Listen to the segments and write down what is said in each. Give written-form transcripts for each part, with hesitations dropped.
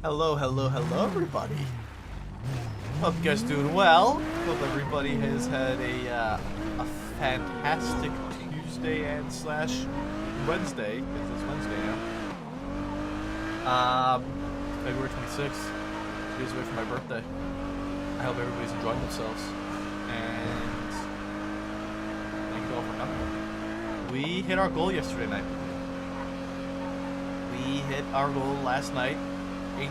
Hello, hello, hello, everybody. Hope you guys doing well. Hope everybody has had a fantastic Tuesday and slash Wednesday, because it's Wednesday now. February 26th, 2 days away from my birthday. I hope everybody's enjoying themselves, and thank you all for coming. We hit our goal yesterday night. We hit our goal last night. 8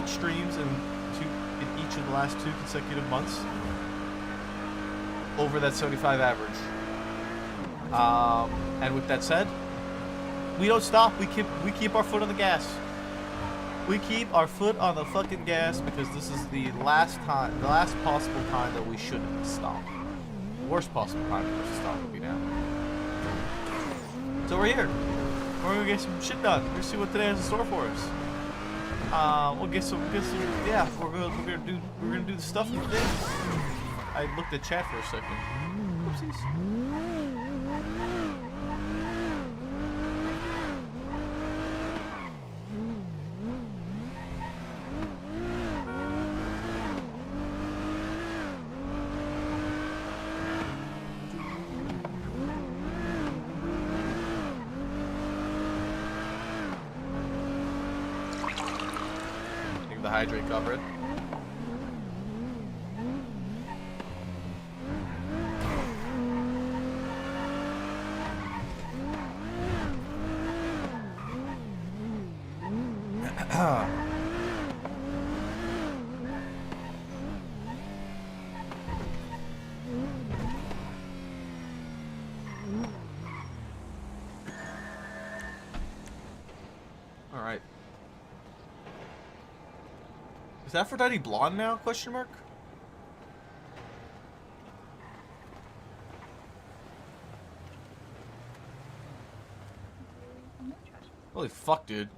streams in each of the last 2 consecutive months over that 75 average. And with that said, we don't stop. We keep our foot on the gas. We keep our foot on the fucking gas because this is the last possible time that we shouldn't stop. The worst possible time for us to stop would be now. So we're here. We're gonna get some shit done. We're gonna see what today has in store for us. We'll get some, yeah, we're gonna do the stuff we did. I looked at chat for a second. Oopsies. The hydrate cover it. All right. Is Aphrodite blonde now? Question mark. Holy fuck, dude.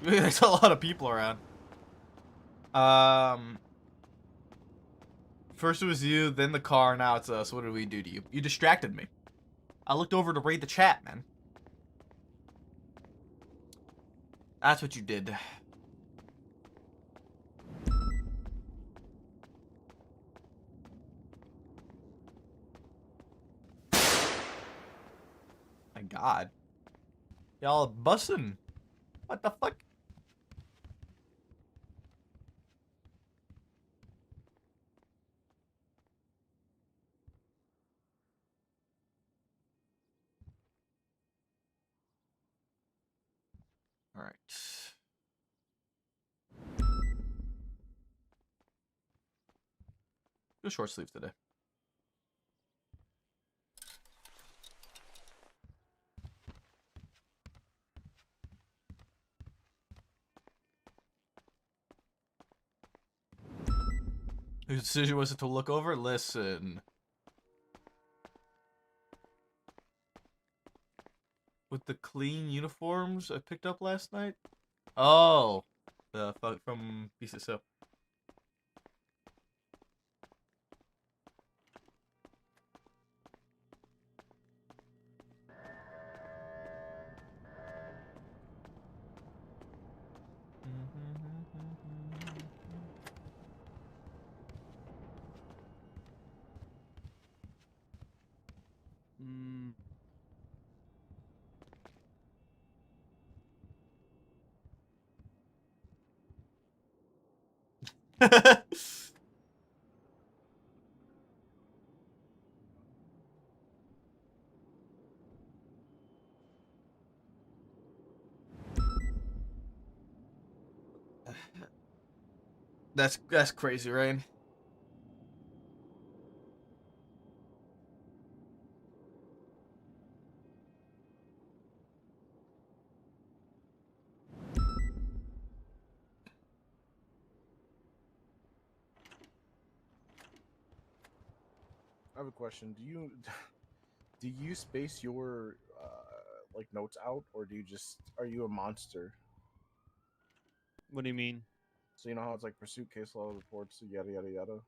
There's a lot of people around. First it was you, then the car, now it's us. What did we do to you? You distracted me. I looked over to raid the chat, man. That's what you did. My God. Y'all bussin'. What the fuck? All right. Go short sleeves today. Whose decision was it to look over? Listen. With the clean uniforms I picked up last night? Oh. The fuck from Piece of Soap. That's crazy, right? I have a question. Do you space your like notes out, or are you a monster? What do you mean? So you know how it's like pursuit, case law, reports, yada yada yada.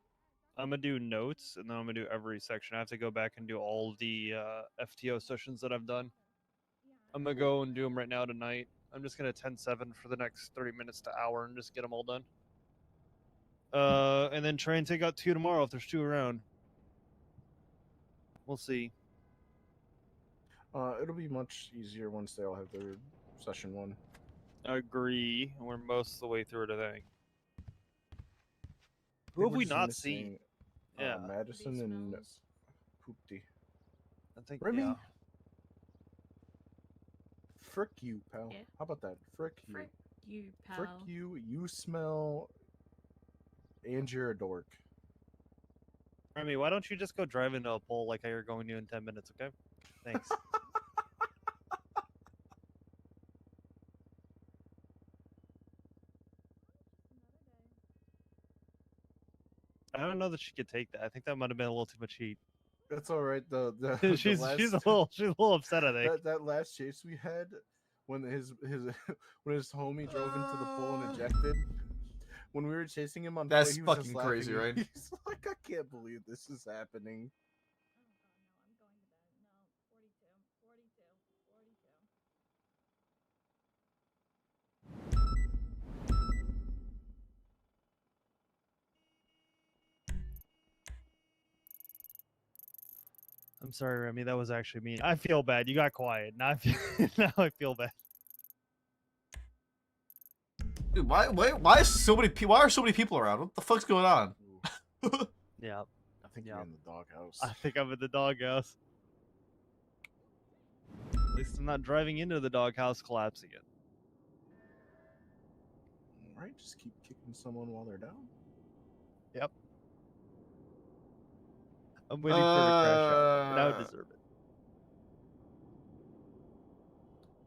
I'm gonna do notes, and then I'm gonna do every section. I have to go back and do all the FTO sessions that I've done. I'm gonna go and do them right now tonight. I'm just gonna 10-7 for the next 30 minutes to hour and just get them all done. And then try and take out 2 tomorrow if there's 2 around. We'll see. It'll be much easier once they all have their session 1. Agree. We're most of the way through it, I think. Who I have think we're we just not seen? missing, Yeah, Madison These and smells. Poopty. I think. Remy? Yeah. Frick you, pal. Yeah. How about that? Frick you. Frick you, pal. Frick you. You smell. And you're a dork. Remy, why don't you just go drive into a pole like how you're going to in 10 minutes, okay? Thanks. I don't know that she could take that. I think that might have been a little too much heat. That's all right. The she's last, a little upset, I think. that last chase we had when his when his homie drove into the pole and ejected. When we were chasing him on That's foot, he was fucking just crazy, laughing. right? He's like, I can't believe this is happening. I'm sorry, Remy. That was actually me. I feel bad. You got quiet. Now now I feel bad. Dude, why is so many why are so many people around? What the fuck's going on? Yeah. I think Yeah. you're in the doghouse. I think I'm in the doghouse. At least I'm not driving into the doghouse collapsing it. All right, just keep kicking someone while they're down. Yep. I'm waiting for it to crash out. And I would deserve it.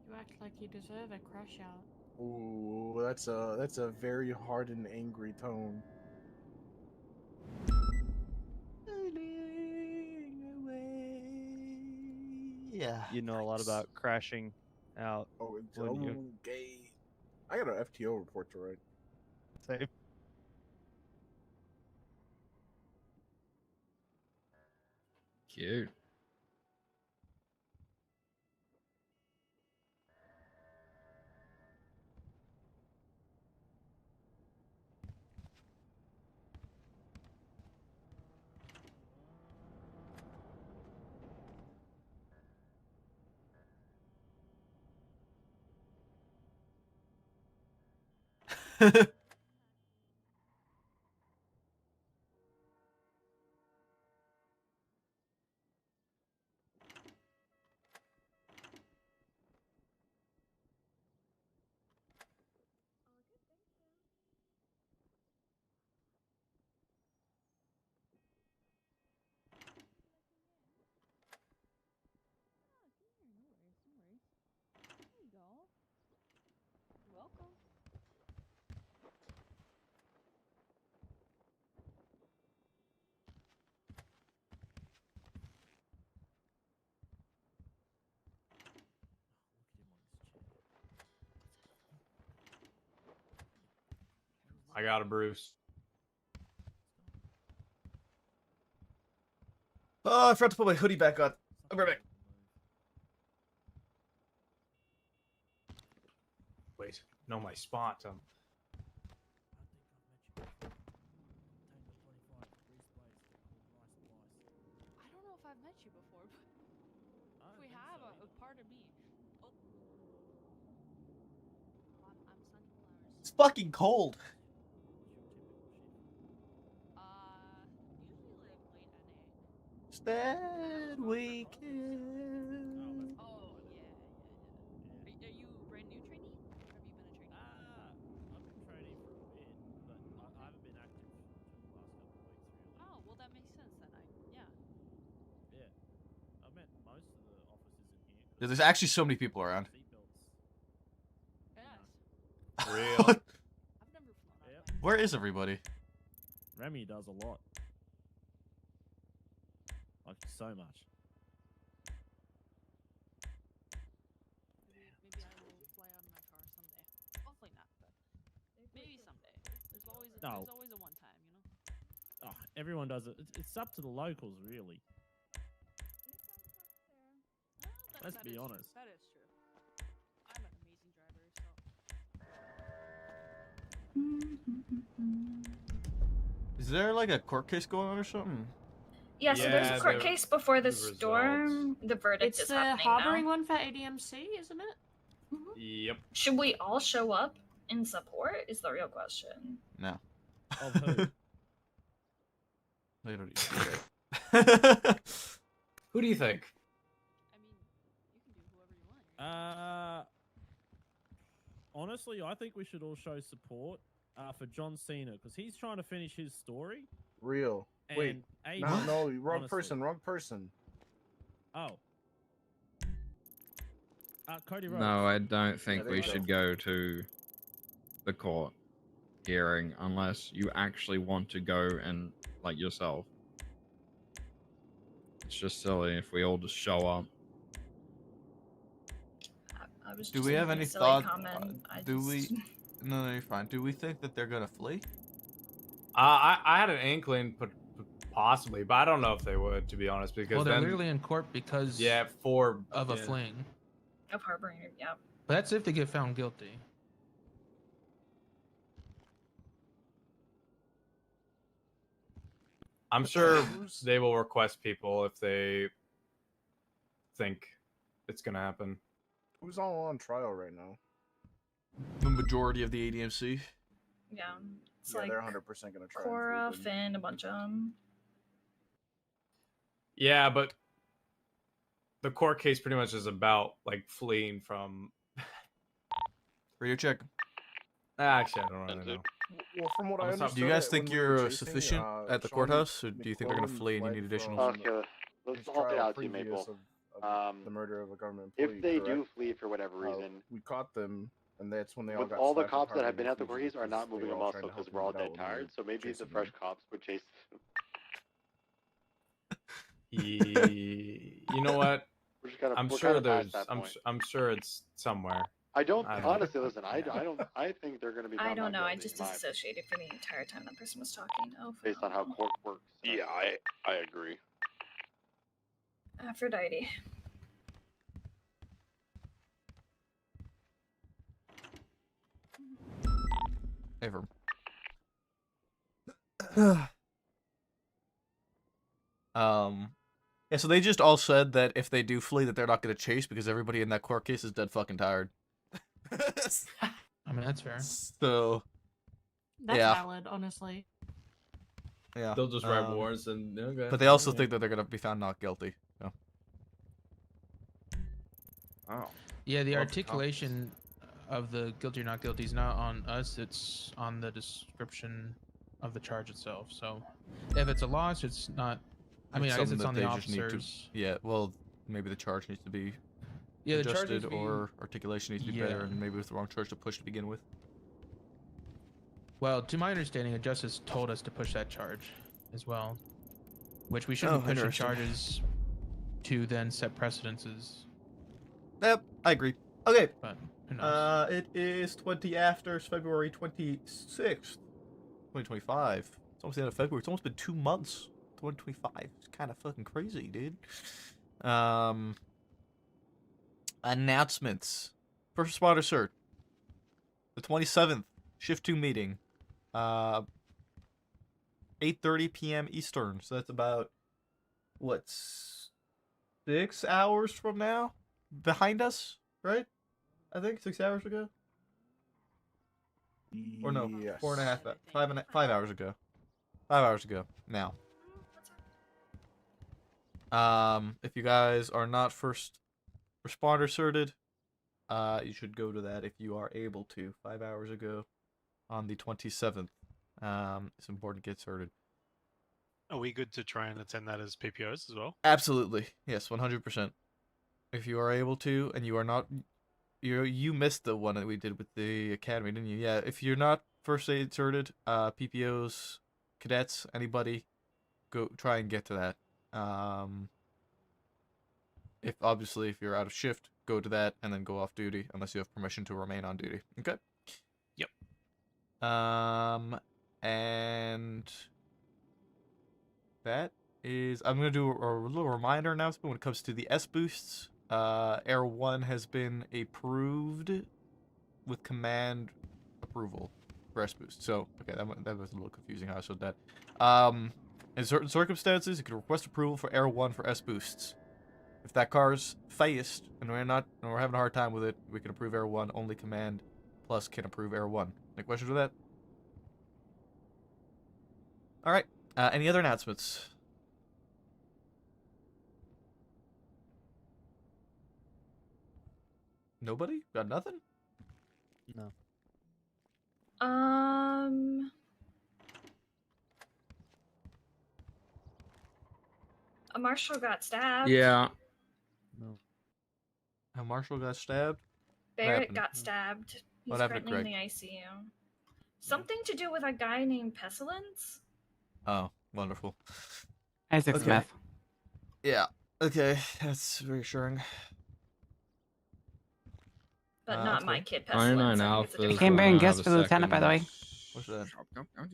You act like you deserve a crash out. Ooh, that's a very hard and angry tone. Yeah. You know a lot about crashing out. Oh, it's Wouldn't you? gay. I got an FTO report to write. Same. Cute. I got a Bruce. Oh, I forgot to put my hoodie back on. I'll be right back. Wait, know my spot. I don't know if I've met you before, but if we have, a part of me. Oh. I'm Sunny Flowers. It's fucking cold. Usually like late NA. Instead we can. Oh, yeah. Are you a brand new trainee? Or have you been a trainee? I've been training for a bit, but I haven't been active for the last couple of weeks, really. Oh, well, that makes sense then. Yeah. Yeah. I've met most of the officers in here. Yeah, there's actually so many people around. Seatbelts. Yes. Real. I've never flown out Yep. of my Where is everybody? Remy does a lot. Like, so much. Maybe I will fly out of my car someday. Hopefully not, but maybe someday. There's always No. there's always a one time, you know. Oh, everyone does it. It's up to the locals, really. Well, Let's be is true. honest. That is true. I'm an amazing driver, Is there like a court case going on or something? Yeah, so there's Yeah, a court the- case before the the results. storm. The verdict It's is the happening harboring now. one for ADMC, isn't it? Yep. Should we all show up in support? Is the real question. No. Of who? They don't need to do that. Who do you think? I mean, you can do whoever you want. Honestly, I think we should all show support for John Cena because he's trying to finish his story. Real. And Wait. AJ, No, wrong honestly. person. Wrong person. Oh. Cody Rhodes. No, I don't think there we you go. should go to the court hearing unless you actually want to go and like yourself. It's just silly if we all just show up. I was Do just we have making a any silly thought? comment. Do we? No, you're fine. Do we think that they're gonna flee? I had an inkling, possibly, but I don't know if they would, to be honest, because Well, they're then, literally in court because of a fling. Of harboring, yeah. But that's if they get found guilty. I'm sure they will request people if they think it's gonna happen. Who's all on trial right now? The majority of the ADMC. Yeah. It's Yeah, like they're 100% gonna try. and Cora, prove it. Finn, a bunch of them. Yeah, but the court case pretty much is about like fleeing from. Radio check. Actually, I don't really know. Well, from what I I'm sorry. understood, Do you guys it think when we were you're chasing, sufficient at the Sean courthouse, or do you think they're gonna McClellan flee and you fled need additional? from Okay, let's his hold it trial out to you, previous Maple. of the murder of a government employee. If they do correct? flee for whatever reason, We caught them, and that's when they all with got all the slapped with cops that have harboring been at the court refusal case are not because moving they them were all also trying to because help we're him all get out dead when we were tired. So maybe the chasing fresh them. cops would chase. You know what? We're just kind of. I'm we're sure kind of there's. past that point. I'm sure it's somewhere. I don't I don't- honestly listen. I don't. I think they're going to be. I found don't not know. I guilty, just in my opinion, disassociated for the entire time that person was talking. Oh, based on how no. court works. Yeah, I agree. Aphrodite. Ever. Yeah, so they just all said that if they do flee, that they're not gonna chase because everybody in that court case is dead fucking tired. I mean, that's fair. So, That's yeah. valid, honestly. yeah. They'll just write um, wars and okay. But they also yeah. think that they're gonna be found not guilty. So. Oh. Yeah, the Well, articulation of the guilty or not guilty is not on us. It's on the description of the charge itself. So, if it's a loss, it's not. I mean, I guess something it's that on the they just need to- officers. Yeah, well, maybe the charge needs to be Yeah, the charge adjusted, needs to be- or articulation needs to be better, Yeah. and maybe it was the wrong charge to push to begin with. Well, to my understanding, a justice told us to push that charge as well, which we shouldn't Oh, be pushing interesting. charges to then set precedences. Yep, I agree. Okay, But who knows? it is 20 after February 26th, 2025. It's almost the end of February. It's almost been 2 months. 2025. It's kind of fucking crazy, dude. Announcements. First responder cert. The 27th, shift 2 meeting. 8:30 p.m. Eastern. So that's about, what, 6 hours from now? Behind us, right? I think 6 hours ago. Or no, Yes. 4.5, 5 hours ago. 5 hours ago. Now. If you guys are not first responder certed, you should go to that if you are able to. 5 hours ago, on the 27th. It's important to get certed. Are we good to try and attend that as PPOs as well? Absolutely, yes, 100%. If you are able to, and you are not, you missed the one that we did with the academy, didn't you? Yeah. If you're not first aid certed, PPOs, cadets, anybody, go try and get to that. If you're out of shift, go to that and then go off duty unless you have permission to remain on duty. Okay. Yep. And that is, I'm gonna do a little reminder announcement when it comes to the S boosts. Air 1 has been approved with command approval. for S boost. So okay, that was a little confusing how I showed that. In certain circumstances, you can request approval for Air 1 for S boosts. If that car's fast and we're having a hard time with it, we can approve Air 1. Only Command Plus can approve Air 1. Any questions with that? All right. Any other announcements? Nobody? Got nothing? No. A marshal got stabbed. Yeah. No. A marshal got stabbed? Barrett happened? got stabbed. He's What happened to currently in the ICU. Something to do with a guy named Pestilence? Oh, wonderful. Isaac Okay. Smith. Yeah. Okay, that's reassuring. But not my kid I Pestilence. know I now. think it's a different Came one. bearing gifts for the lieutenant, by the way. What's that? I'll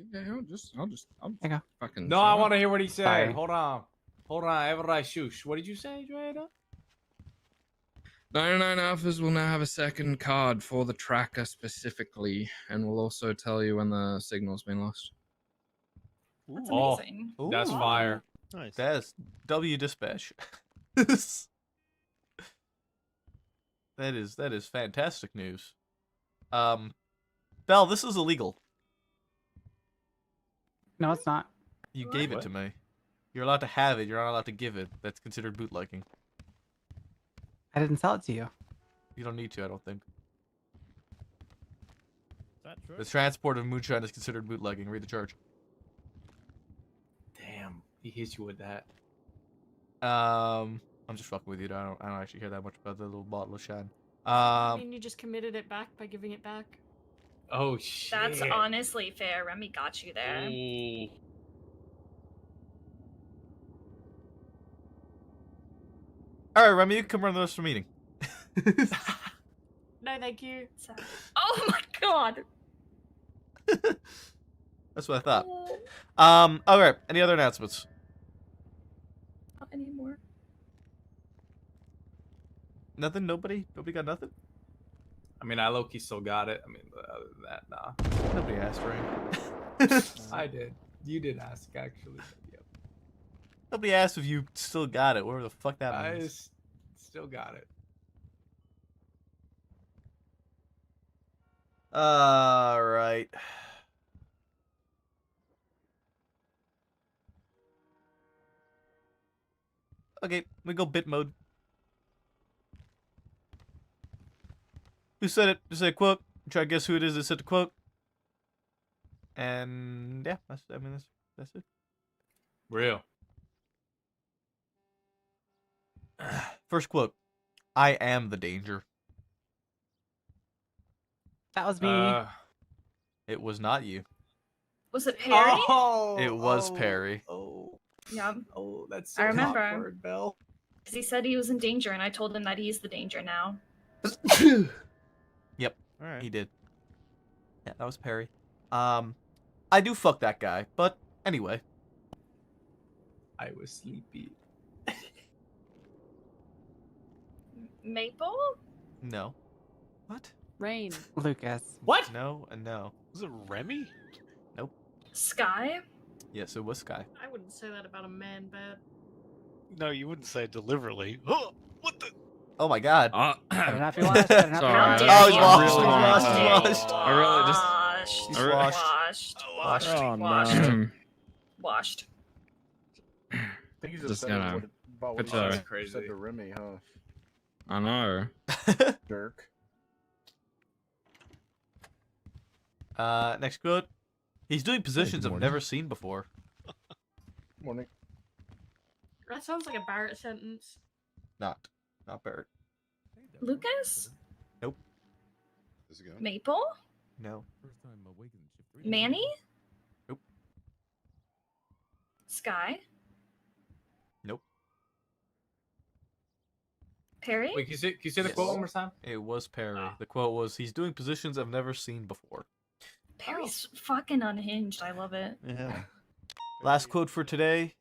just There you go. fucking. No, I want to hear what he said. Sorry. Hold on. Everai Shush. What did you say, Dreda? 99 Alphas will now have a second card for the tracker specifically, and will also tell you when the signal's been lost. That's Oh, amazing. that's fire. Nice. That's W dispatch. that is fantastic news. Belle, this is illegal. No, it's not. You What? gave it to me. You're allowed to have it. You're not allowed to give it. That's considered bootlegging. I didn't sell it to you. You don't need to, I don't think. Is that true? The transport of moonshine is considered bootlegging. Read the charge. Damn, he hits you with that. I'm just fucking with you. I don't actually care that much about the little bottle of shine. I mean, you just committed it back by giving it back. Oh shit. That's honestly fair. Remy got you there. All right, Remy, you can come run the rest of the meeting. No, thank you. Oh my god. That's what I thought. All right. Any other announcements? Not anymore. Nothing. Nobody got nothing. I mean, I low-key still got it. I mean, but other than that, nah. Nobody asked, right? I did. You did ask, actually. Yep. Nobody asked if you still got it. Whatever the fuck that I means. still got it. All right. Okay, we go bit mode. Who said it? Just say quote. Try to guess who it is that said the quote. And yeah, that's it. Real. First quote. I am the danger. That was me. It was not you. Was it Perry? It was Perry. Yeah. Oh, that's so I remember. awkward, Belle. Because he said he was in danger, and I told him that he's the danger now. Yep. All right. He did. Yeah, that was Perry. I do fuck that guy, but anyway. I was sleepy. Maple? No. What? Rain. Lucas. What? No and no. Was it Remy? Nope. Sky? Yes, it was Sky. I wouldn't say that about a man bed. No, you wouldn't say it deliberately. Oh, what the? Oh my god. Better not be washed. Better not be Sorry. washed. Oh, he's I washed, really he's washed, wanted he's to- washed. I really just. Washed. He's I really- washed. Washed. Oh, no. Washed. Washed. I think he's Just upset gonna about what put he your- said Crazy. to Remy, huh? I know. Jerk. Next quote. He's doing positions I've morning. never seen before. Morning. That sounds like a Barrett sentence. Not Barrett. Lucas? Nope. Maple? No. Manny? Nope. Sky? Nope. Perry? Wait, can you say the Yes. quote one more time? It was Perry. Ah. The quote was, he's doing positions I've never seen before. Perry's fucking unhinged. I love it. Yeah. Last quote for today.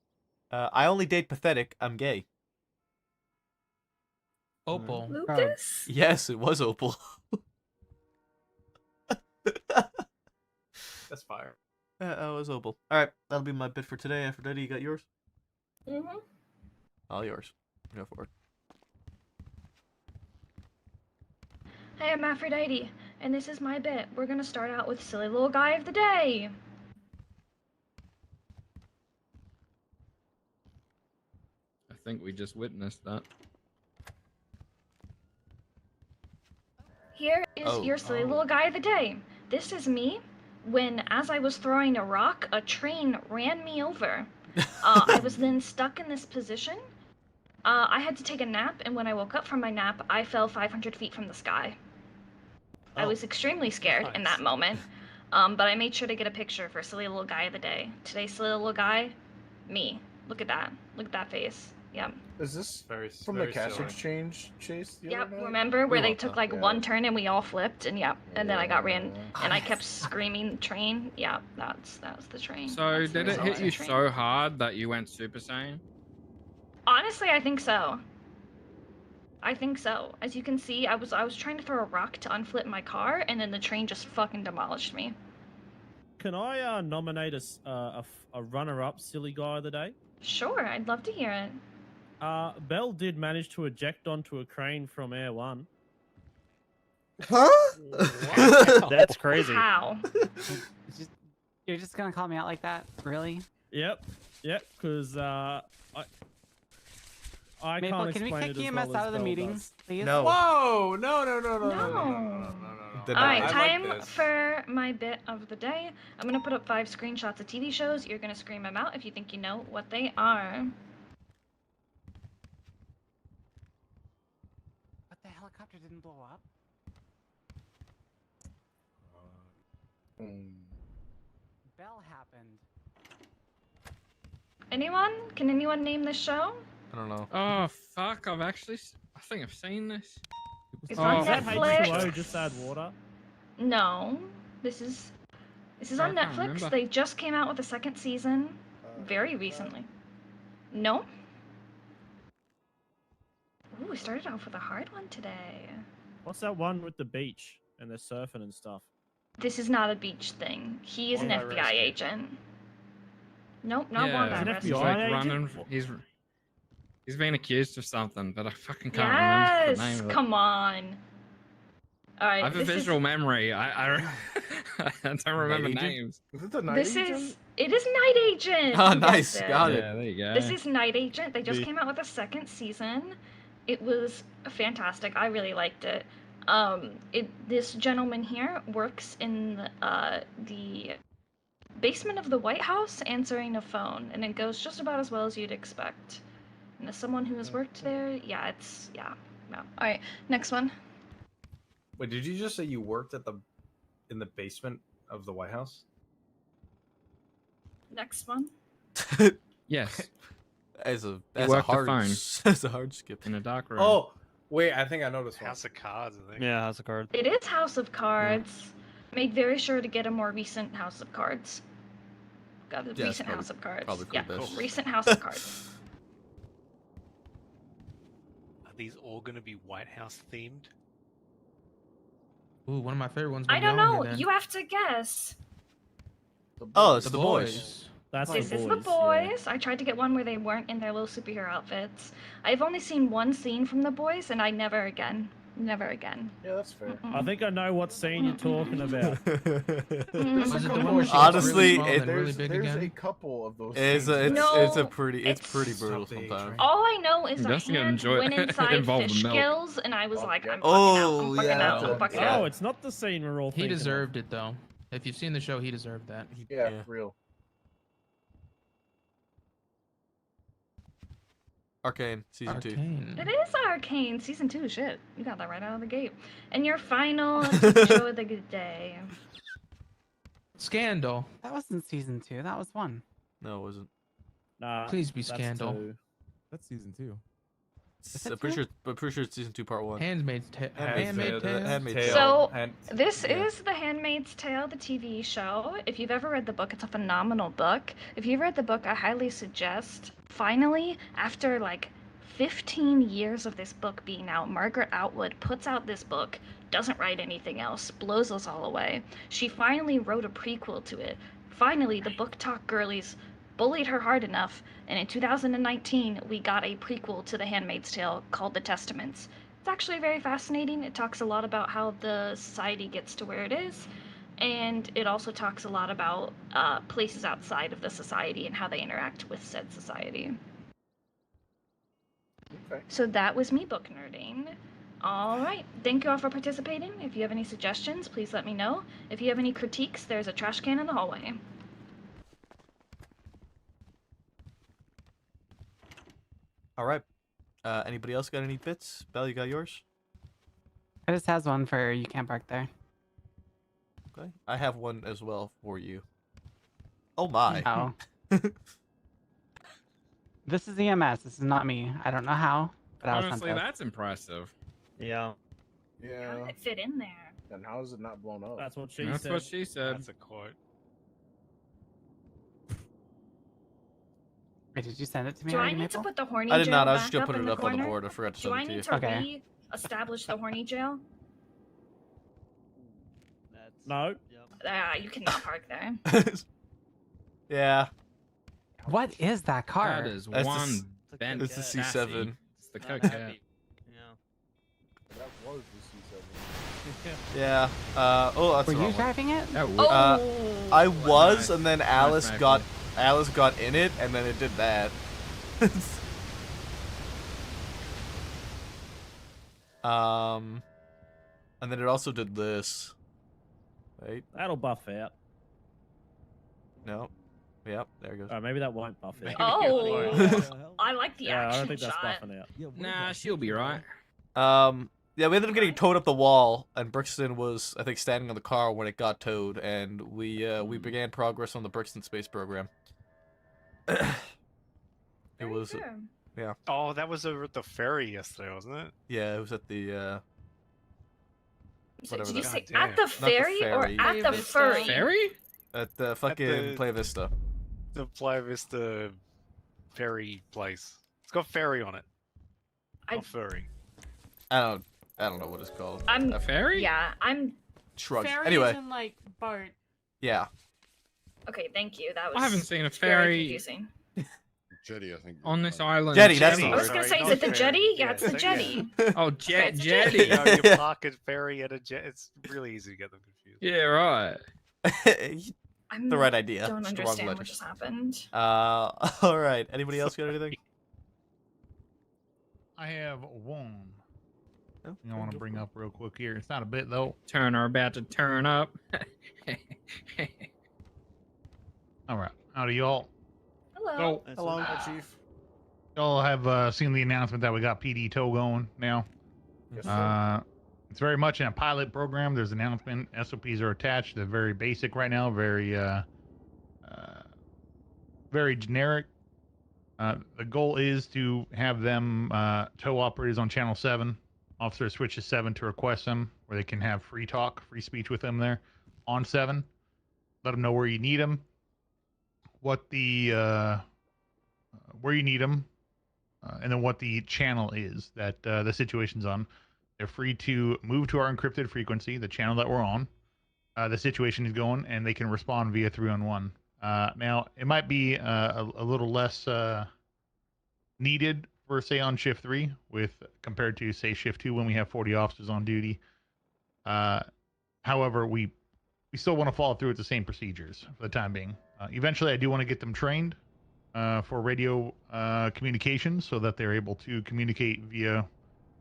I only date pathetic. I'm gay. Opal. Lucas? Yes, it was Opal. That's fire. That was Opal. All right, that'll be my bit for today. Aphrodite, you got yours? Mm-hmm. All yours. Go for it. Hey, I'm Aphrodite, and this is my bit. We're gonna start out with Silly Little Guy of the Day. I think we just witnessed that. Here is your Silly Little Guy of the Day. This is me when, as I was throwing a rock, a train ran me over. I was then stuck in this position. I had to take a nap, and when I woke up from my nap, I fell 500 feet from the sky. I was extremely scared in that moment, but I made sure to get a picture for Silly Little Guy of the Day. Today's Silly Little Guy, me. Look at that. Look at that face. Yep. Is this Very, from the very cash silly. exchange chase? The Yep, other night? remember where We they want took that. like Yeah. one turn and we all flipped, and yep, and then I got ran, and I Ah, kept screaming train. Yeah, that was the train. So That's the did it result hit of the you train. so hard that you went Super Saiyan? Honestly, I think so. I think so. As you can see, I was trying to throw a rock to unflip my car, and then the train just fucking demolished me. Can I nominate a runner-up silly guy of the day? Sure, I'd love to hear it. Bell did manage to eject onto a crane from Air 1. Huh? That's crazy. How? You're just gonna call me out like that? Really? Yep, because I Maple, can't can we explain kick it as EMS well out as of the Bell meeting, does. please? No. Whoa! No. No. Did All not. right, I time like this. for my bit of the day. I'm gonna put up 5 screenshots of TV shows. You're gonna scream them out if you think you know what they are. But the helicopter didn't blow up. Bell happened. Anyone? Can anyone name this show? I don't know. Oh fuck! I think I've seen this. It's Oh, on Is that Netflix. H2O, just add water? No, this is on I can't Netflix. remember. They just came out with a second season very recently. No. Ooh, we started off with a hard one today. What's that one with the beach and they're surfing and stuff? This is not a beach thing. He is an Bondi FBI Rescue. agent. Nope, not Yeah. Bondi He's an Rescue. He's FBI like agent? running. He's been accused of something, but I fucking can't remember the name Yes, of it. come on. All right, I have a visual memory. I don't remember Agent? names. Is it the night This agent? is it is Night Agent. Oh, You nice. guessed it. Got it. Yeah, there you go. This is Night Agent. They just The- came out with a second season. It was fantastic. I really liked it. This gentleman here works in the basement of the White House answering a phone, and it goes just about as well as you'd expect. And as someone who has worked there, yeah. No. All right, next one. Wait, did you just say you worked in the basement of the White House? Next one. Yes, As a worked the hard phone. as a hard skip. in a dark room. Oh, wait, I think I know this one. House of Cards, I think. Yeah, House of Cards. It is House of Cards. Make very sure to get a more recent House of Cards. Got a Yeah, it's recent House of Cards. probably for Yeah, the best. recent House of Cards. Are these all going to be White House themed? Ooh, one of my favorite ones. I gonna don't be on know. here then. You have to guess. Oh, it's the boys. That's This the is boys. the boys. I tried to get one where they weren't in their little superhero outfits. I've only seen one scene from the boys, and I never again. Never again. Yeah, that's fair. I think I know what scene you're talking about. Mm. Was it the one where she gets Honestly, really small it- and really big there's again? a couple of those. It's scenes. a, it's, No, it's a pretty it's it's- pretty brutal Stop the sometimes. All I know is a Investigate hand enjoy- went inside involved fish milk. gills, and I was Oh, like, yeah. I'm fucking out. Oh, I'm fucking yeah, out. I'm fucking yeah. out. Oh, it's not the scene we're all He thinking of. deserved it though. If you've seen the show, he deserved that. Yeah, for real. Arcane season 2. Arcane. It is Arcane season 2. Shit, you got that right out of the gate. And your final show of the good day. Scandal. That wasn't season 2. That was 1. No, it wasn't. Nah, Please be that's Scandal. 2. That's season 2. I'm pretty sure it's season 2 part 1. Handmaid's Tale. Handmaid's Handmaid's Tale. So and this is The Handmaid's Tale, the TV show. If you've ever read the book, it's a phenomenal book. If you've read the book, I highly suggest, finally, after like 15 years of this book being out, Margaret Atwood puts out this book, doesn't write anything else, blows us all away. She finally wrote a prequel to it. Finally, the book talk girlies bullied her hard enough, and in 2019, we got a prequel to The Handmaid's Tale called The Testaments. It's actually very fascinating. It talks a lot about how the society gets to where it is, and it also talks a lot about places outside of the society and how they interact with said society. Okay. So that was me book nerding. All right. Thank you all for participating. If you have any suggestions, please let me know. If you have any critiques, there's a trash can in the hallway. All right. Anybody else got any bits? Belle, you got yours? I just has one for you can't park there. Okay. I have one as well for you. Oh my. No. This is EMS. This is not me. I don't know how, but I was sent Honestly, this. that's impressive. Yeah. How Yeah. did it fit in there? And how is it not blown up? That's what she That's said. what she said. That's a quote. Wait, did you send it to me Do I already, need Maple? to put the horny I did not. jail I was just back gonna put in it the up on the corner? board. I forgot to Do send I it to you. need to Okay. re-establish the horny jail? That's, No. Yep. You cannot park there. Yeah. What is that car? That is That's the one s- bent it's the sassy. C7. It's the Not coquette. happy. Yeah. That was the C7. Yeah. Oh, that's Were the you wrong one. driving it? That Oh, I was, Nice. and then Nice, Alice Matthew. got in it, and then it did that. And then it also did this. Right? That'll buff out. No. Yep. There it goes. Maybe that won't buff out. Oh, I like the Yeah, I action don't think that's shot. buffing out. Nah, she'll be right. Yeah, we ended up getting towed up the wall, and Brixton was, I think, standing on the car when it got towed, and we began progress on the Brixton space program. It Very was, fair. yeah, Oh, that was over at the ferry yesterday, wasn't it? yeah, it was at the, So whatever did you that- say God at the damn. ferry, ferry. or at the furry? Ferry? at the fucking the- Playa Vista. The Playa Vista ferry place. It's got ferry on it. I- Not furry. I don't know what it's called. I'm A Ferry? yeah. I'm shrug. Ferry Anyway, is in, like, Bart. yeah. okay. Thank you. That was I haven't seen a very ferry confusing. Jetty, I think. on this island. Jetty, that's Jetty. the I was word. gonna Sorry, say, is not it the ferry. jetty? Yeah, Yeah, it's the so- jetty. Oh, Okay, it's a jetty. You know, you park a ferry at a jet. It's really easy to get them confused. Yeah, right. I'm The right idea. Don't just the wrong understand what letters. just happened. All right. Anybody else got anything? I have one. No? I want to bring up real quick here. It's not a bit though. Turn are about to turn up. All right. Howdy, y'all. Hello. So, Hello, Chief. y'all have seen the announcement that we got PD tow going now. Yes, sir. It's very much in a pilot program. There's an announcement. SOPs are attached. They're very basic right now. Very generic. The goal is to have them tow operators on channel 7. Officer switches 7 to request them, where they can have free talk, free speech with them there on 7. Let them know where you need them, what the where you need them, and then what the channel is that the situation's on. They're free to move to our encrypted frequency, the channel that we're on. The situation is going, and they can respond via 3-on-1. Now, it might be a little less needed for, say, on shift 3 compared to, say, shift 2 when we have 40 officers on duty. However, we still want to follow through with the same procedures for the time being. Eventually, I do want to get them trained for radio communications so that they're able to communicate via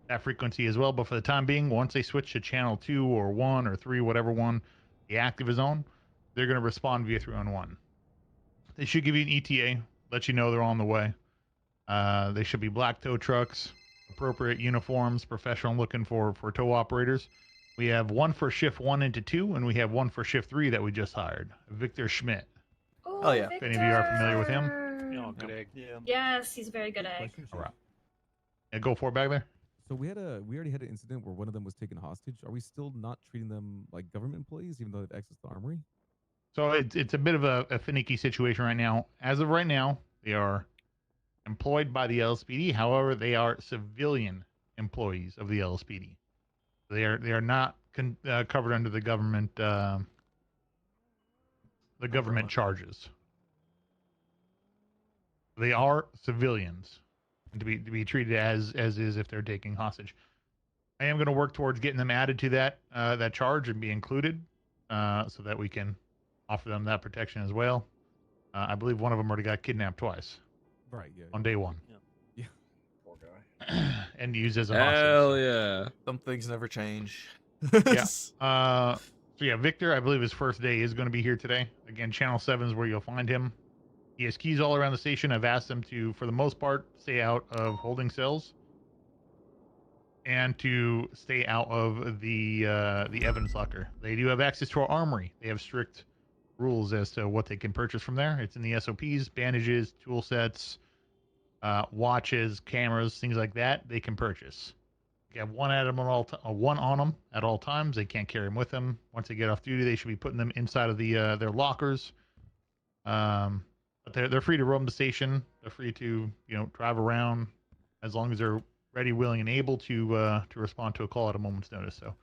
that frequency as well. But for the time being, once they switch to channel 2 or 1 or 3, whatever one the active is on, they're going to respond via 3-on-1. They should give you an ETA, let you know they're on the way. They should be black tow trucks, appropriate uniforms, professional looking for tow operators. We have one for shift 1 into 2, and we have one for shift 3 that we just hired, Victor Schmidt. Oh, yeah. If any of you are familiar with him. Oh, good egg. Yeah. Yes, he's a very good egg. All right. Yeah, go for it back there. So we already had an incident where one of them was taken hostage. Are we still not treating them like government employees, even though they've access to the armory? So it's a bit of a finicky situation right now. As of right now, they are employed by the LSPD. However, they are civilian employees of the LSPD. They are not covered under the government charges. They are civilians, and to be treated as is if they're taking hostage. I am going to work towards getting them added to that charge and be included, so that we can offer them that protection as well. I believe one of them already got kidnapped twice. Right. Yeah. On day one. Yeah. Poor guy. And used as a hostage. Hell yeah. Some things never change. Yeah. So yeah, Victor, I believe his first day is going to be here today. Again, Channel 7 is where you'll find him. He has keys all around the station. I've asked him to, for the most part, stay out of holding cells and to stay out of the evidence locker. They do have access to our armory. They have strict rules as to what they can purchase from there. It's in the SOPs, bandages, tool sets, watches, cameras, things like that. They can purchase. They have one on them at all times. They can't carry them with them. Once they get off duty, they should be putting them inside of the their lockers. But they're free to roam the station. They're free to drive around as long as they're ready, willing, and able to respond to a call at a moment's notice. So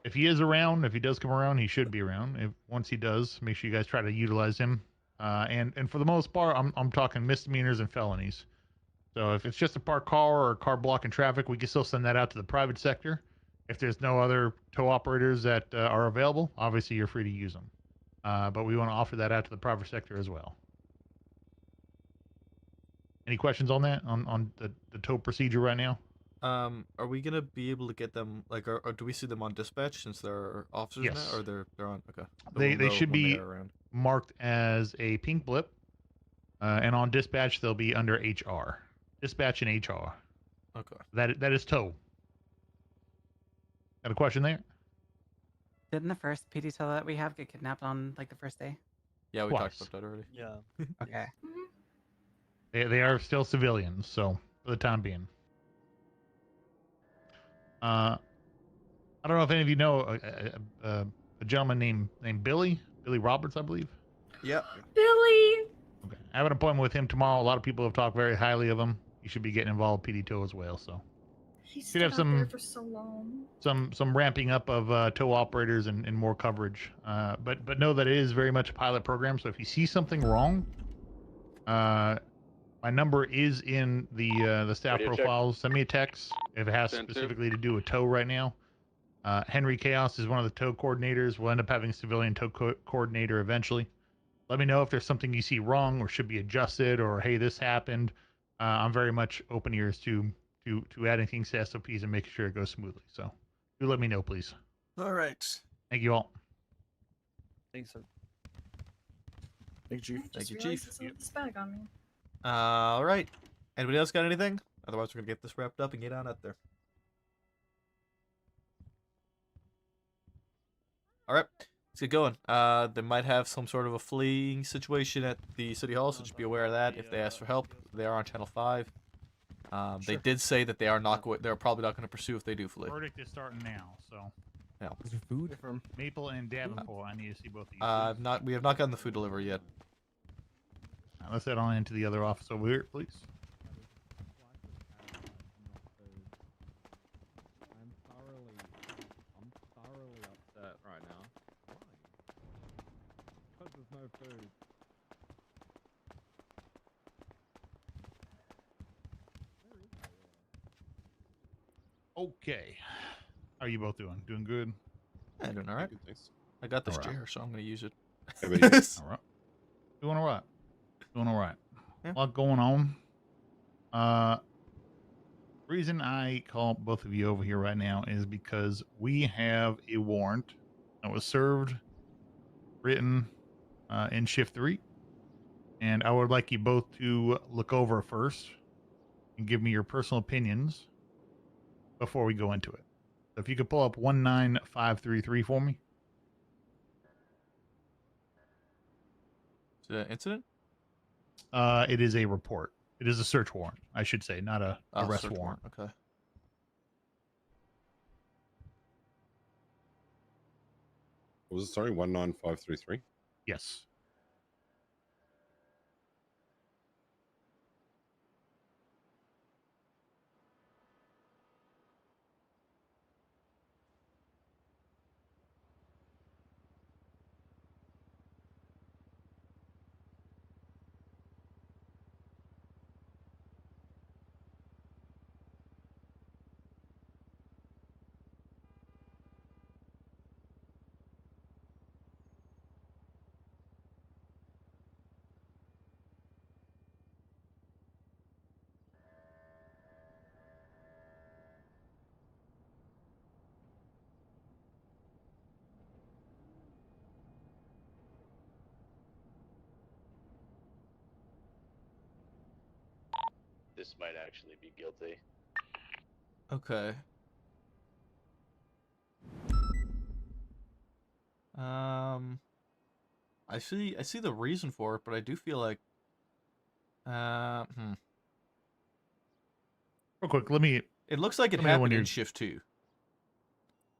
if he is around, if he does come around, he should be around. Once he does, make sure you guys try to utilize him. And for the most part, I'm talking misdemeanors and felonies. So if it's just a parked car or a car blocking traffic, we can still send that out to the private sector. If there's no other tow operators that are available, obviously you're free to use them. But we want to offer that out to the private sector as well. Any questions on that? On the tow procedure right now? Are we gonna be able to get them or do we see them on dispatch since they're officers Yes. now, or they're on? Okay. So They we'll know should when be they're around. marked as a pink blip, and on dispatch they'll be under HR. Dispatch and HR. Okay. That is tow. Got a question there? Didn't the first PD tow that we have get kidnapped on like the first day? Yeah, we Twice. talked about that already. Yeah. Okay. They are still civilians, so for the time being. I don't know if any of you know a gentleman named Billy Roberts, I believe. Yep. Billy. Okay. I have an appointment with him tomorrow. A lot of people have talked very highly of him. He should be getting involved with PD tow as well. So He's should have stood out there some for so long. some ramping up of tow operators and more coverage. But know that it is very much a pilot program. So if you see something wrong, my number is in the staff Radio check. profiles. Send me a text if it has 10-2. specifically to do with tow right now. Henry Chaos is one of the tow coordinators. We'll end up having a civilian tow coordinator eventually. Let me know if there's something you see wrong or should be adjusted, or hey, this happened. I'm very much open ears to adding things to SOPs and making sure it goes smoothly. So do let me know, please. All right. Thank you all. Thanks, sir. Thank you, Chief. Thank you, Realized Chief. I still have this bag on me. All right. Anybody else got anything? Otherwise, we're gonna get this wrapped up and get on out there. All right. Let's get going. They might have some sort of a fleeing situation at the city hall, so just be aware of that. If they ask for help, they are on Channel 5. They did say that they are not they're probably not going to pursue if they do flee. Verdict is starting now, so. Yeah. Is there food? From Maple and Davenport. I need to see both of you. We have not gotten the food delivery yet. Let's head on into the other office over here, please. I'm thoroughly Upset right now. because there's no food. Okay. How are you both doing? Doing good? Yeah, doing all right. Good, thanks. I got this All right. chair, so I'm going to use it. Hey, buddy. All right. Doing all right. Doing all right. Yeah. A lot going on. Reason I call both of you over here right now is because we have a warrant that was served, written in shift 3, and I would like you both to look over first and give me your personal opinions before we go into it. So if you could pull up 19533 for me. Is it an incident? It is a report. It is a search warrant, I should say, not a arrest Search warrant. Okay. What was it? Sorry, 19533. Yes. this might actually be guilty. Okay. I see the reason for it, but I do feel like Real quick, let me. It looks like it let me know when happened in you're- shift 2.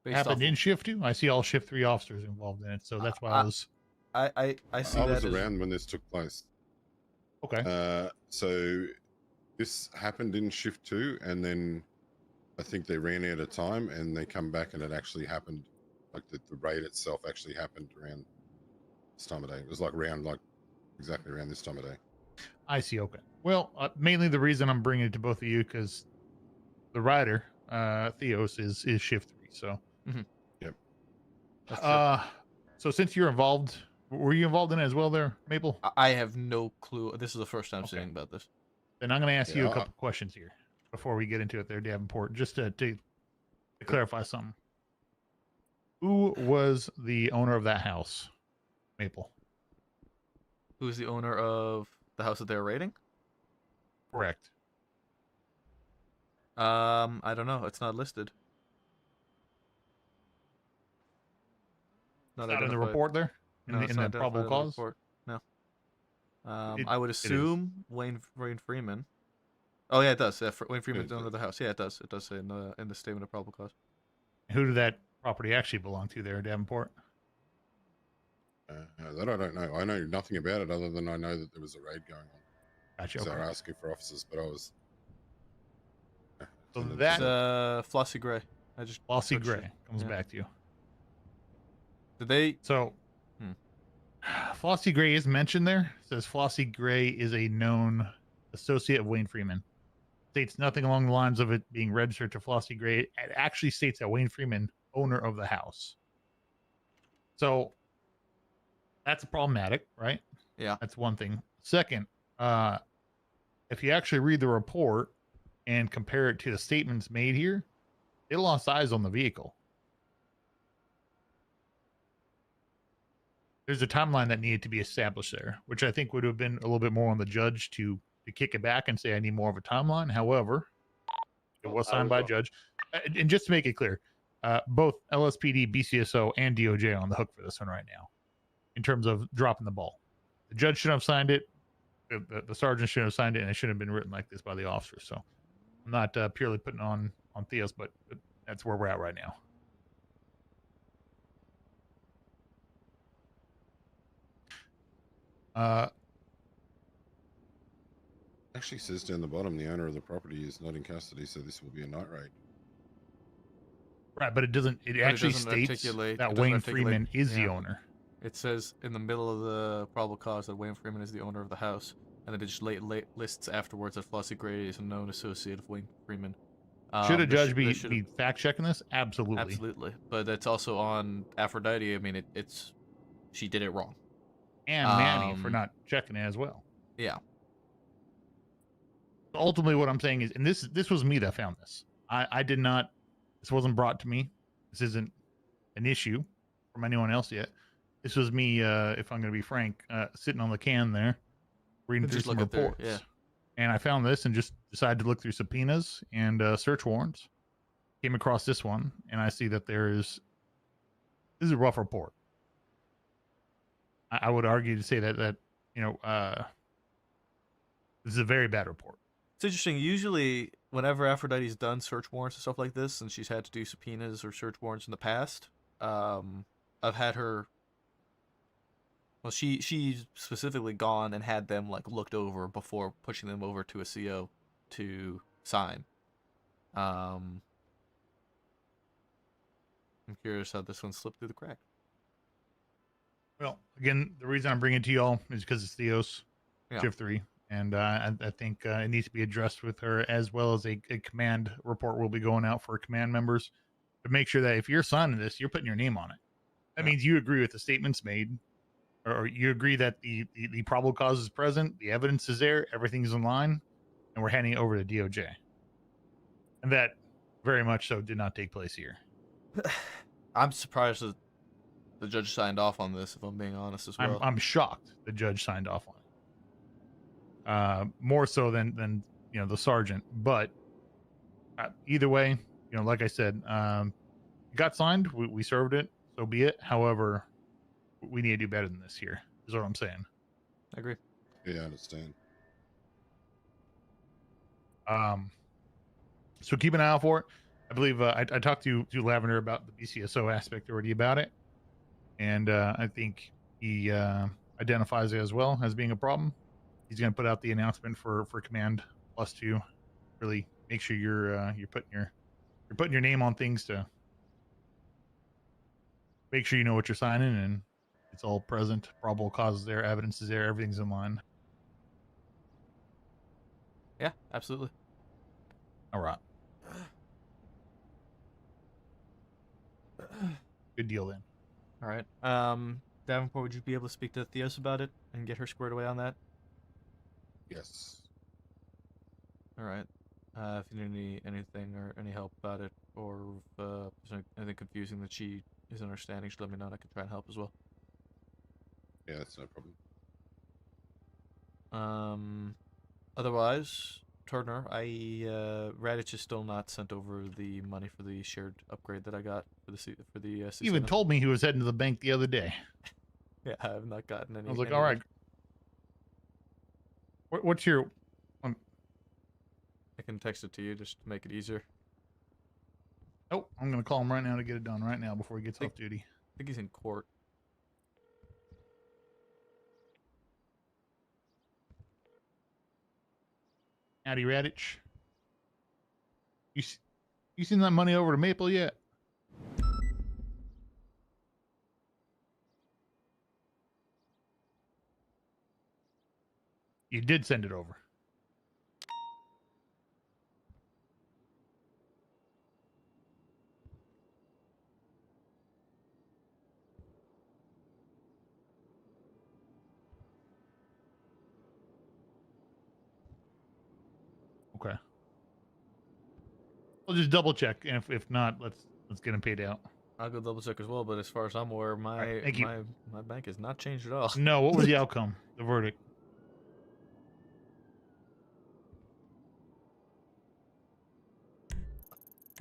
Based Happened off in of- shift 2. I see all shift 3 officers involved in it, so that's why I was. I see I that was as around when this took place. Okay. So this happened in shift 2, and then I think they ran out of time, and they come back, and it actually happened. Like the raid itself actually happened around this time of day. It was like exactly around this time of day. I see. Okay. Well, mainly the reason I'm bringing it to both of you because the rider, Theos, is shift 3. So. Yep. So since you're involved, were you involved in it as well, there, Maple? I have no clue. This is the first time seeing about this. Then I'm going to ask you a couple questions here before we get into it there, Davenport, just to clarify something. Who was the owner of that house, Maple? Who's the owner of the house that they're raiding? Correct. I don't know. It's not listed. Not in the identified. report there? No, it's in not the identified probable in the cause? report. No. It- I would it is. assume Wayne Freeman. Oh yeah, it does. Yeah, Wayne Freeman's owner of the house. Yeah, it does. It does say in the statement of probable cause. Who did that property actually belong to there, Davenport? That I don't know. I know nothing about it other than I know that there was a raid going on. Gotcha. So Okay. they're asking for officers, but I was. So attending that to Flossie Gray. I just Flossie searched Gray it. comes Yeah. back to you. Did they? So, Flossie Gray is mentioned there. It says Flossie Gray is a known associate of Wayne Freeman. States nothing along the lines of it being registered to Flossie Gray. It actually states that Wayne Freeman, owner of the house. So that's problematic, right? Yeah. That's one thing. Second, if you actually read the report and compare it to the statements made here, it lost eyes on the vehicle. There's a timeline that needed to be established there, which I think would have been a little bit more on the judge to kick it back and say, I need more of a timeline. However, it was signed by a judge. And just to make it clear, both LSPD, BCSO, and DOJ are on the hook for this one right now in terms of dropping the ball. The judge shouldn't have signed it. The sergeant shouldn't have signed it, and it shouldn't have been written like this by the officer. So I'm not purely putting on Theos, but that's where we're at right now. Actually says down the bottom, the owner of the property is not in custody, so this will be a night raid. Right, but it doesn't. It actually states that Wayne Freeman is the owner. It says in the middle of the probable cause that Wayne Freeman is the owner of the house, and then it just lists afterwards that Flossie Gray is a known associate of Wayne Freeman. Should a judge be fact checking this? Absolutely. Absolutely, but that's also on Aphrodite. I mean, she did it wrong. And Manny for not checking it as well. Yeah. Ultimately, what I'm saying is, and this was me that found this. I did not. This wasn't brought to me. This isn't an issue from anyone else yet. This was me, if I'm going to be frank, sitting on the can there, reading through some reports. Yeah. And I found this and just decided to look through subpoenas and search warrants. Came across this one, and I see that this is a rough report. I would argue to say that this is a very bad report. It's interesting. Usually, whenever Aphrodite's done search warrants and stuff like this, and she's had to do subpoenas or search warrants in the past, I've had her. Well, she's specifically gone and had them looked over before pushing them over to a CO to sign. I'm curious how this one slipped through the crack. Well, again, the reason I'm bringing it to y'all is because it's Theos, Yeah. Shift 3. And I think it needs to be addressed with her, as well as a command report will be going out for command members to make sure that if you're signing this, you're putting your name on it. That means you agree with the statements made, or you agree that the probable cause is present, the evidence is there, everything's in line, and we're handing it over to DOJ. And that very much so did not take place here. I'm surprised that the judge signed off on this, if I'm being honest as well. I'm shocked the judge signed off on it. More so than the sergeant. But either way, like I said, it got signed. We served it. So be it. However, we need to do better than this here. Is what I'm saying. I agree. Yeah, I understand. So keep an eye out for it. I believe I talked to Lavender about the BCSO aspect already about it, and I think he identifies it as well as being a problem. He's going to put out the announcement for Command Plus to really make sure you're putting your name on things to make sure you know what you're signing and it's all present. Probable causes there, evidence is there, everything's in line. Yeah, absolutely. All right. Good deal then. All right. Davenport, would you be able to speak to Theos about it and get her squared away on that? Yes. All right. If you need anything or any help about it, or if there's anything confusing that she is understanding, just let me know and I can try and help as well. Yeah, that's no problem. Otherwise, Turner, Raditch is still not sent over the money for the shared upgrade that I got for the He even told me he was heading to the bank the other day. Yeah, I have not gotten any. I was like, all right. What's your? I can text it to you just to make it easier. Oh, I'm gonna call him right now to get it done right now before he gets off duty. I think he's in court. Howdy, Raditch. You seen that money over to Maple yet? You did send it over. Okay. We'll just double check, and if not, let's get him paid out. I'll go double check as well, but as far as I'm aware, my thank you. my bank has not changed at all. No, what was the outcome? The verdict?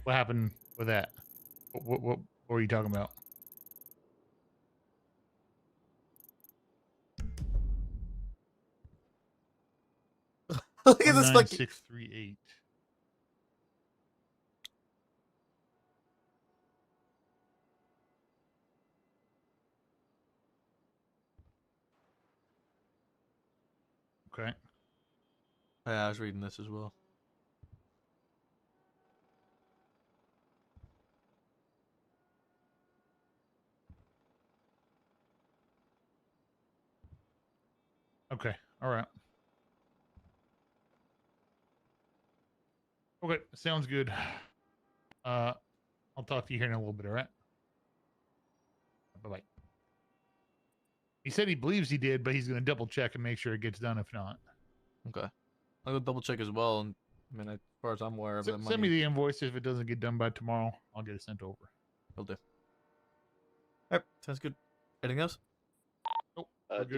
What happened with that? What were you talking about? Look at this fucking 638. Okay. Yeah, I was reading this as well. Okay. All right. Okay. Sounds good. I'll talk to you here in a little bit. All right. Bye bye. He said he believes he did, but he's going to double check and make sure it gets done. If not, okay. I'll go double check as well. And I mean, as far as I'm aware of that money. Send me the invoice. If it doesn't get done by tomorrow, I'll get it sent over. Will do. All right. Sounds good. Anything else? Nope. DOC,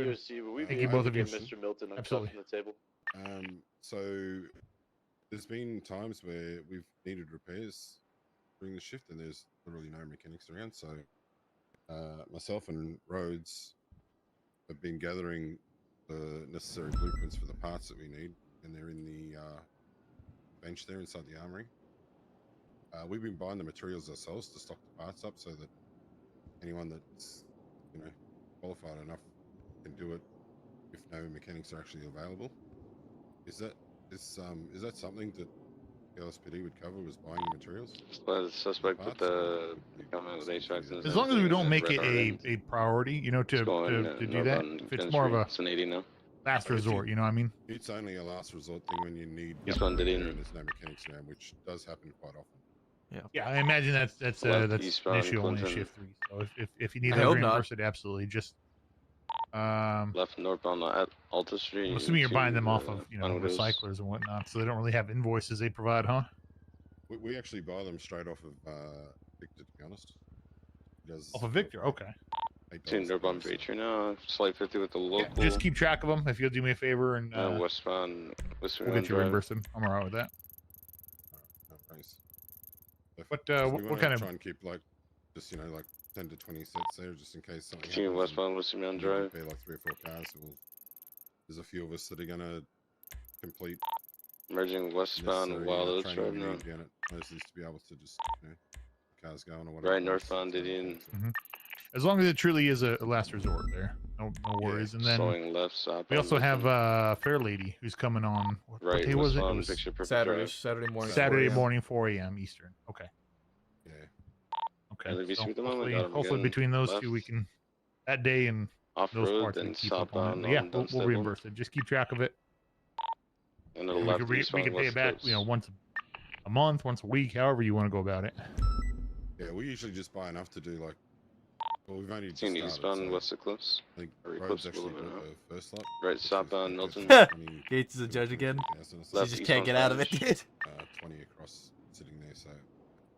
will we Thank be you, able both to of you. get Mr. Milton on Absolutely. the table? So there's been times where we've needed repairs during the shift, and there's literally no mechanics around. So myself and Rhodes have been gathering the necessary blueprints for the parts that we need, and they're in the bench there inside the armory. We've been buying the materials ourselves to stock the parts up, so that anyone that's qualified enough can do it if no mechanics are actually available. Is that something that the LSPD would cover, was buying the materials? The suspect with the comment with HVAC. As long as we don't make it a priority, to do that. If it's more of a it's an 80 now. last resort, you know what I mean? It's only a last resort thing when you need. This one did and there's no mechanics around, which does happen quite often. Yeah. Yeah, I imagine that's an issue only in shift 3. So if you need I that hope not. reimbursed, absolutely. Just left northbound on Alta Street. I'm assuming you're buying them off of Bangladesh. recyclers and whatnot, so they don't really have invoices they provide, huh? We actually buy them straight off of Victor, to be honest. He does Off of Victor, okay. Seeing northbound Beach right now. Slight 50 with the local. Just keep track of them if you'll do me a favor, and westbound we'll get you reimbursed. I'm alright with that. No worries. What So we what wanna kind of try and keep like just like 10 to 20 sets there, just in case something Continue happens. westbound Western and Drive. Be like 3 or 4 cars. There's a few of us that are gonna complete Merging westbound necessary, Wild Oats training Drive we now. need down at Moses to be able to just cars going or whatever. Right northbound Didion. as long as it truly is a last resort there, no worries. And then Slowing left south. we also have Fair Lady who's coming on. What Right, day was it? It westbound was Picture Perfect Saturday, Drive. Saturday morning. Saturday 4 a.m. morning, 4 a.m. Eastern. Okay. Yeah. Okay. And if you So see the moment, hopefully again, between those left, two, we can that day and off those road, parts we then keep up on it. southbound But yeah, on we'll Dunstable. reimburse it. Just keep track of it. And to the We left, can, we eastbound can pay it West back, Cliffs. once a month, once a week, however you want to go about it. Yeah, we usually just buy enough to do like. Well, we've only just Continue started, eastbound so West Eclipse. I think Or Rhodes Eclipse actually Boulevard, bought huh? the first lot. Right, southbound Milton. Gates is a judge again. So She just can't get out of it, dude. 20 across sitting there, so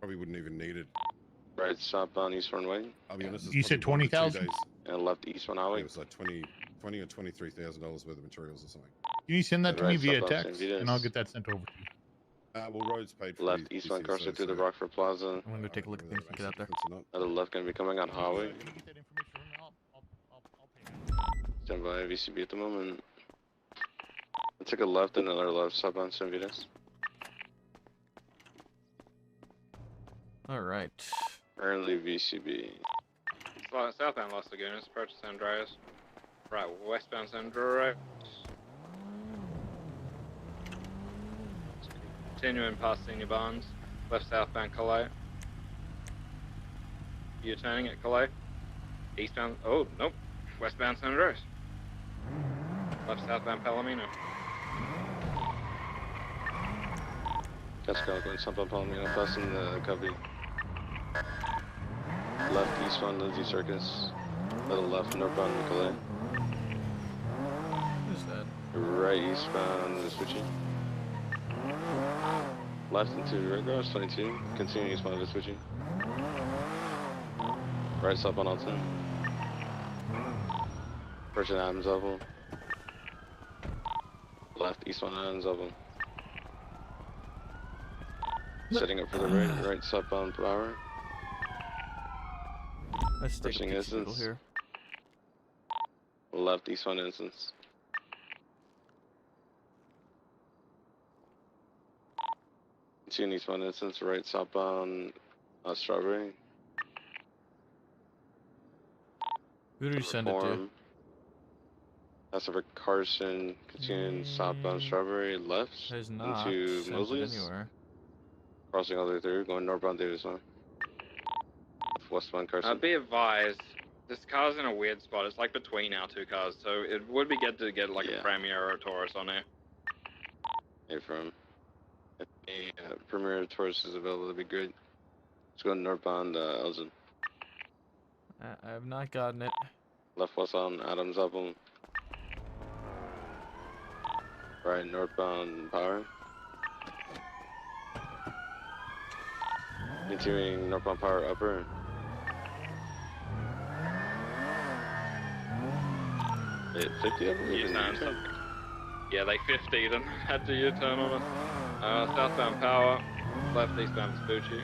probably wouldn't even need it. Right, southbound Eastbound Way. I'll be honest. it's You said probably 1 to 2 20,000? days. And left Eastbound Highway. It was like 20 or $23,000 worth of materials or something. Can you send that to me Right, via southbound text, St. Vitus. and I'll get that sent over to you. Well, Rhodes paid for Left his Eastbound year, Crosser so- through the so Rockford Plaza. I'm gonna go take a look at things and get out there. Other left gonna be coming on highway. Stand by VCB at the moment. I took a left and another left southbound St. Vitus. All right. Early VCB. Southbound Las Lagunas, approach San Andreas. Right, westbound San Andreas. Continuing past Senior Barnes. Left southbound Calais. You're turning at Calais. Eastbound, oh, nope. Westbound San Andreas. Left southbound Palomino. Cascal going southbound Palomino, passing the copy. Left eastbound Lindsay Circus. Little left northbound Nicolay. Who's that? Right eastbound Vespucci. Left into Red Garage 22. Continuing eastbound Vespucci. Right southbound Alton. Approaching Adams Level. Left eastbound Adams Level. Setting up for the right southbound Flower. Let's take a Pushing pixie doodle instance. here. Left eastbound Instance. Continuing eastbound Instance, right southbound Strawberry. Who did you send it to? Reform. That's over Carson, continuing southbound Strawberry, left There's not into sent it Mosley's. anywhere. Crossing all the way through, going northbound Davidson. Westbound Carson. Be advised, this car's in a weird spot. It's like between our two cars, so it would be good to get like a Premier or a Taurus on there. Hey, from if the Premier Taurus is available, that'd be great. Let's go northbound Elgin. I have not gotten it. Left westbound Adams Apple. Right northbound Power. Continuing northbound Power upper. Hit 50 of them? U-turn. Yeah, they 50'd and had to U-turn on us. Southbound Power, left eastbound Vespucci.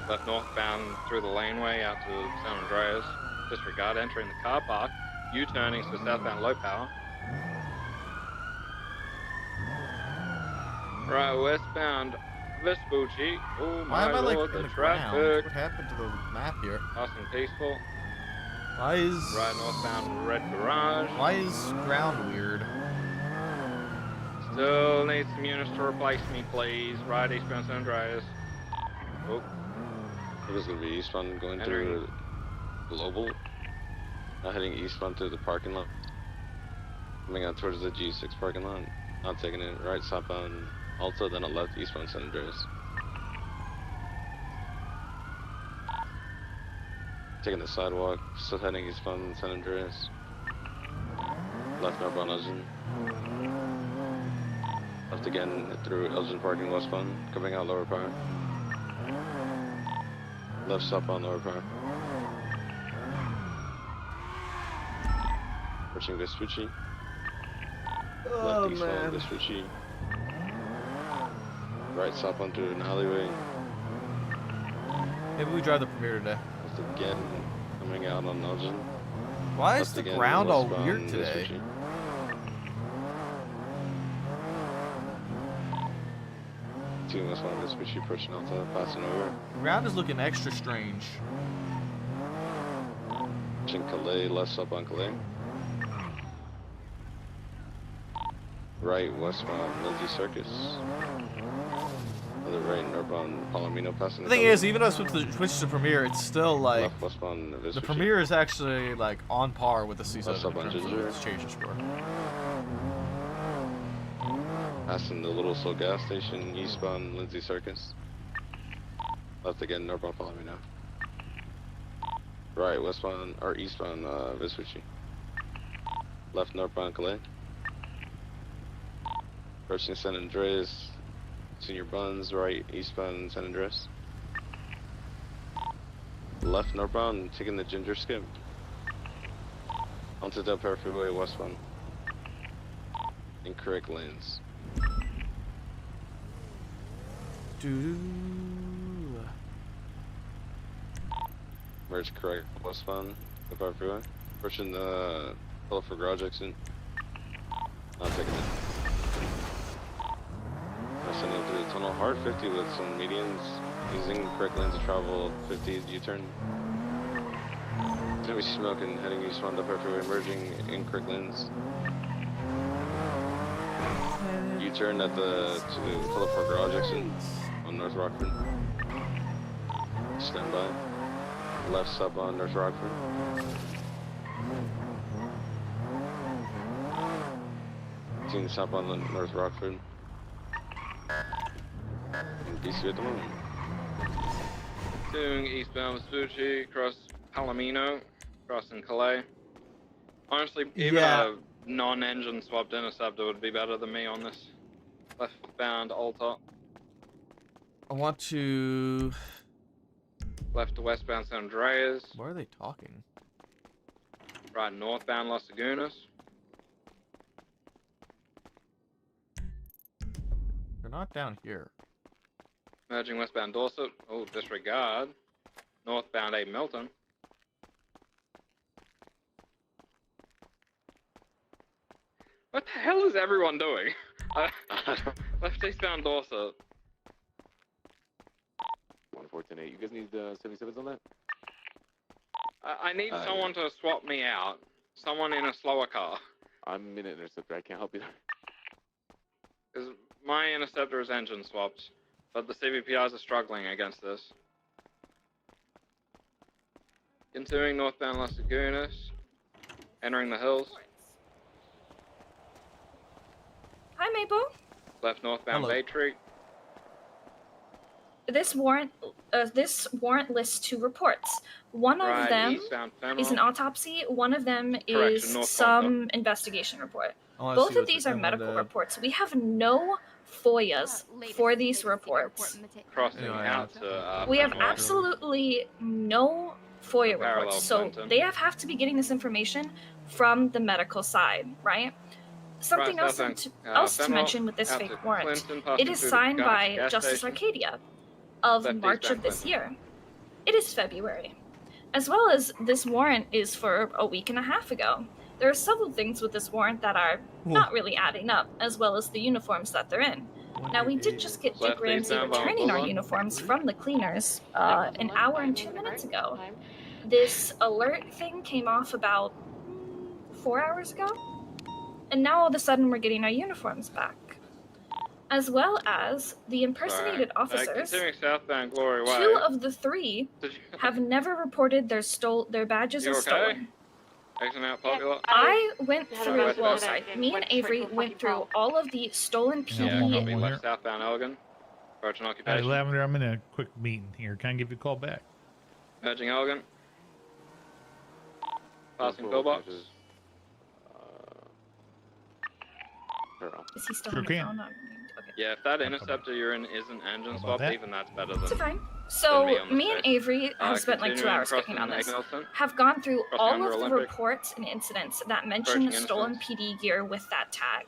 Left northbound through the laneway out to San Andreas. Disregard entering the car park. U-turning to southbound Low Power. Right, westbound Vespucci. Oh Why my am I like lord, in the the ground? traffic. What happened to the map here? Awesome, peaceful. Why is Right northbound Red Garage. Why is ground weird? Still need some units to replace me, please. Right eastbound San Andreas. Oh. It was gonna be eastbound going through Global. Not heading eastbound through the parking lot. Coming out towards the G6 parking lot. Not taking it. Right southbound Alta, then a left eastbound San Andreas. Taking the sidewalk, still heading eastbound San Andreas. Left northbound Elgin. Left again through Elgin parking westbound, coming out lower power. Left southbound lower power. Approaching Vespucci. Oh, Left eastbound man. Vespucci. Right southbound through an alleyway. Maybe we drive the Premier today. Left again, coming out on Elgin. Why is Left the again, ground all westbound weird today? Vespucci. Two westbound Vespucci approaching Alta, passing over. The ground is looking extra strange. Approaching Calais, left southbound Calais. Right westbound Lindsay Circus. Other right northbound Palomino passing The thing is, even though I switched to Premier, it's still like left westbound the Vespucci. Premier is actually like on par with the C7 Left in up on terms of Ginger. its change of score. Passing the Little Soul gas station, eastbound Lindsay Circus. Left again, northbound Palomino. Right, westbound, or eastbound Vespucci. Left, northbound Calais. Approaching San Andreas, Senior Buns, right, eastbound San Andreas. Left, northbound, taking the Ginger skip. Onto Del Perro Freeway, westbound. Incorrect lanes. Doo-doo. Merge correct, westbound, Del Perro Freeway. Approaching the Colorful Garage exit. Not taking it. Sending up through the tunnel, hard 50 with some medians, using correct lanes of travel, 50 U-turn. It's gonna be smoking, heading eastbound up freeway, merging in correct lanes. U-turn at the to Colorful Garage exit on North Rockford. Stand by. Left sub on North Rockford. Team stop on North Rockford. DC at the moment. Doing eastbound Vespucci, across Palomino, crossing Calais. Honestly, even Yeah. a non-engine swapped interceptor would be better than me on this. Left-bound Alta, I want to. left to westbound San Andreas, Why are they talking? right northbound Las Lagunas. They're not down here. Merging westbound Dorset. Oh, disregard. Northbound A Milton. What the hell is everyone doing? Left eastbound Dorset. 114.8. You guys need 77s on that? I need someone to swap me out. Someone in a slower car. I'm in an interceptor. I can't help you there. Because my interceptor is engine swapped, but the CVPIs are struggling against this. Continuing northbound Las Lagunas, entering the hills. Hi, Maple. Left northbound Hello. Bay Tree. This warrant lists two reports. One of Right, them eastbound is an Fenwell. autopsy. One of them Correction, is northbound some investigation report. I wanna Both see of what these the are inland, medical reports. We have no FOIAs for these reports. Crossing Anyway, out to We have Fenwell. absolutely no FOIA Parallel reports, so Clinton. they have to be getting this information from the medical side, right? Something Right, else, southbound, to Fenwell, mention with this out to fake warrant. Clinton, It passing is through the signed by gas Justice station. Arcadia of Left March eastbound of this Clinton. year. It is February. As well as this warrant is for a week and a half ago. There are several things with this warrant that are not really adding up, as well as the uniforms that they're in. Now, we did just get Dick Left Ramsey eastbound Ballard returning our Boulevard. uniforms from the cleaners an hour and 2 minutes ago. This alert thing came off about 4 hours ago, and now all of a sudden we're getting our uniforms back. As well as the impersonated officers, Continuing southbound Glory Way. 2 of the 3 Did you, have never reported their badges You as okay? stolen. Exiting out Popular. I went Yeah, through, West well, Coast. sorry, me and Avery went through all of the stolen Yeah, PD. one here. Left southbound Elgin. Approaching Hey, occupation. Lavender, I'm in a quick meeting here. Can I give you a call back? Merging Elgin. Passing pillbox. Is he still Sure on the can. phone? Okay. Yeah, if that interceptor you're in isn't engine about swap, that? even that's better than. It's fine. than So me on the me and stage. Avery have spent like 2 Continuing hours cooking on crossing this. Eggleston, Have gone through crossing all under of the Olympic, reports and incidents that mention approaching stolen Innocence. PD gear with that tag.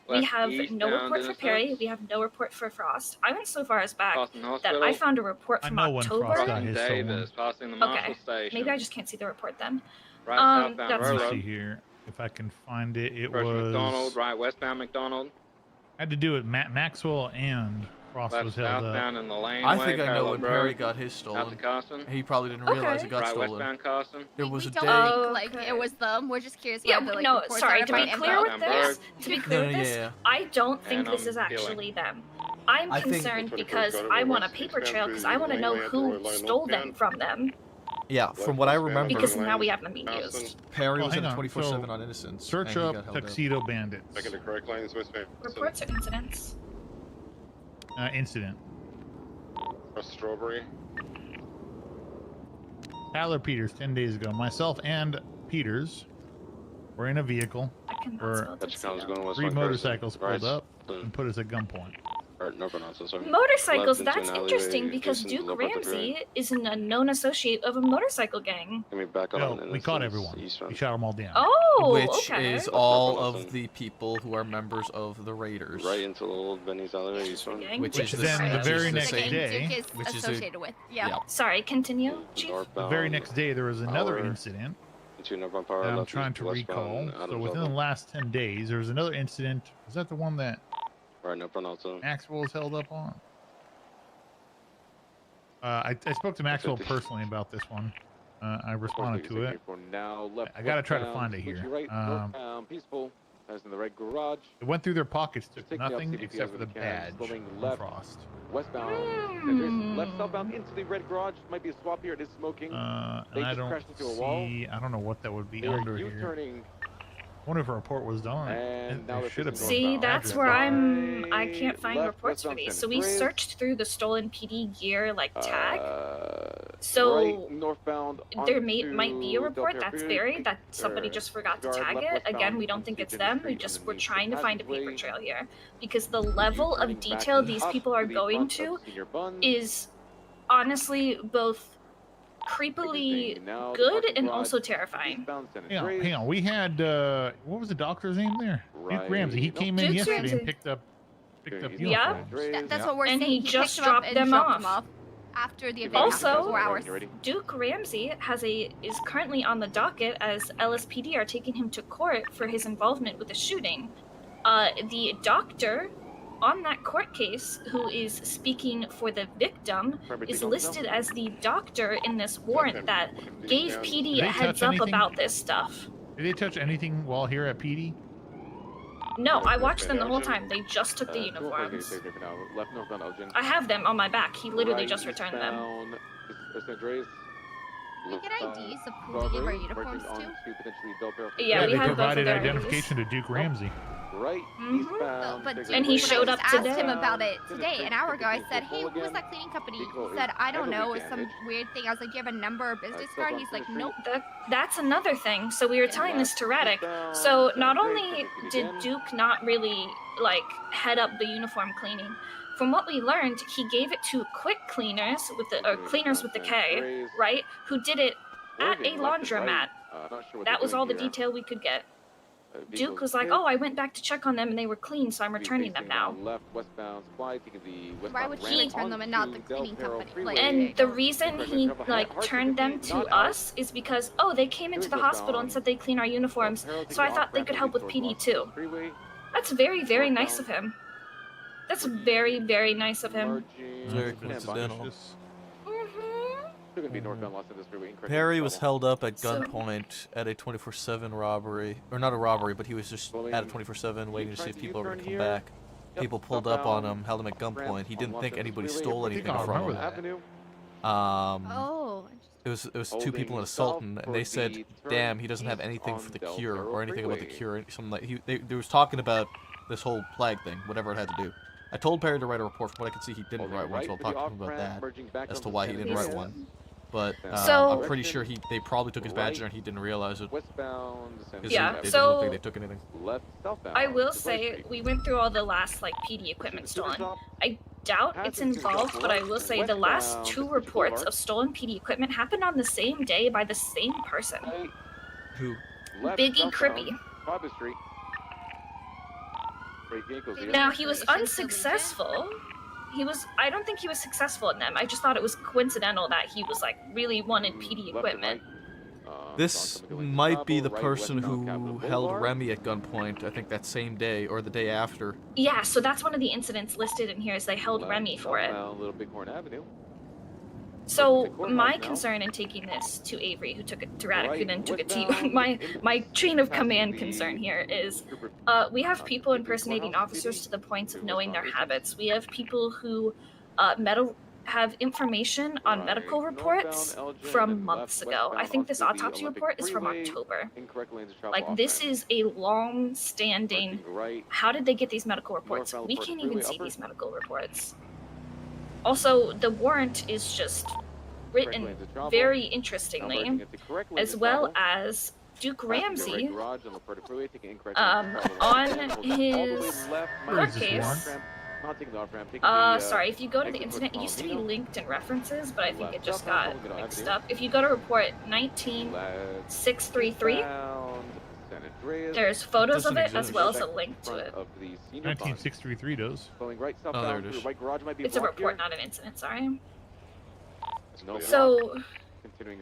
We Left have no eastbound report for Innocence, Perry. We have no report for Frost. I went so far as back passing that hospital, I found a report I from know when Frost October. got crossing his Davis, stolen. passing the Marshall Okay, Station. maybe I just can't see the report then. Right southbound that's Let me Rolo. see here if I can find it. It Approaching McDonald, was. right westbound McDonald. I had to do it. Maxwell and Frost Left was held up. southbound in the laneway. I think I know parallel when road, Perry got his Out stolen. to Carson. He probably didn't realize Okay. it got Right stolen. westbound Carson. There was we a don't day. think like it was them. We're just curious. Yeah, about the, like, no, reports sorry. are To be about clear info. with this, Yeah. I don't think And this I'm is actually feeling- them. I'm I think- concerned That's what it because goes, I got it. want a West paper eastbound trail through because the I want to know laneway at the who Royal Line stole them northbound. from them Yeah, from what I remember, because now we have them being used. Perry Well, was in hang a on. 24/7 So, on Innocence. Search and he up got held up. Tuxedo Bandits. Back into correct lanes, westbound. Reports or incidents? Incident. Across Strawberry. Tyler Peters, 10 days ago. Myself and Peters were in a vehicle I cannot where spell Petchicon's going west 3 one Carson. motorcycles pulled Right, up and put us at gunpoint. Or no pronouncement, sorry. Motorcycles, Left into that's an alleyway interesting because adjacent to Duke Low Park Ramsey Road. is a known associate of a motorcycle gang. Can we back on No, Innocence, we caught everyone. eastbound? We shot them all down. Oh, Which okay. is all of the people who are members of the Raiders. Right into Old Benny's alleyway, eastbound. Gang. Which is then the the very same- next The gang day, Duke is which is associated with. Yeah. yeah. Sorry, continue, Chief. the Northbound, very next day, there was another Power. incident Into northbound power. that I'm left trying to recall. westbound, out So of within the Zelda. last 10 days, there was another incident. Was that the one that Right, no pronouncement. Maxwell was held up on? I spoke to Maxwell personally about this one. I responded to it. For now, left I gotta try to westbound, find it switch here. Right, northbound, peaceful. As in the red garage. It went through their pockets, took Just take me up, nothing see if you except guys for the can. badge Slowing from left. Frost. Westbound. There's left southbound into the red garage. Might be a swap here. It is smoking. They And I just don't crashed into a wall. see. I don't know what that would be They were under here. U-turning. I wonder if a report was done. And now There they're should have been. facing See, northbound. that's where I can't find Left, reports for westbound these. San So we Andreas. searched through the stolen PD gear like tag. So So northbound. there might be a onto report Del that's Perro buried that somebody or just forgot to Cigar tag left it. westbound Again, we don't think onto it's Jenny them. We Street just we're underneath the trying to find a paper passageway. trail here because the level of U-turning back detail in these up people to are the going front of to Senior Bun. is honestly both creepily Now the good parking and garage, also terrifying. eastbound San Hang on, Andreas. hang on. We had what was the doctor's name there? Duke Ramsey. He Right. came in Duke yesterday Ramsey. and picked up Yeah. uniforms. That's what we're And saying. he picked just them up dropped and them dropped off. after the event happened, Also, 4 hours. Duke Ramsey is currently on the docket as LSPD are taking him to court for his involvement with the shooting. The doctor on that court case who is speaking for the victim is listed as the doctor in this warrant that gave PD Did a they heads touch up anything? about this stuff. Did they touch anything while here at PD? No, I watched them the whole time. They just took the uniforms. Left northbound Elgin. I have them on my back. He literally Right just returned them. eastbound San Andreas. Can we get IDs of who we gave our uniforms to? Yeah, we they have both of provided their IDs. identification to Duke Ramsey. Right But And he showed up when I today. just asked him about it today, an hour ago. I said, "Hey, who was that cleaning company?" He said, "I don't know. It's some weird thing." I was like, "Do you have a number or business card?" He's like, "Nope." That's another thing. So we were telling this to Radek. So not only did Duke not really like head up the uniform cleaning, from what we learned, he gave it to quick cleaners with the or cleaners with the K, right? Who did it at a laundromat. That was all the detail we could get. Duke was like, "Oh, I went back to check on them and they were clean, so I'm returning them now." Left westbound supply, taking the Why westbound would he ramp return them and not the onto Del cleaning Perro company? Freeway. Like, And the reason he like turned them to us is because they came into the hospital and said they clean our uniforms, so I thought they could help with PD too. That's very, very nice of him. That's very, very nice of him. Very coincidental. Still gonna be northbound Los Angeles Freeway. incorrect Perry was level. held up at So- gunpoint at a 24/7 robbery, or not a robbery, but he was just at a 24/7 waiting to see if people were gonna come back. People pulled up on him, held him at gunpoint. He didn't think anybody stole anything from him. Avenue. Oh. It was two people and a sultan, and they said, "Damn, he doesn't have anything for the cure or anything about the cure." Something like they was talking about this whole flag thing, whatever it had to do. I told Perry to write a report. From what I could see, he didn't write one, so I'll talk to him about that as to why he didn't write one. but So- I'm pretty sure they probably took his badge and he didn't realize it. Westbound. Yeah, They didn't so- look like they took anything. Left southbound. I will to Bright say Street. we went through all the last like PD equipment Scooter stolen. shop. I doubt it's involved, but I will say the last Westbound, 2 Vespucci reports Boulevard. of stolen PD equipment happened on the same day by the same person. Who? Left Biggie southbound, Crippy. Father Street. Great vehicles here. Now he was unsuccessful. I don't think he was successful in them. I just thought it was coincidental that he was like really wanted PD equipment. This might be the person who held Remy at gunpoint, I think that same day or the day after. Yeah, so that's one of the incidents listed in here is they held Remy for it. Little Bighorn Avenue. So my concern in taking this to Avery, who took it to Radek, who then took it to you, my chain of command concern here is, we have people impersonating officers to the point of knowing their habits. We have people who have information on medical reports from months ago. I think this autopsy report is from October. Like, this is a long-standing. How did they get these medical reports? We can't even see these medical reports. Also, the warrant is just written very interestingly, as well as Duke Ramsey, on his court case. Sorry, if you go to the internet, it used to be linked in references, but I think it just got mixed up. If you go to report 19633, there's photos of it as well as a link to it. 19633 does. Oh, there it is. It's a report, not an incident, sorry. So,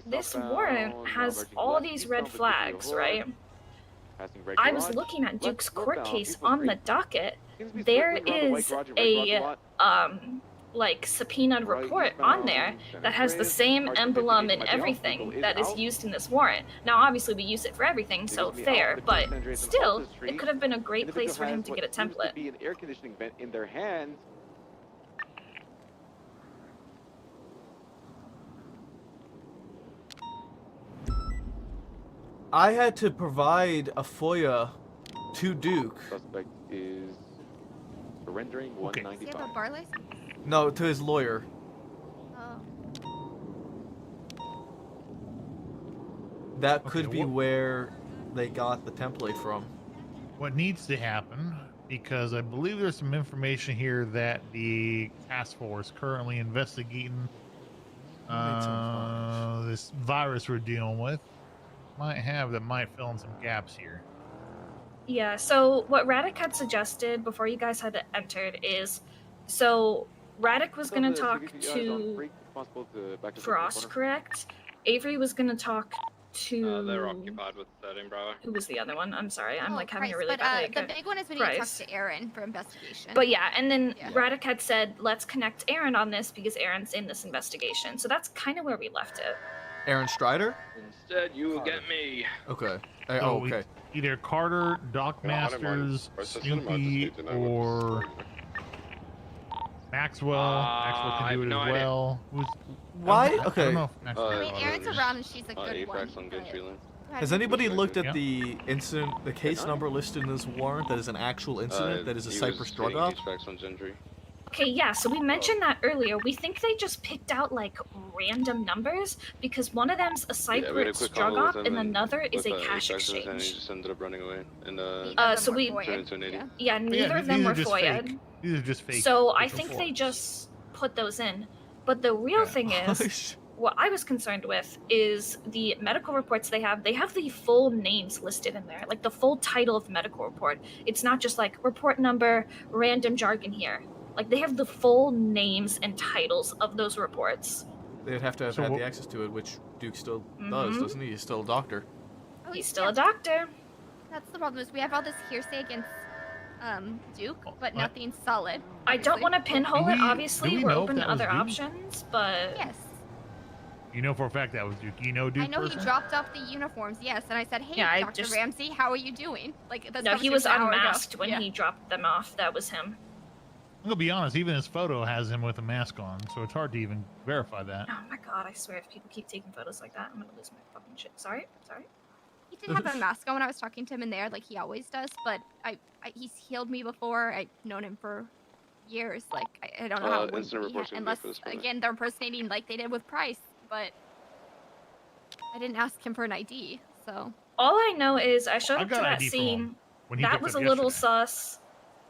this warrant has all these red flags, right? I was looking at Duke's court case on the docket. There is a, like, subpoenaed report on there that has the same emblem and everything that is used in this warrant. Now, obviously, we use it for everything, so fair, but still, it could have been a great place for him to get a template. Be an air conditioning vent in their hands. I had to provide a FOIA to Duke. Suspect is surrendering Does he have a 195. bar license? No, to his lawyer. Oh. That could Okay, be where they got the template from. What needs to happen, because I believe there's some information here that the task force currently investigating this virus we're dealing with might fill in some gaps here. Yeah, so what Radek had suggested before you guys had entered is, so Radek was going to talk to Frost, correct? Avery was going to talk to... They're occupied with 13 Bravo. Who was the other one? I'm sorry, I'm like having Christ, a really but, bad the headache. big one is we need to talk Price. to Aaron for investigation. But yeah, and then Radek had said, let's connect Aaron on this because Aaron's in this investigation. So that's kind of where we left it. Aaron Strider? Instead, you will get me. Okay. So Oh, okay. Either Carter, Doc No, I don't mind. Masters, I just need Snoopy, to know or Maxwell. Maxwell I can have do it no as idea. well. Why? I don't Okay. know if Maxwell I mean, can. Aaron's around and she's a good AFAX one. on Gentry Lane. Has anybody looked at Yeah. the incident, the case number listed in this warrant that is an actual incident that is a Cypress drug off? On Gentry. Okay, yeah, so we mentioned that earlier. We think they just picked out, like, random numbers because one of them's a Yeah, we had a Cypress quick drug convo off with him and another is a with, cash AFAX and he exchange. just ended up running away. And So we... turned into an 80. Yeah, neither of them these were are just FOIA'd. fake. These are just fake. So I official think they forms. just put those in. But the real thing is, what I was concerned with is the medical reports they have the full names listed in there, like the full title of the medical report. It's not just like report number, random jargon here. Like they have the full names and titles of those reports. They'd have to have So had what- the access to it, which Duke still does, doesn't he? He's still a doctor. Oh, He's still a doctor. That's the problem is we have all this hearsay against Duke, but nothing solid. I don't want to pinhole it. do Obviously, we we're know if open to that was other Duke? options, but Yes. You know for a fact that was Duke. You know Duke I know personally? he dropped off the uniforms, yes, and I said, hey, Yeah, I Dr. just- Ramsey, how are you doing? Like, that's no, he was conversation an hour ago. unmasked when Yeah. he dropped them off. That was him. I'm gonna be honest. Even his photo has him with a mask on, so it's hard to even verify that. Oh my god, I swear if people keep taking photos like that, I'm gonna lose my fucking shit. Sorry? He didn't have a mask on when I was talking to him in there, like he always does, but he's healed me before. I've known him for years. Like, I don't know how it would incident be, reports are gonna be unless, for this one. again, they're impersonating like they did with Price, but... I didn't ask him for an ID, so. All I know is I showed I up to got that ID from him scene. when he That picked was up a little yesterday. sus.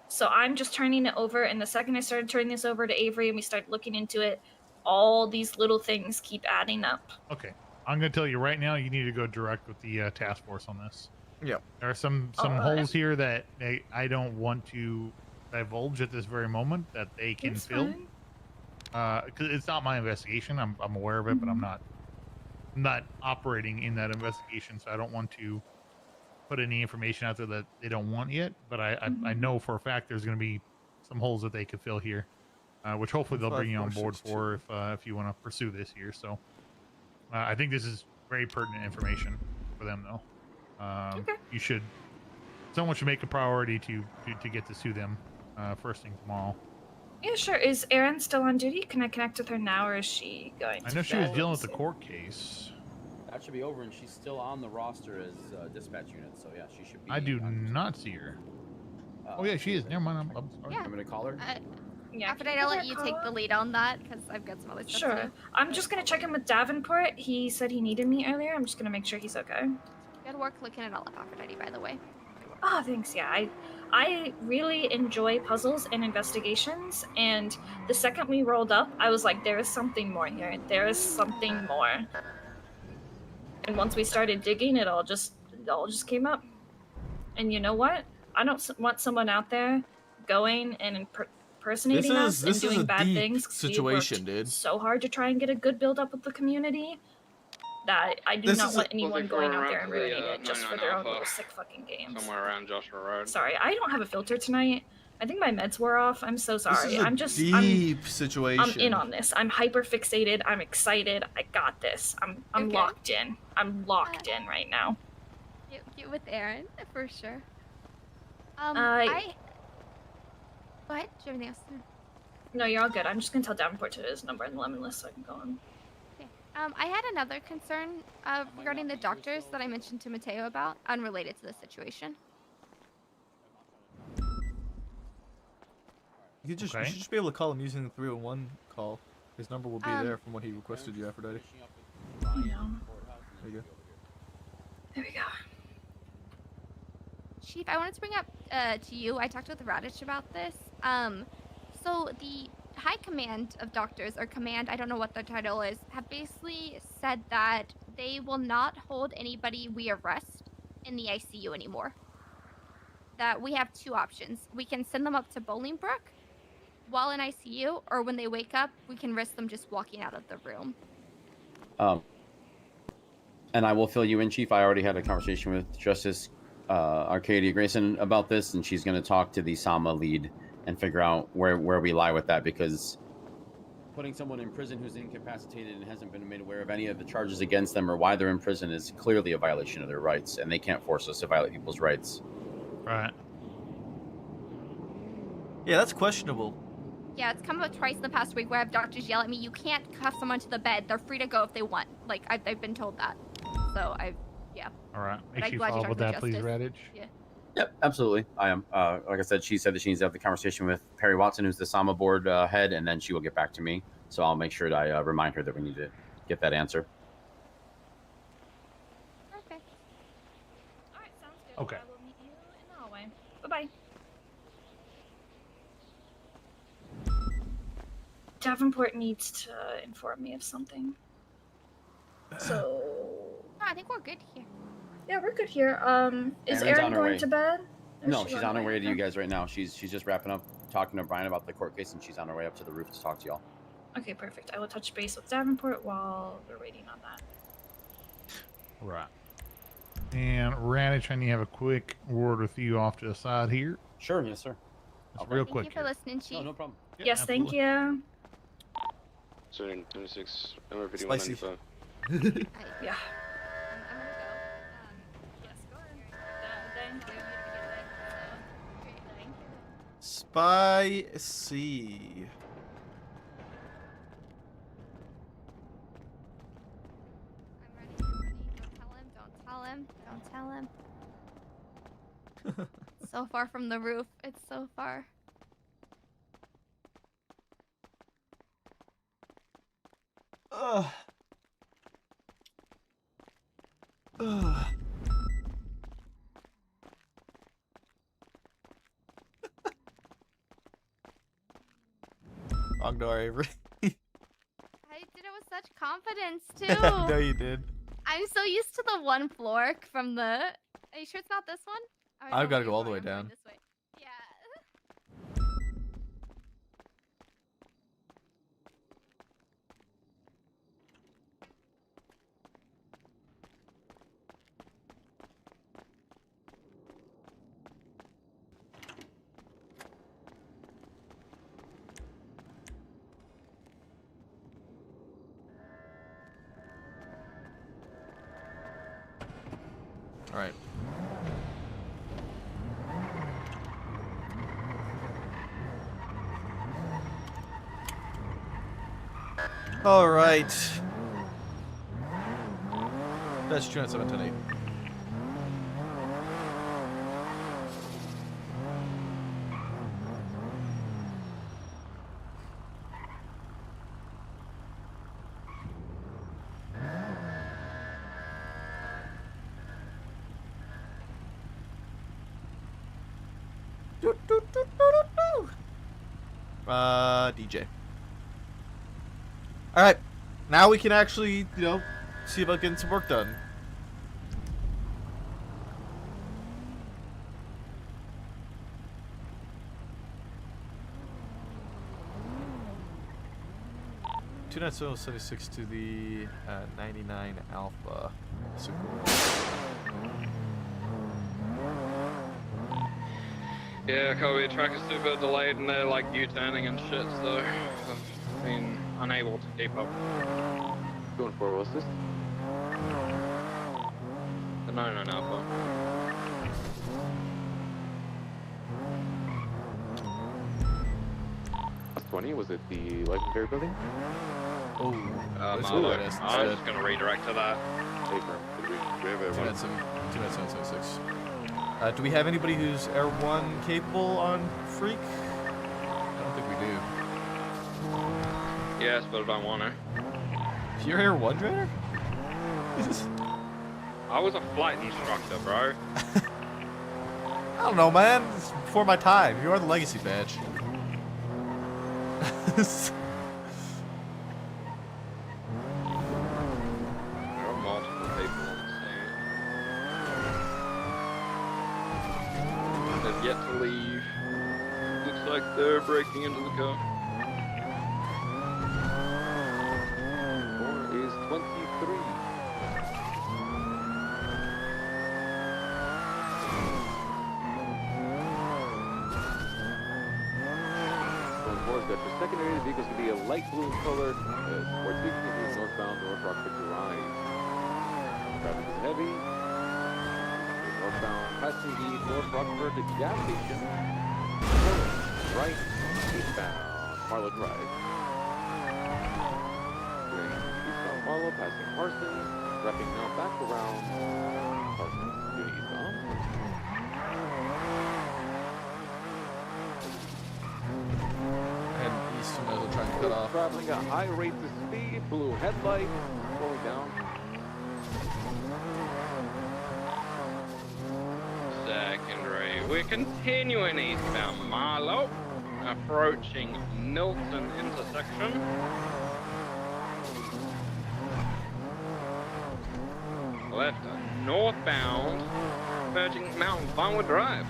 So I'm just turning it over, and the second I started turning this over to Avery and we started looking into it, all these little things keep adding up. Okay, I'm gonna tell you right now. You need to go direct with the task force on this. Yep. There are some Alright. holes here that I don't want to divulge at this very moment that they can That's fill. fine. Because it's not my investigation. I'm aware of it, but I'm not operating in that investigation, so I don't want to put any information out there that they don't want yet. But I know for a fact there's going to be some holes that they could fill here, which hopefully they'll bring you on board for if you want to pursue this here. So I think this is very pertinent information for them, though. Okay. You should, someone should make a priority to get this to them first thing tomorrow. Yeah, sure. Is Erin still on duty? Can I connect with her now, or is she going to I know she was bed? dealing with the court case. That should be over, and she's still on the roster as dispatch unit. So yeah, she should be. I do not see her. Oh yeah, she is. Never mind. I'm sorry. Yeah. I'm gonna call her. Yeah. Aphrodite, I'll let you take the lead on that because I've got some other stuff to Sure. do. I'm just gonna check in with Davenport. He said he needed me earlier. I'm just gonna make sure he's okay. Good work looking it all up, Aphrodite, by the way. Oh, thanks. Yeah, I really enjoy puzzles and investigations, and the second we rolled up, I was like, there is something more here. There is something more. And once we started digging, it all just came up. And you know what? I don't want someone out there going and impersonating us and doing bad things. 'Cause we situation, worked dude. so hard to try and get a good build up with the community that I do not want anyone going out there and ruining it just for their own little sick fucking games. Somewhere around Joshua Road. Sorry, I don't have a filter tonight. I think my meds wore off. I'm so sorry. This is a I'm just deep situation. I'm in on this. I'm hyper fixated. I'm excited. I got this. I'm Okay. locked in. I'm locked in right now. Get with Aaron for sure. Uh, Go ahead. Do you have anything else? No, you're all good. I'm just gonna tell Davenport to his number in the lemon list so I can go on. Okay. I had another concern regarding the doctors that I mentioned to Mateo about, unrelated to the situation. You should just be able to call him using the 301 call. His number will be there from what he requested you, Aphrodite. No. There you go. There we go. Chief, I wanted to bring up to you. I talked with Radish about this. So the high command of doctors, or command, I don't know what the title is, have basically said that they will not hold anybody we arrest in the ICU anymore. That we have two options. We can send them up to Bolingbrook while in ICU, or when they wake up, we can risk them just walking out of the room. And I will fill you in, Chief. I already had a conversation with Justice Arcadia Grayson about this, and she's going to talk to the SAMA lead and figure out where we lie with that, because putting someone in prison who's incapacitated and hasn't been made aware of any of the charges against them or why they're in prison is clearly a violation of their rights, and they can't force us to violate people's rights. Right. Yeah, that's questionable. Yeah, it's come up twice in the past week where I have doctors yell at me, you can't cuff someone to the bed. They're free to go if they want. Like, I've been told that. So, yeah. All right. But Make I'm sure you glad you follow talked with to that, please, Justice. Radich. Yeah. Yep, absolutely. I am. Like I said, she said that she needs to have the conversation with Perry Watson, who's the SAMA board head, and then she will get back to me. So I'll make sure that I remind her that we need to get that answer. Perfect. Alright, sounds good. Okay. I will meet you in the hallway. Bye-bye. Davenport needs to inform me of something. So... No, I think we're good here. Yeah, we're good here. Is Erin's Erin on her going way. to bed? Or No, is she's she on her way to you Okay. guys right now. She's just wrapping up talking to Brian about the court case, and she's on her way up to the roof to talk to y'all. Okay, perfect. I will touch base with Davenport while we're waiting on that. Right. And Radich, I need to have a quick word with you off to the side here. Sure, yes, sir. Just real Thank quick. you for listening, Chief. No problem. Yeah, Yes, thank you. 26, MRPD Spicy. 195. Yeah. I'm gonna go. Yes, go ahead. Thank you. Spicy. I'm ready. Don't tell him. Don't tell him. Don't tell him. So far from the roof. It's so far. Ugh. wrong door, Avery. I did it with such confidence I know too. you did. I'm so used to the one floor from the. Are you sure it's not this one? Oh, I I've know got where to go you're all the way going. I'm going down. this way. Yeah. All right. All right. That's 297 DJ. All right, now we can actually, see about getting some work done. Two 76 to the 99 Alpha. Yeah, Kobe, track is super delayed and they're like U-turning and shit, so I've been unable to keep up. Going for what's this? The 99 Alpha. That's 20. Was it the legendary building? Oh, I'm just gonna redirect to that. Paper. We have everyone. 29776. Do we have anybody who's Air 1 capable on Freak? I don't think we do. Yes, but I don't want to. You're Air 1 trainer? I was a flight instructor, bro. I don't know, man. It's before my time. You are the legacy badge. There are multiple people on the scene. They've yet to leave. Looks like they're breaking into the car. Score is 23. That for secondary, the vehicle's going to be a light blue in color. Sports vehicle is northbound North Rockford Drive. Traffic is heavy. Northbound passing the North Rockford gas station. Right, eastbound Marlow Drive. Eastbound Marlow, passing Parsons. Wrapping now back around Parsons. Due to eastbound. Try and cut off. Traveling at high rates of speed, blue headlight, slowing down. Secondary. We're continuing eastbound Marlow, approaching Milton intersection. Left northbound, merging Mountain Vinewood Drive.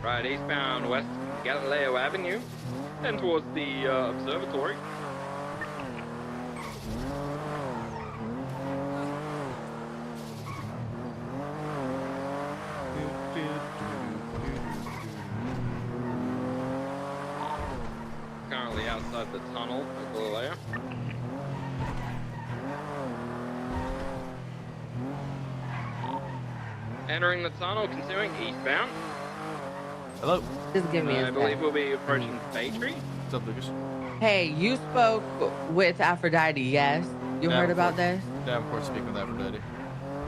Right eastbound West Galileo Avenue. And towards the observatory. Currently outside the tunnel at Galileo. Entering the tunnel, continuing eastbound. Hello. Just give me a I believe sec. we'll be approaching Bay Tree. What's up, Lucas? Hey, you spoke with Aphrodite, yes? You heard about this? Davenport speaking with Aphrodite.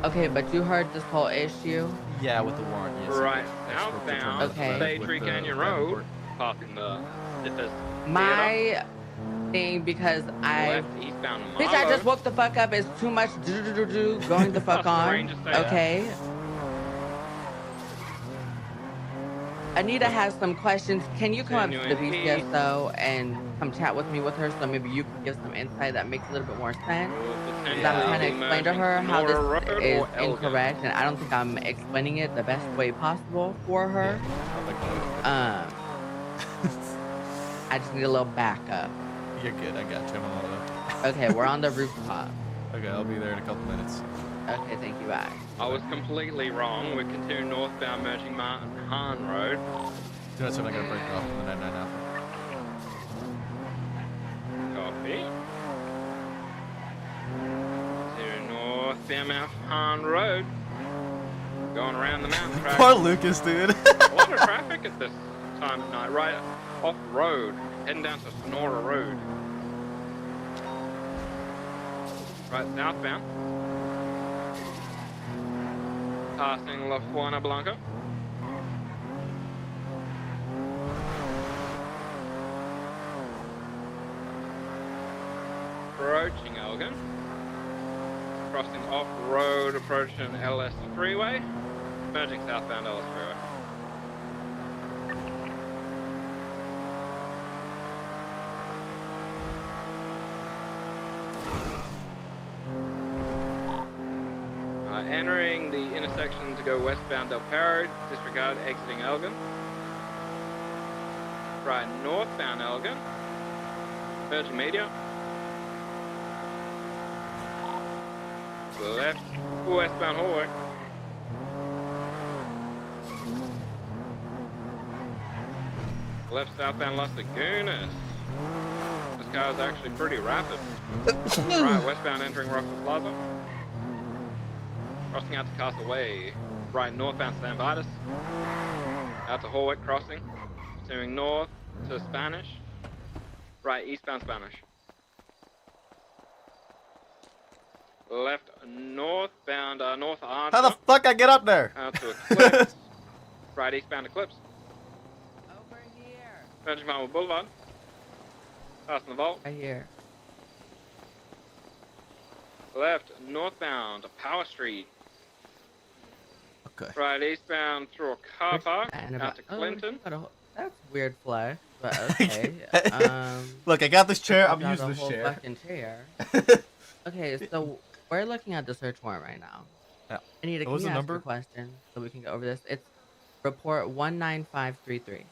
Okay, but you heard this whole issue? Yeah, with the warrant, yes. Right, outbound Okay. Bay Tree Canyon Road, passing the stiffest My thing, because I... left eastbound Bitch, I Marlow. just woke the fuck up. It's too much do going the fuck on. Ranger say that. Okay? Anita has some questions. Can you come up to the Genuine BCS though and come chat with me with her so maybe you can give some insight that makes a little bit more sense? Because I'm trying to explain to her how this is incorrect, and I don't think I'm explaining it the best way possible for her. I just need a little backup. You're good. I got you. I'm on it. Okay, we're on the rooftop. Okay, I'll be there in a couple minutes. Okay, thank you. Bye. I was completely wrong. We're continuing northbound, merging Martin Hahn Road. Do not say I'm gonna break it off in the 99 now. Copy. Continuing northbound, Mount Hahn Road. Going around the mountain track. Poor Lucas, dude. A lot of traffic at this time of night. Right off road, heading down to Sonora Road. Right southbound. Passing La Juana Blanca. Approaching Elgin. Crossing off-road, approaching LS Freeway. Merging southbound LS Freeway. Entering the intersection to go westbound Del Perro, disregard exiting Elgin. Right northbound Elgin, merging media. Left westbound hallway. Left southbound Las Lagunas. This car is actually pretty rapid. Right westbound entering Rockford Plaza. Crossing out to Castle Way. Right northbound San Vitus. Out to Horwick crossing. Continuing north to Spanish. Right eastbound Spanish. Left northbound North Archer. How the fuck I get up there? Out to Eclipse. Right eastbound Eclipse. Over here. Benjamin Boulevard. Passing the vault. Right here. Left northbound Power Street. Okay. Right eastbound through a car park out to Clinton. That's weird flash, but okay. Look, I got this chair. I'm got using a this whole chair. fucking chair. Okay, so we're looking at the search warrant right now. Yeah. Anita, What can was you the ask number? a question so we can go over this? It's report 19533.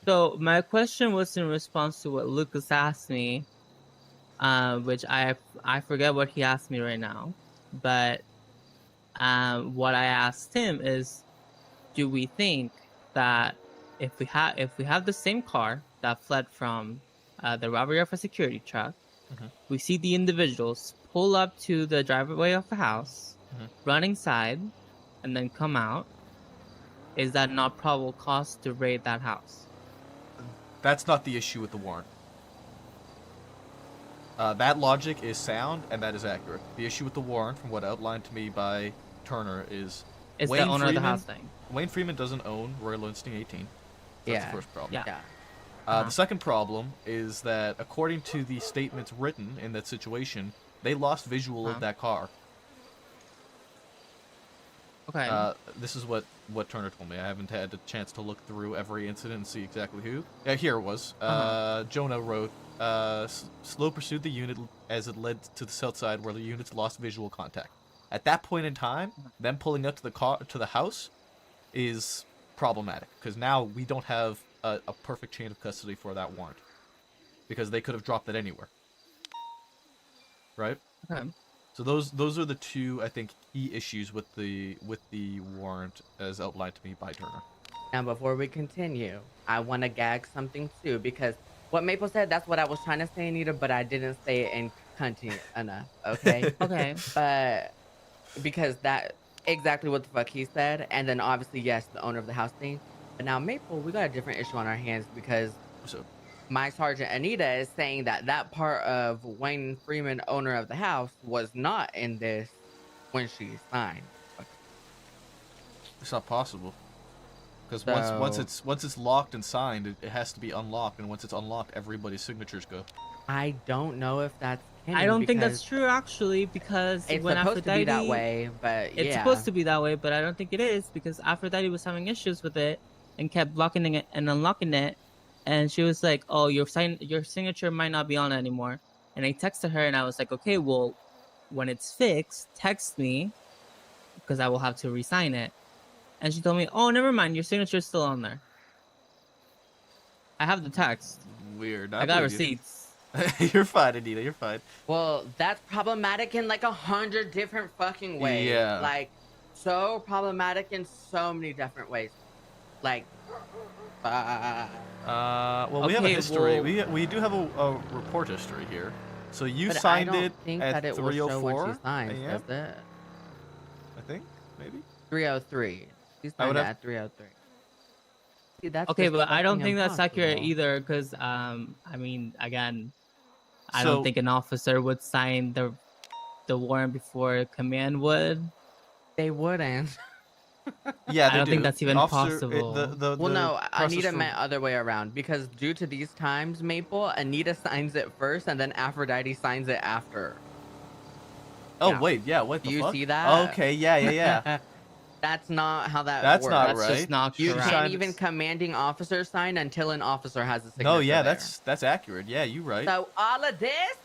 So my question was in response to what Lucas asked me, which I forget what he asked me right now, but what I asked him is, do we think that if we have the same car that fled from the robbery of a security truck, we see the individuals pull up to the driveway of the house, run inside, and then come out, is that not probable cause to raid that house? That's not the issue with the warrant. That logic is sound and that is accurate. The issue with the warrant, from what outlined to me by Turner, is It's the owner of the house thing. Wayne Freeman doesn't own Royal Instinct 18. That's Yeah. the first problem. Yeah. The second problem is that, according to the statements written in that situation, they lost visual of that car. Okay. This is what Turner told me. I haven't had a chance to look through every incident and see exactly who. Yeah, here it was. Jonah wrote, Slow pursued the unit as it led to the south side where the units lost visual contact. At that point in time, them pulling up to the house is problematic, because now we don't have a perfect chain of custody for that warrant, because they could have dropped it anywhere. Right? Okay. So those are the two, I think, key issues with the warrant as outlined to me by Turner. Now, before we continue, I want to gag something too, because what Maple said, that's what I was trying to say, Anita, but I didn't say it in cunty enough, okay? Okay. But because that exactly what the fuck he said, and then obviously, yes, the owner of the house thing. But now, Maple, we got a different issue on our hands, because my Sergeant Anita is saying that that part of Wayne Freeman, owner of the house, was not in this when she signed. It's not possible, because So- once it's locked and signed, it has to be unlocked, and once it's unlocked, everybody's signatures go. I don't know if that's I don't think that's true, actually, because It's when supposed to be that Aphrodite- way, but It's yeah. supposed to be that way, but I don't think it is, because Aphrodite was having issues with it, and kept locking it and unlocking it. And she was like, "Oh, your signature might not be on it anymore." And I texted her and I was like, "Okay, well, when it's fixed, text me because I will have to re-sign it." And she told me, "Oh, never mind, your signature's still on there." I have the text. Weird. I got believe you. receipts. You're fine, Anita. You're fine. Well, that's problematic in like 100 different fucking ways. Yeah. Like, so problematic in so many different ways. Like, Well, we have a Okay, history. well- We do have a report history here. So you but I signed don't it think at that it will show when 3:04 she signs, a.m. does it? I think maybe 303. She I would signed it have- at 303. See, that's Okay, just but I don't fucking think that's accurate impossible. either, because I mean, again, I So- don't think an officer would sign the warrant before command would. They wouldn't. Yeah, I they don't do. think that's even Officer, possible. Well, no, process Anita for- meant other way around because due to these times, Maple, Anita signs it first and then Aphrodite signs it after. Oh Yeah. wait, yeah. What the Do you fuck? see that? Okay, yeah. That's not how that That's works. not That's right. just not You correct. can't even commanding officer sign until an officer has a signature. No, yeah, there. that's accurate. Yeah, you right. So all of this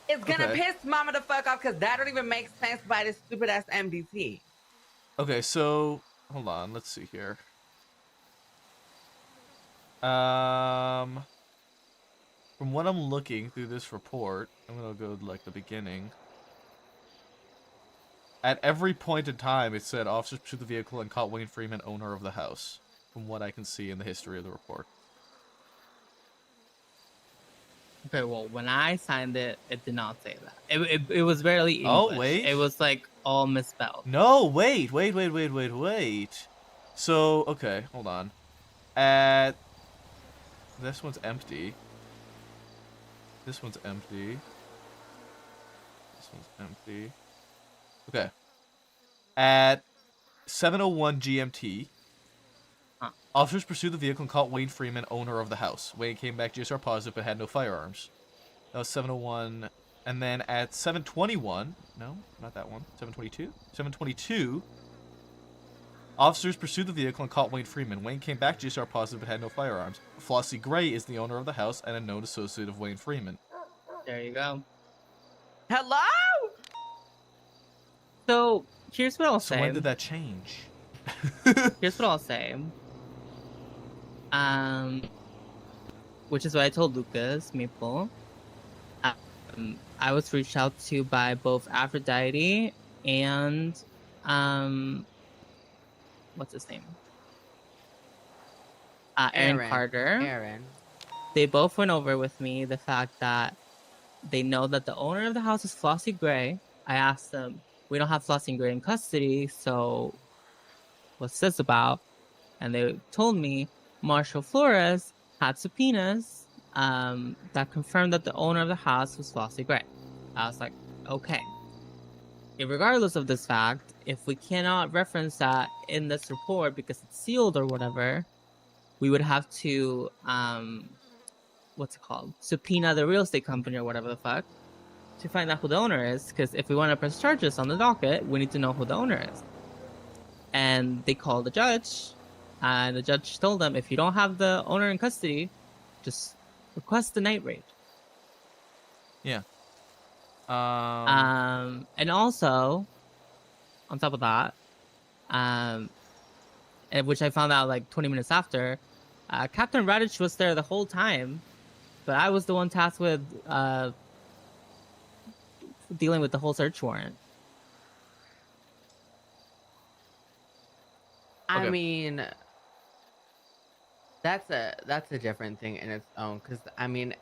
is gonna Okay. piss Mama the fuck off because that don't even make sense by this stupid ass MDT. Okay, so hold on. Let's see here. From what I'm looking through this report, I'm gonna go to, like, the beginning. At every point in time, it said officers pursued the vehicle and caught Wayne Freeman, owner of the house. From what I can see in the history of the report. Okay, well, when I signed it, it did not say that. It was barely English. Oh, wait. It was like all misspelled. No, wait. So, okay, hold on. At this one's empty. This one's empty. This one's empty. Okay. At 7:01 GMT, officers pursued the vehicle and caught Wayne Freeman, owner of the house. Wayne came back GSR positive but had no firearms. That was 7:01. And then at 7:21, no, not that one. 7:22. 7:22. Officers pursued the vehicle and caught Wayne Freeman. Wayne came back GSR positive but had no firearms. Flossie Gray is the owner of the house and a known associate of Wayne Freeman. There you go. Hello? So here's what I'll So say. when did that change? Here's what I'll say. Which is what I told Lucas, Maple. I was reached out to by both Aphrodite and what's his name? Aaron Carter. Aaron. They both went over with me the fact that they know that the owner of the house is Flossie Gray. I asked them, we don't have Flossie Gray in custody, so what's this about? And they told me Marshall Flores had subpoenas that confirmed that the owner of the house was Flossie Gray. I was like, okay. Regardless of this fact, if we cannot reference that in this report because it's sealed or whatever, we would have to, what's it called? Subpoena the real estate company or whatever the fuck to find out who the owner is. Because if we want to press charges on the docket, we need to know who the owner is. And they called the judge, and the judge told them, if you don't have the owner in custody, just request the night raid. Yeah. And also, on top of that, and which I found out like 20 minutes after, Captain Radich was there the whole time, but I was the one tasked with dealing with the whole search warrant. I mean, that's a different thing in its own. Because I mean,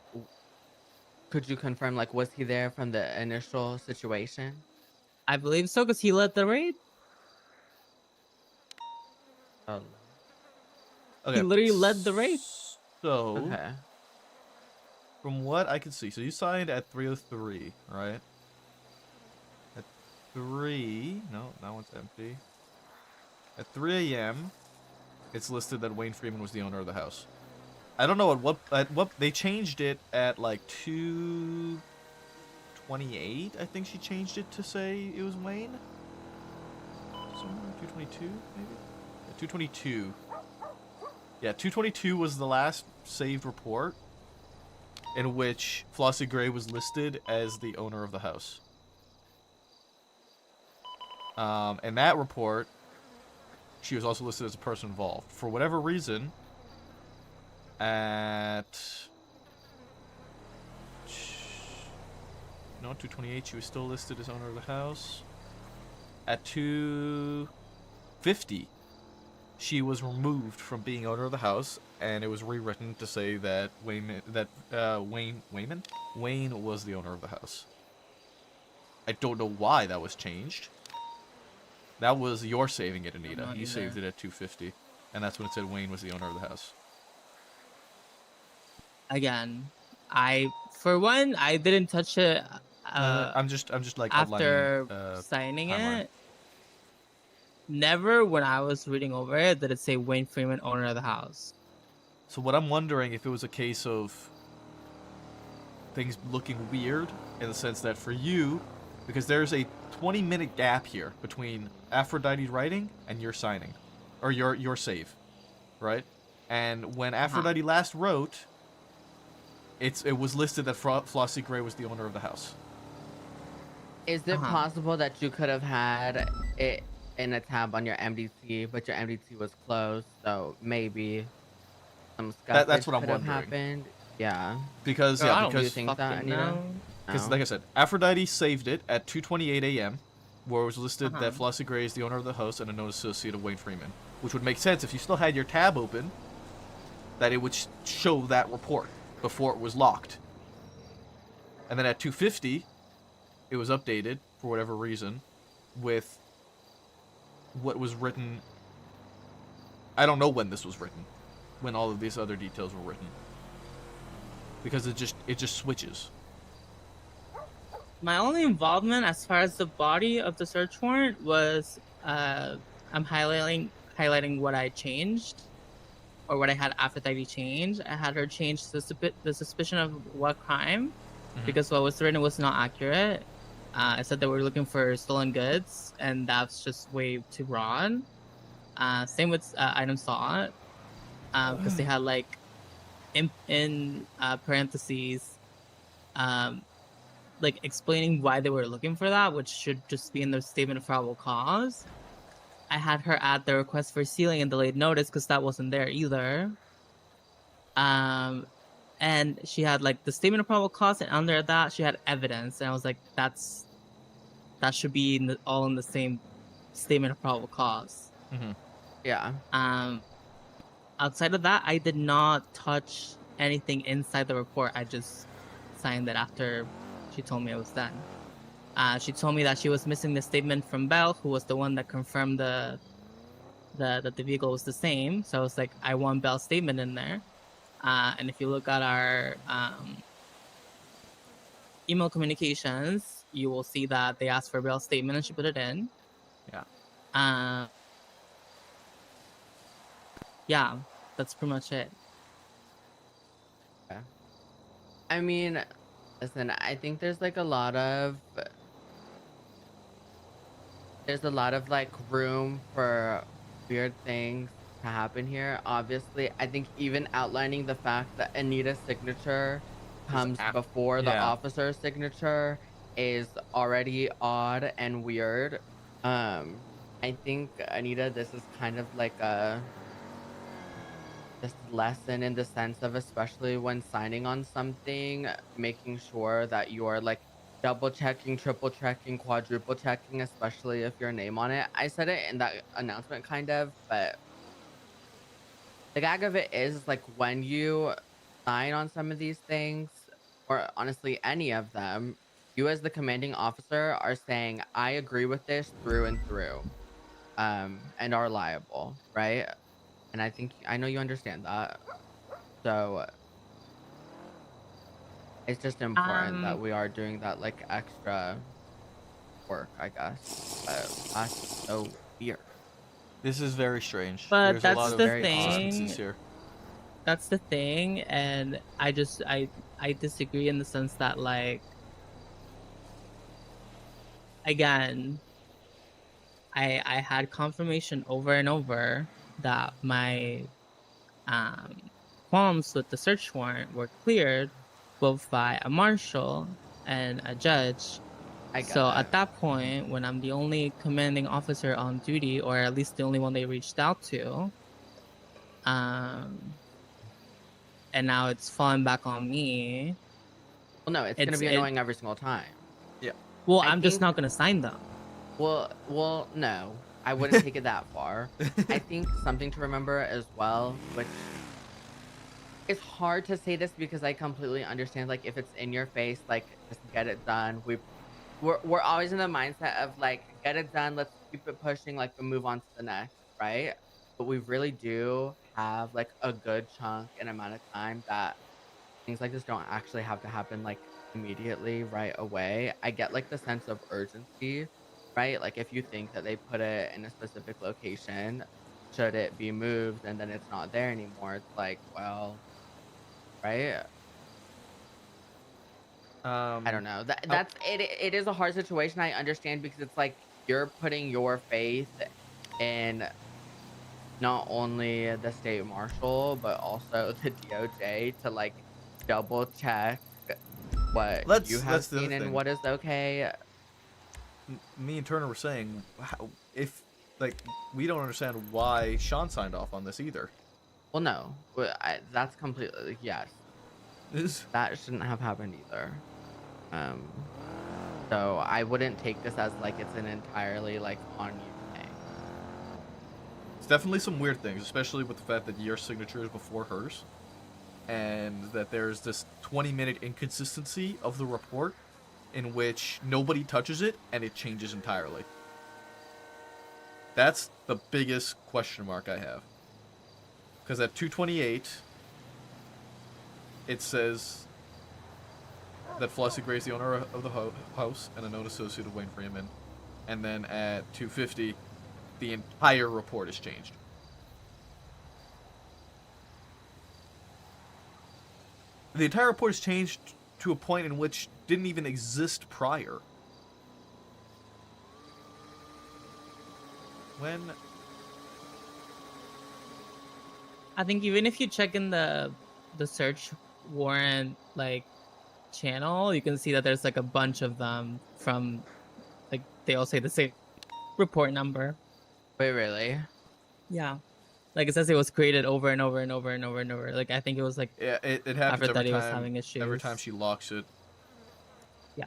could you confirm like was he there from the initial situation? I believe so, because he led the raid. Oh. He literally led the raid. So, Okay. from what I can see, so you signed at 3:03, right? At 3, no, that one's empty. At 3 a.m., it's listed that Wayne Freeman was the owner of the house. I don't know at what they changed it at like 2:28. I think she changed it to say it was Wayne. Somewhere 2:22 maybe. Yeah, 2:22. Yeah, 222 was the last saved report in which Flossie Gray was listed as the owner of the house. In that report, she was also listed as a person involved. For whatever reason, at... No, 228, she was still listed as owner of the house. At 250, she was removed from being owner of the house, and it was rewritten to say that Wayne was the owner of the house. I don't know why that was changed. That was your saving it, Anita. Not You either. saved it at 250, and that's when it said Wayne was the owner of the house. Again, for one, I didn't touch it. I'm just like after outlining, signing timeline. it. Never, when I was reading over it, did it say Wayne Freeman, owner of the house. So what I'm wondering if it was a case of things looking weird in the sense that for you, because there's a 20-minute gap here between Aphrodite writing and your signing, or your save, right? And when Aphrodite last wrote, it was listed that Flossie Gray was the owner of the house. Is it possible that you could have had it in a tab on your MDT, but your MDT was closed, so maybe some stuff That's what I'm could have wondering. happened? Yeah. Because Do yeah, you because think that, Anita? Because No? like I said, Aphrodite saved it at 2:28 a.m., where it was listed that Uh-huh. Flossie Gray is the owner of the house and a known associate of Wayne Freeman, which would make sense if you still had your tab open, that it would show that report before it was locked. And then at 2:50, it was updated for whatever reason with what was written. I don't know when this was written, when all of these other details were written, because it just switches. My only involvement as far as the body of the search warrant was I'm highlighting what I changed, or what I had Aphrodite change. I had her change the suspicion of what crime, because what was written was not accurate. I said they were looking for stolen goods, and that's just way too broad. Same with item sought, because they had like in parentheses, like explaining why they were looking for that, which should just be in the statement of probable cause. I had her add the request for sealing and delayed notice because that wasn't there either. And she had like the statement of probable cause, and under that she had evidence, and I was like, that should be all in the same statement of probable cause. Yeah. Outside of that, I did not touch anything inside the report. I just signed it after she told me it was done. She told me that she was missing the statement from Belle, who was the one that confirmed that the vehicle was the same. So I was like, I want Belle's statement in there. And if you look at our email communications, you will see that they asked for Belle's statement and she put it in. Yeah. Yeah, that's pretty much it. Yeah. I mean, listen, I think there's like a lot of like room for weird things to happen here. Obviously, I think even outlining the fact that Anita's signature comes before the officer's signature is already odd and weird. I think, Anita, this is kind of like this lesson in the sense of, especially when signing on something, making sure that you're like double checking, triple checking, quadruple checking, especially if your name on it. I said it in that announcement kind of, but the gag of it is like when you sign on some of these things, or honestly any of them, you as the commanding officer are saying, I agree with this through and through, and are liable, right? And I know you understand that. So it's just important that we are doing that like extra work, I guess. That's so weird. This is very strange. But There's that's a lot the of thing. inconsistencies here. That's the thing, and I disagree in the sense that, like, again, I had confirmation over and over that my qualms with the search warrant were cleared both by a marshal and a judge. So at that point, when I'm the only commanding officer on duty, or at least the only one they reached out to, and now it's falling back on me. Well, no, it's gonna be annoying every single time. Yeah. Well, I I'm just think- not gonna sign them. Well, no, I wouldn't take it that far. I think something to remember as well, which it's hard to say this because I completely understand. Like, if it's in your face, like, just get it done. We're always in the mindset of like, get it done. Let's keep it pushing. Like, we move on to the next, right? But we really do have like a good chunk and amount of time that things like this don't actually have to happen like immediately right away. I get like the sense of urgency, right? Like if you think that they put it in a specific location, should it be moved and then it's not there anymore? It's like, well, right? I don't know. That's it. It is a hard situation. I understand because it's like you're putting your faith in not only the state marshal but also the DOJ to like double check what you have that's the other seen and thing. what is okay. Me and Turner were saying, if like we don't understand why Sean signed off on this either. Well, no, that's completely yes. That shouldn't have happened either. So I wouldn't take this as like it's an entirely like on you thing. It's definitely some weird things, especially with the fact that your signature is before hers, and that there's this 20-minute inconsistency of the report in which nobody touches it and it changes entirely. That's the biggest question mark I have. Because at 2:28, it says that Flossie Gray is the owner of the house and a known associate of Wayne Freeman. And then at 2:50, the entire report is changed. The entire report is changed to a point in which didn't even exist prior. When I think even if you check in the search warrant like channel, you can see that there's like a bunch of them from like they all say the same report number. Wait, really? Yeah. Like it says it was created over and over and over and over and over. Like I think it was like yeah, it happens every Aphrodite time. was having issues. Every time she locks it. Yeah.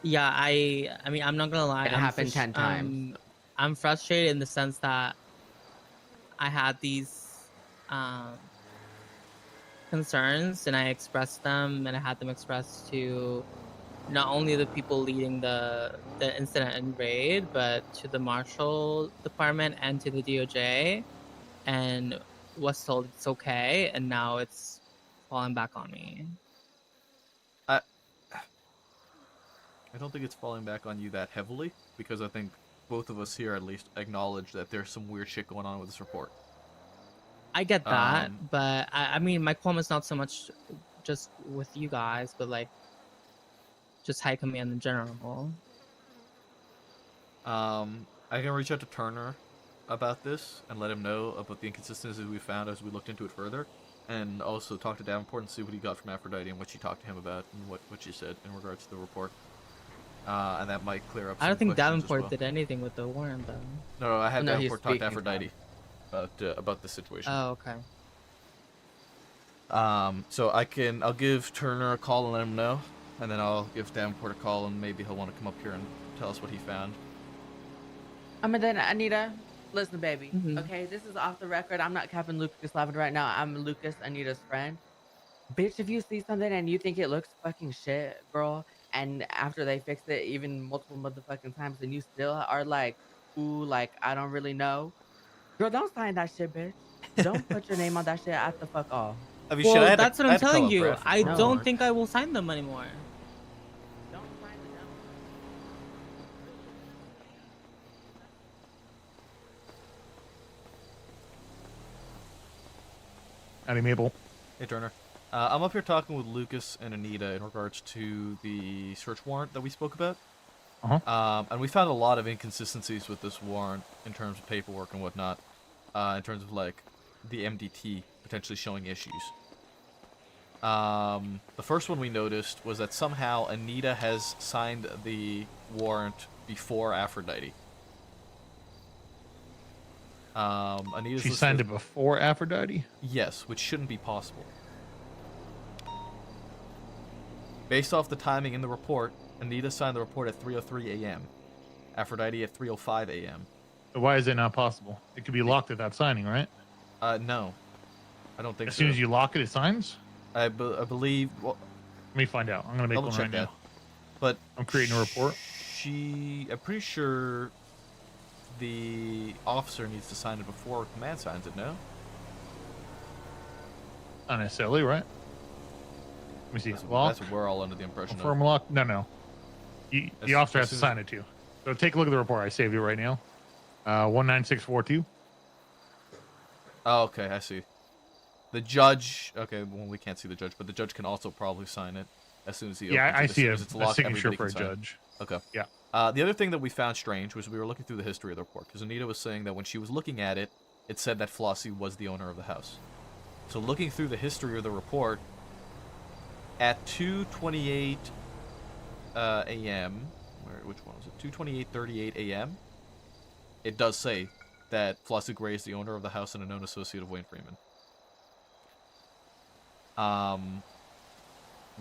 Yeah, I mean I'm not gonna lie. It happened 10 times. I'm frustrated in the sense that I had these concerns and I expressed them and I had them expressed to not only the people leading the incident and raid, but to the marshal department and to the DOJ, and was told it's okay, and now it's falling back on me. I don't think it's falling back on you that heavily, because I think both of us here at least acknowledge that there's some weird shit going on with this report. I get that, but I mean, my qualm is not so much just with you guys, but like just high command in general. I can reach out to Turner about this and let him know about the inconsistencies we found as we looked into it further, and also talk to Davenport and see what he got from Aphrodite and what she talked to him about and what she said in regards to the report. And that might clear up some I don't think questions as Davenport well. did anything with the warrant, though. No, I had No, he's Davenport talk to speaking Aphrodite about the situation. Oh, okay. So I'll give Turner a call and let him know, and then I'll give Davenport a call and maybe he'll want to come up here and tell us what he found. And then Anita, listen, baby. Okay, this is off the record. I'm not Captain Lucas Lavin right now. I'm Lucas, Anita's friend. Bitch, if you see something and you think it looks fucking shit, girl, and after they fix it even multiple motherfucking times, and you still are like, ooh, like I don't really know, girl, don't sign that shit, bitch. Don't put your name on that shit at the fuck off. I mean, Well, shit, that's what I'm telling you. I No. don't think I will sign them anymore. Howdy, Maple. Hey, Turner. I'm up here talking with Lucas and Anita in regards to the search warrant that we spoke about. And we found a lot of inconsistencies with this warrant in terms of paperwork and whatnot. In terms of, like, the MDT potentially showing issues. The first one we noticed was that somehow Anita has signed the warrant before Aphrodite. Anita's She signed it before Aphrodite? Yes, which shouldn't be possible. Based off the timing in the report, Anita signed the report at 3:03 a.m. Aphrodite at 3:05 a.m. So why is it not possible? It could be locked at that signing, right? No. I don't think as so. As soon as you lock it, it signs? I believe... Well, let me find out. I'm going to make one right now. But I'm creating a report. I'm pretty sure the officer needs to sign it before command signs it, no? Not necessarily, right? Let me see. That's Lock. what we're all under the impression Confirm of. lock. No. The officer has to sign it too. So take a look at the report. I saved it right now. 19642. Oh, okay, I see. The judge. Okay, well, we can't see the judge, but the judge can also probably sign it as soon as he. Yeah, opens it. I As see soon a as it's locked, signature everybody for a can sign it. judge. Okay. Yeah. The other thing that we found strange was we were looking through the history of the report because Anita was saying that when she was looking at it, it said that Flossie was the owner of the house. So looking through the history of the report, at 2:28 a.m. Which one was it? 2:38:38 a.m. It does say that Flossie Gray is the owner of the house and a known associate of Wayne Freeman.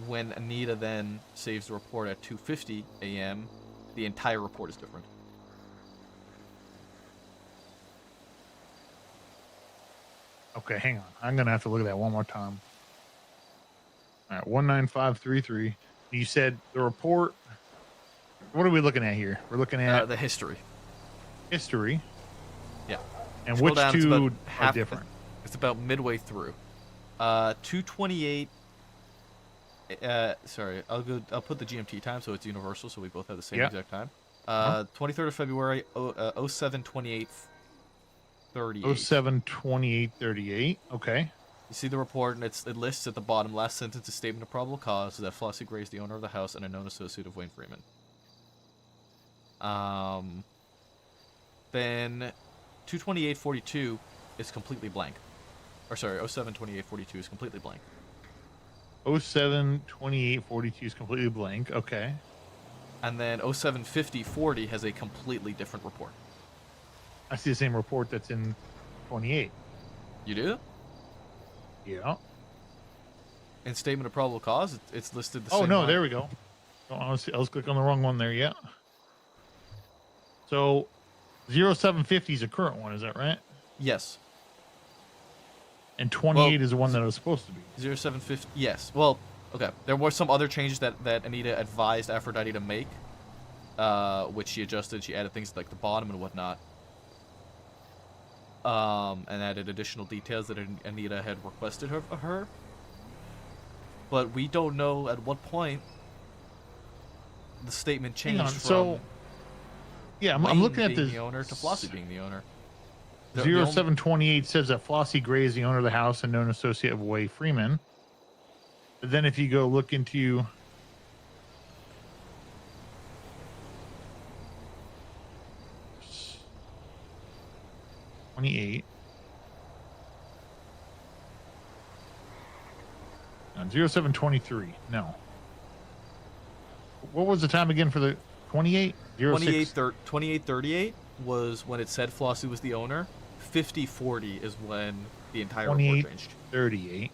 When Anita then saves the report at 2:50 a.m., the entire report is different. Okay, hang on. I'm going to have to look at that one more time. All right, 19533. You said the report. What are we looking at here? We're looking at the history. History. Yeah. And Scroll which down, it's two about are different? It's about midway through. 2:28. Sorry, I'll put the GMT time so it's universal, so we both have the same exact time. 23rd of February, 07:28:38. 07:28:38. Okay. You see the report, and it lists at the bottom, last sentence, a statement of probable cause that Flossie Gray is the owner of the house and a known associate of Wayne Freeman. Then 2:28:42 is completely blank. Or sorry, 07:28:42 is completely blank. 07:28:42 is completely blank. Okay. And then 07:50:40 has a completely different report. I see the same report that's in 28. You do? Yeah. In statement of probable cause, it's listed the same. Oh no, line. there we go. Oh, I was clicking on the wrong one there. Yeah. So 0750 is a current one, is that right? Yes. And 28 is the one that it was supposed to be. 0750. Yes. Well, okay. There were some other changes that Anita advised Aphrodite to make, which she adjusted. She added things like the bottom and whatnot. And added additional details that Anita had requested of her. But we don't know at what point the statement changed Hang on, from so yeah, I'm Wayne looking at being this. the owner to Flossie being the owner. 0728 says that Flossie Gray is the owner of the house and known associate of Wayne Freeman. But then if you go look into 28. 0723. No. What was the time again for the 28? 2838 was when it said Flossie was the owner. 5040 is when the entire report changed. 38.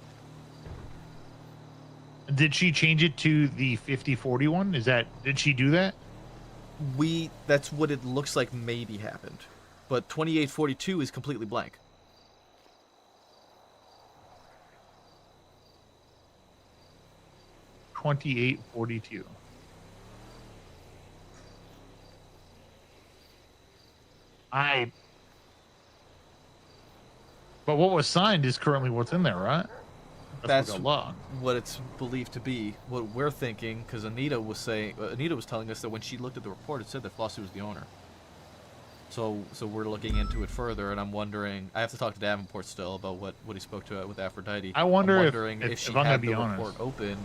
Did she change it to the 5040 one? Did she do that? That's what it looks like maybe happened. But 2842 is completely blank. $28.42. But what was signed is currently what's in there, right? That's what it's believed to be. What we're thinking, because Anita was telling us that when she looked at the report, it said that Flossie was the owner. So we're looking into it further, and I'm wondering. I have to talk to Davenport still about what he spoke to with Aphrodite. I wonder I'm if- wondering if she I'm gonna had be the honest. report open,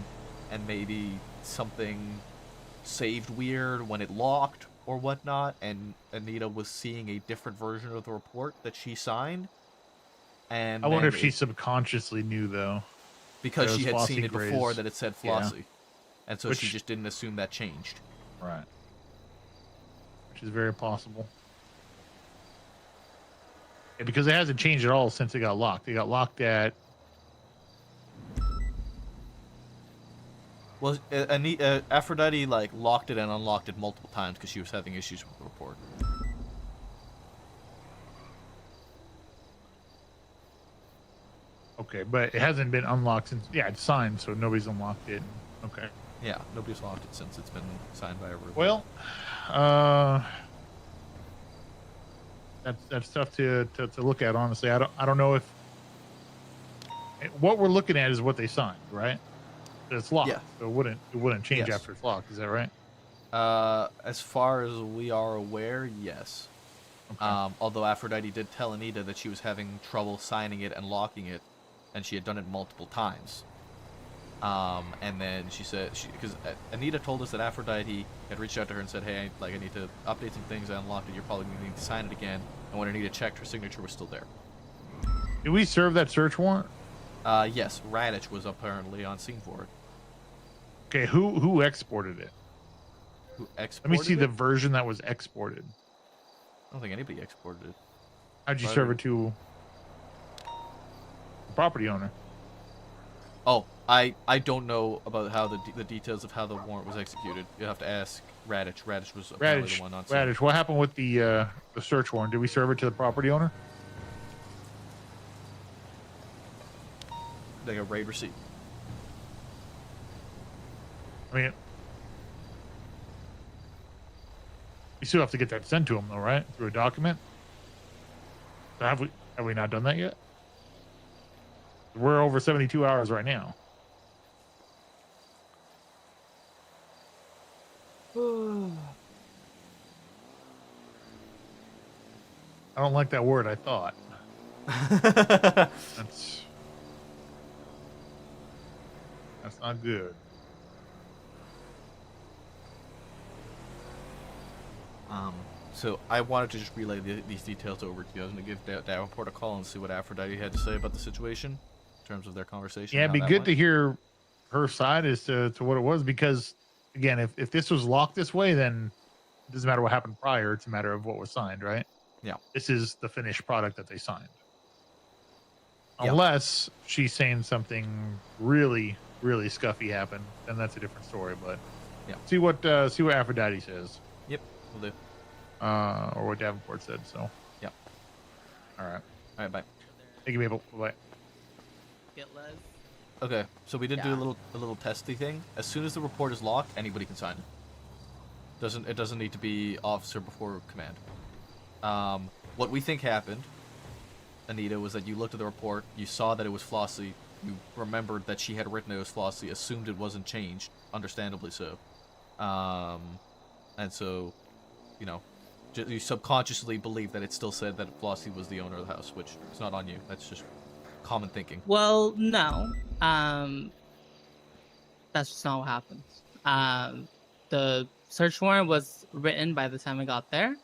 and maybe something saved weird when it locked or whatnot, and Anita was seeing a different version of the report that she signed. And I wonder then if she subconsciously knew though, because that she was had Flossie seen it Gray's- before that it said Yeah. Flossie, and so she Which- just didn't assume that changed. Right. Which is very possible. Yeah, because it hasn't changed at all since it got locked. It got locked at. Well, Aphrodite like locked it and unlocked it multiple times because she was having issues with the report. Okay, but it hasn't been unlocked since. Yeah, it's signed, so nobody's unlocked it. Okay. Yeah, nobody's locked it since it's been signed by everyone. Well, that's tough to look at. Honestly, I don't know if what we're looking at is what they signed, right? It's locked, Yeah. so it wouldn't change Yes. after it's locked. Is that right? As far as we are aware, yes. Although Aphrodite did tell Anita that she was having trouble signing it and locking it, and she had done it multiple times. And then she said, because Anita told us that Aphrodite had reached out to her and said, hey, I need to update some things. I unlocked it. You're probably going to need to sign it again. And when Anita checked, her signature was still there. Did we serve that search warrant? Yes, Radich was apparently on scene for it. Okay, who exported it? Who Let exported me see it? the version that was exported. I don't think anybody exported it. How'd you Right. serve it to the property owner? Oh, I don't know about how the details of how the warrant was executed. You have to ask Radich. Radich was apparently the one on scene. Radish, what happened with the search warrant? Did we serve it to the property owner? Like a raid receipt. I mean, you still have to get that sent to him, though, right? Through a document. So have we not done that yet? We're over 72 hours right now. I don't like that word. I thought. That's not good. So I wanted to just relay these details over to you. I was going to give Davenport a call and see what Aphrodite had to say about the situation in terms of their conversation. Yeah, and it'd how be that good to went. hear her side as to what it was, because again, if this was locked this way, then it doesn't matter what happened prior. It's a matter of what was signed, right? Yeah. This is the finished product that they signed. Yeah. Unless she's saying something really, really scuffy happened, then that's a different story. But yeah, see what Aphrodite says. Yep, we'll do. Or what Davenport said. So. Yeah. All right. All right. Bye. Thank you, Mabel. Bye. Get Les. Okay, so we did do Yeah. a little testy thing. As soon as the report is locked, anybody can sign it. It doesn't need to be officer before command. What we think happened, Anita, was that you looked at the report, you saw that it was Flossie, you remembered that she had written it was Flossie, assumed it wasn't changed, understandably so. And so, you know, you subconsciously believed that it still said that Flossie was the owner of the house, which is not on you. That's just common thinking. Well, no. That's just not what happened. The search warrant was written by the time I got there,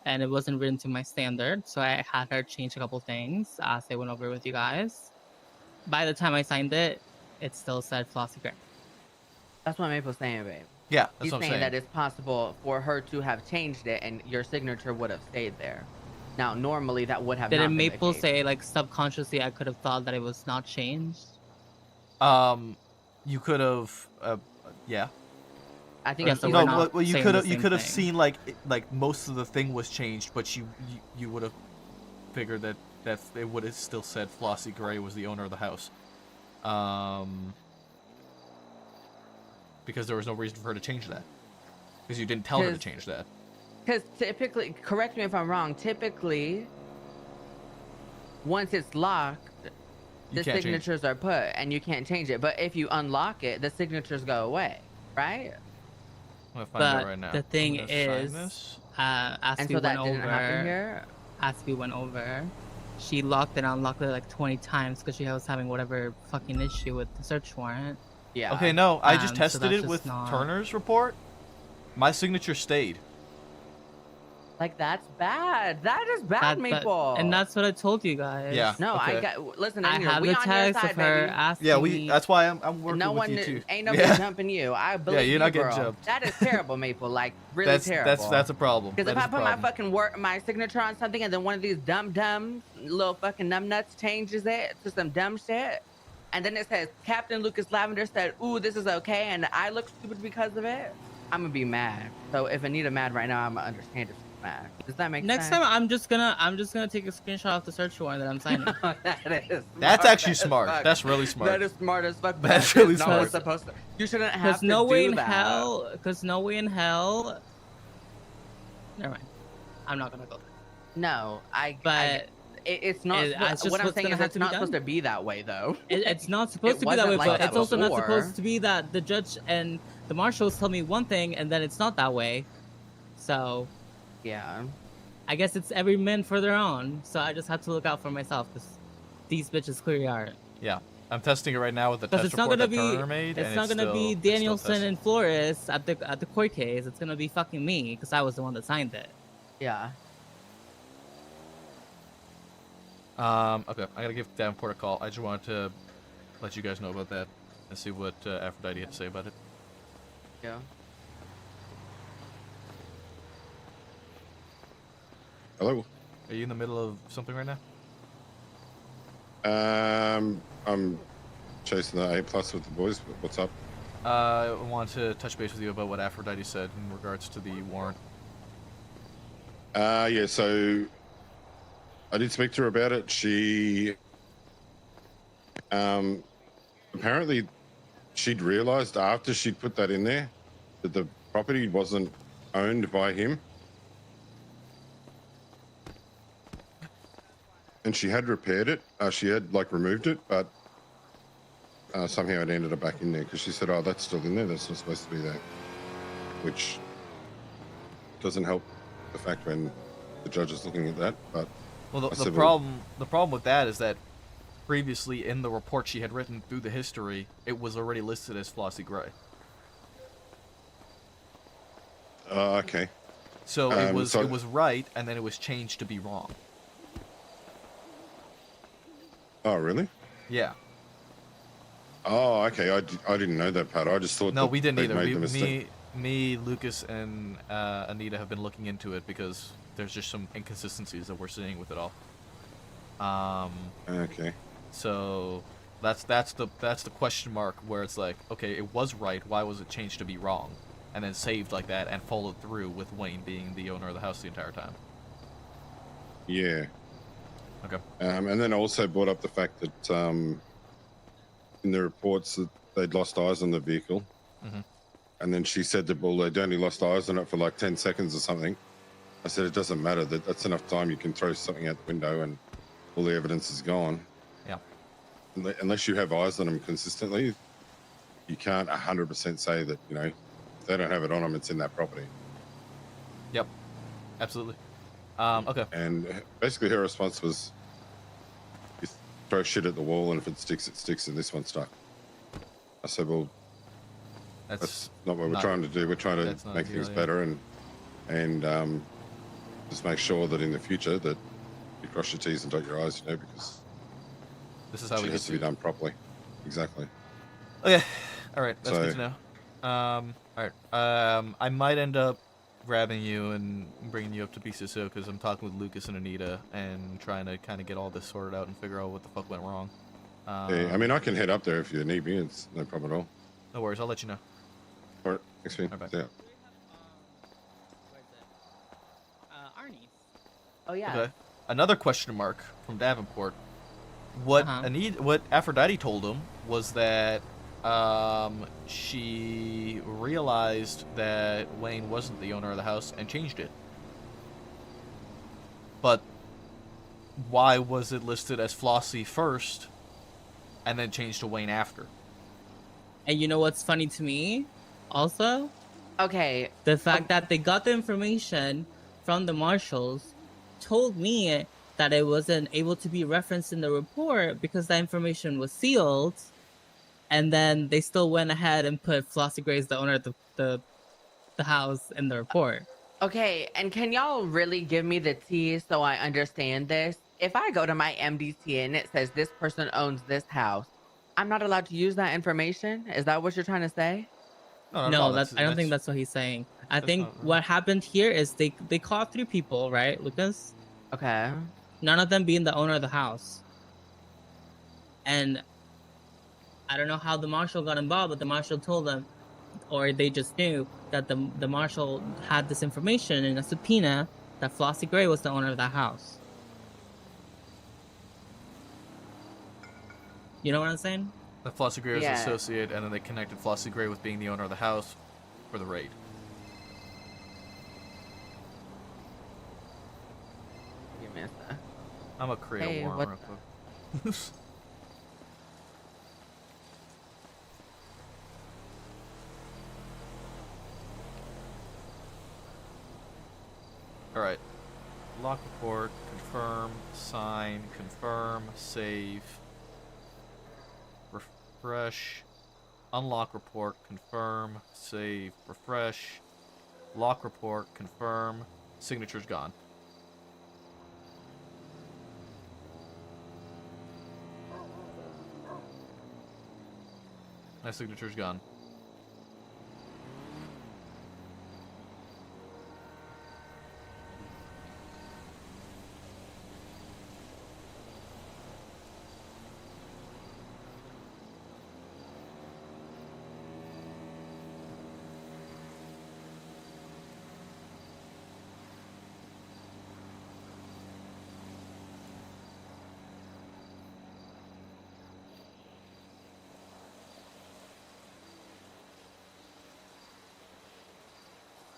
and it wasn't written to my standard, so I had her change a couple things as I went over with you guys. By the time I signed it, it still said Flossie Gray. That's what Maple's saying, babe. Yeah, that's He's what I'm saying saying. that it's possible for her to have changed it, and your signature would have stayed there. Now, normally that would have not Didn't been the Maple case. say, like, subconsciously I could have thought that it was not changed? You could have, yeah. I think Yeah, it's so no, we're not well, you saying could the have same could have thing. seen like most of the thing was changed, but you would have figured that it would have still said Flossie Gray was the owner of the house, because there was no reason for her to change that, because you didn't tell her to change that. Because typically, correct me if I'm wrong, typically, once it's locked, You the can't change it. signatures are put, and you can't change it. But if you unlock it, the signatures go away, right? I'm gonna find But it right now. the I'm thing gonna sign is, this. as And we so went that over, didn't happen here? as we went over, she locked it and unlocked it like 20 times because she was having whatever fucking issue with the search warrant. Yeah. Okay, no, I just So tested that's it just with not- Turner's report. My signature stayed. Like, that's bad. That is bad, Maple. And that's what I told you guys. Yeah. No, I okay. got. Listen, I here, have we the on your text side, of her baby. asking Yeah, me. that's why I'm working No with one, you too. ain't nobody Yeah. jumping you. I believe you're not you, getting bro. jumped. That is terrible, Maple. Like, really terrible. That's a problem. Because if That I is a put my problem. fucking my signature on something and then one of these dumb little fucking numbnuts changes it to some dumb shit, and then it says Captain Lucas Lavender said, "Ooh, this is okay," and I look stupid because of it, I'm gonna be mad. So if Anita mad right now, I'm gonna understand if she's mad. Does that make Next sense? time, I'm just gonna take a screenshot of the search warrant that I'm signing. That is That's smart actually as smart. fuck. That's really smart. That is smart as fuck. but That's that is really not smart. what's supposed to. You shouldn't have Because to no way do in that. hell. Because no way in hell. Never mind. I'm not gonna go there. No, But it's not. it's just What I'm what's saying gonna is, have it's to be not supposed done. to be that way, though. It's not supposed It to be that way, wasn't like but that it's also not before. supposed to be that the judge and the marshals tell me one thing and then it's not that way. So, yeah, I guess it's every man for their own. So I just have to look out for myself because these bitches clearly aren't. Yeah, I'm testing it right now with the Because test it's not report gonna that be. Turner made. It's and not gonna be it's still Danielson testing. and Flores at the court case. It's gonna be fucking me because I was the one that signed it. Yeah. Okay, I gotta give Davenport a call. I just wanted to let you guys know about that and see what Aphrodite had to say about it. Yeah. Hello. Are you in the middle of something right now? I'm chasing the A+ with the boys. What's up? I wanted to touch base with you about what Aphrodite said in regards to the warrant. Yeah, so I did speak to her about it. She apparently she'd realized after she'd put that in there that the property wasn't owned by him. And she had repaired it. She had like removed it, but somehow it ended up back in there because she said, "Oh, that's still in there. That's not supposed to be there," which doesn't help the fact when the judge is looking at that. But Well, I the said, problem with that is that previously in the report she had written through the history, it was already listed as Flossie Gray. Okay. So it was so- it was right, and then it was changed to be wrong. Oh, really? Yeah. Oh, okay. I didn't know that part. I just thought No, that we didn't they'd either. made the mistake. Me, Lucas, and Anita have been looking into it because there's just some inconsistencies that we're seeing with it all. Okay. So that's the question mark where it's like, okay, it was right. Why was it changed to be wrong, and then saved like that and followed through with Wayne being the owner of the house the entire time? Yeah. Okay. And then I also brought up the fact that in the reports that they'd lost eyes on the vehicle. Mhm. And then she said that, well, they'd only lost eyes on it for like 10 seconds or something. I said, it doesn't matter. That's enough time. You can throw something out the window and all the evidence is gone. Yeah. Unless you have eyes on them consistently, you can't 100% say that, you know, if they don't have it on them, it's in that property. Yep. Absolutely. Okay. And basically her response was, you throw shit at the wall and if it sticks, it sticks, and this one stuck. I said, well, that's not what we're trying to do. We're trying to that's not make things ideal, yeah. better and just make sure that in the future that you cross your T's and dot your I's, you know, because This is how shit we has get to be done properly. Exactly. Okay. All right. That's So- good to know. All right. I might end up grabbing you and bringing you up to BCSO because I'm talking with Lucas and Anita and trying to kind of get all this sorted out and figure out what the fuck went wrong. Yeah, I mean, I can head up there if you need me. It's no problem at all. No worries. I'll let you know. All right. Thanks, man. Bye-bye. See ya. Arnie. Oh yeah. Okay. Another question mark from Davenport. What what Aphrodite told him was that she realized that Wayne wasn't the owner of the house and changed it. But why was it listed as Flossie first and then changed to Wayne after? And you know what's funny to me? Also, okay, the fact that they got the information from the marshals told me that it wasn't able to be referenced in the report because that information was sealed. And then they still went ahead and put Flossie Grace, the owner of the house, in the report. Okay, and can y'all really give me the tea so I understand this? If I go to my MDT and it says this person owns this house, I'm not allowed to use that information? Is that what you're trying to say? No, I don't think that's what he's saying. I think what happened here is they caught 3 people, right, Lucas? Okay. None of them being the owner of the house. And I don't know how the marshal got involved, but the marshal told them, or they just knew that the marshal had this information in a subpoena that Flossie Gray was the owner of that house. You know what I'm saying? That Flossie Gray was Yeah. an associate, and then they connected Flossie Gray with being the owner of the house for the raid. You missed that. I'm gonna create Hey, a warrant what real quick. All right. Lock report, confirm, sign, confirm, save, refresh, unlock report, confirm, save, refresh, lock report, confirm, signature's gone. My signature's gone.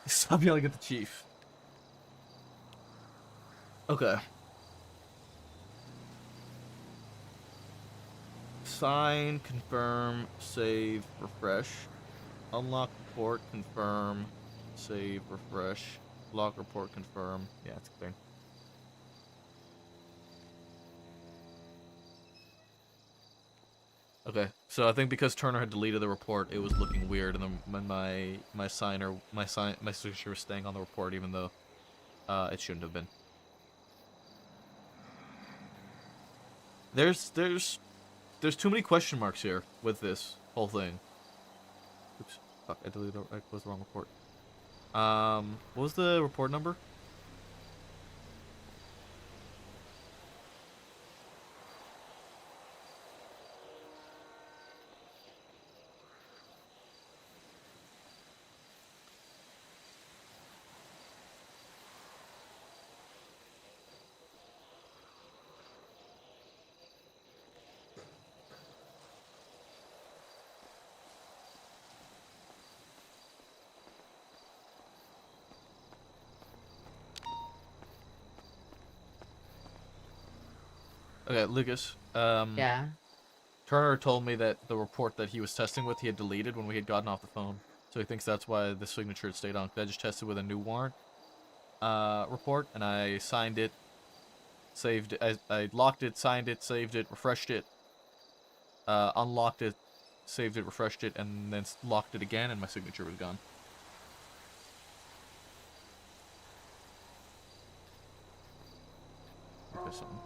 Stop yelling at the chief. Okay. Sign, confirm, save, refresh. Unlock report, confirm, save, refresh. Lock report, confirm. Yeah, it's clear. Okay, so I think because Turner had deleted the report, it was looking weird, and then my signature was staying on the report, even though it shouldn't have been. There's too many question marks here with this whole thing. Oops, fuck, I deleted. I closed the wrong report. What was the report number? Okay, Lucas. Yeah. Turner told me that the report that he was testing with, he had deleted when we had gotten off the phone. So he thinks that's why the signature had stayed on. 'Cause I just tested with a new warrant report, and I signed it, saved it. I locked it, signed it, saved it, refreshed it, unlocked it, saved it, refreshed it, and then locked it again, and my signature was gone. Okay, something.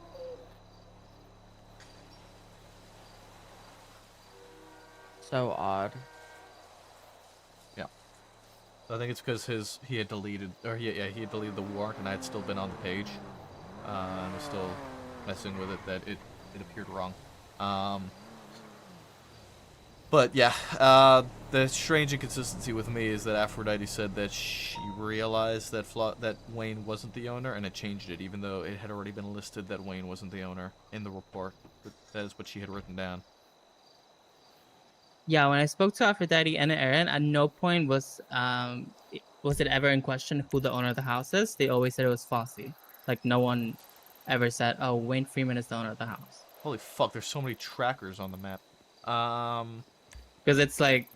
So odd. Yeah. So I think it's because he had deleted, or he had deleted the warrant, and I had still been on the page, and was still messing with it, that it appeared wrong. But yeah, the strange inconsistency with me is that Aphrodite said that she realized that that Wayne wasn't the owner, and it changed it, even though it had already been listed that Wayne wasn't the owner in the report. But that is what she had written down. Yeah, when I spoke to Aphrodite and Aaron, at no point was it ever in question who the owner of the house is. They always said it was Flossie. Like, no one ever said, oh, Wayne Freeman is the owner of the house. Holy fuck, there's so many trackers on the map. Because it's like,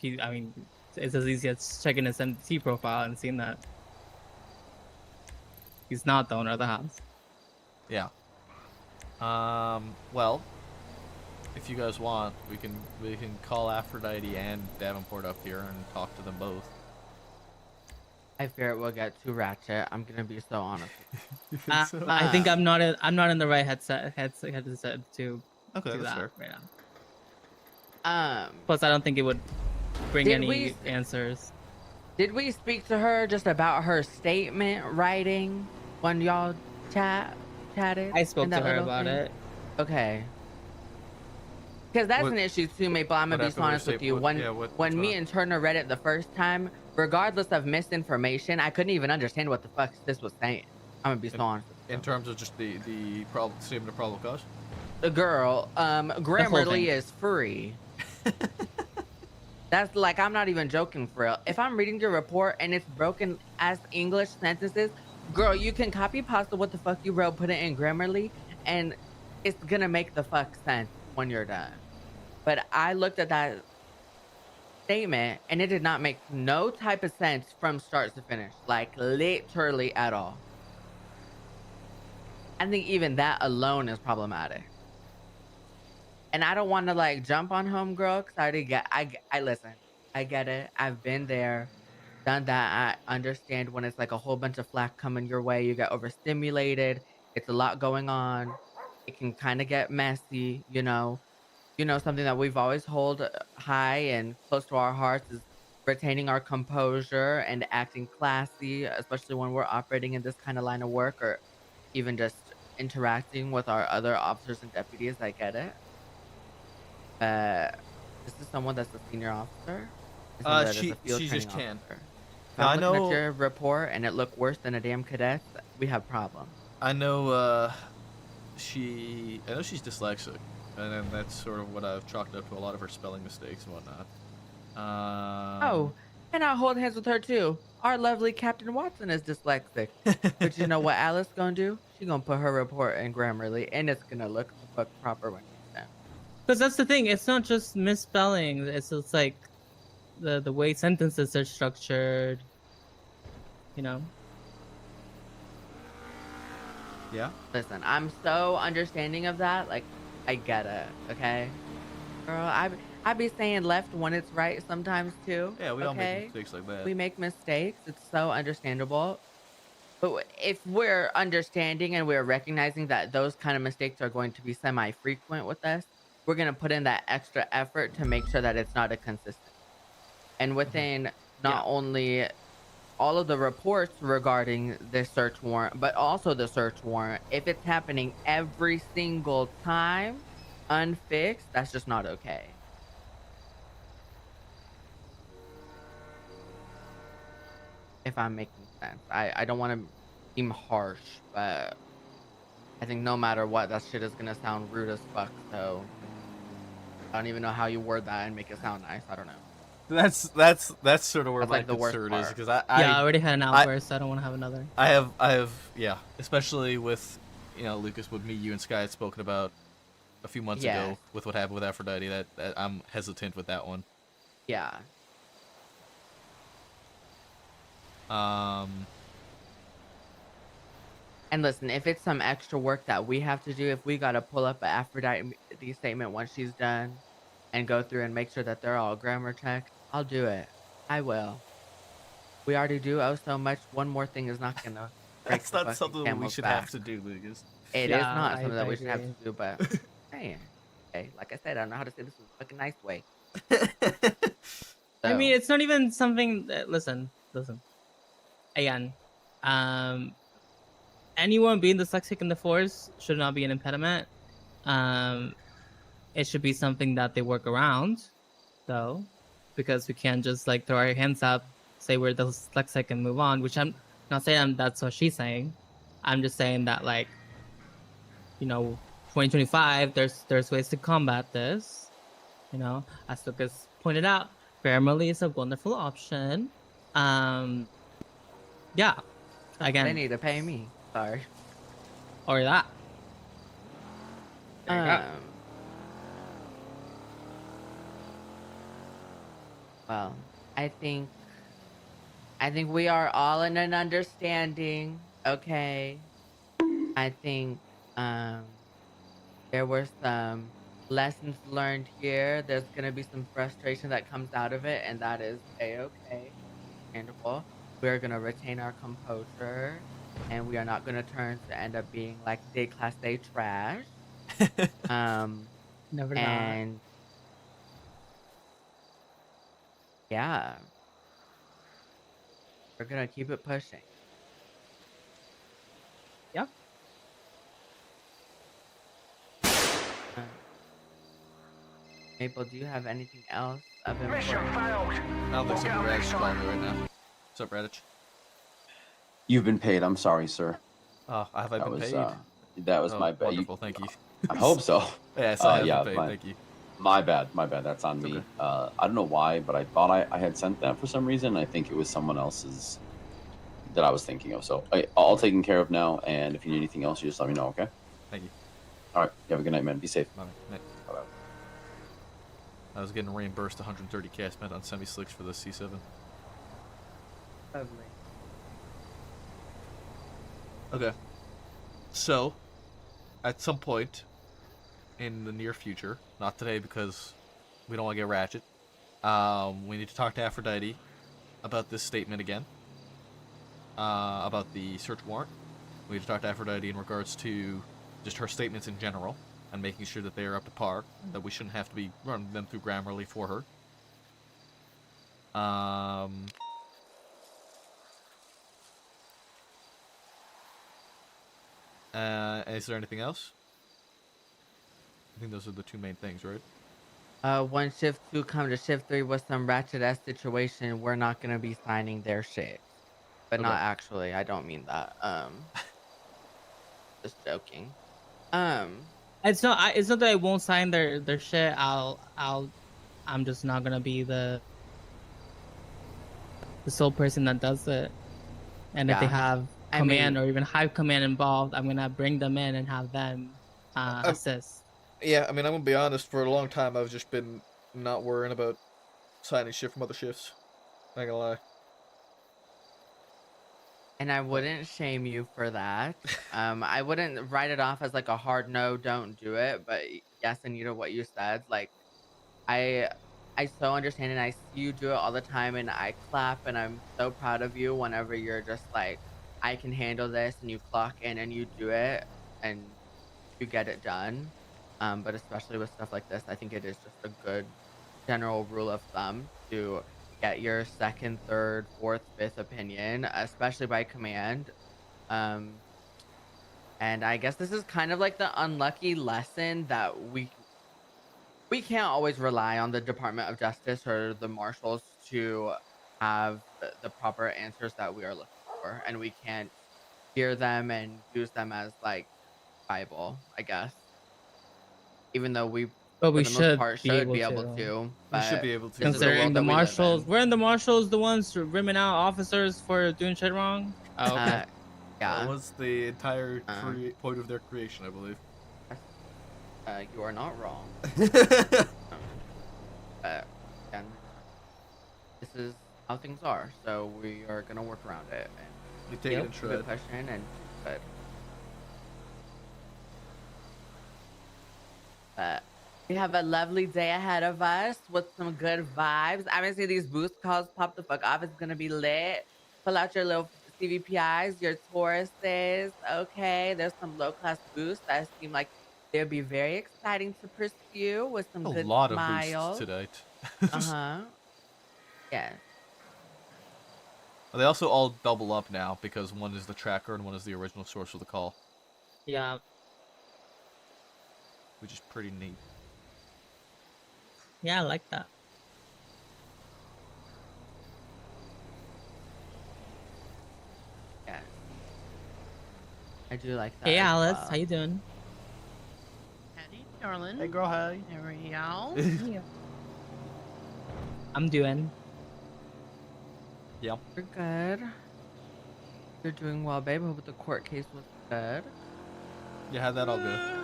I mean, it's as easy as checking his MT profile and seeing that. He's not the owner of the house. Yeah. Well, if you guys want, we can call Aphrodite and Davenport up here and talk to them both. I fear it will get too ratchet. I'm gonna be so honest. You think so? I think I'm not in the right headset to Okay, do that's that fair. right now. Plus, I don't think it would bring Did any we- answers. Did we speak to her just about her statement writing when y'all chatted? I spoke in to that her little about thing? it. Okay. Because that's What- an issue too, Maple. I'm what gonna be happened with her honest with you. statement? What's When me wrong? and Turner read it the first time, regardless of misinformation, I couldn't even understand what the fuck this was saying. I'm gonna be so honest with you. In terms of just the problem statement of probable cause. The girl, Grammarly thing. is free. That's like, I'm not even joking for real. If I'm reading your report and it's broken ass English sentences, girl, you can copy pasta what the fuck you wrote, put it in Grammarly, and it's gonna make the fuck sense when you're done. But I looked at that statement and it did not make no type of sense from start to finish, like literally at all. I think even that alone is problematic. And I don't want to like jump on homegirl because I already get. I listen. I get it. I've been there, done that. I understand when it's like a whole bunch of flack coming your way. You get overstimulated. It's a lot going on. It can kind of get messy. You know, something that we've always hold high and close to our hearts is retaining our composure and acting classy, especially when we're operating in this kind of line of work or even just interacting with our other officers and deputies. I get it. This is someone that's a senior officer. This is someone that is a field She just training can't. officer. If Now, I I'm looking know. at your report and it looked worse than a damn cadet, we have problems. I know. I know she's dyslexic, and then that's sort of what I've chalked up to a lot of her spelling mistakes and whatnot. Oh, and I hold hands with her too. Our lovely Captain Watson is dyslexic. But you know what Alice gonna do? She gonna put her report in Grammarly, and it's gonna look the fuck proper when she's done. Because that's the thing. It's not just misspelling. It's like the way sentences are structured. You know. Yeah. Listen, I'm so understanding of that. Like, I get it. Okay, girl. I be saying left when it's right sometimes too. Yeah, we all make okay? mistakes like that. We make mistakes. It's so understandable. But if we're understanding and we're recognizing that those kind of mistakes are going to be semi-frequent with us, we're going to put in that extra effort to make sure that it's not a consistent. And within not only all of the reports regarding the search warrant, but also the search warrant, if it's happening every single time unfixed, that's just not okay. If I'm making sense. I don't want to seem harsh, but I think no matter what, that shit is gonna sound rude as fuck. So I don't even know how you word that and make it sound nice. I don't know. That's sort of where That's, my like, the worst concern is part. because I already had an outburst. So I don't want to have another. I have yeah, especially with Lucas, what me, you, and Sky had spoken about a few months ago Yes. with what happened with Aphrodite. That I'm hesitant with that one. Yeah. And listen, if it's some extra work that we have to do, if we gotta pull up an Aphrodite statement once she's done and go through and make sure that they're all grammar checked, I'll do it. I will. We already do owe so much. One more thing is not gonna break That's the not fucking something we camel's should back. have to do, Lucas. It is Yeah, not I something that we should have agree. to do, but man, okay, like I said, I don't know how to say this in a fucking nice way. I mean, So, it's not even something that, listen. Again, anyone being dyslexic in the force should not be an impediment. It should be something that they work around, though, because we can't just like throw our hands up, say we're dyslexic and move on, which I'm not saying that's what she's saying. I'm just saying that, like, 2025, there's ways to combat this. As Lucas pointed out, Grammarly is a wonderful option. Yeah. Again, they need to pay me. Sorry. or that. There you go. Well, I think we are all in an understanding Okay. I think there were some lessons learned here. There's gonna be some frustration that comes out of it, and that is a-okay. Understandable. We're gonna retain our composure, and we are not gonna turn to end up being like day class A trash. Never not. And yeah, we're gonna keep it pushing. Yep. Maple, do you have anything else of Mission importance? I don't think so. Radich is calling me right now. What's up, Radich? You've been paid. I'm sorry, sir. Oh, have I That been was, paid? That was Oh, my bad. wonderful, thank you. I hope so. Yes, I have yeah, been paid, thank you. My bad. That's on me. I don't know why, but I thought I had sent that for some reason. I think it was someone else's that I was thinking of. So all taken care of now. And if you need anything else, you just let me know, okay? Thank you. All right. You have a good night, man. Be safe. Bye. Bye. I was getting reimbursed 130 cash spent on semi-slicks for the C7. Lovely. Okay. So, at some point in the near future, not today because we don't want to get ratchet, we need to talk to Aphrodite about this statement again, about the search warrant. We need to talk to Aphrodite in regards to just her statements in general and making sure that they are up to par, that we shouldn't have to be running them through Grammarly for her. Is there anything else? I think those are the two main things, right? When shift 2 come to shift 3 with some ratchet ass situation, we're not gonna be signing their shit. But not actually. I don't mean that. Just joking. It's not that I won't sign their shit. I'm just not gonna be the sole person that does it. And if they have command or even high command involved, I'm gonna bring them in and have them assist. Yeah, I mean, I'm gonna be honest. For a long time, I've just been not worrying about signing shit from other shifts. Not gonna lie. And I wouldn't shame you for that. I wouldn't write it off as like a hard no, don't do it. But yes, Anita, what you said, like, I so understand and I see you do it all the time, and I clap and I'm so proud of you whenever you're just like, I can handle this, and you clock in and you do it and you get it done. But especially with stuff like this, I think it is just a good general rule of thumb to get your second, third, fourth, fifth opinion, especially by command. And I guess this is kind of like the unlucky lesson that we can't always rely on the Department of Justice or the marshals to have the proper answers that we are looking for, and we can't hear them and use them as like Bible, I guess. Even though we, But for we the most should part, be should able be able to. to. We should but be able to. this is the world Considering the that we live in. marshals, weren't the marshals the ones rimming out officers for doing shit wrong? Oh, okay. Yeah. That was the entire point of their creation, I believe. You are not wrong. Again, this is how things are, so we are gonna work around it. And we take it in keep it pushing and good. But we have a lovely day ahead of us with some good vibes. I'm gonna see these boost calls pop the fuck off. It's gonna be lit. Pull out your little CVPIs, your Tauruses. Okay, there's some low class boosts that seem like they'll be very exciting to pursue with some good A lot smiles. of boosts Uh-huh. Yeah. They also all double up now because one is the tracker and one is the original source of the call, Yeah. which is pretty neat. Yeah, I like that. Yeah. I do like that. Hey, as Alice, well. how you doing? Howdy, darling. Hey, girl, hi. How are y'all? I'm doing. Yeah. You're good. You're doing well, babe. Hope the court case was good. Yeah, how'd that all go?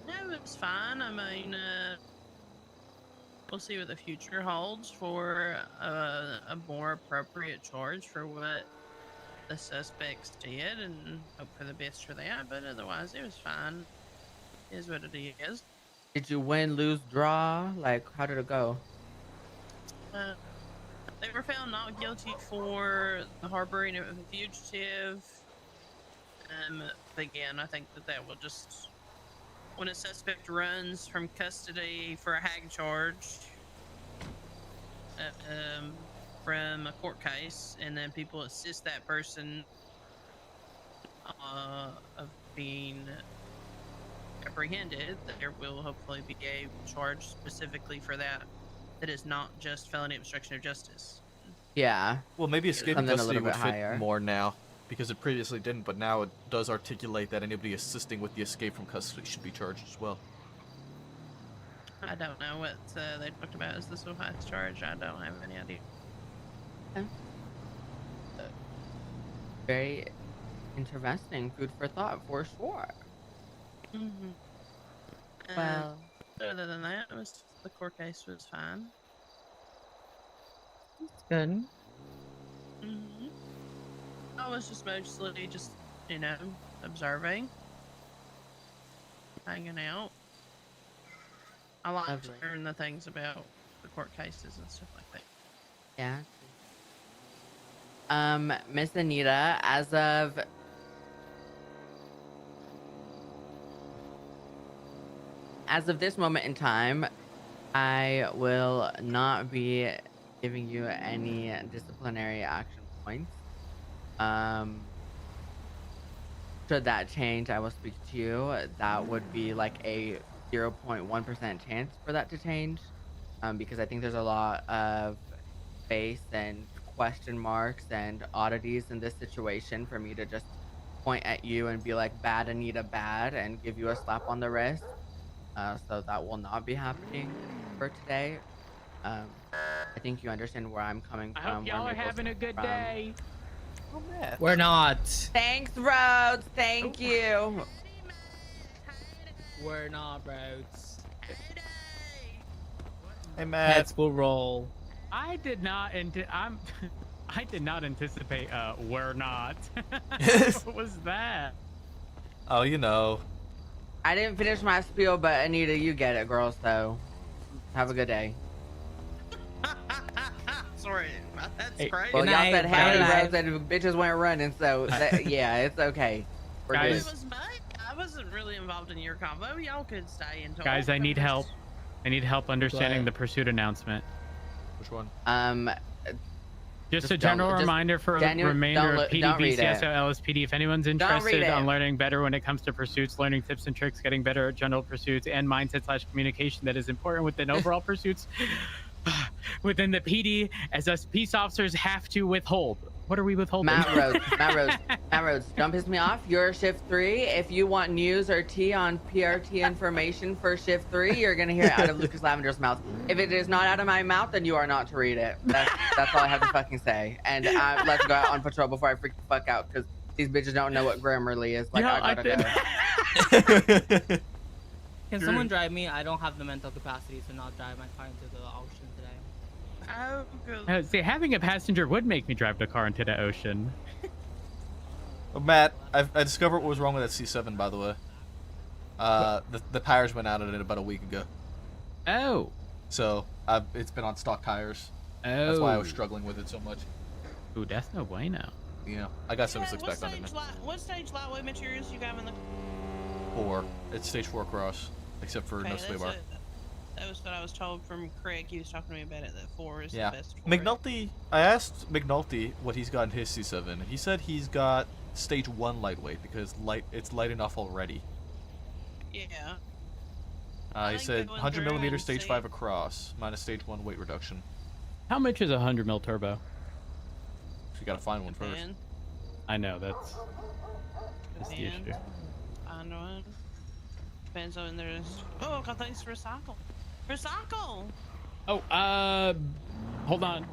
No, it's fine. I mean, we'll see what the future holds for a more appropriate charge for what the suspects did and hope for the best for that. But otherwise, it was fine. It is what it is. Did you win, lose, draw? Like, how did it go? They were found not guilty for the harboring of a fugitive. But again, I think that will just, when a suspect runs from custody for a hag charge from a court case, and then people assist that person of being apprehended, there will hopefully be a charge specifically for that is not just felony obstruction of justice. Yeah. Well, maybe escape Something a custody little would bit fit higher. more now because it previously didn't, but now it does articulate that anybody assisting with the escape from custody should be charged as well. I don't know what they talked about as the so highest charge. I don't have any idea. Very interesting. Food for thought, for sure. Well, other than that, the court case was fine. It's good. I was just mostly just, observing, hanging out. I like to learn the things about the court cases and stuff like that. Yeah. Miss Anita, as of this moment in time, I will not be giving you any disciplinary action points. Should that change, I will speak to you. That would be like a 0.1% chance for that to change, because I think there's a lot of space and question marks and oddities in this situation for me to just point at you and be like, bad Anita, bad, and give you a slap on the wrist. So that will not be happening for today. I think you understand where I'm coming from. I hope y'all are having a good day. Oh, man. We're not. Thanks, Rhodes. Thank you. We're not, Rhodes. Hey, Matt. Heads will roll. I did not I did not anticipate we're not. What was that? Oh, you know. I didn't finish my spiel, but Anita, you get it, girl. So have a good day. Sorry, that's crazy. Well, y'all said howdy, Rose, and bitches went running, so yeah, it's okay. We're It good. was I wasn't really involved in your convo. Y'all could stay and talk. Guys, I need help. I need help understanding What? the pursuit announcement. Which one? Just a general reminder for the remainder of PD, BCSO, LSPD. If anyone's interested on learning better when it comes to pursuits, learning tips and tricks, getting better at general pursuits, and mindset/communication that is important within overall pursuits within the PD, as us peace officers have to withhold. What are we withholding? Matt Rhodes, don't piss me off. You're shift 3. If you want news or tea on PRT information for shift 3, you're gonna hear it out of Lucas Lavender's mouth. If it is not out of my mouth, then you are not to read it. That's all I have to fucking say. And let's go out on patrol before I freak the fuck out, because these bitches don't know what Grammarly is. Like, I gotta go. Can someone drive me? I don't have the mental capacity to not drive my car into the ocean today. Oh, good. See, having a passenger would make me drive the car into the ocean. Well, Matt, I discovered what was wrong with that C7, by the way. The tires went out on it about a week ago. Oh. So it's been on stock tires. Oh. That's why I was struggling with it so much. Ooh, that's no bueno. Yeah, I got 76 back on it. What stage lightweight materials you got in the 4. It's stage 4 cross, except for no sway bar. That was what I was told from Craig. He was talking to me about it. That 4 is Yeah. the best. For it. McNulty. I asked McNulty what he's got in his C7. He said he's got stage 1 lightweight because it's light enough already. Yeah. He said 100 millimeter stage 5 across minus stage 1 weight reduction. How much is a 100 mil turbo? You gotta find one first. I know that's the issue. I know. Depends on there's. Oh, God, thanks for recycle. Recycle. Oh, hold on.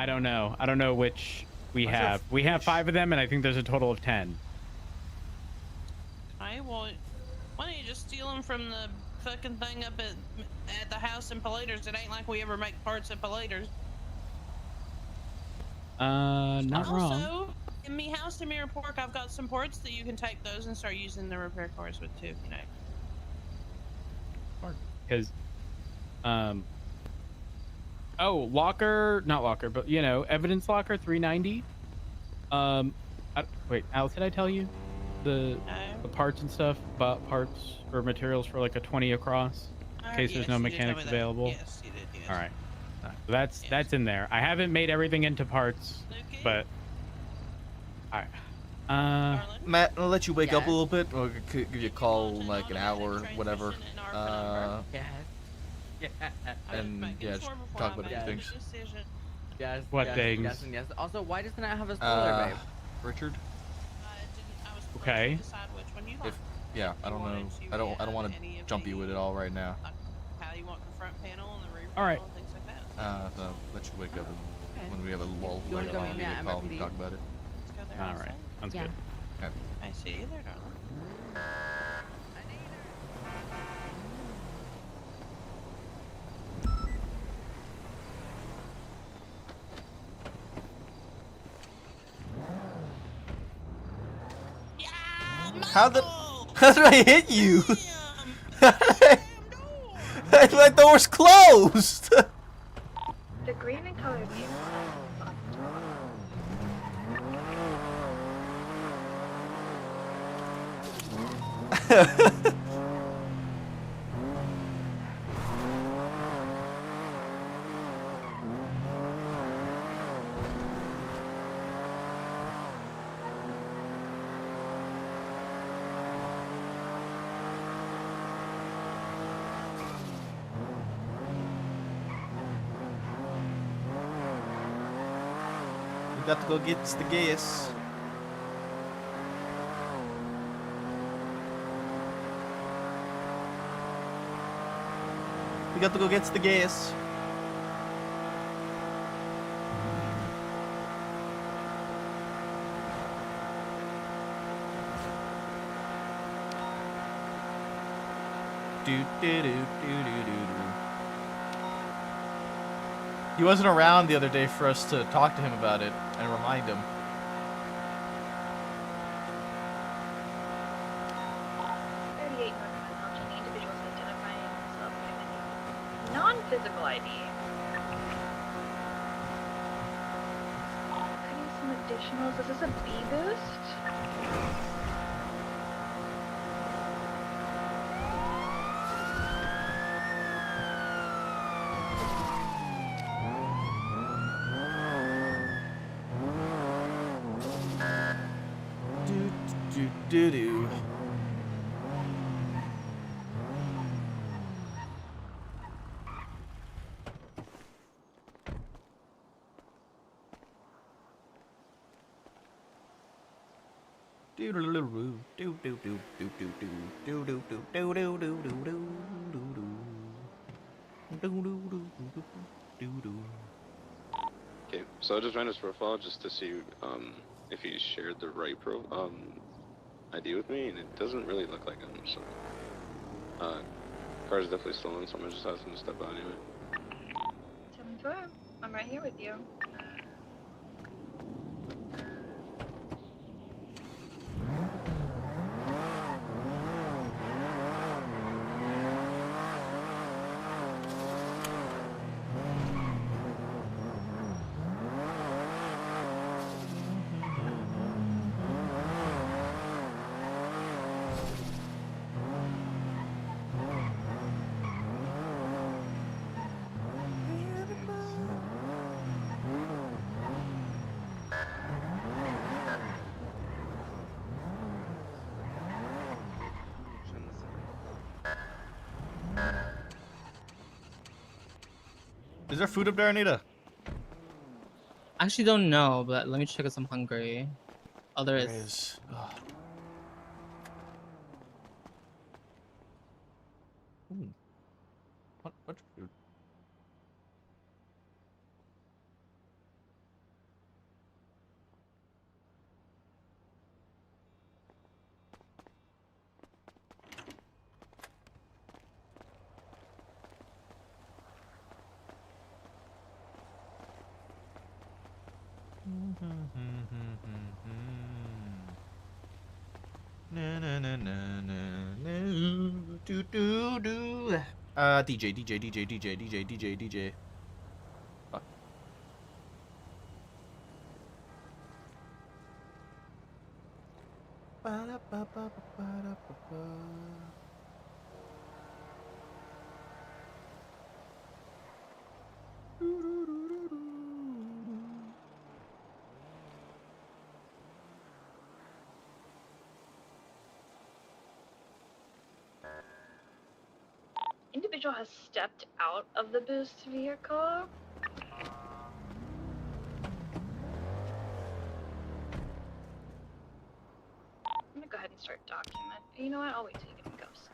I don't know. I don't know which we What's your have. We have 5 of them, and I think there's a total of 10. I will. Why don't you just steal them from the fucking thing up at the house in Palaters? It ain't like we ever make parts at Palaters. Not wrong. Also, in me house in Mirror Park, I've got some parts that you can take those and start using the repair cars with too, if you know. Because, oh, locker, not locker, but you know, evidence locker 390. Wait, Alice, did I tell you the parts and stuff? But parts or materials for like a 20 across, in case there's no mechanics available. Yes, you did. Yes. All right, so that's in there. I haven't made everything into parts, but all right. Matt, I'll let you wake up a little bit. Or give you a call in like an hour, whatever. And yeah, just talk about a few things. Yes. What yes, things? Yes, and yes. Also, why doesn't it have a spoiler, babe? Richard. Okay. If I don't know. I don't want to jump you with it all right now. How you want the front panel and the rear All right. panel and things like that. So let you wake up when we have a lull You wanna later go on. meet Give me you a at call and MRPD? talk about it. Let's go there. All right, sounds Yeah. good. Okay. I see you there, darling. How did I hit you? My door's closed. The green and colored We got to go get the gas. We got to go get the gas. He wasn't around the other day for us to talk to him about it and remind him. Non-physical ID. Getting some additionals. Is this a B boost? Do. Okay, so I just ran his profile just to see if he shared the right ID with me, and it doesn't really look like him. So, car's definitely stolen. So I'm gonna just ask him to step out anyway. 7-4. I'm right here with you. Is there food up there, Anita? I actually don't know, but let me check if I'm hungry. Oh, there There is. is. Ugh. What food? Na na na na na na. Do do do. DJ, DJ, DJ, DJ, DJ, DJ, DJ. Fuck. Ba-da-ba-ba-ba-ba-da-ba-ba. Individual has stepped out of the boost vehicle. I'm gonna go ahead and start document. You know what? I'll wait till you get in ghost.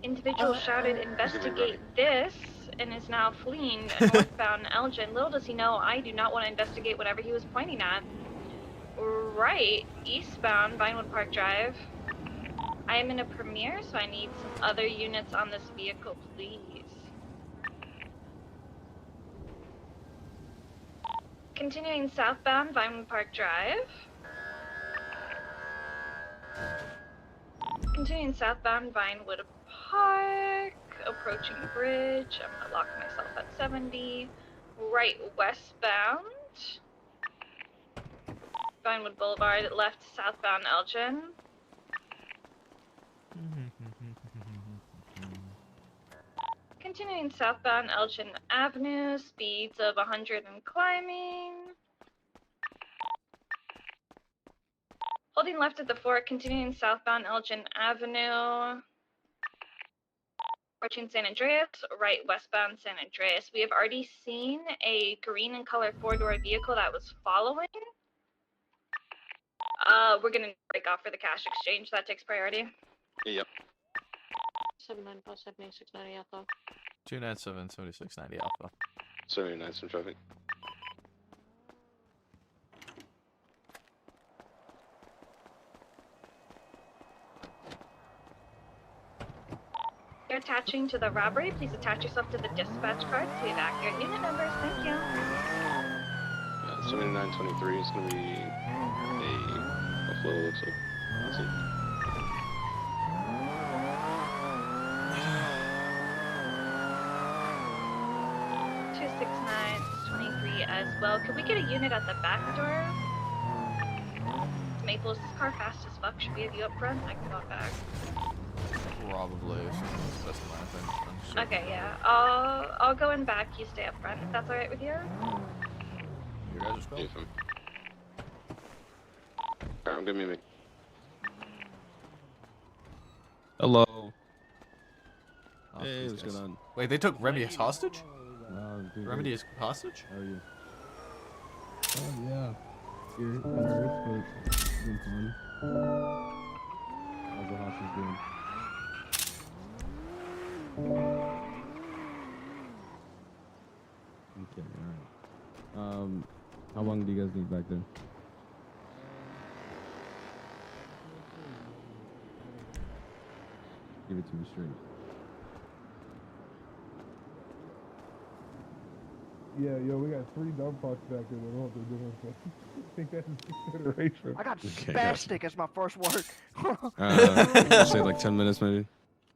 Individual shouted, "Investigate this," and is now fleeing northbound Elgin. Little does he know, I do not want to investigate whatever he was pointing at. Right, eastbound Vinewood Park Drive. I am in a premiere, so I need some other units on this vehicle, please. Continuing southbound Vinewood Park Drive. Continuing southbound Vinewood Park, approaching bridge. I'm gonna lock myself at 70. Right westbound Vinewood Boulevard, left southbound Elgin. Continuing southbound Elgin Avenue, speeds of 100 and climbing. Holding left at the fork, continuing southbound Elgin Avenue. Approaching San Andreas, right westbound San Andreas. We have already seen a green and color four-door vehicle that was following. We're gonna break off for the cash exchange. That takes priority. Yep. 79 plus 7690 Alpha. 297 7690 Alpha. 79 some traffic. You're attaching to the robbery. Please attach yourself to the dispatch card so we have accurate unit numbers. Thank you. 7923 is going to be a flow, looks like. That's it. As well. Could we get a unit at the back door? Maple, is this car fast as fuck? Should we have you up front? I can go back. Probably. That's my opinion. Sure. Okay, yeah. I'll go in back. You stay up front. If that's alright with you. You guys just go. Alright, I'm gonna mimic. Hello. Hey, what's going on? Wait, they took Remy as hostage? Dude, Remedy is hostage? How are you? Oh, yeah. You're nervous, but it's been fun. How's the hostage doing? Okay, alright. How long do you guys need back there? Give it to me straight. Yeah, yo, we got 3 dump trucks back there. They don't know what they're doing. So I think that's a consideration. I got Okay, spastic as my first work. Say like 10 minutes maybe?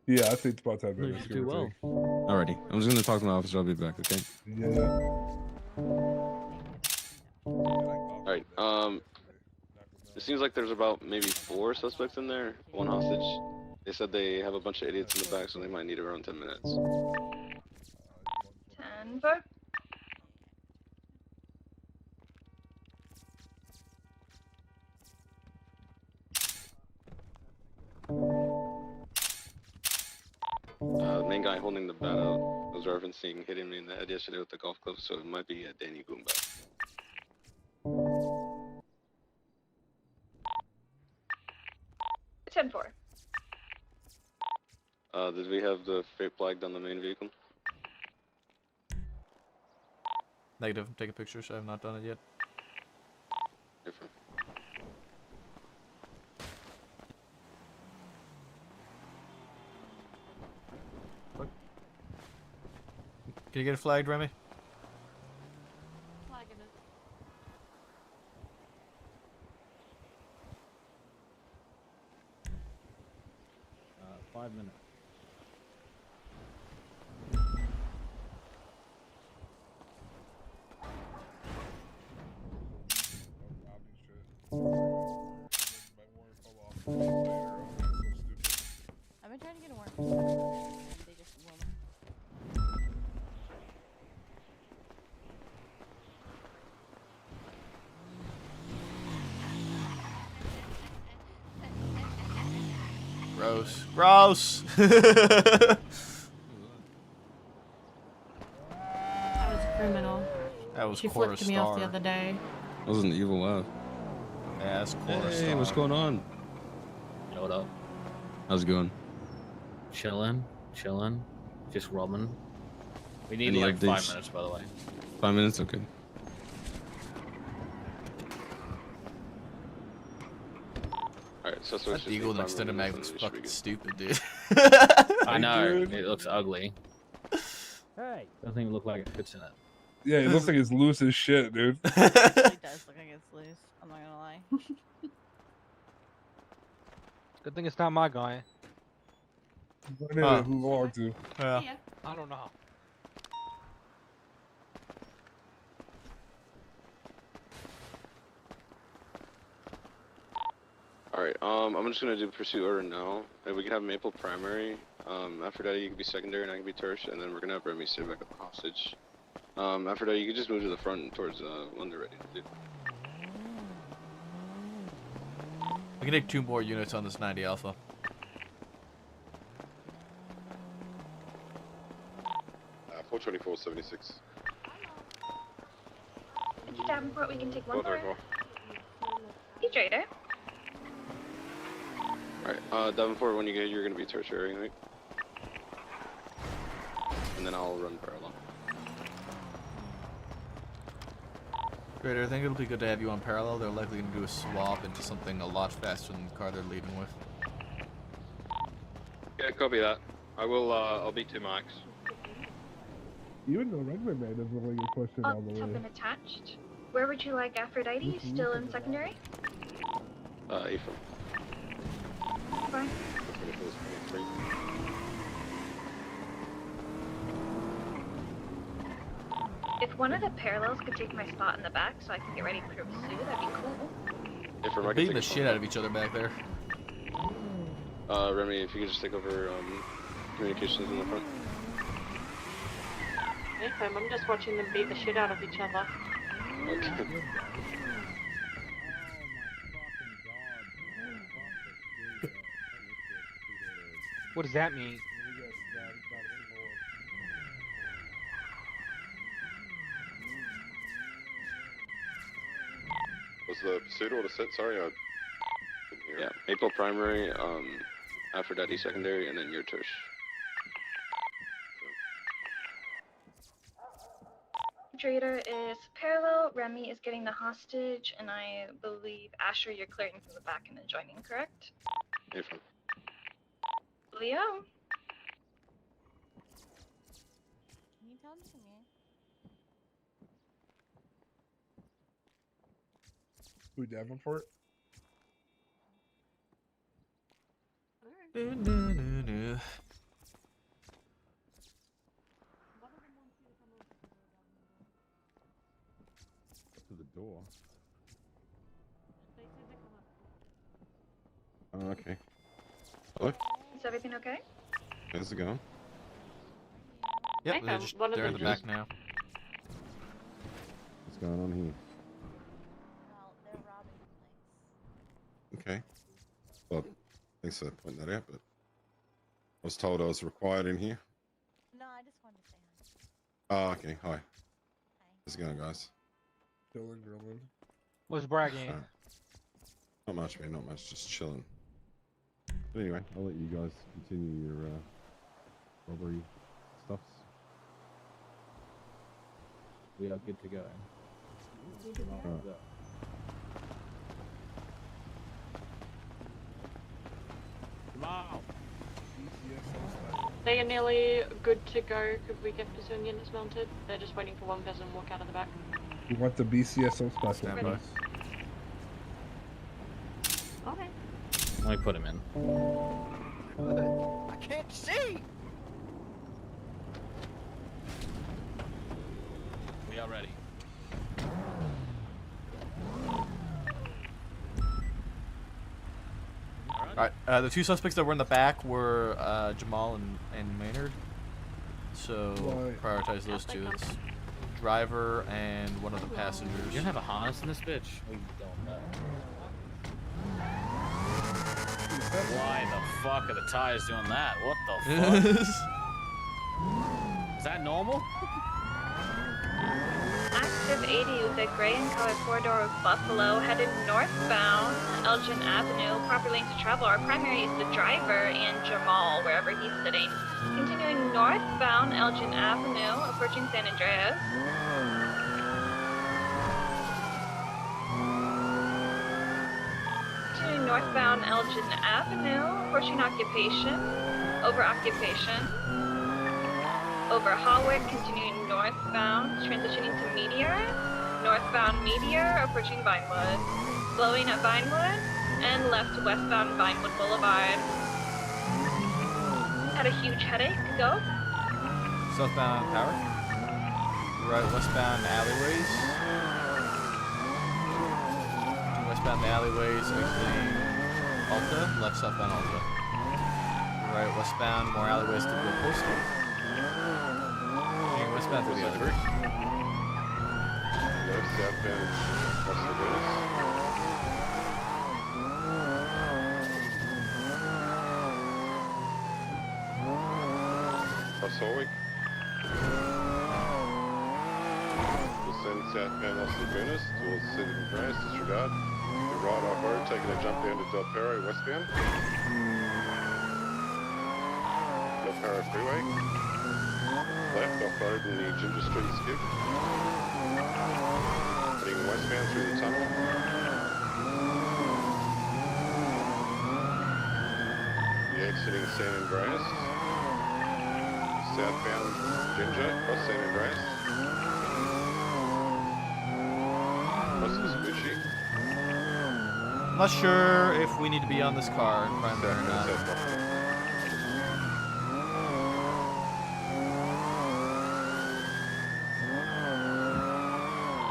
Yeah, I think it's about 10 minutes. do well. Alrighty, I'm just gonna talk to my officer. I'll be back, okay? Yeah. Alright, it seems like there's about maybe 4 suspects in there, 1 hostage. They said they have a bunch of idiots in the back, so they might need around 10 minutes. 10-4. The main guy holding the bat out was referencing hitting me in the head yesterday with the golf club, so it might be Danny Goomba. 10-4. Did we have the freight flagged on the main vehicle? Negative. Take a picture, so I have not done it yet. Different. Can you get it flagged, Remy? Flagging it. 5 minutes. I've been trying to get a warrant. They just won't. Gross. Gross! I was a criminal. That was She Cora flipped me off the Star. other day. That was an evil laugh. Yeah, that's Cora Hey, Star. what's going on? Yo, what up? How's it going? Chilling. Just robbing. We need Any like 5 updates? minutes, by the way. 5 minutes? Okay. Alright, so That Eagle and extended mag looks fucking stupid, dude. I know. Dude. It looks ugly. Hey. Doesn't even look like it fits in it. Yeah, it looks like it's loose as shit, dude. It really does look like it's loose. I'm not gonna lie. Good thing it's not my guy. Who logged to? Yeah. I don't know. Alright, I'm just gonna do pursuit order now. And we can have Maple primary. After that, you can be secondary and I can be tertiary, and then we're gonna have Remy stay back at the hostage. After that, you can just move to the front towards when they're ready to do. We can take 2 more units on this 90 Alpha. Uh, 424.76. Into Davenport, we can take one Oh, there more. we go. Hey, Trader. Alright, Davenport, when you get, you're gonna be tertiary, right? And then I'll run parallel. Raider, I think it'll be good to have you on parallel. They're likely going to do a swap into something a lot faster than the car they're leaving with. Yeah, copy that. I will, I'll be 2 marks. Even the regular man doesn't look like a question all the Have way. been attached. Where would you like Aphrodite? Still in secondary? Ephraim. Fine. If one of the parallels could take my spot in the back so I can get ready for pursuit, that'd be cool. Ephraim, I They're can beating take the a shit out of each other back there. Remy, if you could just take over, communications in the front. Ephraim, I'm just watching them beat the shit out of each other. Okay. What does that mean? Was the pursuit order set? Sorry, I couldn't hear. Yeah, Maple primary, Aphrodite secondary, and then your tertiary. Trader is parallel, Remy is getting the hostage, and I believe Asher, you're clearing from the back and then joining, correct? Ephraim. Leo? Can you tell them to me? Who, Davenport? To the door. Oh, okay. Hello? Is everything okay? How's it going? Yep, Okay, they're just one of they're in them the back just- now. What's going on here? Okay. Well, thanks for pointing that out, but I was told I was required in here. No, I just wanted to say hi. Oh, okay. Hi. How's it going, guys? Chilling, grilling. Was bragging. Not much, man. Not much. Just chilling. But anyway, I'll let you guys continue your robbery stuffs. We are good to go. Alright. Wow. They are nearly good to go. Could we get pursuing units mounted? They're just waiting for one person to walk out of the back. We want the BCSO special, Stand by. please. Okay. Let me put him in. I can't see. We are ready. Alright, the two suspects that were in the back were Jamal and Maynard. So Right. prioritize those two. It's driver and one of the passengers. You gonna have a harness in this bitch? We don't know. Why the fuck are the tires doing that? What the fuck? Is that normal? Active 80 with a gray and colored four-door Buffalo headed northbound Elgin Avenue. Proper lane to travel. Our primary is the driver and Jamal, wherever he's sitting. Continuing northbound Elgin Avenue, approaching San Andreas. Continuing northbound Elgin Avenue, approaching Occupation, over Occupation. Over Hawick, continuing northbound, transitioning to Meteor. Northbound Meteor, approaching Vinewood. Slowing at Vinewood, and left to westbound Vinewood Boulevard. Had a huge headache, go. Southbound Power. Right, westbound alleyways. Westbound alleyways, exiting Alta. Left southbound Alta. Right, westbound, more alleyways to the postal. Westbound to the other. Left southbound across the Venice. Cross Hawick. Descend southbound Los Lagunas towards City of Grass, disregard. The right off road, taking a jump down to Del Perro westbound. Del Perro freeway. Left off-road in the Ginger Street skip. Heading westbound through the tunnel. The exiting San Andreas. Southbound Ginger, cross San Andreas. Cross Vespucci. I'm not sure if we need to be on this car in primary or not.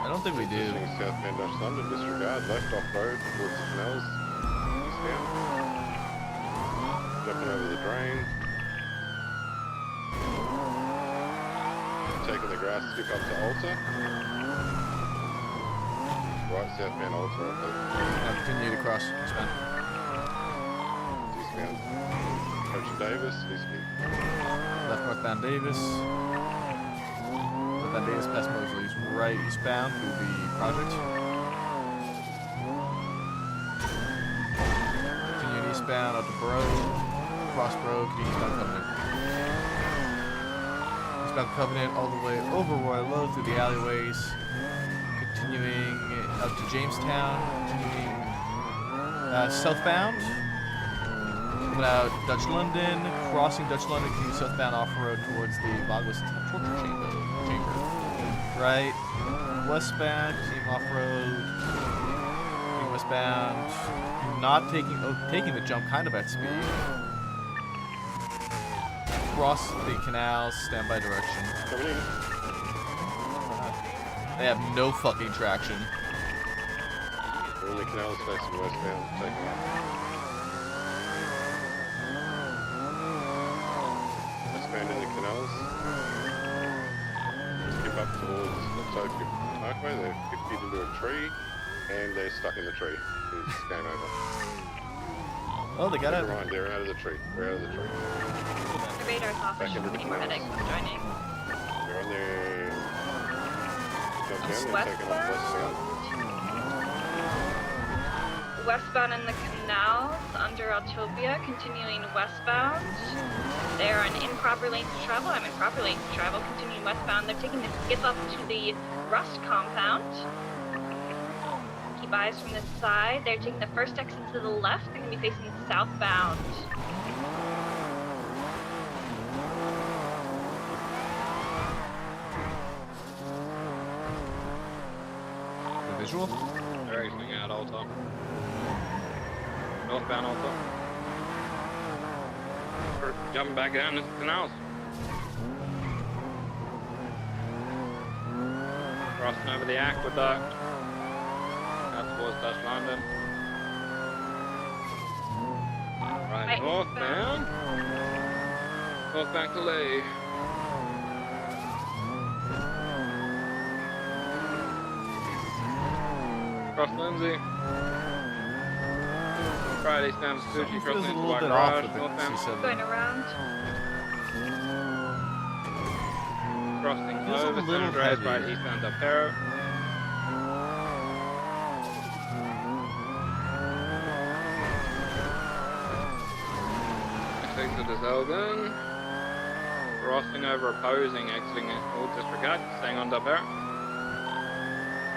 I don't think we do. Southbound Dutch London, disregard. Left off-road towards the canals. Eastbound. Jumping over the drain. Taking the grass skip up to Alta. Right, southbound Alta. Now continue to cross. Eastbound. Eastbound. Approaching Davis. Eastbound. Left northbound Davis. Northbound Davis past Mosley's. Right eastbound to the project. Continuing eastbound up to Broad. Cross Broad, eastbound Covenant. Eastbound Covenant all the way over Royal Low through the alleyways. Continuing up to Jamestown. Continuing southbound. Coming out Dutch London. Crossing Dutch London, continuing southbound off-road towards the Bogwis Torture Chamber. Right, westbound, continuing off-road, continuing westbound, not taking the jump kind of at speed. Cross the canals, standby direction. Coming in. They have no fucking traction. We're in the canals facing westbound, taking off. Westbound in the canals. Skip up towards the Tokyo Parkway. They're 50 feet into a tree, and they're stuck in the tree. It's game over. Oh, they got out. Never mind, they're out of the tree. They're out of the tree. The radar's off. Back into the Any more headaches? I'm joining. They're on their... That's They're taking off westbound. Westbound in the canals under Altopia, continuing westbound. They're in improper lanes to travel. I'm in proper lanes to travel, continuing westbound. They're taking the skip up to the Rust compound. Keep eyes from this side. They're taking the first exit to the left. They're going to be facing southbound. Visual? They're exiting out Alta. Northbound Alta. We're jumping back down into the canals. Crossing over the aqueduct. Out towards Dutch London. Right, northbound. Northbound Calais. Cross Lindsay. Right, eastbound Vespucci, crossing into White Garage, northbound. Going around. Crossing Feels a over little San Andreas, heavy. right, eastbound Del Perro. Next exit is Elgin. Crossing over opposing, exiting all disregard, staying on Del Perro.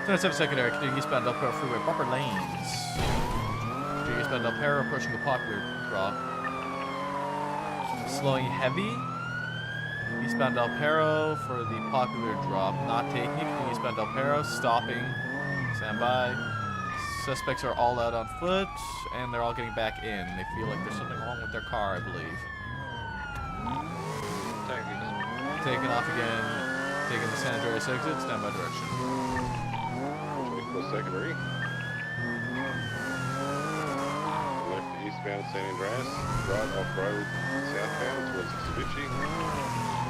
27 secondary, continuing eastbound Del Perro Freeway, bumper lanes. Continuing eastbound Del Perro, approaching the popular drop. Slowing heavy. Eastbound Del Perro for the popular drop. Not taking it. Continuing eastbound Del Perro, stopping. Stand by. Suspects are all out on foot, and they're all getting back in. They feel like there's something wrong with their car, I believe. Taking off again. Taking the San Andreas exit, stand by direction. Secondary. Left eastbound San Andreas, right off-road southbound towards Vespucci.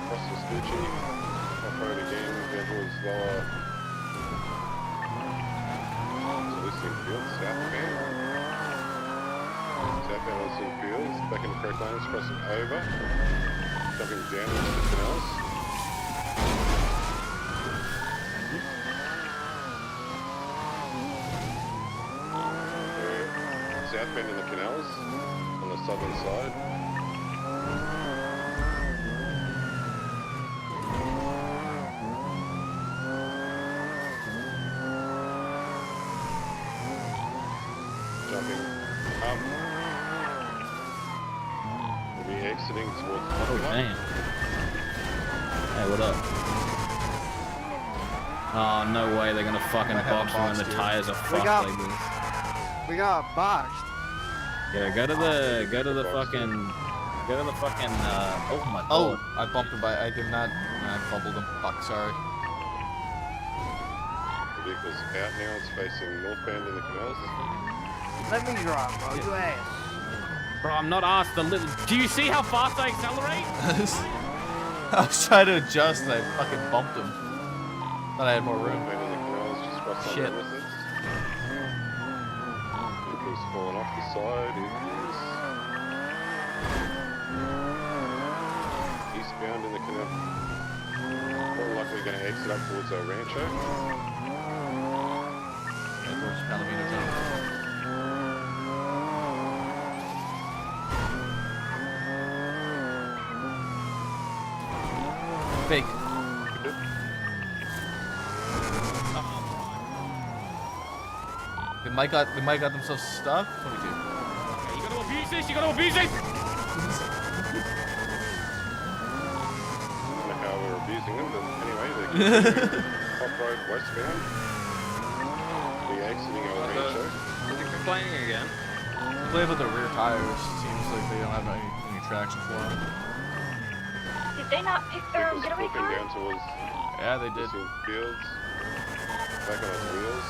Across Vespucci, off-road again, down towards lower Elysian Fields, southbound. Southbound Elysian Fields, back into correct lanes, crossing over, jumping down into the canals. Southbound in the canals on the southern side. Jumping up. We'll be exiting towards the Oh, damn. Hey, what up? Oh, no way they're gonna fucking box me when the tires are fucked like this. We got boxed. Yeah, go to the fucking, oh my god. Oh, I bumped him by, I did not, I fumbled him. Fuck, sorry. The vehicle's out now, it's facing northbound in the canals. Let me drive, bro. You ass. Bro, I'm not asked the little, do you see how fast I accelerate? I was trying to adjust and I fucking bumped him. Thought I had more room. Northbound in the canals, just crossed on Shit. the Illicits. Vehicle's fallen off the side, it is eastbound in the canal. More than likely going to exit up towards El Rancho. Yeah, towards Palomino Zone. Fake. They might got themselves stuck. 22. You gotta abuse this, you gotta abuse it! I don't know how we're abusing them, but anyway, they're off-road westbound. We're exiting El Rancho. Is he complaining again? Play with the rear tires. Seems like they don't have any traction for them. Did they not pick their own getaway Flipping car? down towards Yeah, they did. Elysian Fields. Back on its wheels.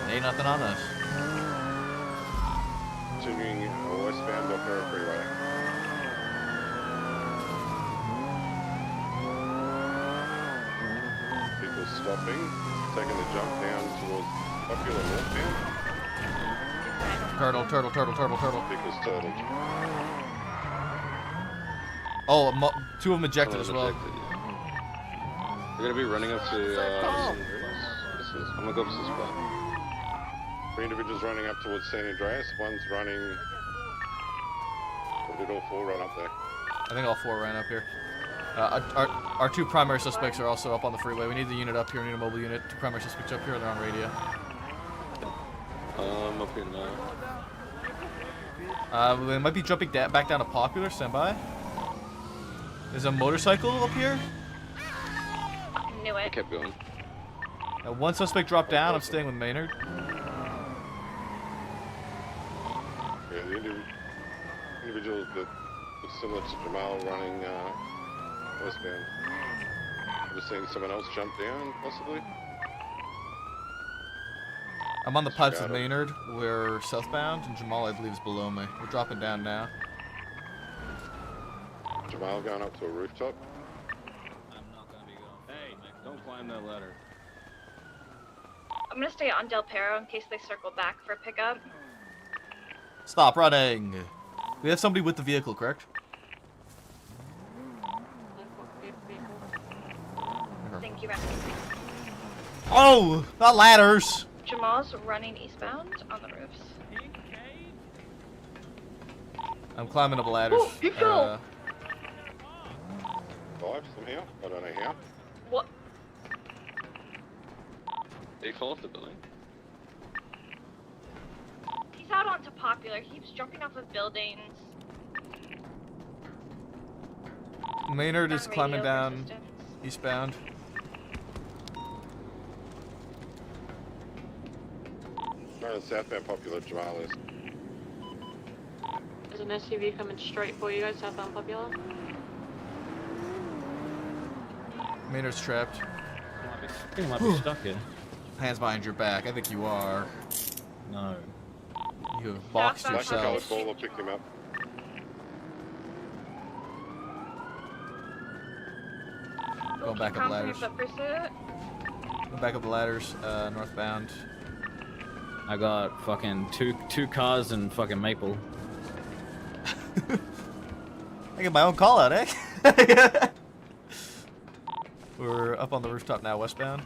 Ain't nothing on us. Continuing westbound Del Perro Freeway. People stopping, taking the jump down towards popular northbound. Turtle. Vehicles turtled. Oh, two of them ejected as well. We're gonna be running up to I'm gonna go up to this spot. 3 individuals running up towards San Andreas. One's running. Or did all 4 run up there? I think all 4 ran up here. Our 2 primary suspects are also up on the freeway. We need the unit up here. We need a mobile unit. 2 primary suspects up here. They're on radio. I'm up here now. They might be jumping back down to Popular. Stand by. There's a motorcycle up here. Knew I it. kept going. One suspect dropped down. I'm staying with Maynard. Yeah, the individual that was similar to Jamal running westbound. I've just seen someone else jump down, possibly. I'm on the pipes with Maynard. We're southbound, and Jamal, I believe, is below me. We're dropping down now. Jamal going up to a rooftop. I'm not gonna be going. Hey, don't climb that ladder. I'm gonna stay on Del Perro in case they circle back for pickup. Stop running. We have somebody with the vehicle, correct? Thank you, rescue. Oh, not ladders. Jamal's running eastbound on the roofs. I'm climbing up ladders. Oh, you fell. Survived somehow. I don't know how. What? Did he fall off the building? He's out onto Popular. He keeps jumping off of buildings. Maynard is On climbing radio down resistance. eastbound. Running southbound Popular, Jamal is. There's an SUV coming straight for you guys, southbound Popular. Maynard's trapped. I think I might be stuck here. Hands behind your back. I think you are. No. You have boxed Black colored yourself. baller picked him up. Going back up ladders. Foot pursuit. Going back up the ladders, northbound. I got fucking two cars and fucking Maple. I get my own call out, eh? We're up on the rooftop now, westbound.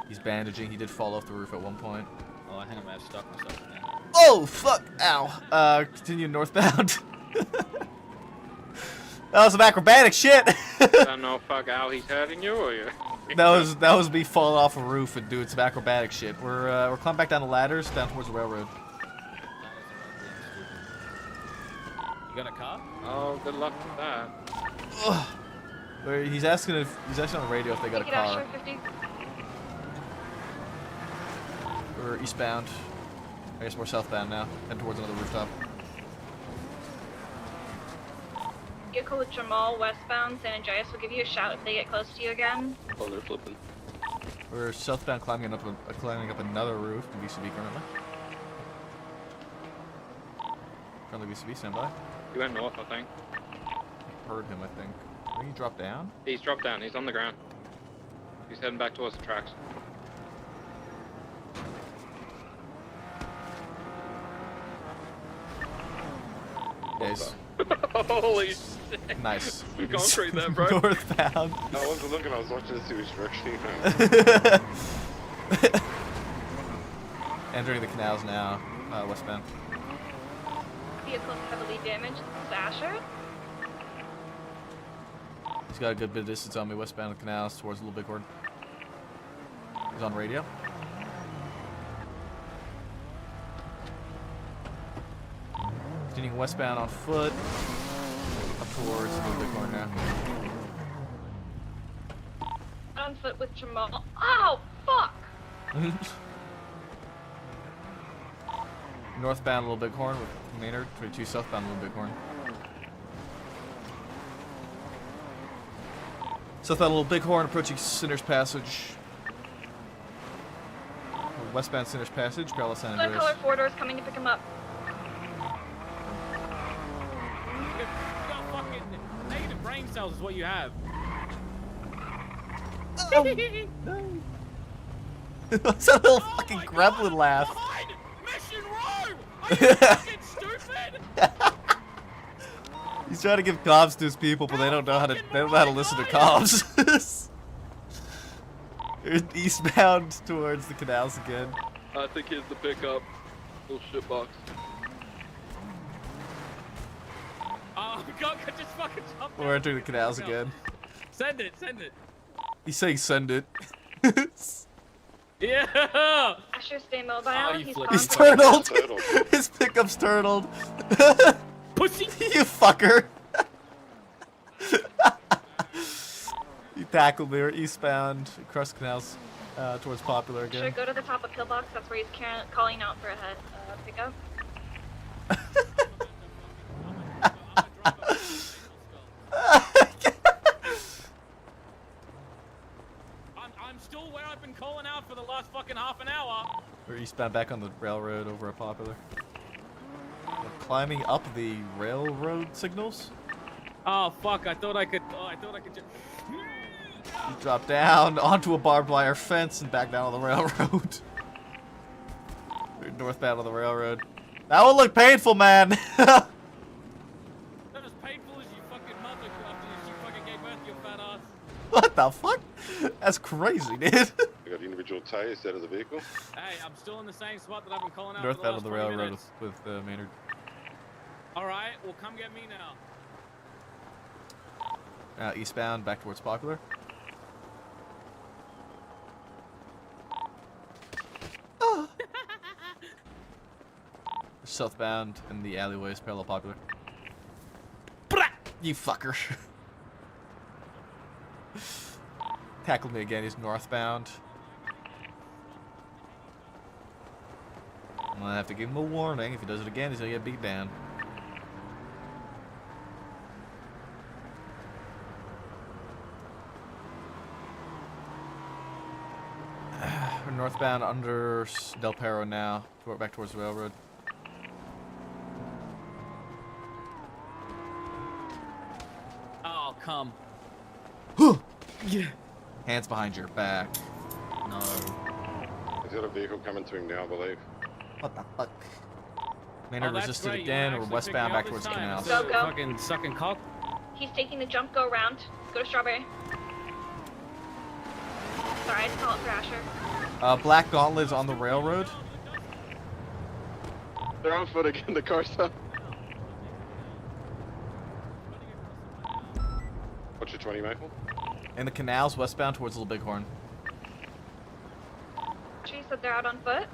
He's bandaging. He did fall off the roof at one point. Oh, I think I might have stuck myself in there. Oh, fuck! Ow. Continue northbound. That was some acrobatic shit! I don't know fuck how he's hurting you or you. That was me falling off a roof and doing some acrobatic shit. We're climbing back down the ladders, down towards the railroad. You got a car? Oh, good luck with that. Ugh. He's asking on the radio if they got a car. We're eastbound. I guess we're southbound now, heading towards another rooftop. Vehicle with Jamal westbound. San Andreas will give you a shout if they get close to you again. Oh, they're flipping. We're southbound climbing up another roof in VCB currently. Currently VCB, stand by. He went north, I think. Heard him, I think. Did he drop down? He's dropped down. He's on the ground. He's heading back towards the tracks. Yes. Holy shit. Nice. We concrete that, bro. Northbound. I wasn't looking, I was watching to see which direction he went. Entering the canals now, westbound. Vehicle heavily damaged. This is Asher. He's got a good bit of distance on me, westbound the canals towards Little Bighorn. He's on radio. Continuing westbound on foot, up towards Little Bighorn now. On foot with Jamal. Oh, fuck! Northbound Little Bighorn with Maynard, 22 southbound Little Bighorn. Southbound Little Bighorn approaching Sinner's Passage. Westbound Sinner's Passage, parallel San Blue Andreas. color 4 doors coming to pick him up. You got fucking negative brain cells is what you have. What's that little fucking gremlin laugh? Mission Rome! Are you fucking stupid? He's trying to give comms to his people, but they don't know how to listen to comms. They're eastbound towards the canals again. I think here's the pickup. Little shitbox. Oh god, I just fucking jumped. We're entering the canals again. Send it, send it. He's saying send it. Yeah! Asher, stay mobile. Oh, you He's flipped. He's confident. turtled. His pickup's turtled. Pussy! You fucker. You Tackle me, eastbound, across canals, towards Popular again. Should go to the top of Pillbox. That's where he's calling out for a pickup. I'm still where I've been calling out for the last fucking half an hour. We're eastbound back on the railroad over at Popular. We're climbing up the railroad signals. Oh fuck! I thought I could. Oh, I thought I could just. You drop down onto a barbed wire fence and back down on the railroad. We're northbound on the railroad. That would look painful, man. Not as painful as your fucking mother after she fucking gave birth to your fat ass. What the fuck? That's crazy, dude. We got individual tires out of the vehicle. Hey, I'm still in the same spot that I've been calling out Northbound for on the the last 20 railroad minutes. with Maynard. All right, well come get me now. Eastbound back towards Popular. Southbound in the alleyways, parallel Popular. You fucker. Tackled me again, he's northbound. I'm gonna have to give him a warning. If he does it again, he's gonna get beat down. We're northbound under Del Perro now. Back towards the railroad. Oh, come. Yeah. Hands behind your back. No. He's got a vehicle coming to him now, I believe. What the fuck? Maynard that's resisted great. again. You We're actually westbound back picked me towards up the this canals. time. Go. Fucking sucking cock. He's taking the jump. Go around. Go to Strawberry. Sorry, I just call it Thrasher. Black Gauntlet's on the railroad. They're on foot again, the car's up. What's your 20, Maple? In the canals, westbound towards Little Bighorn. She said they're out on foot.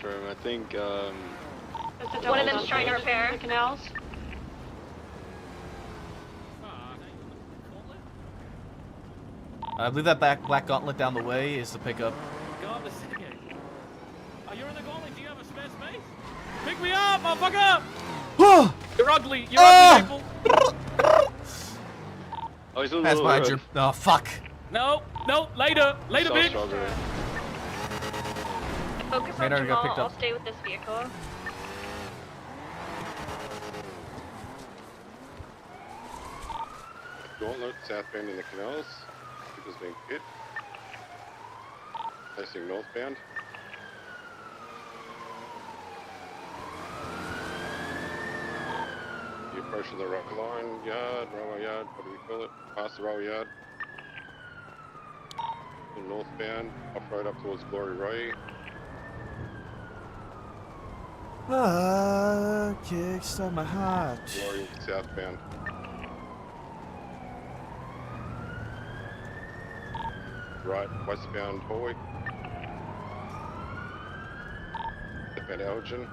I think, One of them's trying to repair. The canals. I believe that Black Gauntlet down the way is the pickup. God, the second. Oh, you're in the gauntlet. Do you have a spare space? Pick me up, motherfucker! You're ugly. You're ugly, people. Oh, he's on Hands the behind road. your. Oh fuck. No, later, South bitch. Strawberry. Focus on Maynard got Jamal. picked I'll up. stay with this vehicle. Gauntlet, southbound in the canals. People's being hit. Facing northbound. You approaching the railway yard, what do we call it? Past the railway yard. Northbound, off-road up towards Glory Roy. Kicks on my heart. Glory southbound. Right, westbound Hoy. At Elgin.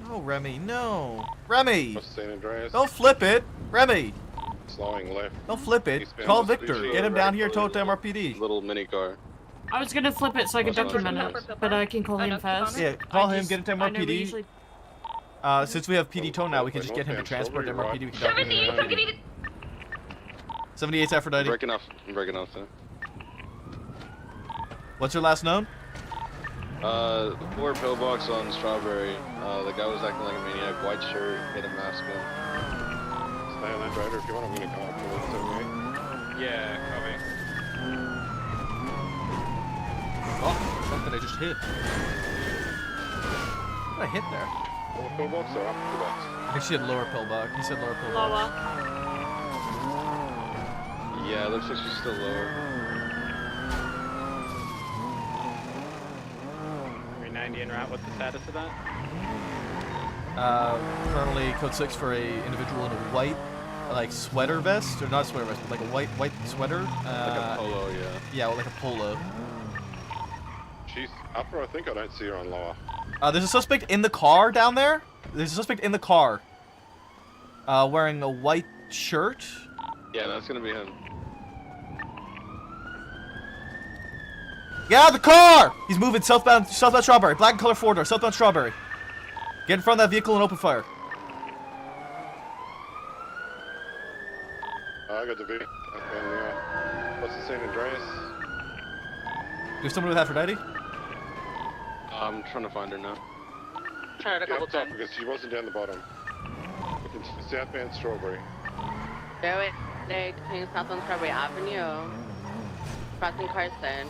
No, Remy, no. Remy! West San Andreas. Don't flip it! Remy! Slowing left. Don't flip it. Eastbound Call Vespucci. Victor. Get him down here to MRPD. Little mini car. I was gonna flip it so I could What's document on? it, but I can call him fast. Yeah, call I him, just- get him to I know we MRPD. usually- Since we have PD tow now, we can just get him to transport to MRPD. We can document it at MRPD. 78's Aphrodite. I'm breaking off there. What's your last known? 4 pillbox on Strawberry. The guy was acting like a maniac, white shirt, hit a mask on. Stay on that road, or if you want, I'm gonna go up towards 78. Yeah, coming. Oh, something I just hit. What did I hit there? Lower pillbox or upper pillbox? I think she had lower pillbox. He said lower pillbox. Lower. Yeah, it looks like she's still lower. 390 en route. What's the status of that? Currently code 6 for a individual in a white, like sweater vest, or not sweater vest, but like a white sweater. Like a polo, yeah. Yeah, like a polo. She's upper, I think. I don't see her on lower. There's a suspect in the car down there. There's a suspect in the car. Wearing a white shirt. Yeah, that's gonna be him. Get out of the car! He's moving southbound Strawberry. Black and color 4-door, southbound Strawberry. Get in front of that vehicle and open fire. I got the vehicle. What's the St. Andreas? Do you have someone with Aphrodite? I'm trying to find her now. Tried a couple times. Because she wasn't down the bottom. Looking to southbound Strawberry. There between South on Strawberry Avenue. Crossing Carson.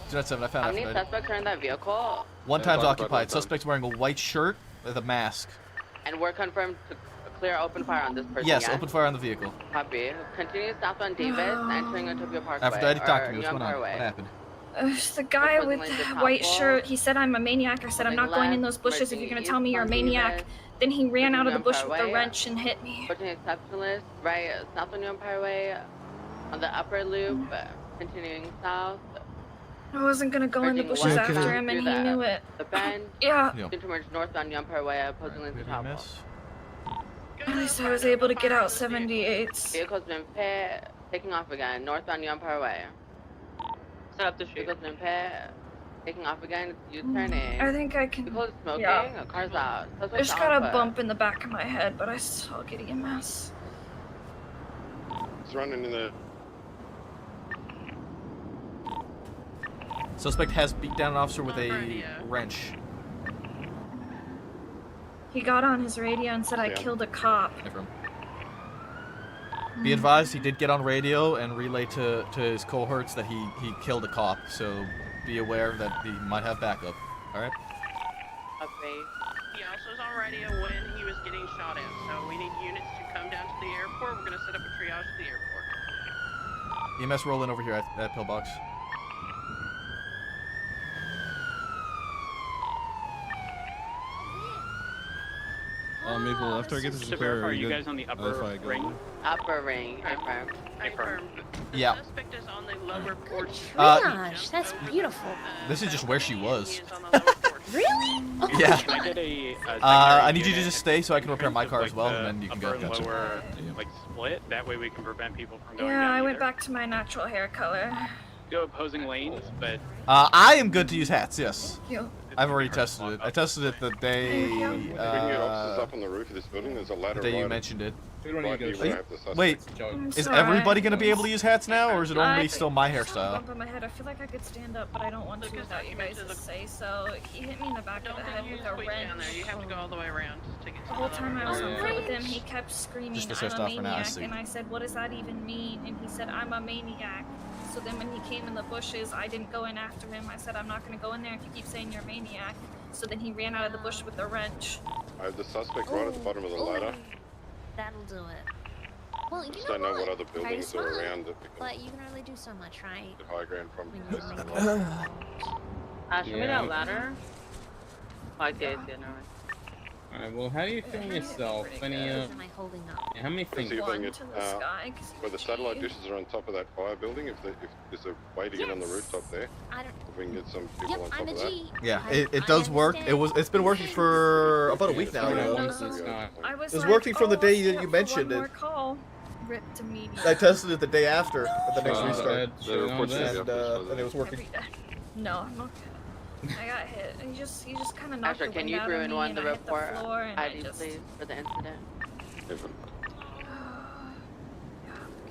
297, I found How many Aphrodite. suspects are in that vehicle? One time's occupied. Suspect's wearing a white shirt with a mask. And we're confirmed to clear open fire on this person. Yes, open fire on the vehicle. Copy. Continue south on Davis, entering Utopia Parkway. Aphrodite, talk to me. What's Neon going on? Parkway. What happened? The guy with the white shirt, he said I'm a maniac. I said I'm not going in those bushes if you're gonna tell me you're a maniac. Then he ran out of the bush with a wrench and hit me. Approaching exceptionalist, right, south on Neon Parkway, on the upper loop, continuing south. I wasn't gonna go in the bushes after him, and he knew it. The bend. Yeah. Due to merge northbound Neon Parkway, opposing lanes to travel. At least I was able to get out 78s. Vehicle's been pit, taking off again, northbound Neon Parkway. Set up the street. Vehicle's been pit, taking off again, it's U-turning. I think I can. Vehicle's smoking, Yeah. car's out. I just got a bump in the back of my head, but I still get EMS. It's running in the... Suspect has beat down an officer with a wrench. He got on his radio and said I killed a cop. Be advised, he did get on radio and relay to his cohorts that he killed a cop, so be aware that he might have backup. Alright? Okay. He also was on radio when he was getting shot at, so we need units to come down to the airport. We're gonna set up a triage to the airport. EMS roll in over here at Pillbox. Maple, after I get this To repair, verify, are are you good? guys on the If upper I go- ring? Upper ring, Confirmed. Yeah. The suspect is on the lower porch. Triage, that's beautiful. This is just where she was. Really? Yeah. Can I get a I need you to just stay so I can repair my car as well, and then you can go. upper and lower like split? That way we can prevent people from going Yeah, down I went either. back to my natural hair color. Go opposing lanes, but I am good to use hats, yes. You. I've already tested it. I tested it the day, We can get officers up on the roof of this building. There's a ladder the day you right mentioned it. right here where I have the suspect. Wait, I'm is sorry. everybody going to be able to use hats now, or is it only I still my just got a hairstyle? bump on my head. I feel like I could stand up, but I don't want to without you guys to say so. He hit me in the back of the head with a wrench. Down there, you have to go all the way around to get to The whole time I was on foot with him, he kept screaming, Just to I'm switch a off for now, I maniac, see. and I said, what does that even mean? And he said, I'm a maniac. So then when he came in the bushes, I didn't go in after him. I said, I'm not going to go in there if you keep saying you're a maniac. So then he ran out of the bush with a wrench. I have the suspect right at the bottom of the ladder. That'll do it. Well, you Just know don't know what what? other Try to buildings are smile, around it because but you can only do so much, right? the high ground from When this you're and making Show me that ladder. Okay, yeah, no. Alright, well, how do you feel yourself? Any, Am I holding up? how many See things? if I can get, where the satellite dishes are on top of that fire building, if there's a way to get on the rooftop there, I don't. if we can get some people Yep, on top I'm a of that. G. Yeah, it does work. It's been working for about a week now. I was It was like, working from the oh, day I'll that you stay up for mentioned one it. more call. Ripped immediately. I tested it the day after the next Oh, restart, the reports that you and it was working. Every day. No, I'm not good. I got hit. He just kind of knocked Asher, the can wind you out of ruin me, one and the I hit the report floor, and I ID, just. please, for the incident?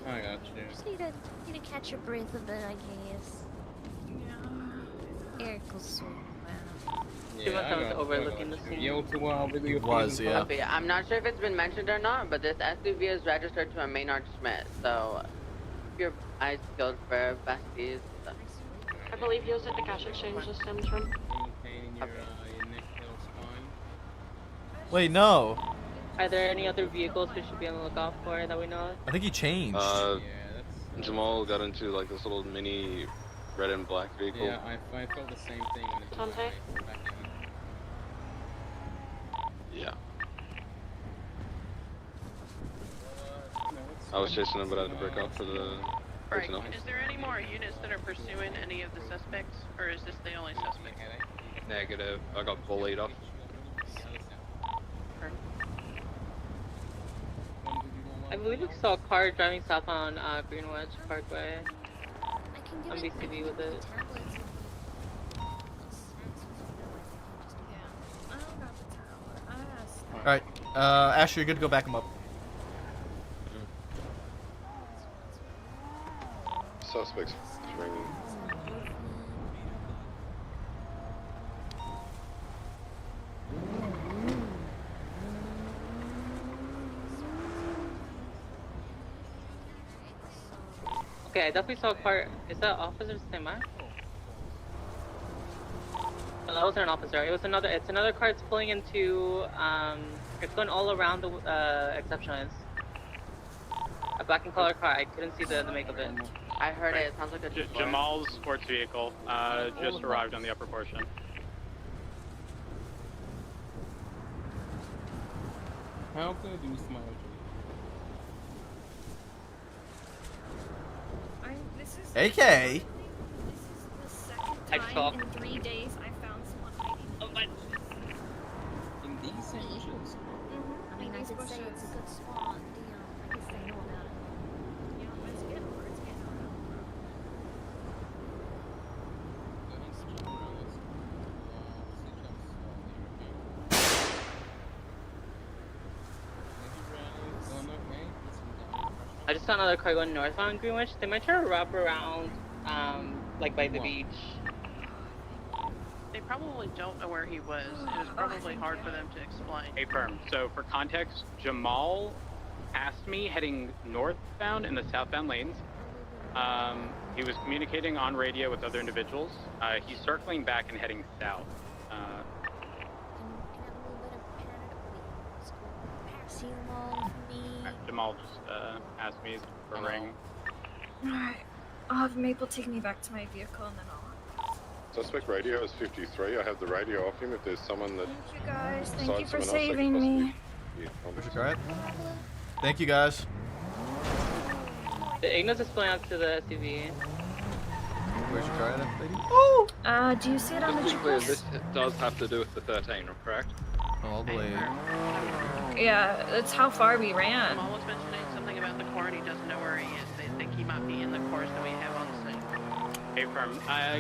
I got you. Just need to catch your breath a bit, I guess. Yeah. Eric was so She must have was overlooking the scene. It was, yeah. Copy. I'm not sure if it's been mentioned or not, but this SUV is registered to a Maynard Schmidt, so keep your eyes peeled for besties. I believe he was at the cash exchange systems room. Wait, no. Are there any other vehicles we should be on the lookout for that we know of? I think he changed. Jamal got into like this little mini red and black vehicle. Yeah, I felt the same thing when it was Dante? back in. Yeah. I was chasing him, but I had to break off for the Right. personnel. Is there any more units that are pursuing any of the suspects, or is this the only suspect? Negative. I got bullied off. I believe we saw a car driving south on Greenwich Parkway. On BCB with it. Alright, Asher, you're good to go back him up. Suspects ringing. Okay, I definitely saw a car. Is that officer Sema? No, that wasn't an officer. It was another. It's another car. It's pulling into. It's going all around the exceptionist. A black and color car. I couldn't see the make of it. I heard it. It sounds like a Jamal's sports vehicle just arrived on the upper portion. How can I do smile? AK? This is the second I time saw. in 3 days I found someone hiding. Oh my. In these sandwiches. I mean, I did say it's a good spot. I guess they know about it. Yeah, it's getting over. It's getting over. I just saw another car going northbound Greenwich. They might try to wrap around, like by the beach. They probably don't know where he was. It was probably hard for them to explain. Hey, firm. So for context, Jamal passed me heading northbound in the southbound lanes. He was communicating on radio with other individuals. He's circling back and heading south. Jamal just asked me for a ring. Alright. I'll have Maple take me back to my vehicle and then I'll... Suspect radio is 53. I have the radio off him if there's someone that... Thank you guys. Thank besides you for someone else that could saving me. possibly- Alright. Thank you, guys. The Ignis is pulling out to the SUV. Where's your car at, lady? Oh! Do you see it on the Just to be clear, GPS? this does have to do with the 13, correct? All the way. Yeah, that's how far we ran. Jamal was mentioning something about the car and he doesn't know where he is. They think he might be in the cars that we have on the scene. Hey, firm.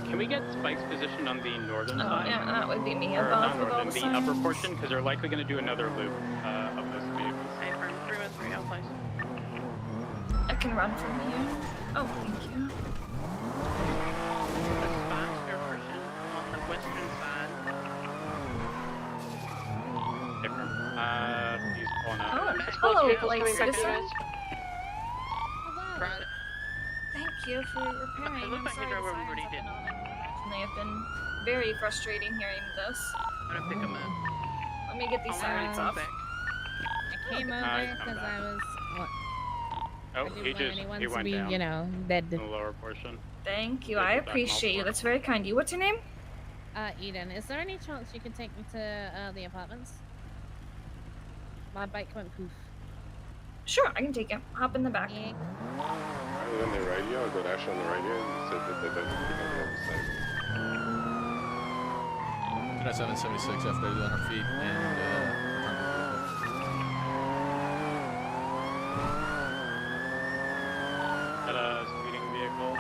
Can we get Spike's position on the northern Oh, side? yeah, that would be me Or above not with all northern, the the upper signs. portion, because they're likely going to do another loop of this vehicle. Hey, firm 313, out place. I can run from here. Oh, thank you. The Spike's their portion on the western side. Hey, firm. He's pulling out. Oh, Max hello, Vehicles Blake coming back to citizen. us. Right. Thank you for repairing. It looked I'm like he sorry drove the over sirens what he have did. been on. And they have been very frustrating hearing this. I'm gonna pick him up. Let me get these sirens off. I came over he's come because back. I was. What? Oh, I didn't he want just anyone he to went be, down you know, dead. in the lower portion. Thank you. Yeah, I get back appreciate you. mouthful. That's very kind of you. What's your name? Eden, is there any chance you could take me to the apartments? My bike went poof. Sure, I can take him. Hop in the back. On the radio, I got Ash on the radio and said that they don't think they're going to save him. Unit 776 after 30 on her feet and At a speeding vehicle.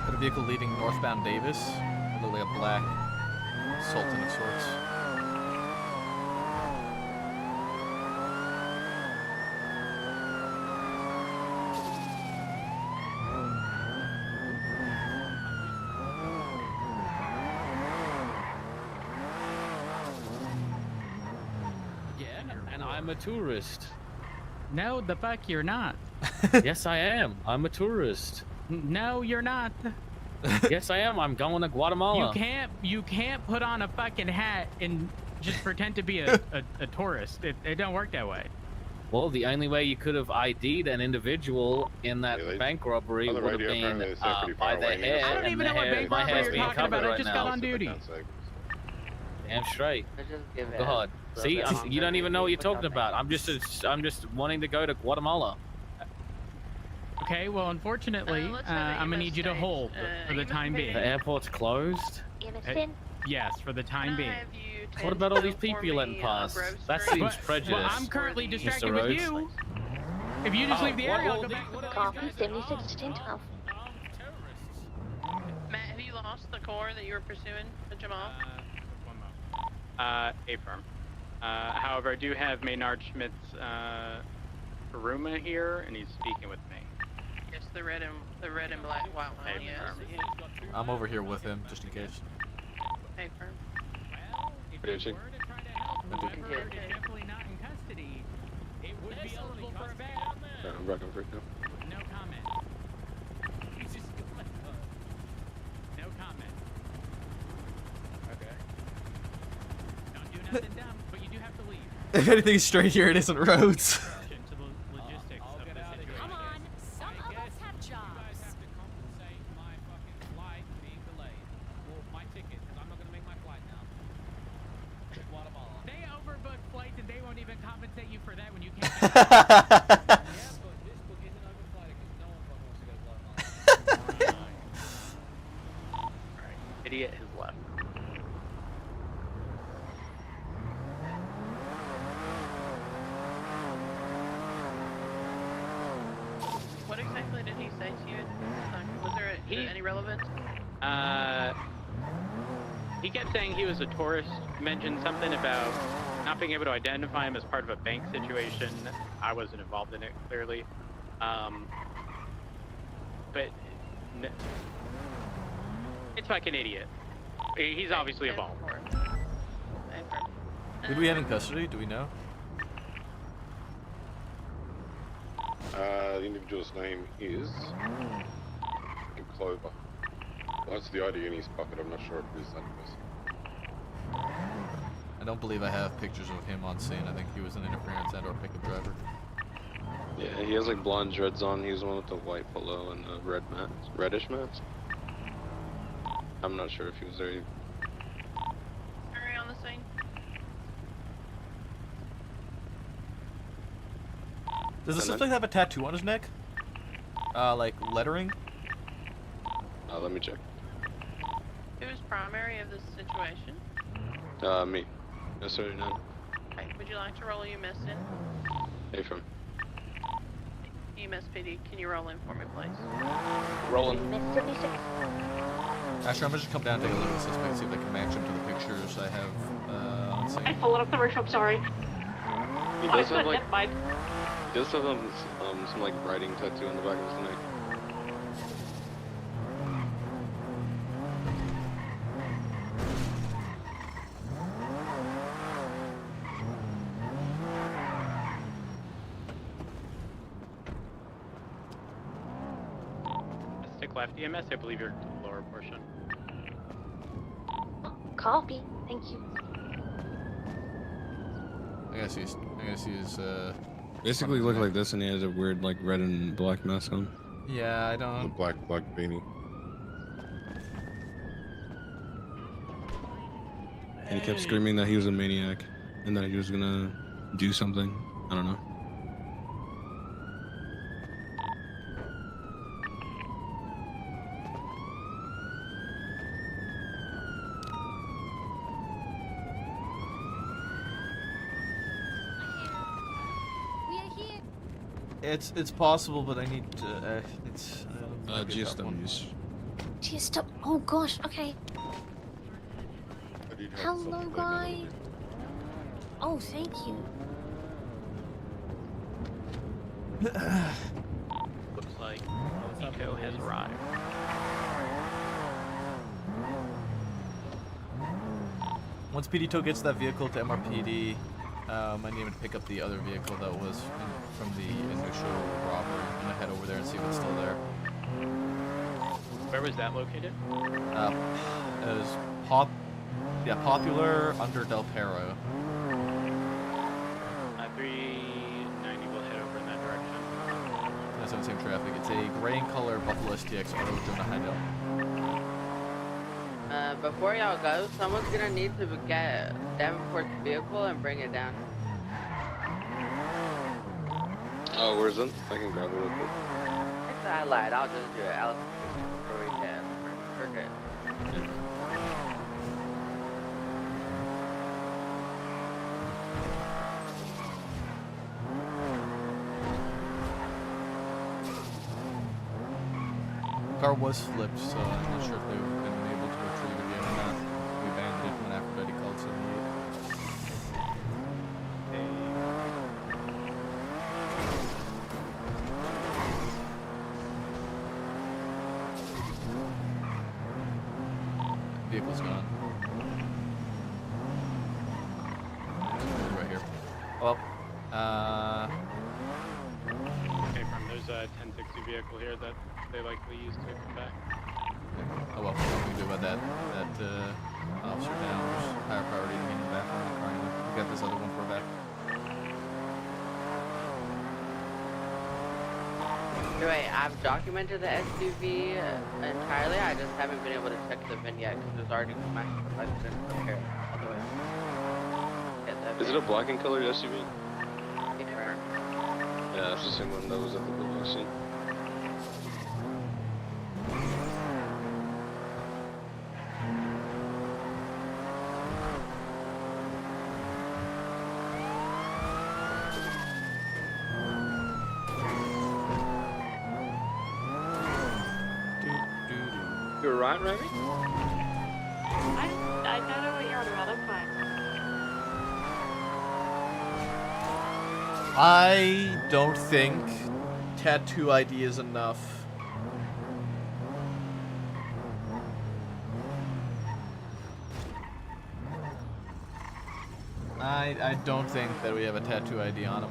got a vehicle leaving northbound Davis. It looked like a black Sultan of sorts. Yeah, and I'm a tourist. No, the fuck you're not. Yes, I am. I'm a tourist. No, you're not. Yes, I am. I'm going to Guatemala. You can't put on a fucking hat and just pretend to be a tourist. It don't work that way. Well, the only way you could have ID'd an individual in that bank robbery on the would have radio, been apparently they're pretty by far their away now. head. I don't and even the know what hair- bank my robbery hair's you're being talking covered about. I right just now. got on duty. Damn straight. Thank God. See, you don't even know what you're talking about. I'm just wanting to go to Guatemala. Okay, well, unfortunately, I'm gonna need you to hold for the time being. The airport's closed. Yes, for the time being. What about all these people you're letting pass? That seems prejudiced. Well, I'm currently distracted Mr. with Rhodes. you. If you just leave the area, I'll go back to the Copy 76 to 1012. Matt, have you lost the core that you were pursuing for Jamal? Affirm. However, I do have Maynard Schmidt's Karuma here, and he's speaking with me. Yes, the red and black white one. Yes. I'm over here with him, just in case. Affirm. Producing. Definitely not in custody. It would be eligible for a bail. I'm rocking for it now. No comment. No comment. Okay. Don't do nothing dumb, but you do have to leave. If anything's straight here, it isn't Rhodes. To the logistics of the situation. Come on, some of us have jobs. You guys have to compensate my fucking flight being delayed. Well, my ticket, because I'm not going to make my flight now. To Guatemala. They overbook flights and they won't even compensate you for that when you can't get yeah, but this book isn't overflighted because no one fucking wants to go to Guatemala. Alright, idiot has left. What exactly did he say to you? Was there any relevance? He kept saying he was a tourist, mentioned something about not being able to identify him as part of a bank situation. I wasn't involved in it, clearly. But it's fucking idiot. He's obviously involved. Who do we have in custody? Do we know? The individual's name is Clover. That's the ID in his pocket. I'm not sure if it is that person. I don't believe I have pictures of him on scene. I think he was an interference and/or pickup driver. Yeah, he has like blonde dreads on. He was the one with the white polo and the red mats, reddish mats. I'm not sure if he was there. Hurry on the scene. Does the suspect have a tattoo on his neck? Like lettering? Let me check. Who is primary of this situation? Me. No, sorry, no. Okay, would you like to roll EMS in? Hey, from. EMS PD, can you roll in for me, please? Rolling. Asher, I'm gonna just come down and take a look at the suspect, see if I can match him to the pictures I have on scene. I followed up the roof, I'm sorry. He does have like. He does have some like writing tattoo on the back of his neck. Stick left EMS, I believe you're the lower portion. Copy, thank you. I gotta see his, Basically looked like this and he had a weird like red and black mask on. Yeah, I don't. The black beanie. And he kept screaming that he was a maniac and that he was gonna do something. I don't know. It's possible, but I need to. It's. GSWs. Just oh gosh, okay. Hello, guy. Oh, thank you. Looks like Eco has arrived. Once PD gets that vehicle to MRPD, I need him to pick up the other vehicle that was from the initial robbery. I'm gonna head over there and see if it's still there. Where was that located? It was Popular under Del Perro. 390 will head over in that direction. That's on the same traffic. It's a gray in color Buffalo STX auto Jonah Heidel. before y'all go, someone's gonna need to get Davenport's vehicle and bring it down. Oh, where's it? I can grab it real quick. I lied. I'll just do it. Alice, before we can. We're good. Car was flipped, so I'm not sure if they've been able to retrieve it yet or not. We abandoned it when Aphrodite called 78. Vehicle's gone. It's right here. Well, Okay, from there's a 1060 vehicle here that they likely used to come back. oh well, what can we do about that? That officer down. There's higher priority to getting him back on the car anyway. We got this other one for a back. Anyway, I've documented the SUV entirely. I just haven't been able to check the VIN yet because it's already smashed. I didn't prepare all the way. Is it a black and colored SUV? Confirm. Yeah, it's the same one that was at the building scene. You alright, Remy? I don't know what you're on about. I'm fine. I don't think tattoo ID is enough. I don't think that we have a tattoo ID on him.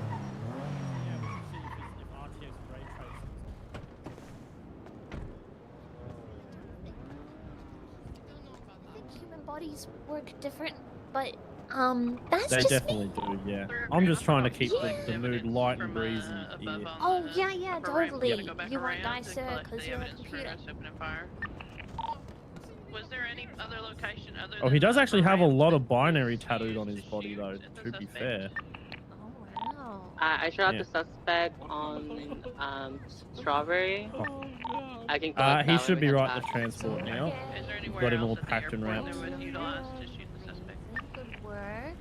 Human bodies work different, but that's They just definitely do, yeah. I'm just trying to keep the mood light and breezy here. Oh yeah, totally. You won't die, sir, because you're a computer. Was there any other location other Oh, he does actually have a lot of binary tattooed on his body, though, to be fair. I shot Yeah. the suspect on Strawberry. Oh. I can collect He that should when be we right have to transport now. Is there He's anywhere got him else all at the packed and airport wrapped. that was utilized to shoot the suspect? Good work.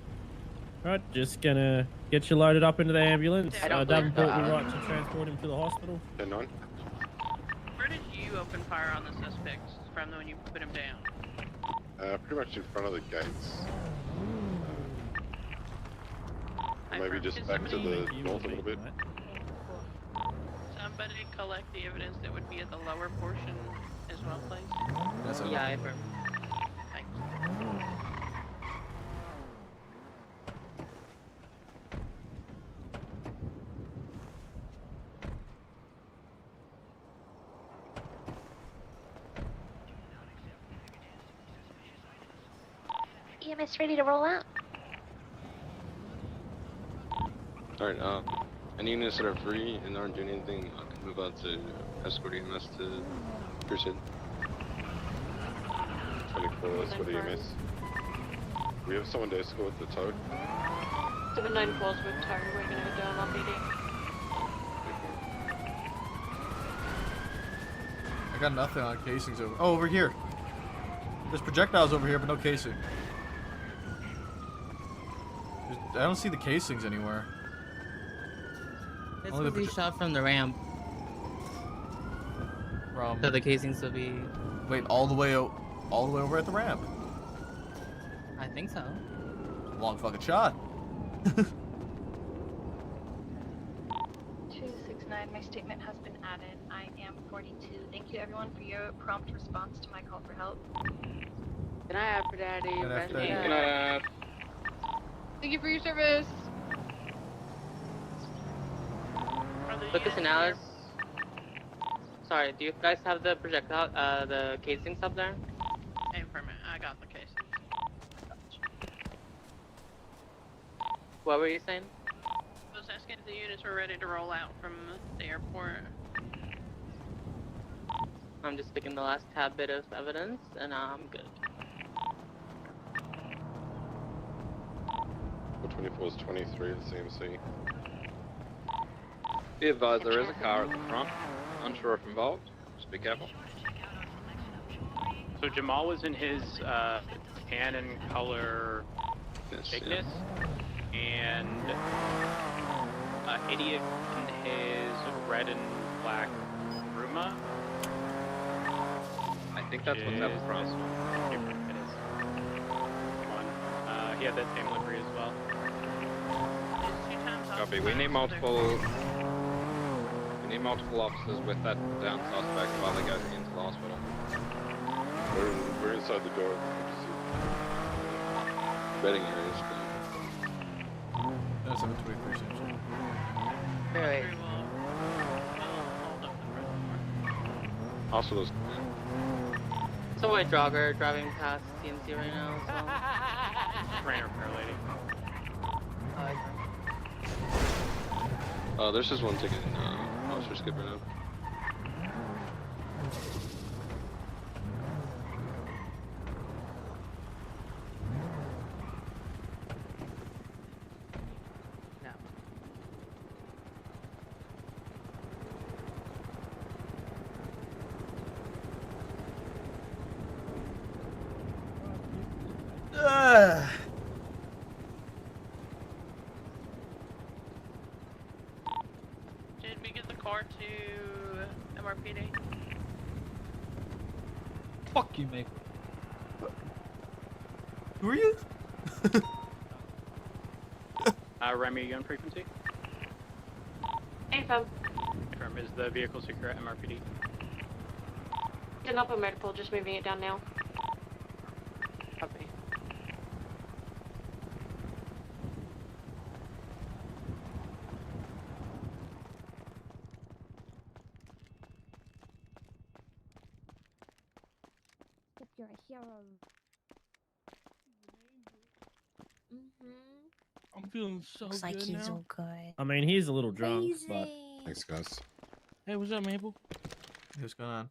Right, just gonna get you loaded up into the ambulance. I don't Davenport, believe we that. right to transport him to the hospital. 10-9. Where did you open fire on the suspect from when you put him down? Pretty much in front of the gates. Maybe just back to the north a little bit. Somebody collect the evidence that would be at the lower portion as well, please. That's okay. Yeah, I affirm. Thanks. EMS ready to roll out? Alright, any units that are free and aren't doing anything, I can move out to escort EMS to Crusade. 24, let's go to EMS. We have someone to escort the tow. 794's with tow. We're gonna go down LSPD. I got nothing on casings over. Oh, over here. There's projectiles over here, but no casing. I don't see the casings anywhere. It's Only the will be shot from the ramp. From. So the casings will be. Wait, all the way over at the ramp. I think so. Long fucking shot. 269, my statement has been added. I am 42. Thank you everyone for your prompt response to my call for help. Good night, Aphrodite. Good night, Rest Aphrodite. up. Good night. Thank you for your service. Lucas and Alice. Sorry, do you guys have the projectile, the casings up there? Hey, for a minute, I got the case. What were you saying? I was asking if the units were ready to roll out from the airport. I'm just picking the last tad bit of evidence, and I'm good. 424 is 23 at CMC. Be advised, there is a car at the front. Unsure if involved. Just be careful. So Jamal was in his tan and color thickness, and idiot in his red and black Ruma. I think that's what's out front. It is. One. He had that same livery as well. Copy. We need multiple officers with that down suspect while they go into the hospital. We're inside the door. Betting areas. That's 723 section. Right. Hospitals. It's a white jogger driving past CMC right now, so. Rainer Fair Lady. There's just one ticket in Officer Skipper now. Did we get the car to MRPD? Fuck you, mate. Who are you? Remy, are you on frequency? AFM. Confirm, is the vehicle secure at MRPD? Getting up a medical, just moving it down now. Copy. You're a hero. I'm feeling so Looks good like he's now. all good. I mean, he's a little drunk, but Thanks, guys. Hey, what's up, Maple? What's going on?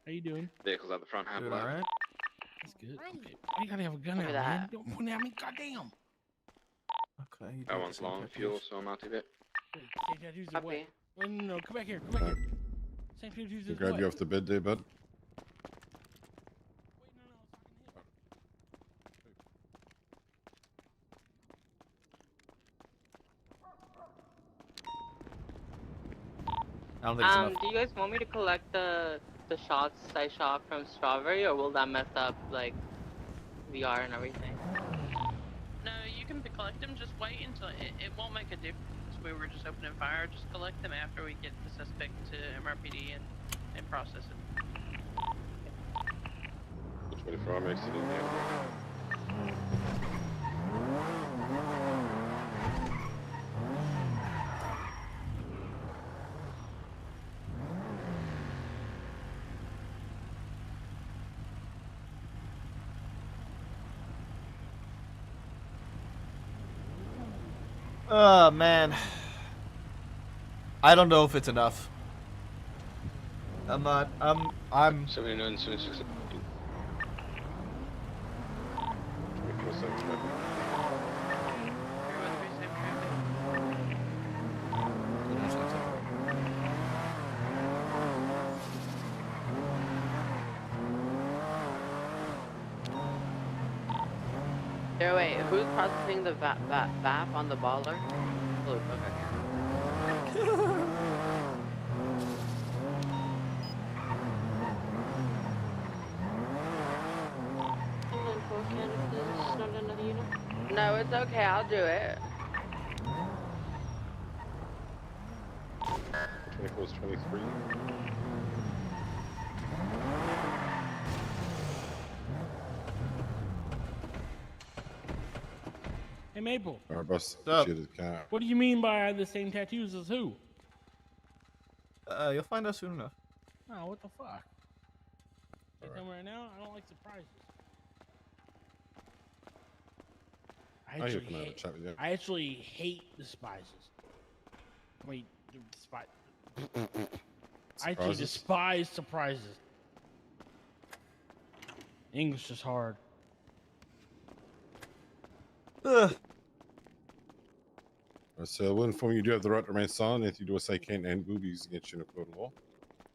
How you doing? Vehicles at the front, hand Doing all right? That's good. Okay. Why you gotta have a gun Look out, at man? that. Don't point at me, goddamn. Okay. you That got one's the same long tattoos. fuel, so I'm not too bad. Wait, same tattoos as what? Copy. No, come back here, come back here. Same tattoos Can as grab what? you off the bed there, bud. I don't think it's enough. Do you guys want me to collect the shots I shot from Strawberry, or will that mess up like VR and everything? No, you can collect them. Just wait until it won't make a difference. We were just opening fire. Just collect them after we get the suspect to MRPD and process it. 24 makes it in there. Oh man. I don't know if it's enough. I'm not. I'm. 79, 76. 24/7. There, wait, who's processing the VAP on the baller? Luke, okay. No, it's okay, I'll do it. 24 is 23. Hey, Maple. Alright, boss. Sup? Shit is car. What do you mean by the same tattoos as who? You'll find out soon enough. Oh, what the fuck? Can you tell me right now? I don't like surprises. I just want to have a chat with you. I actually hate the spices. Wait, I actually Surprises? despise surprises. English is hard. Ugh. So we'll inform you do have the right to remain silent. If you do say can and will be used against you in a court of law.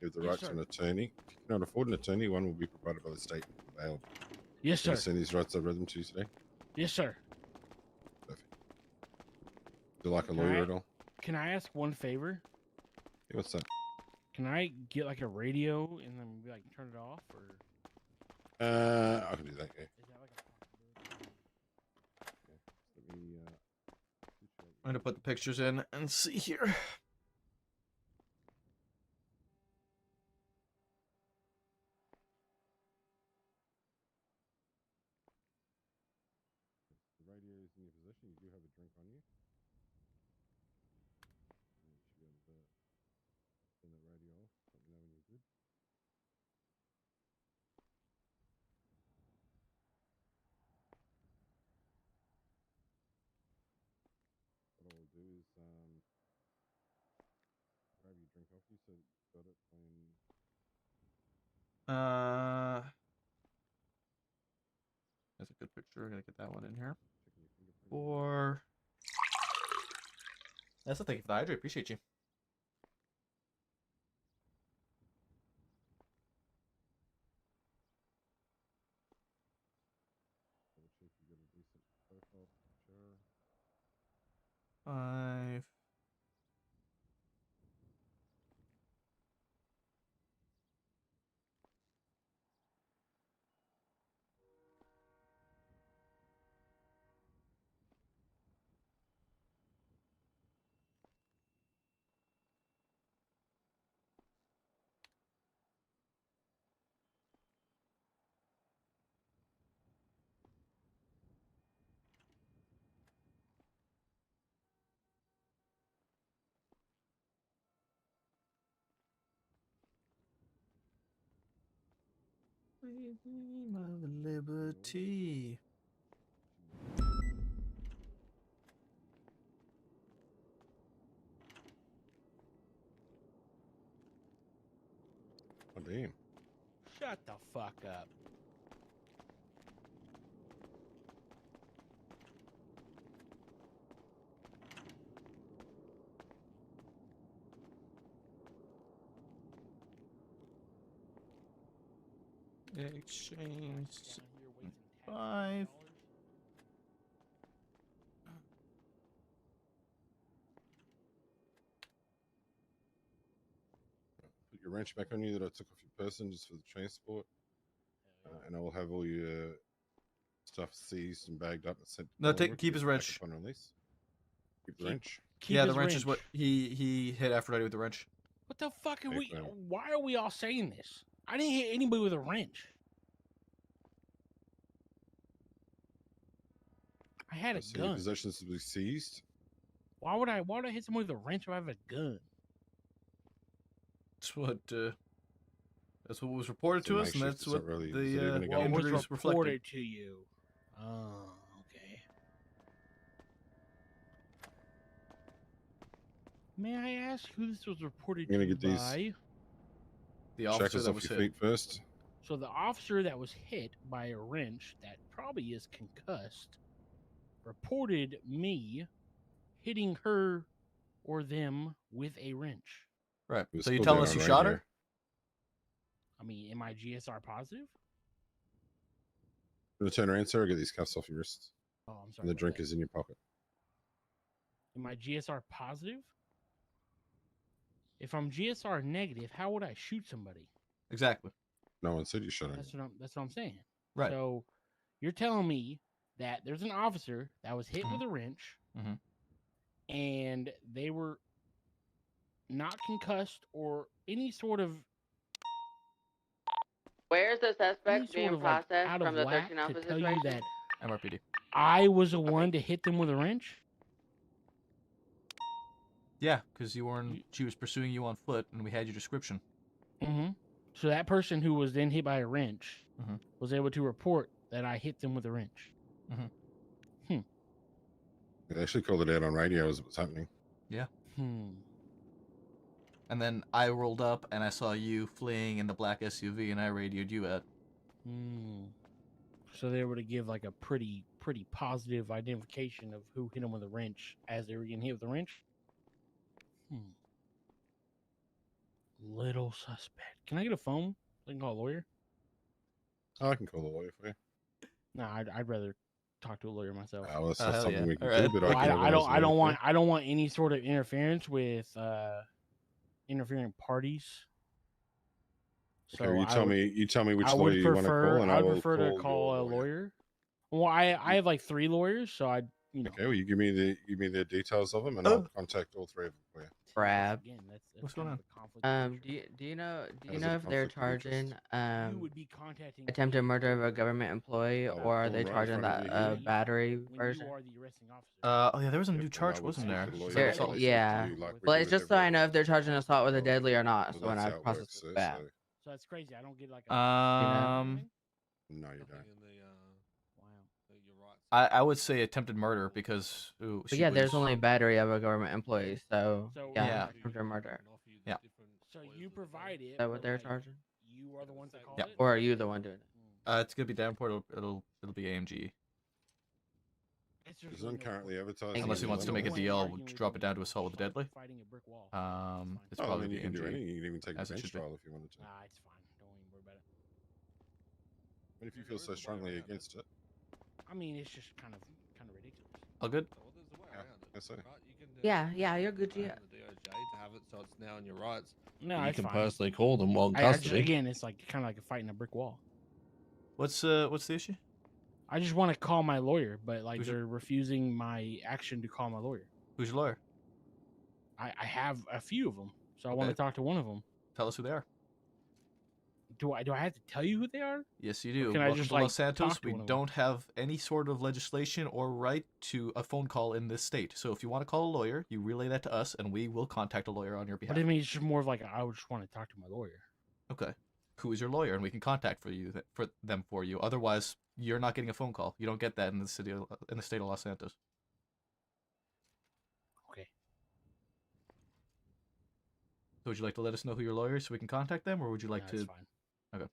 You have the Yes, right to sir. an attorney. If you cannot afford an attorney, one will be provided by the state if available. Yes, sir. Understand these rights I've read them to you today? Yes, sir. Perfect. Do you like a Can lawyer I- at all? Can I ask one favor? Yeah, what's that? Can I get like a radio and then be like turn it off or? I can do that, yeah. Is that like Let me, I'm gonna put the pictures in and see here. the radio is in your possession. You do have a drink on you. You should be able to turn the radio off. Let me know when you're good. What I will do is grab your drink off you so that you've got it when That's a good picture. I'm gonna get that one in here. checking your fingerprint. Or that's a thank you for the hydrate. Appreciate you. Double check you got a decent profile picture. 5. My liberty. Oh damn. Shut the fuck up. Exchange 5. Put your wrench back on you that I took off your person just for the transport. And I will have all your stuff seized and bagged up and sent. No, to keep his wrench. upon release. Keep the wrench. Yeah, the wrench is what he hit Aphrodite with the wrench. What the fuck are Hey, we? man. Why are we all saying this? I didn't hit anybody with a wrench. I had a So your gun. possessions will be seized. Why would I hit someone with a wrench if I have a gun? That's what was reported So to night us, and shift, that's it's not what really- is it the even a gun? What was injuries reported reflected. to you? Oh, okay. May I ask who this was reported I'm gonna to get these by? The officer shackles that off was your hit. feet first. So the officer that was hit by a wrench that probably is concussed reported me hitting her or them with a wrench. Right. It was So you still telling dead us on you shot radio. her? I mean, am I GSR positive? Gonna turn around, sir. Get these cuffs off your wrists. Oh, I'm sorry. And the about drink that. is in your pocket. Am I GSR positive? If I'm GSR negative, how would I shoot somebody? Exactly. No one said you shot That's him. what I'm saying. Right. So you're telling me that there's an officer that was hit with a wrench, Mhm. and they were not concussed or any sort of Where's the any suspect sort being of like processed out from of the whack 13 to officer tell you situation? that MRPD. I was the one to hit them with a wrench? Yeah, because you weren't. She was pursuing you on foot, and we had your description. Mm-hmm. So that person who was then hit by a wrench Mhm. was able to report that I hit them with a wrench. They actually called it out on radio as it was happening. Yeah. Hmm. And then I rolled up, and I saw you fleeing in the black SUV, and I radioed you out. Hmm. So they were to give like a pretty pretty positive identification of who hit him with a wrench as they were getting hit with a wrench. Little suspect. Can I get a phone? I can call a lawyer. Oh, I can call a lawyer for you. No, I'd rather talk to a lawyer myself. Oh, well, that's not hell something yeah. we can Alright. do, but Well, I can organize a lawyer for you. I don't want any sort of interference with interfering parties. Okay, well, you tell me which I lawyer would you want to call, and I would will prefer to call call your a lawyer. Well, I have like 3 lawyers, so I Okay, well, you give me the details of them, and I'll contact all 3 of them for you. Brab. Again, that's What's going on? Do you know How is it a if they're conflict of interest? charging You would be contacting attempted murder of a government employee, Oh, or are all they right in charging front of that you here. battery when version? you are the arresting officer. Oh yeah, there was a new and charge, I would wasn't speak there? to the lawyer There- and I'll yeah. talk to you like we Well, do it's with just so I every know other if they're charging assault with a So- deadly or not, so so when that's I how it process works, this sir, back. so- So that's crazy. I don't get like No, you don't. I would say attempted murder because But yeah, there's only battery of a government employee, so yeah, yeah. attempted murder. Yeah. So you provide it. Is that what but, they're like, charging? You are the ones that call Yeah. it. Or are you the one doing it? It's gonna be Davenport. It'll be AMG. There's none currently advertising. Unless he wants to make a Illinois. deal, we'll drop it down to assault with a deadly. Fighting a brick wall. It's Oh, I probably mean, the you can do AMG. anything. You can even take a as it bench should be. trial if you wanted to. Nah, it's fine. Don't even worry about it. I mean, if you feel so strongly against it. I mean, it's just kind of ridiculous. All good. I say. Yeah, you're good. Yeah. The DOJ to have it so it's now in your rights. No, you it's can fine. personally call them while in I just, custody. again, it's like kind of like fighting a brick wall. What's the issue? I just want to call my lawyer, but like Who's they're refusing my action to call my lawyer. Who's your lawyer? I have a few of them, so I want to Okay. talk to one of them. Tell us who they are. Do I have to tell you who they are? Yes, you Or do. can I Welcome just to like Los Santos. talk to We one of them? don't have any sort of legislation or right to a phone call in this state. So if you want to call a lawyer, you relay that to us, and we will contact a lawyer on your behalf. But I mean, it's just more of like I would just want to talk to my lawyer. Okay. Who is your lawyer, and we can contact for you for you. Otherwise, you're not getting a phone call. You don't get that in the state of Los Santos. Okay. So would you like to let us know who your lawyer is so we can contact them, or would you like No, to? it's fine. Okay.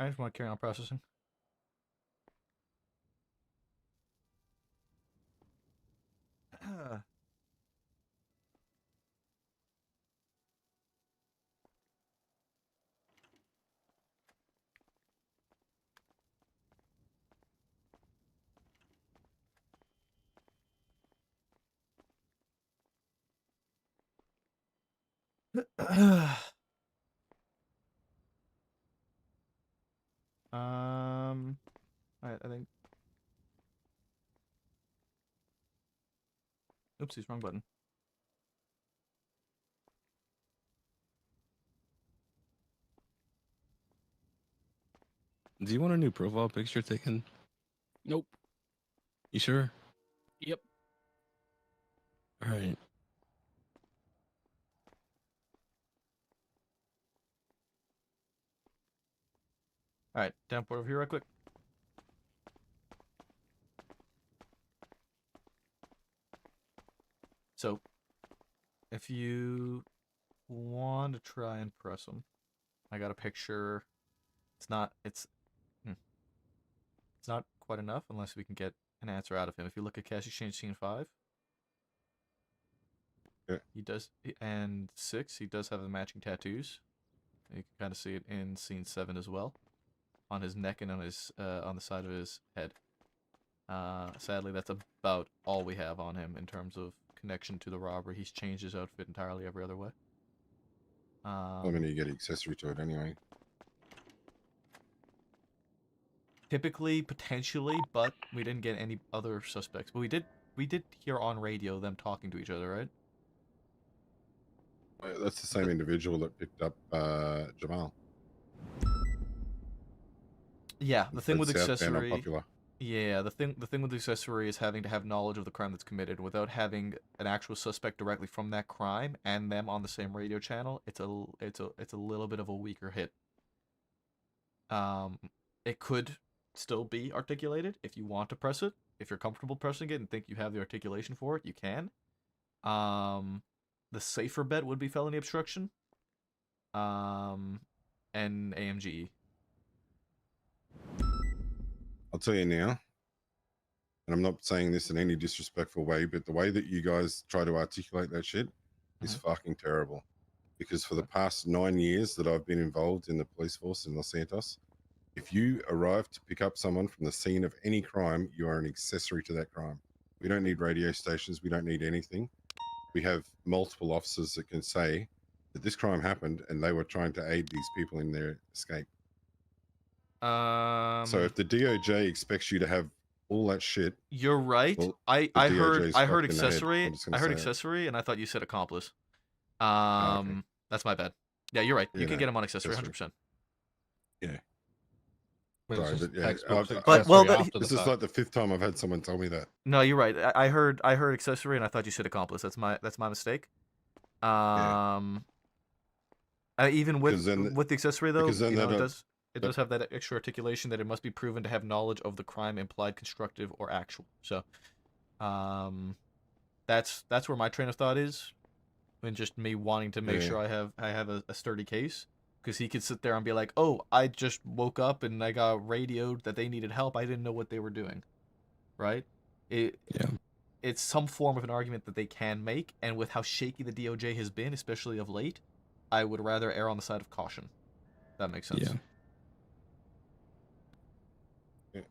I just want to carry on processing. Alright, I think. Oopsies, wrong button. Do you want a new profile picture taken? Nope. You sure? Yep. All right. Alright, Davenport over here real quick. So, if you want to try and press him, I got a picture. It's not quite enough unless we can get an answer out of him. If you look at Cash Exchange Scene 5, yeah. He does, and 6, he does have the matching tattoos. You can kind of see it in Scene 7 as well, on his neck and on his on the side of his head. Sadly, that's about all we have on him in terms of connection to the robbery. He's changed his outfit entirely every other way. I mean, you get accessory to it anyway. Typically, potentially, but we didn't get any other suspects. But we did hear on radio them talking to each other, right? That's the same individual that picked up Jamal. Yeah, the thing with Southbound or accessory. Popular. Yeah, the thing with the accessory is having to have knowledge of the crime that's committed. Without having an actual suspect directly from that crime and them on the same radio channel, it's a little bit of a weaker hit. It could still be articulated if you want to press it. If you're comfortable pressing it and think you have the articulation for it, you can. The safer bet would be felony obstruction. And AMG. I'll tell you now, and I'm not saying this in any disrespectful way, but the way that you guys try to articulate that shit is fucking terrible. Because for the past 9 years that I've been involved in the police force in Los Santos, if you arrive to pick up someone from the scene of any crime, you are an accessory to that crime. We don't need radio stations. We don't need anything. We have multiple officers that can say that this crime happened and they were trying to aid these people in their escape. So if the DOJ expects you to have all that shit, you're right. well, I the heard DOJ's I heard fucked in the head. accessory. I'm just gonna I heard say it. accessory, and I thought you said accomplice. okay. That's my bad. Yeah, you're right. You Yeah, can no, get him on accessory, accessory. 100%. Yeah. But it's Sorry, just but yeah, textbook this is fact. like the 5th time I've had someone tell me that. No, you're right. I heard accessory, and I thought you said accomplice. That's my mistake. Even with the accessory though, because then you know, that, it does have that extra articulation that it must be proven to have knowledge of the crime, implied, constructive, or actual. So, that's where my train of thought is, and just me wanting to make sure I have a sturdy case, because he could sit there and be like, "Oh, I just woke up and I got radioed that they needed help. I didn't know what they were doing," right? It's some form of an argument that they can make, and with how shaky the DOJ has been, especially of late, I would rather err on the side of caution. That makes sense. Yeah.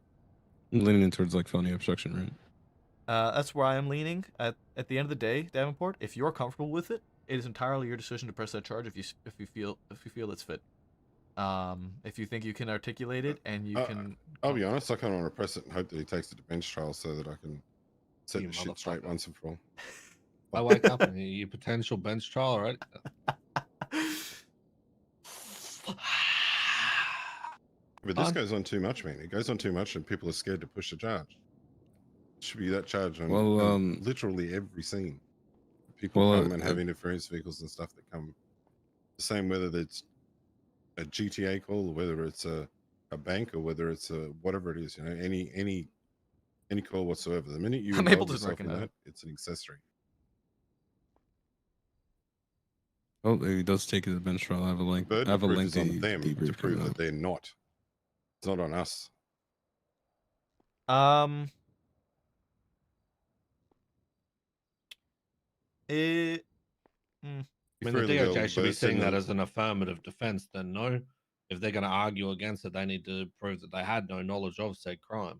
I'm leaning towards like felony obstruction, right? That's where I am leaning. At the end of the day, Davenport, if you're comfortable with it, it is entirely your decision to press that charge if you feel it's fit. If you think you can articulate it and you can. I'll be honest, I kind of want to press it and hope that he takes it to bench trial so that I can set the shit straight once and for all. I wake up and you potential bench trial, right? But this goes on too much, man. It goes on too much, and people are scared to push the charge. It should be that charge on literally every scene. People come and have interference vehicles and stuff that come. The same whether it's a GTA call, or whether it's a bank, or whether it's a whatever it is. You know, any call whatsoever. The minute you involve yourself in that, it's an accessory. Oh, he does take it to the bench trial. I have a link. I have a link on them to prove that they're not. It's not on us. I mean, the DOJ should be seeing that as an affirmative defense. Then no, if they're going to argue against it, they need to prove that they had no knowledge of said crime.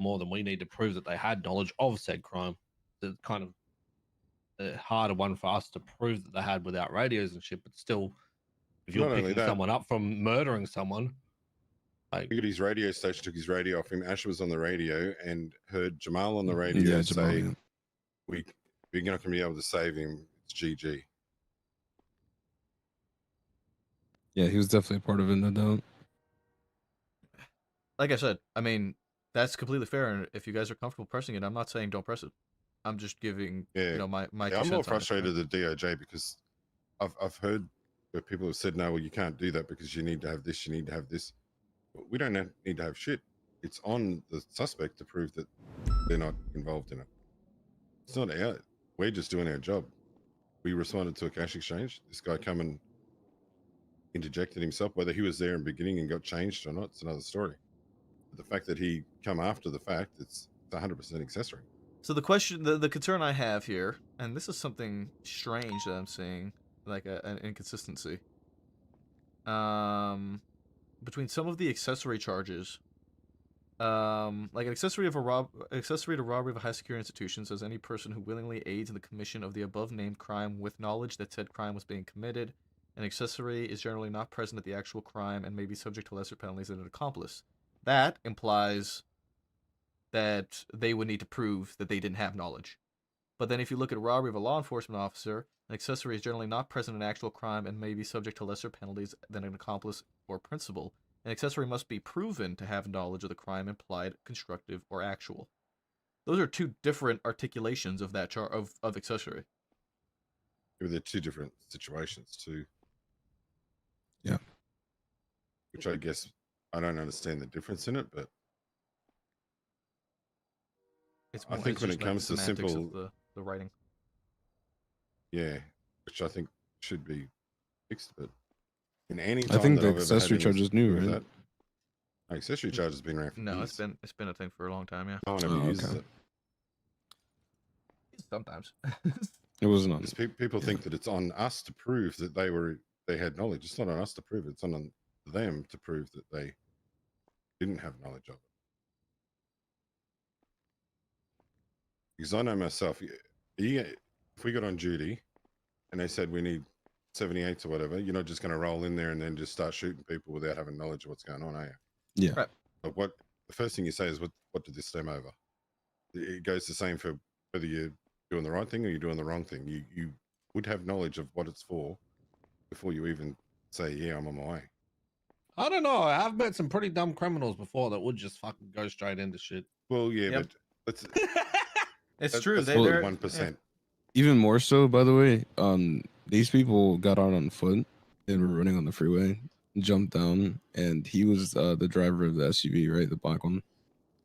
More than we need to prove that they had knowledge of said crime. It's kind of a harder one for us to prove that they had without radios and shit. But still, if you're picking someone up from murdering someone, like, look at his radio station, took his radio off him. Ash was on the radio and heard Jamal on the radio say, we're not going to be able to save him. It's GG. Yeah, he was definitely a part of it, no doubt. Like I said, I mean, that's completely fair. And if you guys are comfortable pressing it, I'm not saying don't press it. I'm just giving, you know, my I'm more frustrated at the DOJ because I've heard where people have said, no, well, you can't do that because you need to have this, you need to have this. We don't need to have shit. It's on the suspect to prove that they're not involved in it. It's not our. We're just doing our job. We responded to a cash exchange. This guy come and interjected himself. Whether he was there in the beginning and got changed or not, it's another story. But the fact that he come after the fact, it's 100% accessory. So the question, the concern I have here, and this is something strange that I'm seeing, like an inconsistency. Between some of the accessory charges, like an accessory to robbery of a high security institution says any person who willingly aids in the commission of the above named crime with knowledge that said crime was being committed. An accessory is generally not present at the actual crime and may be subject to lesser penalties than an accomplice. That implies that they would need to prove that they didn't have knowledge. But then if you look at a robbery of a law enforcement officer, an accessory is generally not present in actual crime and may be subject to lesser penalties than an accomplice or principal. An accessory must be proven to have knowledge of the crime implied, constructive, or actual. Those are two different articulations of that of accessory. They're two different situations too. Yeah. Which I guess I don't understand the difference in it, but I think when it comes to simple, the writing. Yeah, which I think should be fixed, but in any time I think that the I've ever accessory had charge is new, right? that, Accessory charge has been around for No, years. it's been a thing for a long time. Yeah. No one ever uses it. Sometimes. It wasn't on. Because people think that it's on us to prove that they had knowledge. It's not on us to prove it. It's on them to prove that they didn't have knowledge of it. Because I know myself, if we got on duty and they said we need 78s or whatever, you're not just going to roll in there and then just start shooting people without having knowledge of what's going on, are you? Yeah. Right. But the first thing you say is, what did this stem over? It goes the same for whether you're doing the right thing or you're doing the wrong thing. You would have knowledge of what it's for before you even say, yeah, I'm on my way. I don't know. I've met some pretty dumb criminals before that would just fucking go straight into shit. Well, yeah, but it's true. That's 1%. Even more so, by the way, these people got out on foot and were running on the freeway, jumped down, and he was the driver of the SUV, right, the black one.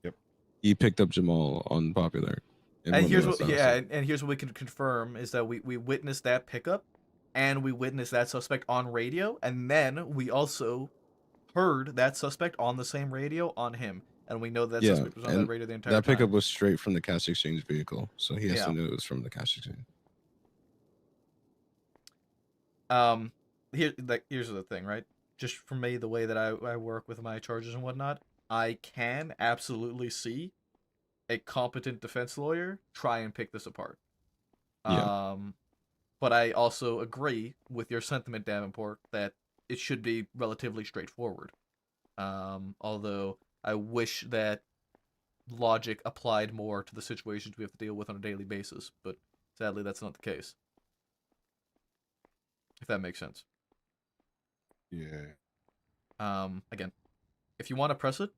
Yep. He picked up Jamal on Popular. And here's what, and here's what we can confirm is that we witnessed that pickup, and we witnessed that suspect on radio, and then we also heard that suspect on the same radio on him, and we know that suspect was on that radio the entire time. That pickup was straight from the cash exchange vehicle, so he has to know it was from the cash exchange. Here's the thing, right? Just for me, the way that I work with my charges and whatnot, I can absolutely see a competent defense lawyer try and pick this apart. Yeah. But I also agree with your sentiment, Davenport, that it should be relatively straightforward. Although I wish that logic applied more to the situations we have to deal with on a daily basis, but sadly that's not the case. If that makes sense. Yeah. Again, if you want to press it,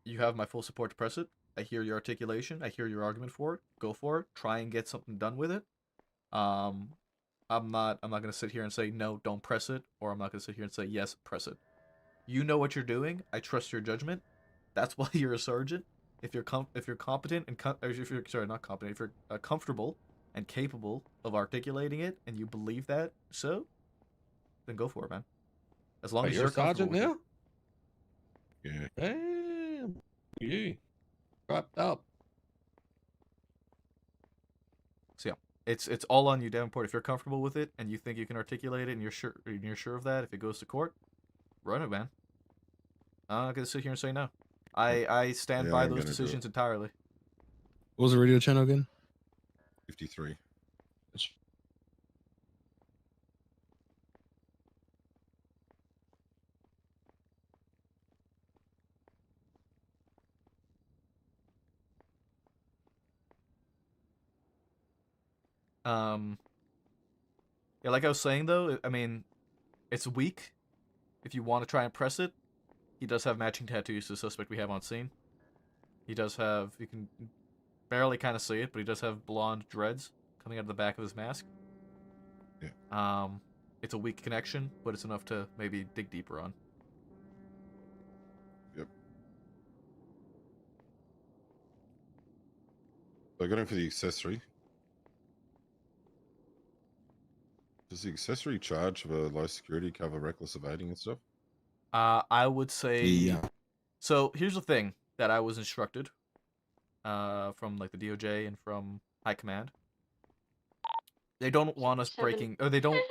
you have my full support to press it. I hear your articulation. I hear your argument for it. Go for it. Try and get something done with it. I'm not gonna sit here and say no, don't press it, or I'm not gonna sit here and say yes, press it. You know what you're doing. I trust your judgment. That's why you're a sergeant. If you're competent and if you're not competent, if you're comfortable and capable of articulating it, and you believe that, so then go for it, man. As long as you're a sergeant now. Yeah. Damn. You wrapped up. So yeah, it's all on you, Davenport. If you're comfortable with it and you think you can articulate it and you're sure of that, if it goes to court, run it, man. I'm not gonna sit here and say no. I stand by those decisions entirely. What was the radio channel again? 53. Yeah, like I was saying though, I mean, it's weak. If you want to try and press it, he does have matching tattoos to the suspect we have on scene. He does have, you can barely kind of see it, but he does have blonde dreads coming out of the back of his mask. Yeah. It's a weak connection, but it's enough to maybe dig deeper on. Yep. So I got him for the accessory. Does the accessory charge for low security cover reckless evading and stuff? I would say. Yeah. So here's the thing that I was instructed, from like the DOJ and from High Command. They don't want us breaking, or they don't.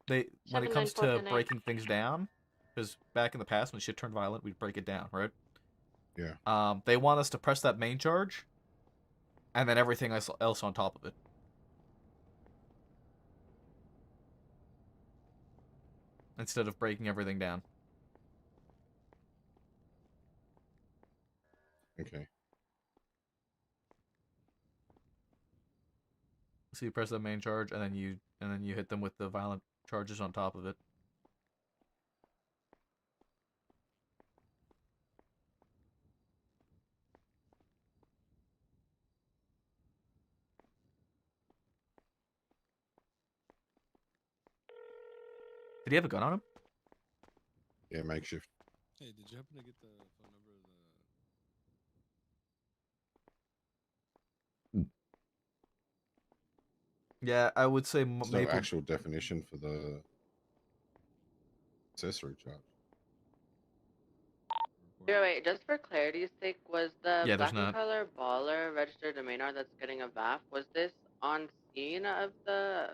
When it comes to breaking things down, because back in the past when shit turned violent, we'd break it down, right? Yeah. They want us to press that main charge, and then everything else on top of it. Instead of breaking everything down. Okay. So you press the main charge, and then you hit them with the violent charges on top of it. Did he have a gun on him? Yeah, makeshift. Hey, did you happen to get the phone number of the... Yeah, I would say There's no actual definition for the accessory charge. Wait, just for clarity's sake, was the Yeah, there's black and not. color baller registered domainer that's getting a VAF, was this on scene of the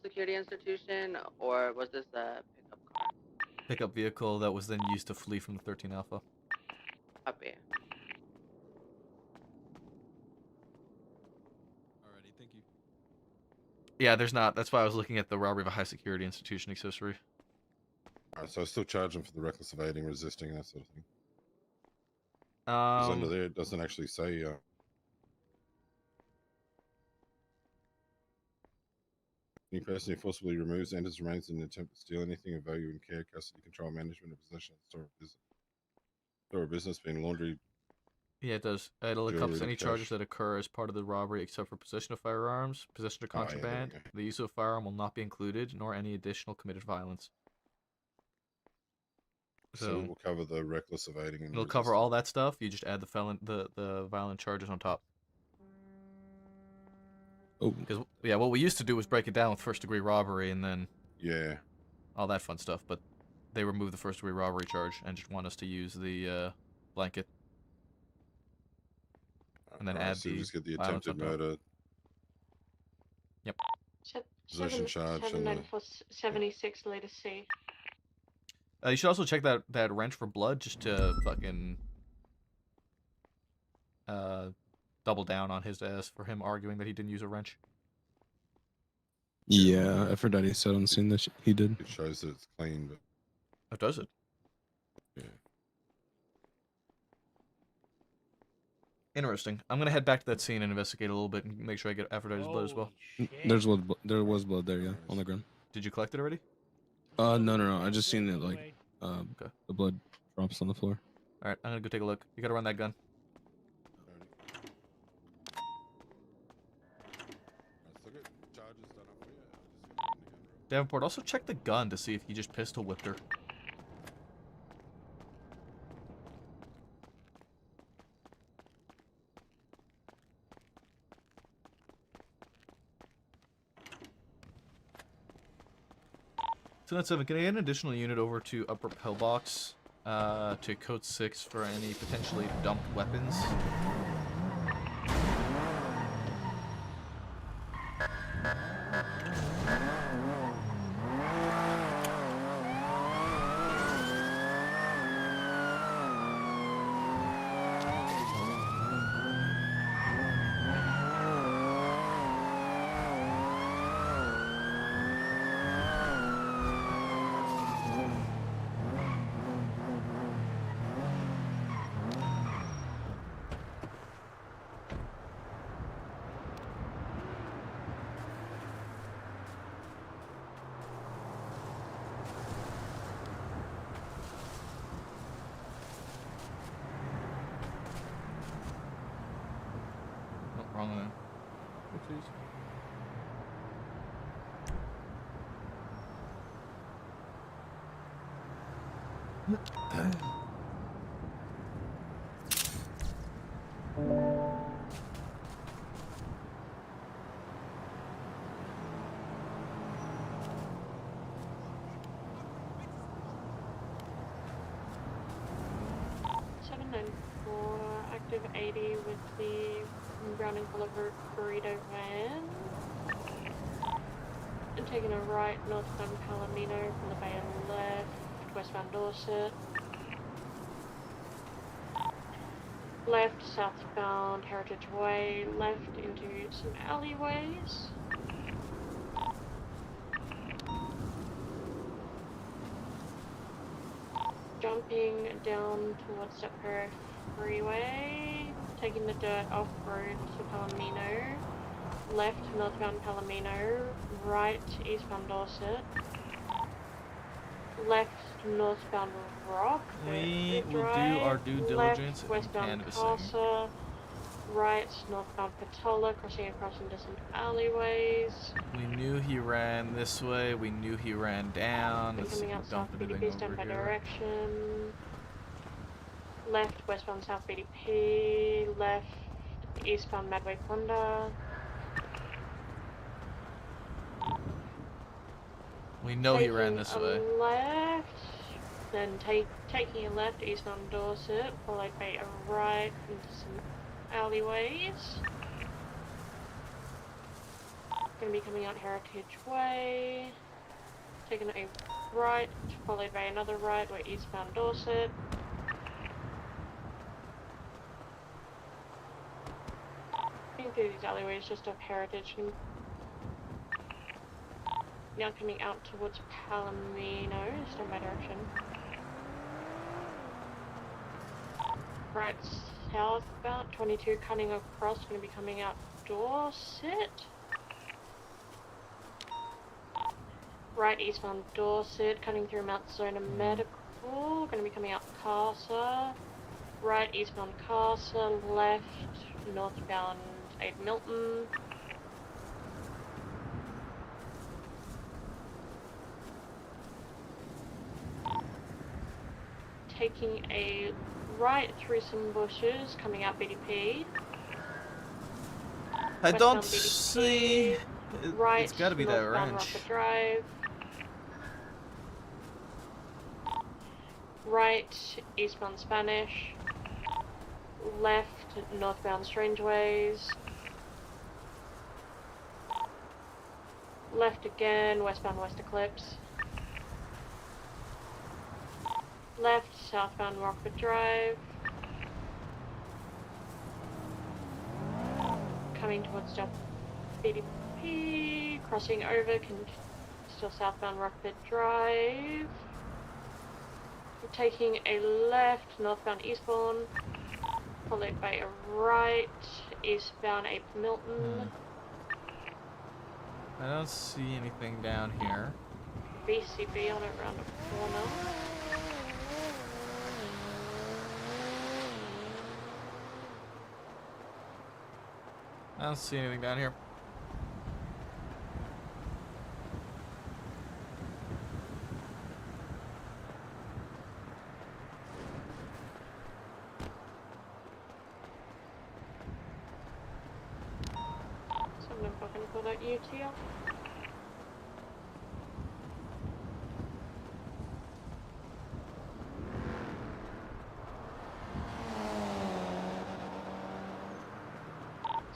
security institution, or was this a pickup car? Pickup vehicle that was then used to flee from the 13 Alpha. Copy. Alrighty, thank you. Yeah, there's not. That's why I was looking at the robbery of a high security institution accessory. Alright, so I still charge them for the reckless evading, resisting, that sort of thing. Because under there, it doesn't actually say. Any person who forcibly removes, enters, remains in an attempt to steal anything of value in care, custody, control, management, or possession of the store of business being laundry. Yeah, it does. It'll Jewelry, encompass any charges cash. that occur as part of the robbery except for possession of firearms, possession of Oh, yeah, there we contraband. go. The use of a firearm will not be included, nor any additional committed violence. So it will cover the reckless evading and it'll cover all that stuff. You just add the violent charges on top. Oh. Because yeah, what we used to do was break it down with first-degree robbery and then all that fun stuff. But they removed the first-degree robbery charge and just want us to use the blanket. And then add so the just get the violence attempted on top. murder. Yep. Possession charge and 7976 later C. You should also check that wrench for blood just to fucking double down on his ass for him arguing that he didn't use a wrench. Yeah, Aphrodite said on scene that he did. It shows that it's clean, but Oh, does it? yeah. Interesting. I'm gonna head back to that scene and investigate a little bit and make sure I get Aphrodite's blood as well. There was blood there, yeah, on the ground. Did you collect it already? No. I just seen it like the blood drops on the floor. All right, I'm gonna go take a look. You gotta run that gun. Davenport, also check the gun to see if he just pistol whipped her. So that's 7. Can I get an additional unit over to Upper Pillbox to Code 6 for any potentially dumped weapons? Wrong one. Oopsies. Active 80 with the brown and color burrito van. And taking a right northbound Palomino from the bay and left, westbound Dorset. Left southbound Heritage Way, left into some alleyways. Jumping down towards the Perth Freeway, taking the dirt off-road to Palomino, left northbound Palomino, right eastbound Dorset, left northbound Rock, We will do Drive, our due diligence left and westbound canvassing. Casa, right northbound Patola, crossing across into some alleyways. We knew he ran this way. We knew he ran down. Let's see Coming if out we south dumped anything BDP, stand over by here. direction. Left westbound south BDP, left eastbound Medway Honda. We know he ran this way. Left Then taking a left eastbound Dorset, followed by a right into some alleyways. Going to be coming out Heritage Way. Taking a right, followed by another right, we're eastbound Dorset. Going through these alleyways just off Heritage. And now coming out towards Palomino, stand by direction. Right southbound, 22 cutting across, going to be coming out Dorset. Right eastbound Dorset, cutting through Mount Zona Medical, going to be coming out Casa. Right eastbound Casa, left northbound 8 Milton. Taking a right through some bushes, coming out BDP. I don't Westbound see. Right, It's got to be that northbound ranch. Rocket Drive. Right, eastbound Spanish. Left, northbound Strangeways. Left again, westbound West Eclipse. Left, southbound Rocket Drive. Coming towards BDP, crossing over, still southbound Rocket Drive. Taking a left, northbound Eastbourne, followed by a right, eastbound 8 Milton. I don't see anything down here. BCB on it around the corner. I don't see anything down here. Someone fucking call that UTL.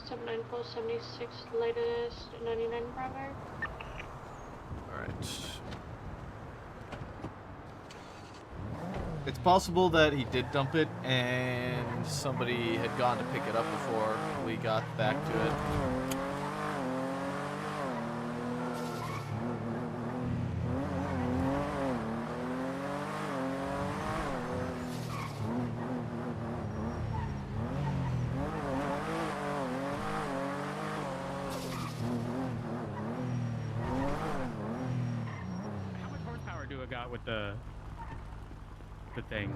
Seven 76 latest 99 Bravo. Alright. It's possible that he did dump it and somebody had gone to pick it up before we got back to it. How much horsepower do I got with the thing?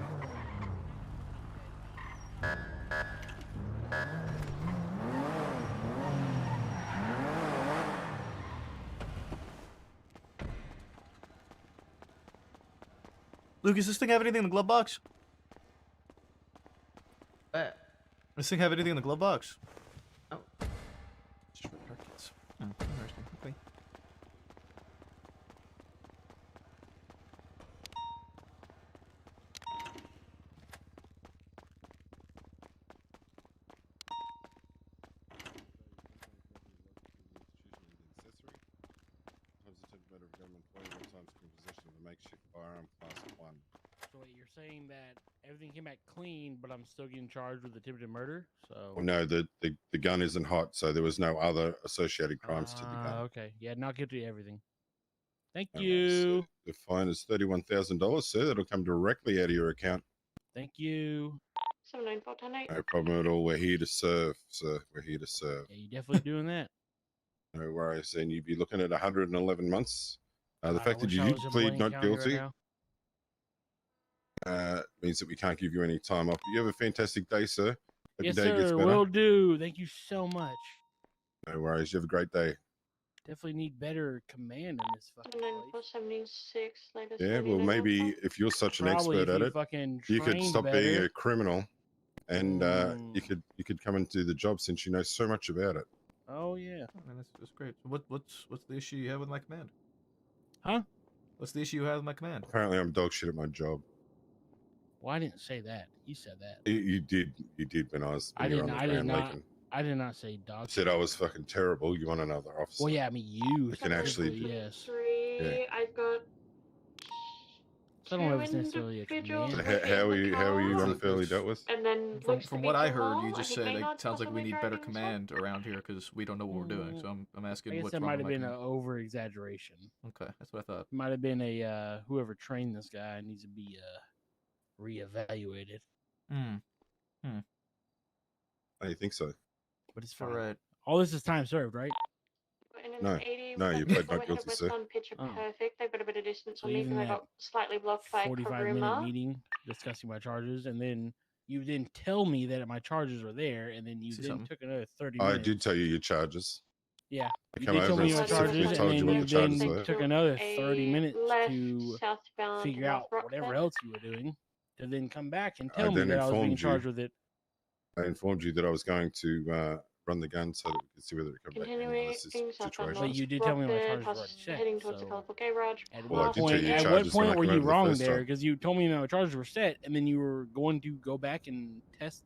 Luke, does this thing have anything in the glove box? What? Does this thing have anything in the glove box? Oh. Just for targets. Oh, interesting. Okay. Sometimes a typical matter of government employee, sometimes in possession of a makeshift firearm class 1. So wait, you're saying that everything came back clean, but I'm still getting charged with attempted murder? So. Well, no, the gun isn't hot, so there was no other associated crimes to the gun. Okay. Yeah, not guilty to everything. Thank All right, you. so the fine is $31,000, sir. That'll come directly out of your account. Thank you. 79410 No problem at all. We're here to serve, sir. We're here to serve. Yeah, you definitely doing that. No worries. And you'd be looking at 111 months. The fact that wish you I did was in plead Blaine not County right guilty now. means that we can't give you any time off. You have a fantastic day, sir. Hope Yes, your day gets sir. better. Will do. Thank you so much. No worries. You have a great day. Definitely need better command in this fucking place. 76 latest. Yeah, well, 99 maybe Alpha. if you're such an Probably expert if at you it, fucking you could trained stop being better. a criminal, and you could come and do the job since you know so much about it. Oh yeah. Oh, man, that's great. So what's the issue you have with my command? Huh? What's the issue you have with my command? Apparently, I'm dog shit at my job. Well, I didn't say that. You said that. You did when I was. When I you were didn't. on the I did ground not. leaking. I did not say dog. You said I was fucking terrible. You want another officer? Well, yeah, I mean you. I can actually. Yes. Yeah. I've got So I don't know if it's necessarily a command. So how are you? How are you unfairly dealt with? And then From what I heard, you just said it sounds like we need better command around here because we don't know what we're doing. So I'm I asking guess what's that wrong might with have my been an command. over exaggeration. Okay, that's what I thought. Might have been a whoever trained this guy needs to be reevaluated. I think so. But it's fine. Alright. All this is time served, right? No, no, you pled not guilty, sir. Picture Oh. perfect. They've got a bit of distance So on me even because I that got slightly blocked by 45-minute Karuma. meeting discussing my charges, and then you didn't tell me that my charges were there, and then you then took another 30 I minutes. did tell you your charges. Yeah, I you came did tell over me and your specifically charges, and told you then what you the charges then were. took another 30 minutes left to southbound figure North out Rockford. whatever else you were doing, to then come back and I tell me then that I was being informed you. charged with it. I informed you that I was going to run the gun so that we could see whether it could come back in Continuing another southbound situation. But you did tell me my Rockford, charges were past already set. heading towards the So Colorful Garage. at Well, I what did tell point? you your At what charges when point I were came you over the wrong first there? time. Because you told me my charges were set, and then you were going to go back and test.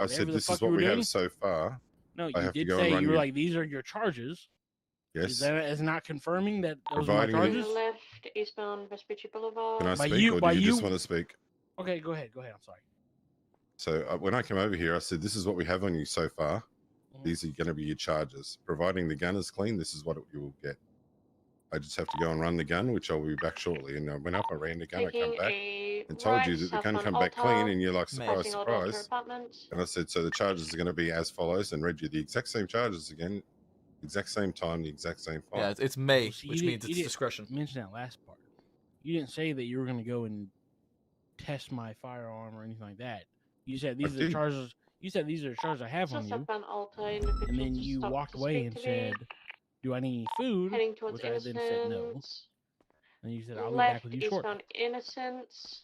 I said whatever the this fuck is what you were we doing. have so far. No, I you have to did go and say run you were you- like, these are your charges. Yes. Is that is not confirming that those are my Providing that- charges? Left eastbound Vespucci Boulevard. Can I By speak, you- or by do you just you- want to speak? Okay, go ahead. Go ahead. I'm sorry. So when I came over here, I said, "This is what we have on you so far. Mm-hmm. These are going to be your charges. Providing the gun is clean, this is what you will get. I just have to go and run the gun, which I'll be back shortly." And I went up, I ran the gun, I come Taking back a and told right you that the gun southbound come back Alta, clean, and you're like, passing "Surprise, Old Alta surprise." Apartments. And I said, "So the charges are going to be as follows," and read you the exact same charges again, exact same time, the exact same file. Yeah, it's May, See, which you means didn't- it's you didn't discretion. Mention that last part. You didn't say that you were going to go and test my firearm or anything like that. You said these are the did. charges. You said these are the charges I have So on you, southbound Alta and individual then just you stopped walked to away speak and to me. said, "Do I need any food?" Heading towards Which I then said no. Innocence. And you said, "I'll be Left back with you shortly." eastbound Innocence.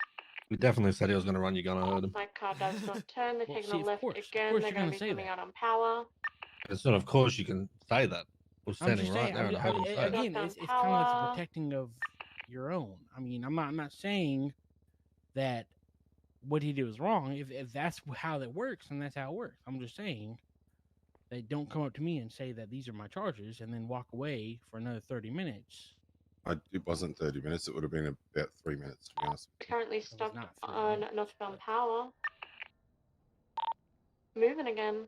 We definitely said he was going to run your gun. I heard him. My car does not turn. They're Well, taking see, a of left course again. you're They're gonna going to be say coming that. out on power. It's not, of course, you can say that. We're I'm standing just right saying. there, and I heard him say it. Again, it's kind of like the protecting of your own. I mean, I'm not saying that what he did was wrong. If that's how that works, then that's how it works. I'm just saying they don't come up to me and say that these are my charges and then walk away for another 30 minutes. It wasn't 30 minutes. It would have been about 3 minutes, to be honest. Currently stopped on northbound power. Moving again.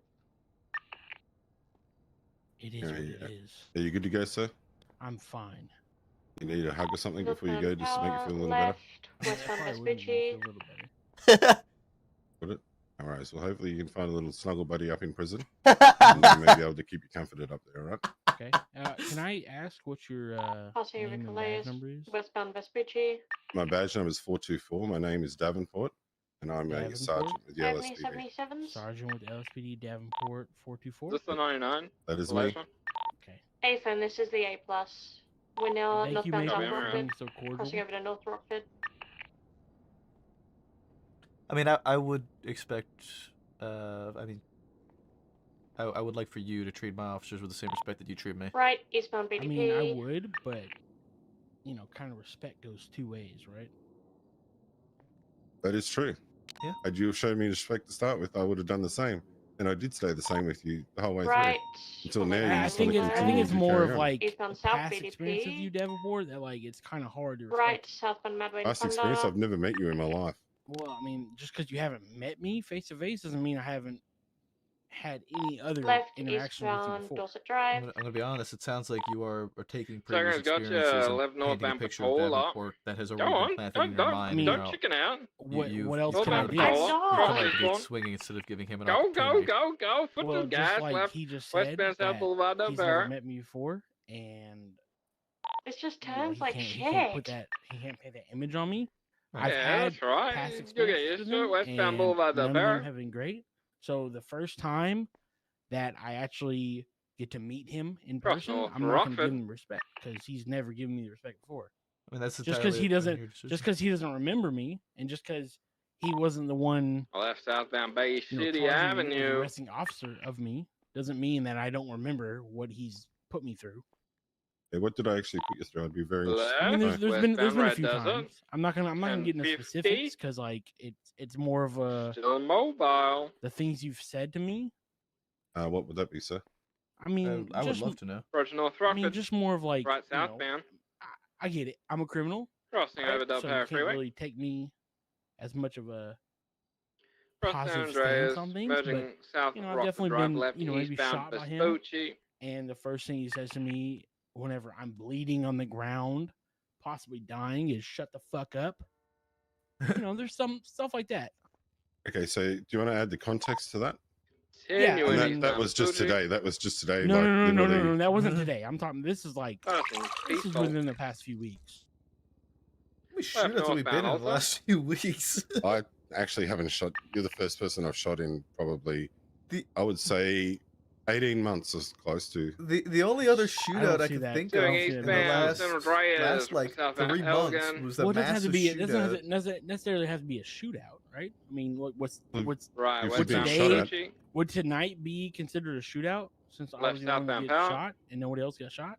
It is Yeah, what yeah. it is. Are you good to go, sir? I'm fine. You need a hug or something before you go, Northbound just to make you power, feel a little left, better? westbound Probably would make me Vespucci. feel a little better. Would it? All right. So hopefully you can find a little snuggle buddy up in prison, and then maybe able to keep you comforted up there. All right? Okay. Can I ask what your Passing name over and badge Calais, number is? westbound Vespucci. My badge number is 424. My name is Davenport, and I'm a Davenport? sergeant with the LSPD. 77s. Sergeant with LSPD Davenport 424. Is this the 99? That is The me. last one? A phone, this is the A+. We're now Thank you, northbound Major, South for Rockford. being so cordial. Crossing over to North Rockford. I mean, I would expect. I mean, I would like for you to treat my officers with the same respect that you treat me. Right, eastbound BDP. I mean, I would, but you know, kind of respect goes two ways, right? That is true. Yeah. Had you have shown me respect to start with, I would have done the same, and I did stay the same with you the whole way Right. through. Until now, you I just think want it's to I think continue it's to more carry of on. like Eastbound the South past experience of BDP. you, Davenport, that like it's kind of hard to respect. Right, southbound Madway Past to experience, Thunder. I've never met you in my life. Well, I mean, just because you haven't met me face to face doesn't mean I haven't had any other Left, interaction with you eastbound before. Dorset Drive. I'm gonna be honest. It sounds like you are taking So I previous got you, experiences and left painting a northbound picture of patrol up. Davenport that has Go already been on, planted in your mind. mean, don't now chicken out. What else you've can come I out of do? the I'm gate- not. you've come out of the This gate one. swinging instead of giving him an Go, go, opportunity. go. Foot Well, to gas, just like left, he just said westbound South that Boulevard, he's never there. met me before, and This just you know, turns like he can't put shit. that he can't put that image on me. I've Yeah, had that's right. past You'll get experiences used with to it. him, Westbound and Boulevard, none of there. them have been great. So the first time that I actually get to meet him in Cross person, North I'm not going to Rockford. give him respect because he's never given me the respect before. I mean, that's Just because he entirely doesn't, your decision. just because he doesn't remember me, and just because he wasn't the one, Left southbound Bay you know, City charging me as Avenue. arresting officer of me, doesn't mean that I don't remember what he's put me through. Yeah, what did I actually put you through? I'd be very interested. I mean, to know. there's been a Red few Desert, times. I'm not gonna and get into 50. specifics because like it's more of a Still mobile. the things you've said to me. What would that be, sir? I mean, I would just, love to know. Approaching North I mean, Rockford. just more of like Right you know, southbound. I get it. I'm a criminal, Crossing over Del so Perro you can't Freeway. really take me as much of a Cross San positive Andreas, stance on things. merging But south you of know, I've Rockford definitely Drive, been left maybe eastbound shot by him. Vespucci. And the first thing he says to me whenever I'm bleeding on the ground, possibly dying, is "Shut the fuck up." You know, there's some stuff like that. Okay, so do you want to add the context to that? Yeah, And that was just today. That was just today. No, like, no, that wasn't today. I'm talking. This is like Nothing this is peaceful. within the past few weeks. We shoot until we've been in the last few weeks. I actually haven't shot. You're the first person I've shot in probably. I would say 18 months is close to. The only other shootout I can think of Doing in the eastbound, San Andreas, last like southbound 3 months Elgin. was the Well, it doesn't have to massive be. It shootout. doesn't necessarily have to be a shootout, right? I mean, what's Right, If west you're bound being shot at, Vespucci. would tonight be considered a shootout since I Left was the only one to southbound get power. shot and nobody else got shot?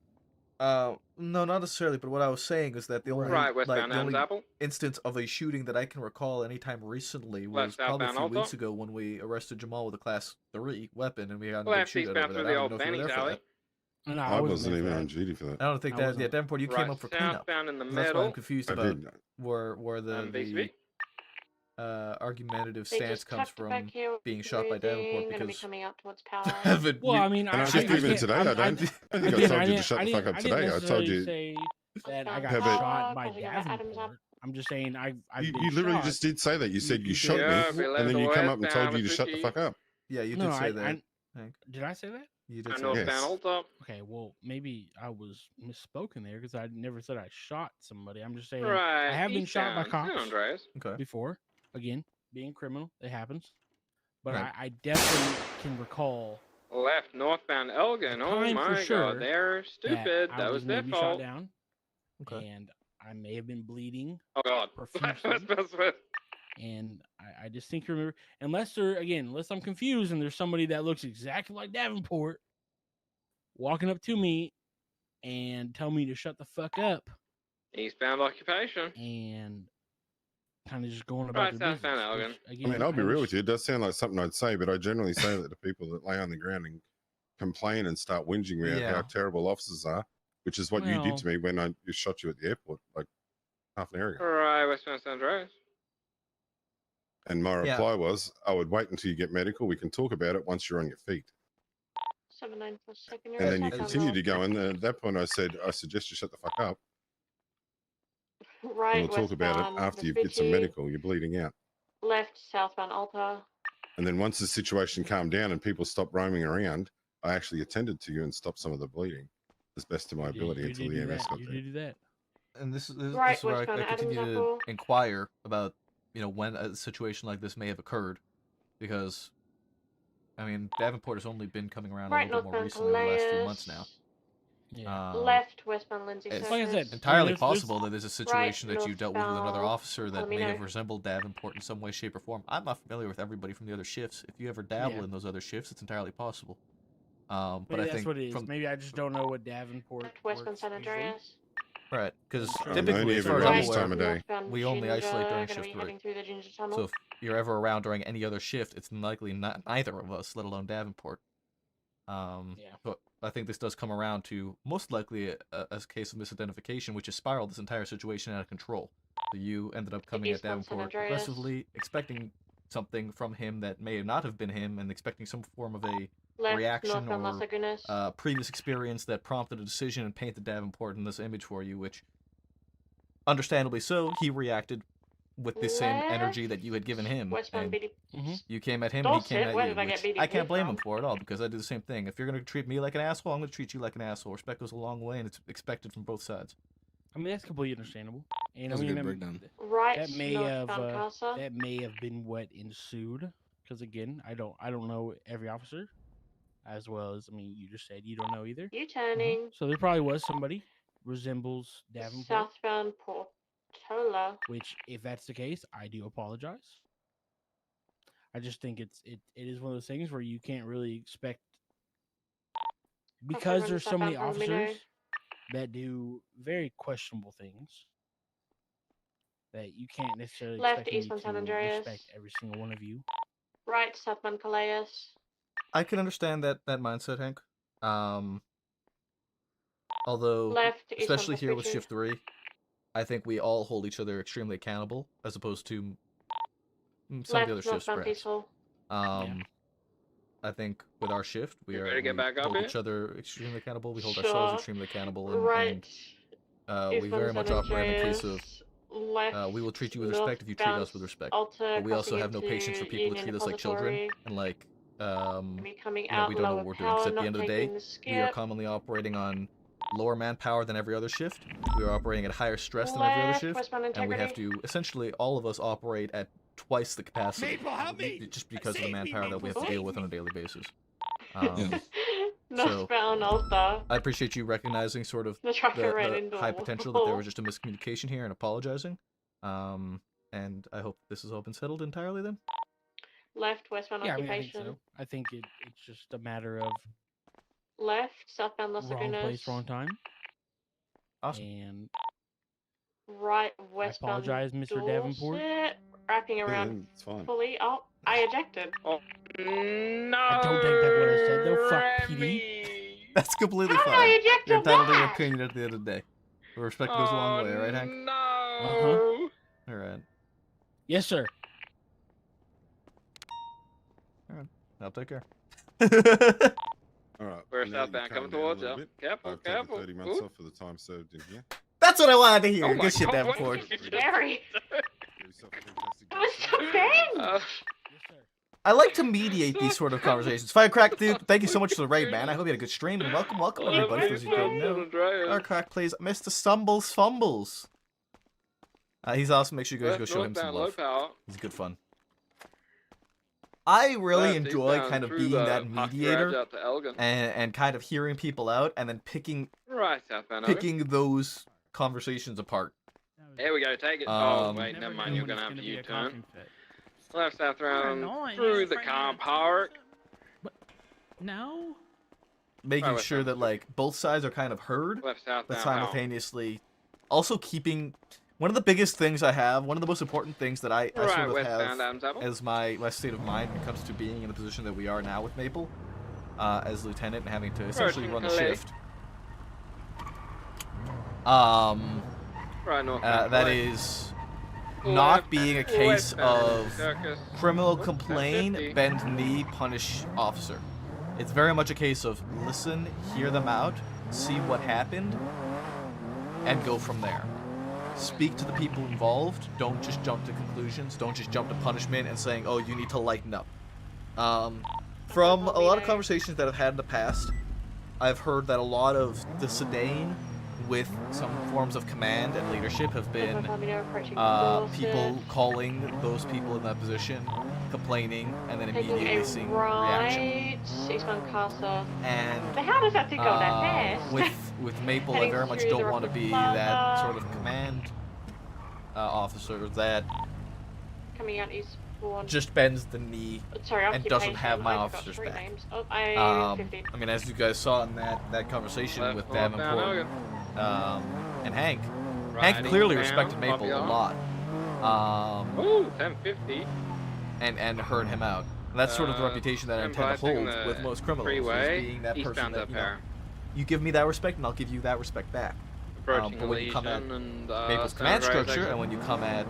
No, not necessarily. But what I was saying is that the only Right, westbound the only Adam's Apple. instance of a shooting that I can recall anytime recently was Left probably a few southbound weeks Alta. ago when we arrested Jamal with a class 3 weapon and we had a big Left shootout eastbound over through that. the I old don't know if you were Benny's there for alley. that. No, I wasn't even on duty for that. I don't think I that. wasn't. Yeah, Davenport, you came Right up for cleanup. southbound in the That's why I'm middle. confused I about did. where the VCB. argumentative They stance just comes tucked back from here being shot by Davenport gonna be because coming out towards power. Well, I mean, And I I think even can't- today, I'm- I don't think I again, told you to didn't- shut I the fuck didn't- up I didn't today. I told necessarily you. say that I got Yeah, but- shot by Because we got Adam's Davenport. I'm just saying I've You, been you literally shot. just did say that. You said you you shot did. me, Yeah, and then you come up and westbound told you to shut the Vespucci. fuck up. Yeah, you No, did say I- that. Hank. Did I say that? You did And say northbound that. Alta. Okay, well, maybe I was misspoken there because I never said I shot somebody. I'm just saying Right, I have been shot by eastbound San cops Andreas. Okay. before. Again, being a criminal, it happens. But Right. I definitely can recall Left northbound Elgin. the Oh time for my sure god, they're stupid. I That was their maybe shot fault. down, Okay. and I may have been bleeding Oh god. profusely. West. And I just think remember, unless I'm confused and there's somebody that looks exactly like Davenport walking up to me and tell me to shut the fuck up Eastbound occupation. and kind of just going about Right their southbound business. Elgin. Which, I again, mean, I'll be real just- with you. It does sound like something I'd say, but I generally say that to people that lay on the ground and complain and start whinging about Yeah. how terrible officers are, which is what you did to me when I shot you at the airport like half an hour ago. Right, westbound San Andreas. And my Yeah. reply was, I would wait until you get medical. We can talk about it once you're on your feet. 79 for secondary. And then you southbound continue north. to go. And at that point, I said, I suggest you shut the fuck up. Right, And we'll talk about westbound it after you get some Vespucci. medical. You're bleeding out. Left southbound Alta. And then once the situation calmed down and people stopped roaming around, I actually attended to you and stopped some of the bleeding as best to my ability you until did the do EMS that. got You there. did do that. And this is Right, where westbound I continue Adams to Apple. inquire about when a situation like this may have occurred, because I mean Davenport has only been coming around Right, a little bit more northbound recently in the last few Calais. months now. Yeah. Left westbound Lindsay It's Like I said, Circus. entirely there's- possible that there's a situation Right, that you dealt with another northbound officer that may have Palomino. resembled Davenport in some way, shape, or form. I'm not familiar with everybody from the other shifts. If you ever dabble Yeah. in those other shifts, it's entirely possible. But Maybe I that's think what it is. from Maybe I just don't know what Davenport Westbound works San usually. Andreas. right, because Sure. typically, Only as ever far as around I'm this time of aware, day. Northbound we only Ginger, isolate during gonna be shift heading three. through the Ginger Tunnel. So if you're ever around during any other shift, it's likely not neither of us, let alone Davenport. Yeah. But I think this does come around to most likely a case of misidentification, which has spiraled this entire situation out of control. So you ended up coming at Eastbound San Davenport Andreas. aggressively, expecting something from him that may not have been him, and expecting some form of a Left reaction northbound Las or Lagunas. previous experience that prompted a decision and painted Davenport in this image for you, which, understandably so, he reacted with the same energy that you had given him. Westbound And BD. you came at him, Don't and he came sit, at where you. did I get Which I BDP can't blame him from? for at all, because I do the same thing. If you're going to treat me like an asshole, I'm going to treat you like an asshole. Respect goes a long way, and it's expected from both sides. I mean, that's completely understandable. And That's I a mean, good I mean, breakdown. Right that may have northbound Casa. that may have been what ensued. Because again, I don't know every officer, as well as I mean, you just said you don't know either. You turning So there probably was somebody resembles Davenport. southbound Portola. Which, if that's the case, I do apologize. I just think it is one of those things where you can't really expect because Crossing there's so many southbound Palomino. officers. that do very questionable things that you can't necessarily Left expect me eastbound San to Andreas. respect every single one of you. Right southbound Calais. I can understand that mindset, Hank. Although, Left eastbound especially here with Vespucci. Shift 3, I think we all hold each other extremely accountable, as opposed to some of the other Left shifts, northbound perhaps. Peaceful. I think with our shift, we You ready to get back up hold here? each other extremely accountable. We hold Sure. ourselves extremely accountable, and, Right. we very much operate in a case of Left we will treat you with respect if you treat us with respect. Alta, But we also crossing have no patience for into people that Union treat us like children Depository. and like Coming you know, out we don't know lower what we're doing. Because power, at the not end of the day, taking the we are skip. commonly operating on lower manpower than every other shift. We are operating at higher stress than every other Left, shift, westbound and we have Integrity. to essentially all of us operate at twice the capacity, just because of the manpower that we have to deal with on a daily basis. So Northbound Alta. I appreciate you recognizing sort of The traffic ran the into high a potential that there wall. was just a miscommunication here and apologizing. And I hope this has all been settled entirely then. Left westbound Yeah, I mean, I Occupation. think so. I think it's just a matter of Left southbound Los wrong Lagunas. place, wrong time. Awesome. And Right westbound apologize, Mr. Davenport. Dorset. Wrapping around it's fine. fully. Oh, I ejected. Oh, no. I don't take back what I said. They'll fuck PD. That's completely How did I fine. eject You're your entitled to your back? opinion at the end of the day. But respect goes a long way, right, Hank? No. All right. Yes, sir. All right. I'll take care. All right. We're now that southbound you've coming calmed down a towards little you. bit, Careful, I've taken careful. 30 months Ooh. off for the time served in here. That's what I wanted to hear. Oh my Good shit, God, Davenport. what? Scary. Give yourself a fantastic That was day. so bad. I like to mediate these sort of conversations. Firecrack, dude, thank you so much for the raid, man. I hope you had a good stream, and welcome everybody. For those who don't know, Firecrack plays Mr. Stumbles Fumbles. He's awesome. Make sure you guys go show him some love. He's good fun. I really enjoy kind of being that mediator and kind of hearing people out and then picking those conversations apart. Here we go, take it. Oh, wait, never mind, you're gonna have to U-turn. Left south round through the car park. No? Making sure that, like, both sides are kind of heard, Left south but down simultaneously also keeping... One of the biggest things I have, one of the most important things that I sort of westbound have Adams Apple. as my state of mind when it comes to being in the position that we are now with Maple, as lieutenant and having to essentially run the shift. That is not being a case of criminal complain, bend knee, punish officer. It's very much a case of listen, hear them out, see what happened, and go from there. Speak to the people involved. Don't just jump to conclusions. Don't just jump to punishment and saying, oh, you need to lighten up. From a lot of conversations that I've had in the past, I've heard that a lot of the sedan with some forms of command and leadership have been people calling those people in that position, complaining, and then immediately seeing reaction. Eastbound Casa. And but how does that thing go that fast? With Maple, I Heading very much through don't the want to be Plaza. that sort of command officer that Coming out east. just bends the knee Sorry, and doesn't occupation. have my I forgot officer's street back. names. Oh, I 50. I mean, as you guys saw in that conversation with Davenport and Hank, Hank clearly respected Maple a lot. Ooh, 1050. And heard him out. And that's sort of the reputation that I intend to hold with most criminals, freeway, is being that person eastbound that, up you know, here. you give me that respect and I'll give you that respect back. Approaching But when you come at Elysian and, Maple's command Sunrise structure exit. and when you come at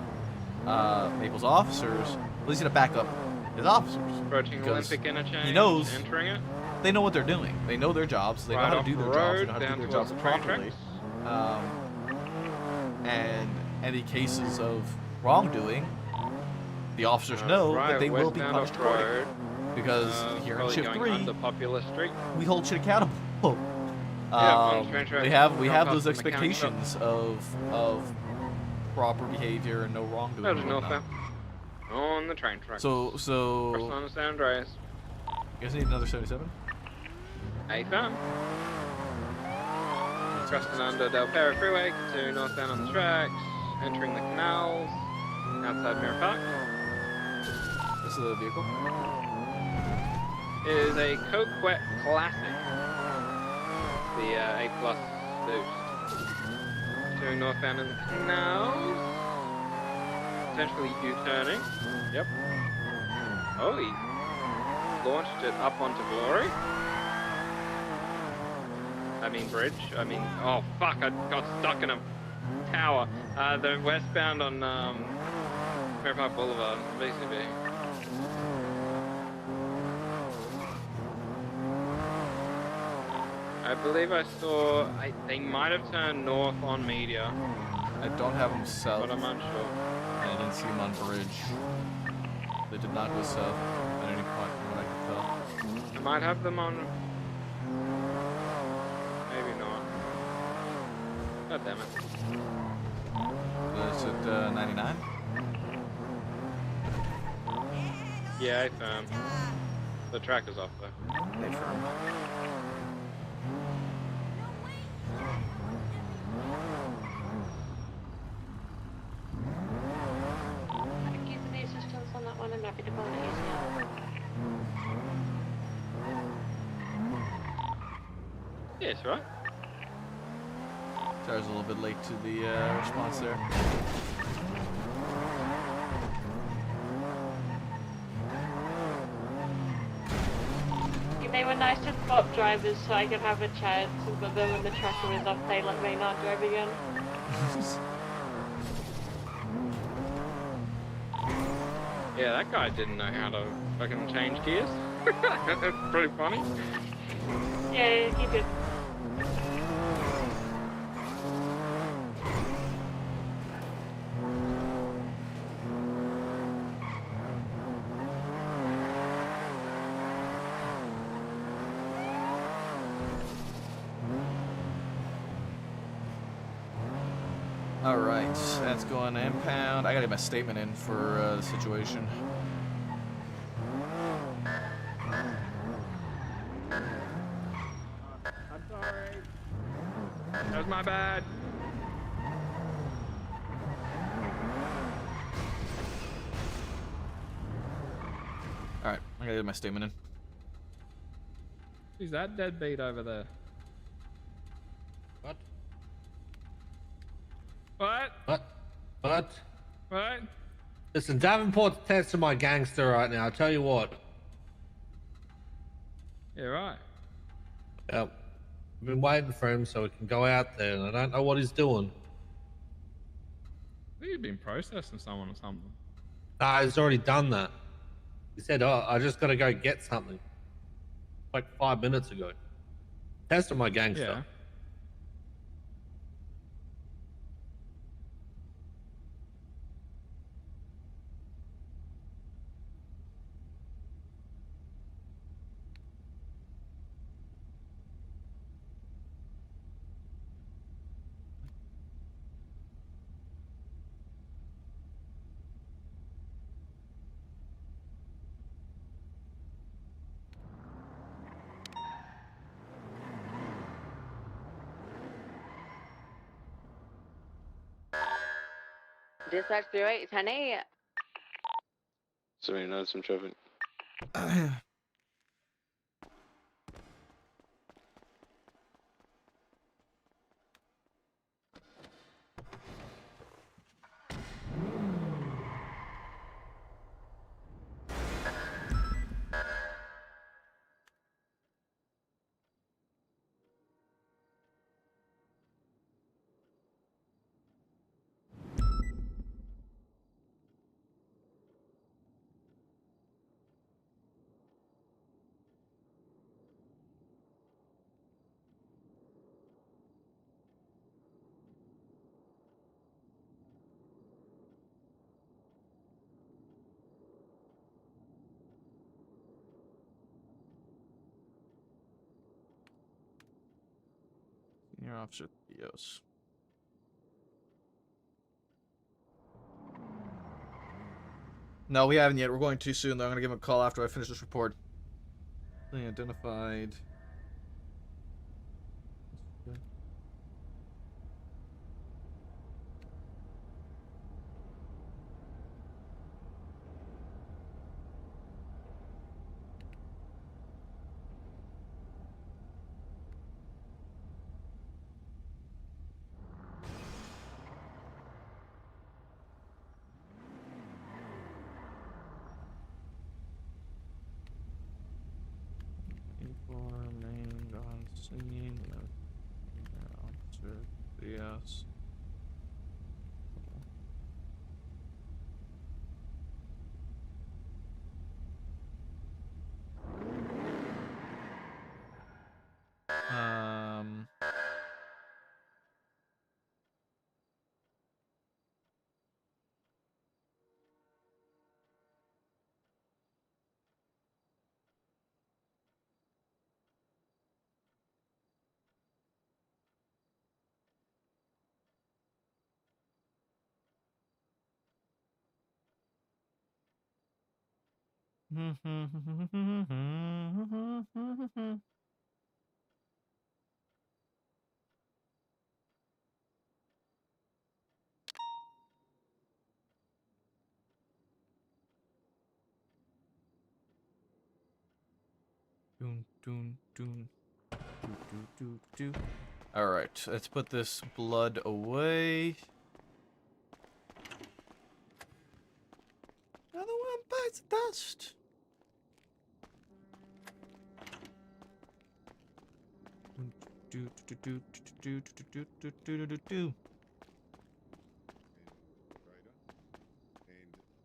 Maple's officers, well, he's going to back up his officers. Approaching Because Olympic interchange, he knows entering it. they know what they're doing. They know their jobs. They know Right how to off do the their jobs. They road, know how to down do their towards jobs the train properly. tracks. And any cases of wrongdoing, the officers know that they will be westbound punished off road. accordingly. Because here in probably Shift going 3, under Popular Street. we hold shit accountable. on the train track, we no have past those the mechanic expectations of proper behavior and no wrongdoing. There's and no whatnot. on the train track. So First on the San Andreas. you guys need another 77? A-Fan. Crossing under Del Perro Freeway to northbound on the tracks, entering the canals, outside Mirror Park. This is the vehicle. Is a Coke Wet Classic. The A+ boost. Doing northbound in the canals. Potentially U-turning. Yep. Oh, he launched it up onto Glory. I mean bridge. I mean, oh fuck! I got stuck in a tower. They're westbound on Fair Park Boulevard, VCB. I believe I saw. They might have turned north on Media. I don't have them south. But I'm unsure. I didn't see them on bridge. They did not go south at any point from what I could tell. I might have them on. Maybe not. God damn it. Is it 99? Yeah, I firm. The track is off though. They firm. Excuse the assistance on that one. I'm happy to call it ACL. Yes, right. Sorry, I was a little bit late to the response there. They were nice to swap drivers so I could have a chat, but then when the tracker was off, they let me not drive again. Yeah, that guy didn't know how to fucking change gears. That's pretty funny. Yeah, he did. Alright, that's going to impound. I gotta get my statement in for the situation. I'm sorry. That was my bad. Alright, I gotta get my statement in. Who's that deadbeat over there? What? What? What? What? Listen, Davenport's testing my gangster right now. I'll tell you what. Yeah, right. Yep. I've been waiting for him so we can go out there, and I don't know what he's doing. I think you've been processing someone or something. Nah, he's already done that. He said, "Oh, I just got to go get something." Like 5 minutes ago. Testing my gangster. Yeah. Dispatch 38, 10-8. Sorry, not some traffic. Senior Officer Theos. No, we haven't yet. We're going too soon, though. I'm going to give him a call after I finish this report. They identified. On scene, officer, yes. Um. Doon, doon, doon. Do. All right, let's put this blood away. Another one bites the dust. Do. And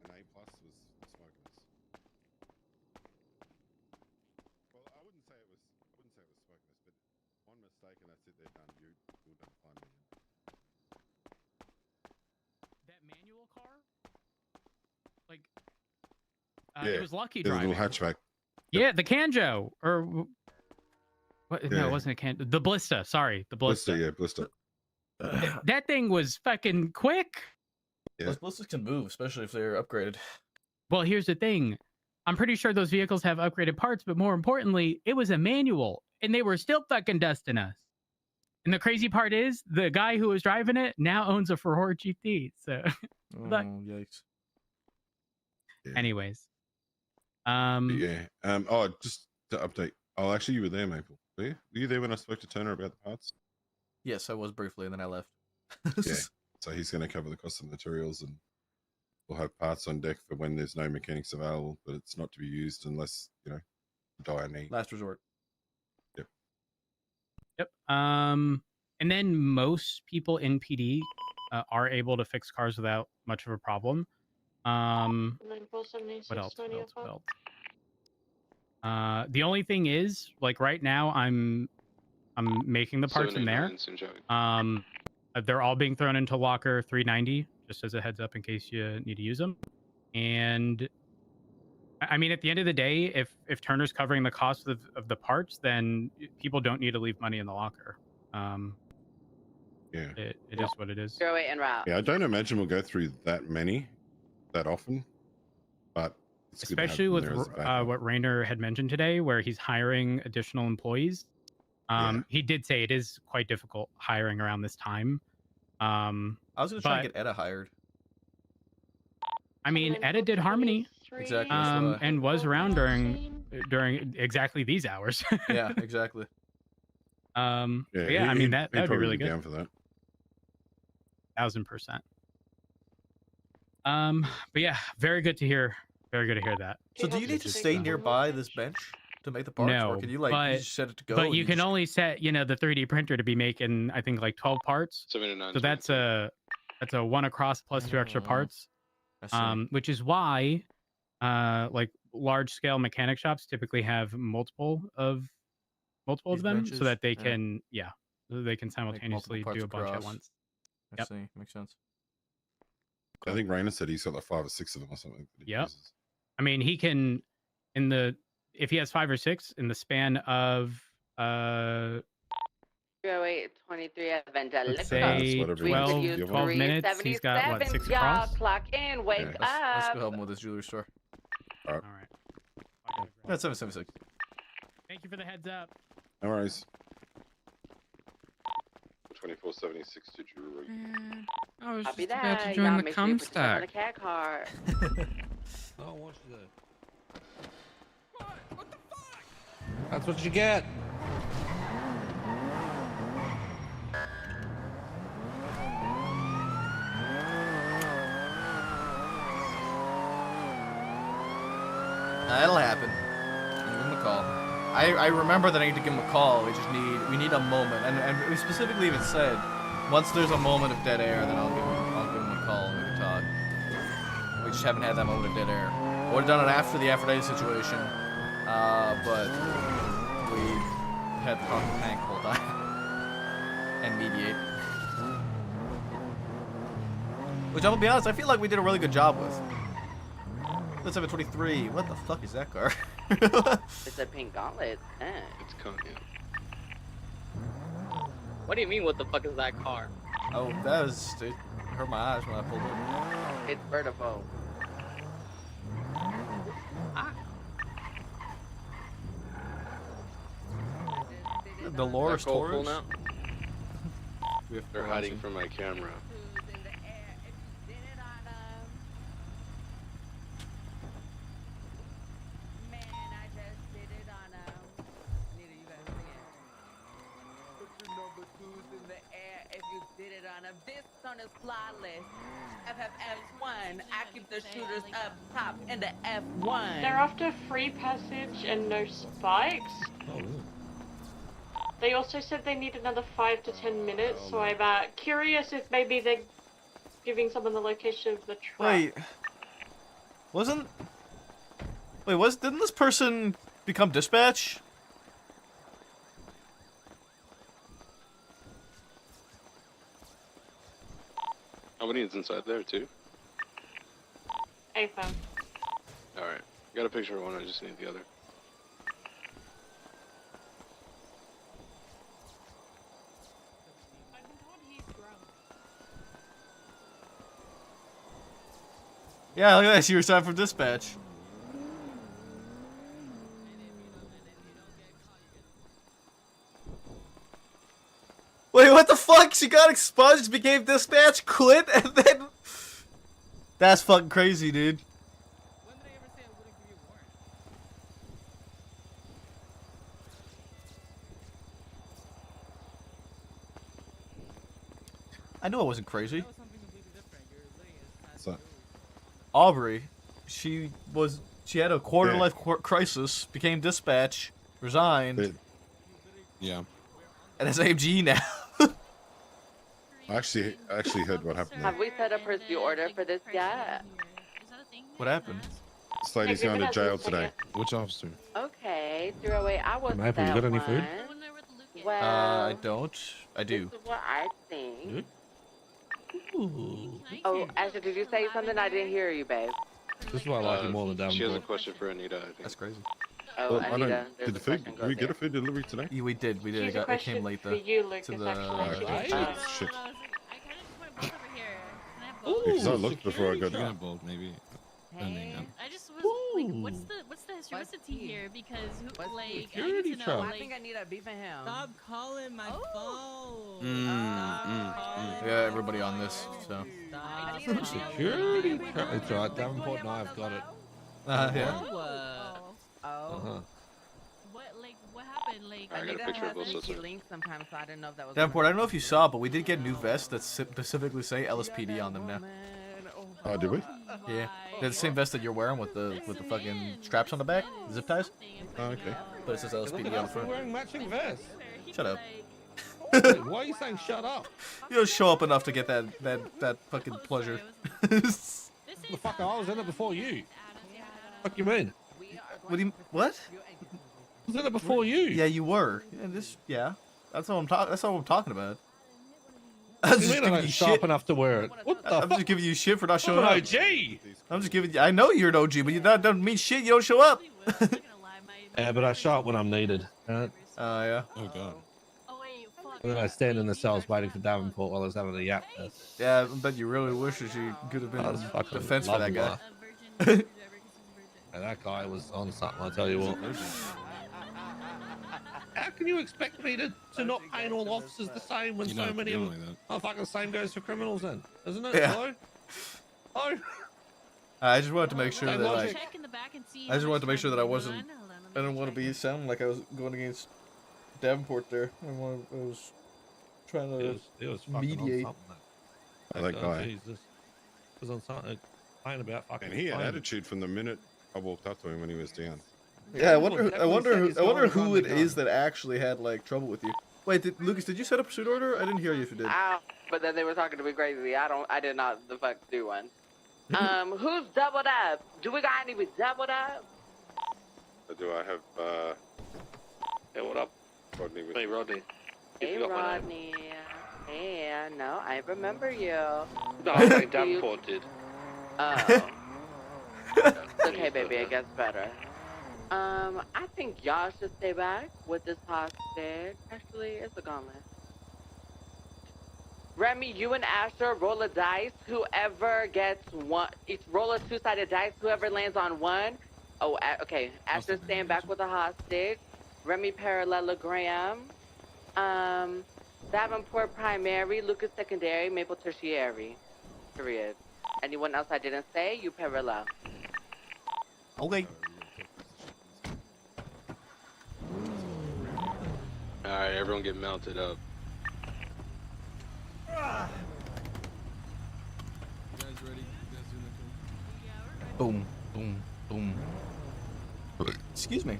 an A plus was smokeless. Well, I wouldn't say it was smokeless, but one mistake and that's it. They're done. You're done climbing in. That manual car? Like, Yeah, it was Lucky the driving. little hatchback. Yeah, the Canjo or what? No, Yeah. it wasn't a Can. The Blista. Sorry, the Blista. Blister, yeah, blister. That thing was fucking quick. Yeah. Those blisters can move, especially if they're upgraded. Well, here's the thing. I'm pretty sure those vehicles have upgraded parts, but more importantly, it was a manual, and they were still fucking dusting us. And the crazy part is, the guy who was driving it now owns a Ferrari GT. So, yikes. anyways, Yeah. Oh, just to update. Oh, actually, you were there, Maple. Were you there when I spoke to Turner about the parts? Yes, I was briefly, and then I left. Yeah. So he's going to cover the cost of materials, and we'll have parts on deck for when there's no mechanics available, but it's not to be used unless, dire need. Last resort. Yep. And then most people in PD are able to fix cars without much of a problem. What else? What else? What else? The only thing is, like right now, I'm making the parts in there. They're all being thrown into locker 390, just as a heads up in case you need to use them. And I mean, at the end of the day, if Turner's covering the cost of the parts, then people don't need to leave money in the locker. Yeah. It is what it is. 08 en route. Yeah, I don't imagine we'll go through that many that often, but it's good to have Especially them with there as a backup. what Rainer had mentioned today, where he's hiring additional employees. He did say it is quite difficult hiring around this time. I was going to try and get Edda hired. I mean, Edda did Harmony, Exactly. and was around during exactly these hours. Yeah, exactly. I mean that would be really good. Down for that. 1000%. But yeah, very good to hear. Very good to hear that. So do you need to stay nearby this bench to make the parts? No, or can you but, you just set it to go? But you can only set, the 3D printer to be making, I think, like 12 parts. 79. So that's a one across plus 2 extra parts. Which is why, like large scale mechanic shops typically have multiple of them, benches? so that they Yeah. can, so they can simultaneously parts do a bunch at across. once. I see. Makes sense. I think Rainer said he's got like 5 or 6 of them or something. that he Yep. uses. I mean, he can if he has 5 or 6 in the span of 08 23 at Venta. let's say 12 minutes, he's got what, 6 across? Clock in, wake Let's up. go help him with his jewelry store. All right. All right. That's 776. Thank you for the heads up. No worries. 2476 to Drury. I was Copy just about that. to Y'all join the make sure you put yourself on Comstack. the cat car. Oh, what's That's what you get. That'll happen. Give him a call. I remember that I need to give him a call. We need a moment, and we specifically even said, once there's a moment of dead air, then I'll give him a call and we can talk. We just haven't had that moment of dead air. I would have done it after the Aphrodite situation, but we had to talk to Hank the whole time and mediate. Which I'm gonna be honest, I feel like we did a really good job with. That's 723. What the fuck is that car? It's a pink gauntlet. It's Cognac. What do you mean? What the fuck is that car? Oh, that was. It hurt my eyes when I pulled it. It's vertical. The Loris Taurus. Now? They're hiding from my camera. This on his fly list. FFF1. I keep the shooters up top in the F1. They're after free passage and no spikes. Oh, really? They also said they need another 5 to 10 minutes, so I'm curious if maybe they're giving someone the location of the truck. Wait. Didn't this person become dispatch? How many is inside there too? AFM. Alright. Got a picture of one, I just need the other. Yeah, look at that. She resigned from dispatch. Wait, what the fuck? She got expunged, became dispatch, quit, and then... That's fucking crazy, dude. I knew I wasn't crazy. What's that? Aubrey, she had a quarter-life crisis, became dispatch, resigned. Yeah. And is AMG now. I actually heard what happened there. Have we set up her due order for this yet? What happened? This lady's going to jail today. Which officer? Okay, 308. I was Maple, you that got any food? one. Well, I don't. I do. This is what I think. Ooh. Oh, Ashley, did you say something? I didn't hear you, babe. This is why I like you more than Davenport. She has a question for Anita, I think. That's crazy. Oh, Well, I Anita, don't. there's Did the a food? question Did we goes get a food delivery today? Yeah, we did. We did. Here's a It question came late for though. you, Lucas, To the actually. Shit. Ooh, Because I looked before I got Chicken there. and bolt, maybe. I just was like, what's the history? What's the tea here? Because like I need security to know. truck. I Like, think I need a beef and ham. Stop calling my phone. Yeah, everybody on this. So. Security truck. It's right. Davenport and I have got it. Yeah. Uh-huh. What happened? Like I got a Anita picture has of both an sides. easy link sometimes, so I didn't know if that was. Davenport, I don't know if you saw, but we did get new vests that specifically say LSPD on them now. Oh, did we? Yeah, they're the same vest that you're wearing with the fucking straps on the back, zip ties. Oh, okay. But it says LSPD on the We're front. wearing matching vests. Shut up. Wait, why are you saying shut up? You don't show up enough to get that fucking pleasure. The fuck, I was in it before you. What you mean? What? I was in it before you. Yeah, you were. Yeah. That's what I'm talking about. I'm just giving you sharp enough to wear it. What the I'm just giving you shit for not showing I'm up. an OG. I'm just giving you. I know you're an OG, but that doesn't mean shit. You don't show up. Yeah, but I show up when I'm needed. Yeah. Oh god. And then I stand in the cells waiting for Davenport while I was having a yap test. Yeah, I bet you really wish that you could have been I was in fucking defense for that guy. loving And that guy was on something, I'll tell you what. How can you expect me to not paint all officers the same when so many of them... Oh, fucking the same goes for criminals then, isn't it? Yeah. Hello? Oh. I just wanted to make sure Same that logic. I just wanted to make sure that I wasn't. I didn't want to be sounding like I was going against Davenport there. I was trying to It was fucking mediate. on something. That guy. Jesus. Was on something. Playing about fucking... And he had playing- attitude from the minute I walked up to him when he was down. Yeah, I wonder who it is that actually had like trouble with you. Wait, Lucas, did you set a pursuit order? I didn't hear you if you did. But then they were talking to me crazy. I did not the fuck do one. Who's doubled up? Do we got any with doubled up? Do I have, Hey, what up? Rodney with Hey, Rodney. If Hey, you got my name. Rodney. Hey, no, I remember you. No, I think Davenport did. Oh. It's okay, baby. It gets better. I think y'all should stay back with this hostage. Actually, it's a gauntlet. Remy, you and Asher roll a dice. Whoever gets one, each roll a two-sided dice. Whoever lands on one. Oh, okay. Asher staying back with a hostage. Remy parallelogram. Davenport primary. Lucas secondary. Maple tertiary. Period. Anyone else I didn't say? You parallel. Okay. Alright, everyone get mounted up. You guys ready? You guys doing okay? Boom, boom, boom. Excuse me.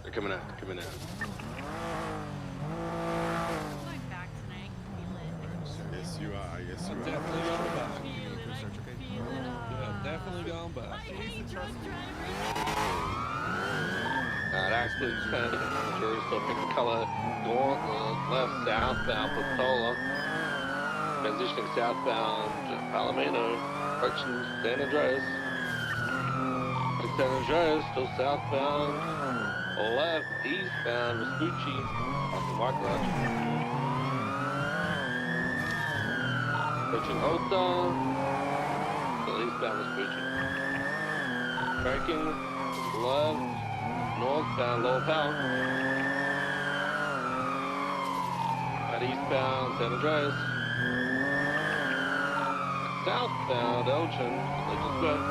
They're coming out, they're coming out. Going back tonight. Yes, you are. Yes, you are. Definitely going back. Feel it Yeah, definitely going back. I hate drunk Actually, jury still pick the color north, left, southbound Patola. Transitioning southbound Palomino, approaching San Andreas. San Andreas, still southbound, left, eastbound Vespucci, off the Mark Lodge. Approaching Hota, still eastbound Vespucci. Braking left, northbound Lower Powell. At eastbound San Andreas. Southbound Elgin, Legend Square.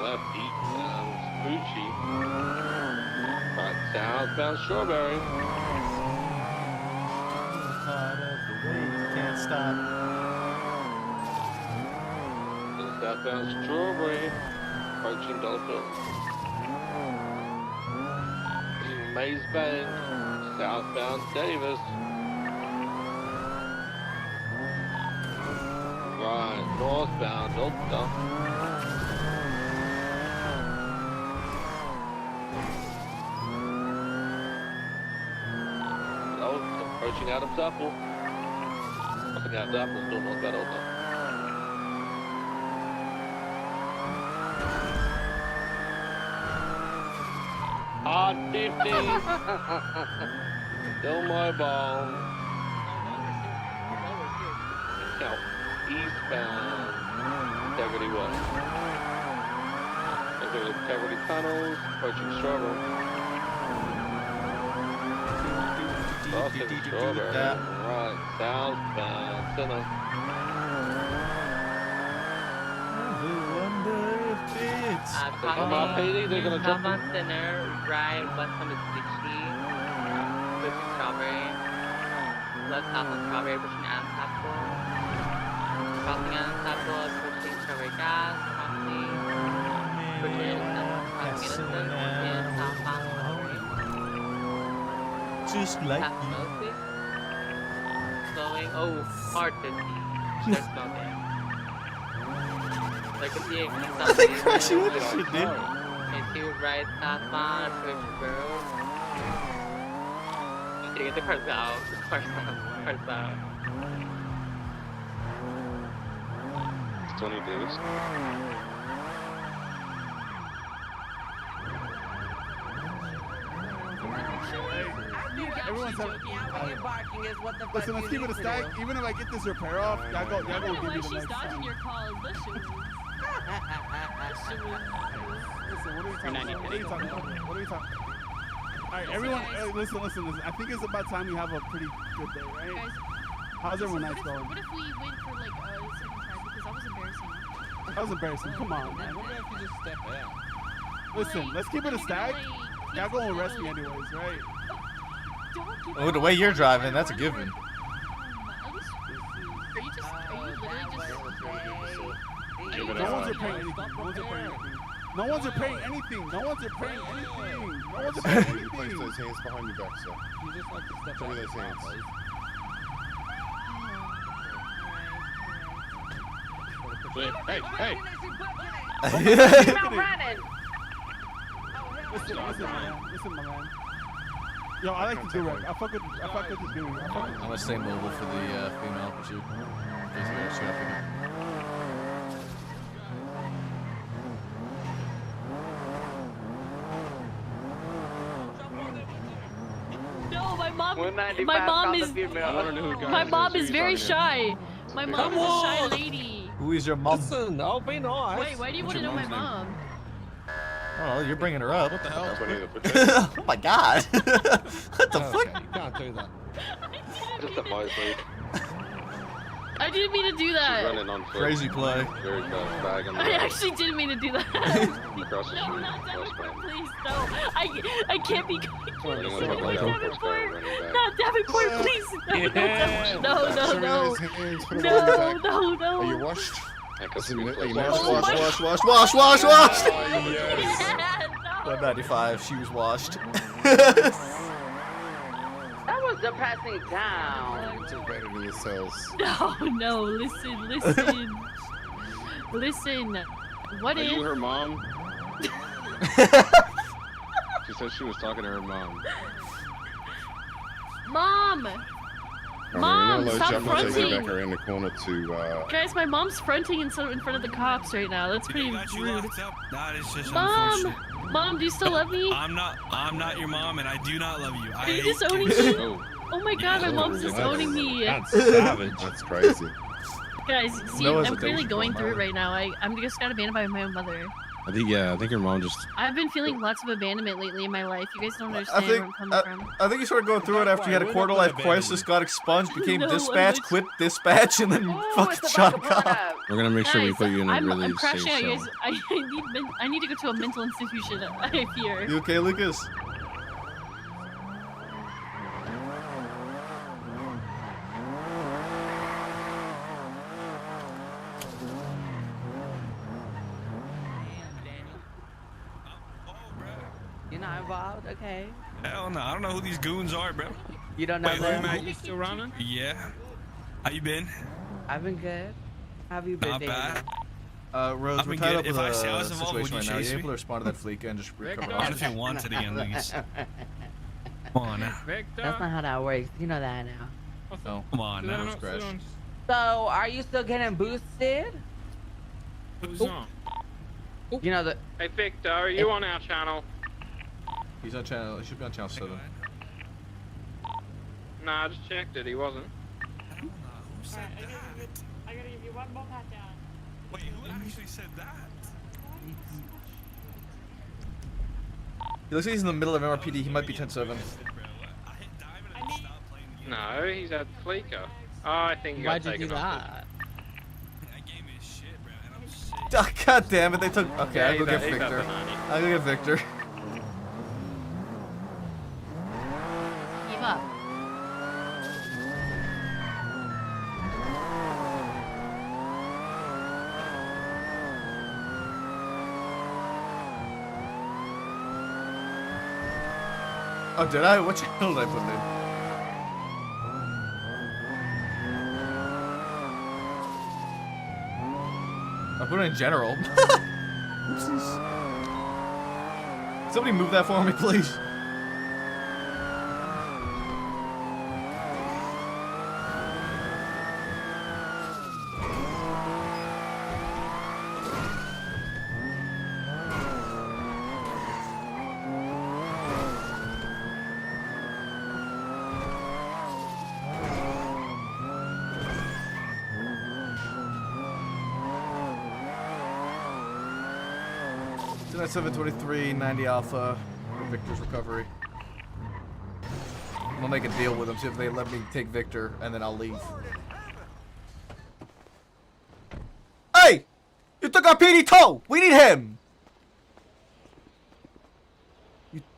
Left eastbound Vespucci. Right southbound Strawberry. Can't stop. Still southbound Strawberry. Approaching Dollar Bill. Maze Bank, southbound Davis. Right, northbound Delta. Approaching Adams Apple. Nothing Adams Apple, still northbound Delta. Hot 50. Still mobile. Now, eastbound Integrity West. Integrity Tunnels, approaching Strawberry. Crossing Strawberry. Right, southbound Center. MRPD, they're gonna jump on Center, right west on Mitsubishi, pushing Strawberry, left south on Strawberry, pushing Adams Apple, crossing Adams Apple, pushing Strawberry Gas, crossing, pushing Innocent, and southbound Strawberry. Just like Past Mosby. Slowing, hard 50, they're smoking. Like a big I think crashing with this shit, dude. Into right southbound, approach Burrow. You need to get the cars out. Cars out. Tony Davis. Everyone's barking is what the fuck. Listen, let's keep it a stack. Even if I get this repair off, y'all go give me the She's next dodging time. your calls. This shit Listen, what are we talking about? What are we talking about? Alright, everyone, listen. I think it's about time we have a pretty good day, right? Guys, How's everyone night going? what if we went for like a second try because that was embarrassing. That was embarrassing. Come on, man. What if you just step out? Listen, let's keep it a stack. Y'all gonna arrest me anyways, right? Oh, the way you're driving, that's a given. Are you Give it No a one's repairing anything. No one's repairing anything. No one's repairing anything. No one's repairing anything. No one's repairing anything. Place those hands behind your back, sir. You just like to step Show me back those now, hands. please. Hey, hey! Listen, my man. Yo, I like to do it. I fuck with the dude. I'm gonna stay mobile for the female pursuit. In case we gotta pick up. No, my mom. 195 My mom found is. the female. My mom is very shy. My mom is a shy lady. Who is your mom? Listen, I'll be nice. Wait, why do you want to know my mom? Oh, you're bringing her up. What the hell? Oh my god. What the fuck? You can't do that. Just a voice lead. I didn't mean to do She's that. running on foot. Crazy play. Very fast. Bag on the I actually didn't mean to do that. across the No, street. not Davenport, Westbound. please, no. I can't be. Running on top of Not Davenport, Davenport. running back. Not Davenport, please. Show me No. those hands. Put them on your back. No. Are you washed? Listen, Are you Wash, washed? wash. Yes. 195. She was washed. That was depressing down. It's embedded in the cells. No. Listen. Listen. What Are if? you her mom? She said she was talking to her mom. Mom. You're Mom, not stop allowed to take her back fronting. around the corner to. Guys, my mom's fronting in front of the cops right now. That's pretty rude. That is just Mom, Mom, do you still love me? I'm not your mom, and I do not love you. Are you disowning me? Oh my god, my mom's disowning me. That's savage. That's crazy. Guys, see, Noah's I'm a clearly douche, going Mom. through it right now. I'm just got abandoned by my own mother. I think your mom just. I've been feeling lots of abandonment lately in my life. You guys don't I understand think where I'm coming from. I think you started going through it after you had a quarter life crisis, got expunged, became No, dispatch, I'm quit dispatch, and then fucking shot a cop. We're gonna make sure we Guys, put you in a I'm really crashing safe out, you cell. guys. I need to go to a mental institution. I fear. You okay, Lucas? You're not involved? Okay. Hell no, I don't know who these goons are, bro. You don't know Wait, them? wait, You still running? Yeah. How you been? I've been good. How have you been, Not Daniel? bad. Rose, I've we're been tied good. up with If I say I a was involved, would situation you right now. chase You me? able to respond to that fleet and just recover Not if you want to again, Lucas. Come on now. That's not how that works. You know that now. No. Come on now. Rose crashed. So, are you still getting boosted? Who's on? You know the. Hey Victor, are you on our channel? He's on channel. He should be on channel 7. Nah, I just checked it. He wasn't. I don't know who said that. I gotta give you one more pat down. Wait, who actually said that? He looks like he's in the middle of MRPD. He might be 10-7. No, he's at Fleeker. Oh, I think he got Why'd you do taken off. that? Oh, God damn it! They took. Okay, Yeah, I'll go he's get at Victor. 90. I'll go get Victor. Give up. Oh, did I? What channel did I put it in? I put it in general. Oopsies. Somebody move that for me, please. Tonight 723, 90 Alpha, for Victor's recovery. I'm gonna make a deal with them, see if they let me take Victor, and then I'll leave. Hey! You took our PD tow! We need him!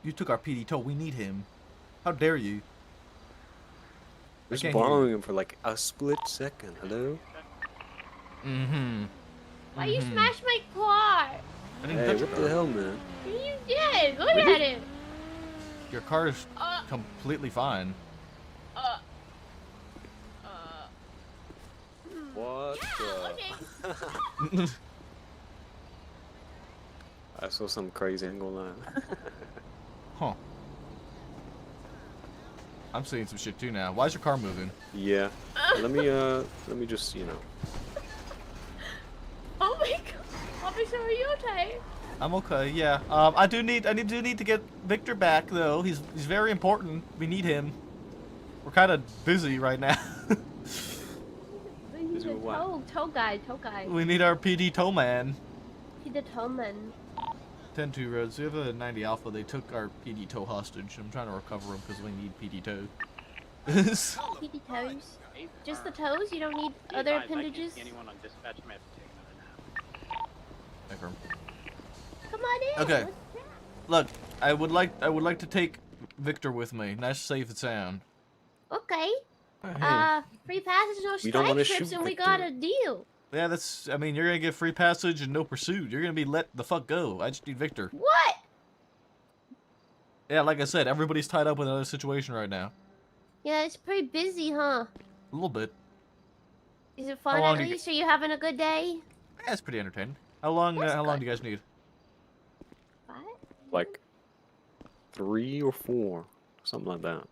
You took our PD tow, we need him. How dare you? Just can't hear borrowing him for like a split second. Hello? Mm-hmm. Why you smashed my car? I didn't Hey, touch what your the car. hell, man? You did. Look at it. Your car is completely fine. What Yeah, the? I saw some crazy angle line. Huh. I'm seeing some shit too now. Why is your car moving? Yeah. Let me just, you know. Oh my god. Officer, are you okay? I'm okay. Yeah. I do need to get Victor back though. He's very important. We need him. We're kind of busy right now. He's a tow guy. We need our PD tow man. He's a towman. 10-2 roads. We have a 90 Alpha. They took our PD tow hostage. I'm trying to recover him because we need PD tow. PD toes? Just the toes? You don't need other appendages? Anyone on dispatch may have to take another nap. Confirm. Come on in. Okay. Look, I would like to take Victor with me. Nice, safe, and sound. Okay. Hey. Free passage, no We don't wanna strike trips, shoot and we Victor. got a deal. Yeah, I mean, you're gonna get free passage and no pursuit. You're gonna be let the fuck go. I just need Victor. What? Yeah, like I said, everybody's tied up with another situation right now. Yeah, it's pretty busy, huh? A little bit. Is it How fun long at do you least? Are you having a good day? Yeah, it's pretty entertaining. How long do you guys need? Like 3 or 4, something like that.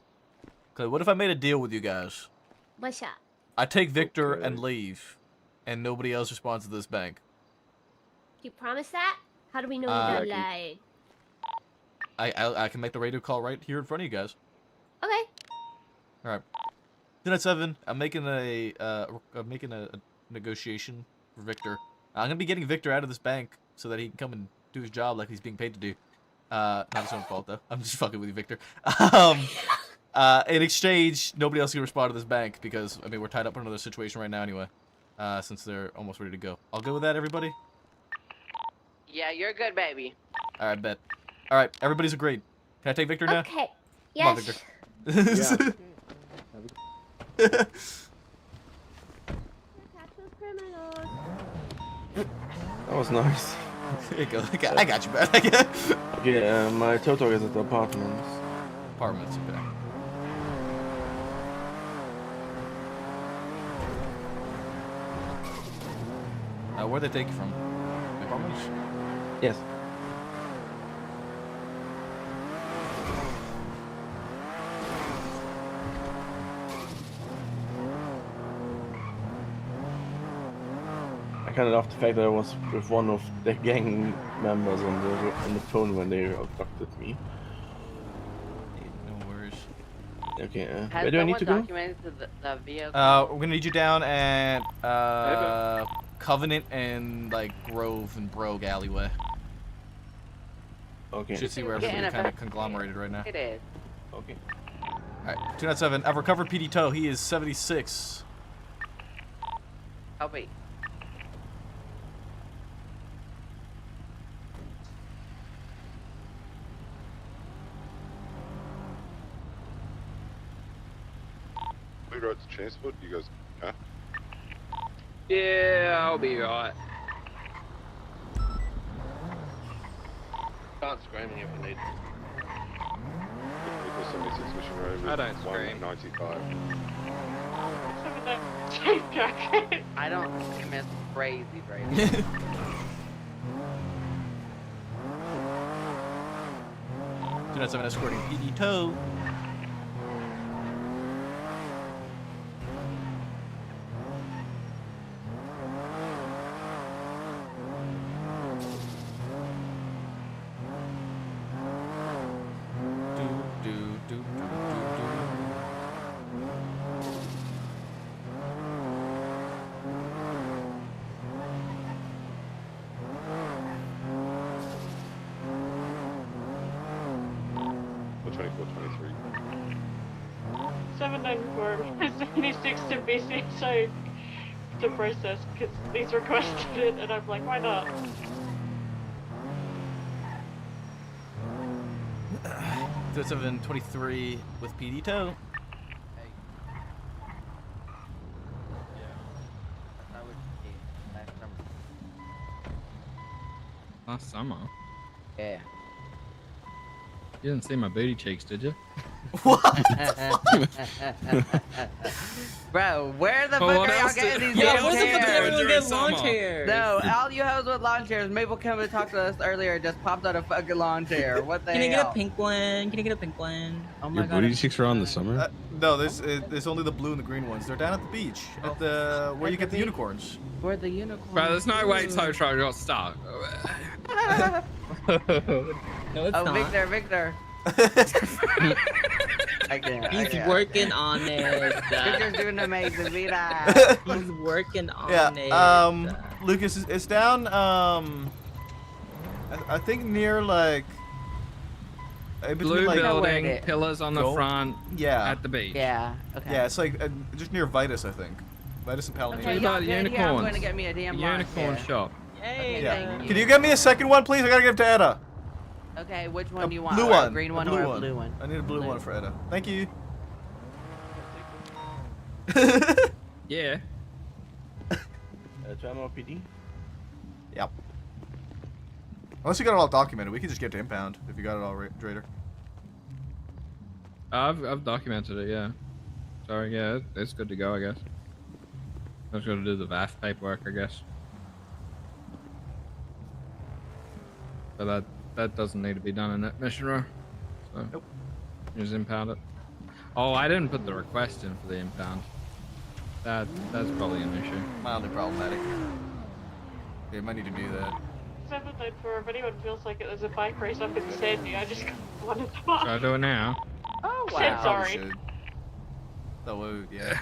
Okay, what if I made a deal with you guys? What's up? I take Victor Okay. and leave, and nobody else responds to this bank. You promise that? How do we know Uh, you're not lying? I can make the radio call right here in front of you guys. Okay. All right. 297. I'm making a negotiation for Victor. I'm gonna be getting Victor out of this bank so that he can come and do his job like he's being paid to do. Not his own fault though. I'm just fucking with you, Victor. In exchange, nobody else can respond to this bank because I mean we're tied up in another situation right now anyway. Since they're almost ready to go. I'll go with that, everybody. Yeah, you're good, baby. All right, bet. All right, everybody's agreed. Can I take Victor now? Okay. Come on, Yes. Victor. That was nice. There you go. I got you, man. Okay, my tow truck is at the apartments. Apartments, okay. Where'd they take you from? The apartments? Yes. I kind of laughed the fact that I was with one of the gang members on the phone when they abducted me. No worries. Okay, Has where do I need someone to go? documented the vehicle? We're gonna need you down at Covenant and like Grove and Brogue alleyway. Okay. Should see where Yeah, everybody and kind of if- conglomerated right now. It is. Okay. Alright, 297. I've recovered PD Tow. He is 76. Oh, wait. Blue Road's transport, you guys, huh? Yeah, I'll be alright. Start screaming if you need. Vehicle 76 Mission Road. I don't scream. 195. I don't think it's crazy, crazy. 297 escorting PD Tow. Or 24, 23. 794 76 to BC, so to process because these requested it, and I'm like, why not? So 723 with PD Tow. summer. Yeah. You didn't see my booty cheeks, did you? Bro, where the Well, fuck what are y'all else getting did- these Yeah, damn what's up with chairs? everyone getting lawn chairs? No, all you hoes with lawn chairs. Maple came to talk to us earlier. Just popped out a fucking lawn chair. What the Can I hell? get a pink one? Can I get a pink one? Oh Your booty cheeks are on the summer? No, there's only the blue and the green ones. They're down at the beach, at the where At you the get the beach. unicorns. Where the unicorn? Bro, there's no way tow truck got stuck. No, it's Oh, not. Victor. I can't. He's working on it. Victor's doing amazing. Mira. He's working on it. Yeah. Lucas, it's down. I think near like. Between, Blue like, building, pillars on the Gold? front. Yeah. At the beach. Yeah. Okay. Yeah, it's like just near Vitus, I think. Vitus and Palomino. Okay, What y'all about good here? I'm unicorns? going to get me a damn lawn Unicorn chair. shop. Yay. Yeah. Can you get me a second one, please? I gotta give it to Edda. Okay, which one do you want? Blue Or one. A green one a blue or a one. blue one? I need a blue one for Edda. Thank you. Yeah. To MLPD? Yep. Unless you got it all documented, we can just get to impound if you got it all right, Drader. I've documented it, yeah. So yeah, it's good to go, I guess. I just got to do the VAF paperwork, I guess. But that doesn't need to be done in that mission row. So nope. Just impound it. Oh, I didn't put the request in for the impound. That's probably an issue. Mildly problematic. Yeah, might need to do that. 794, if anyone feels like it, there's a bike race up in Sandy. I just wanted to Should I do it now? Oh, Probably sorry. should. That would, yeah.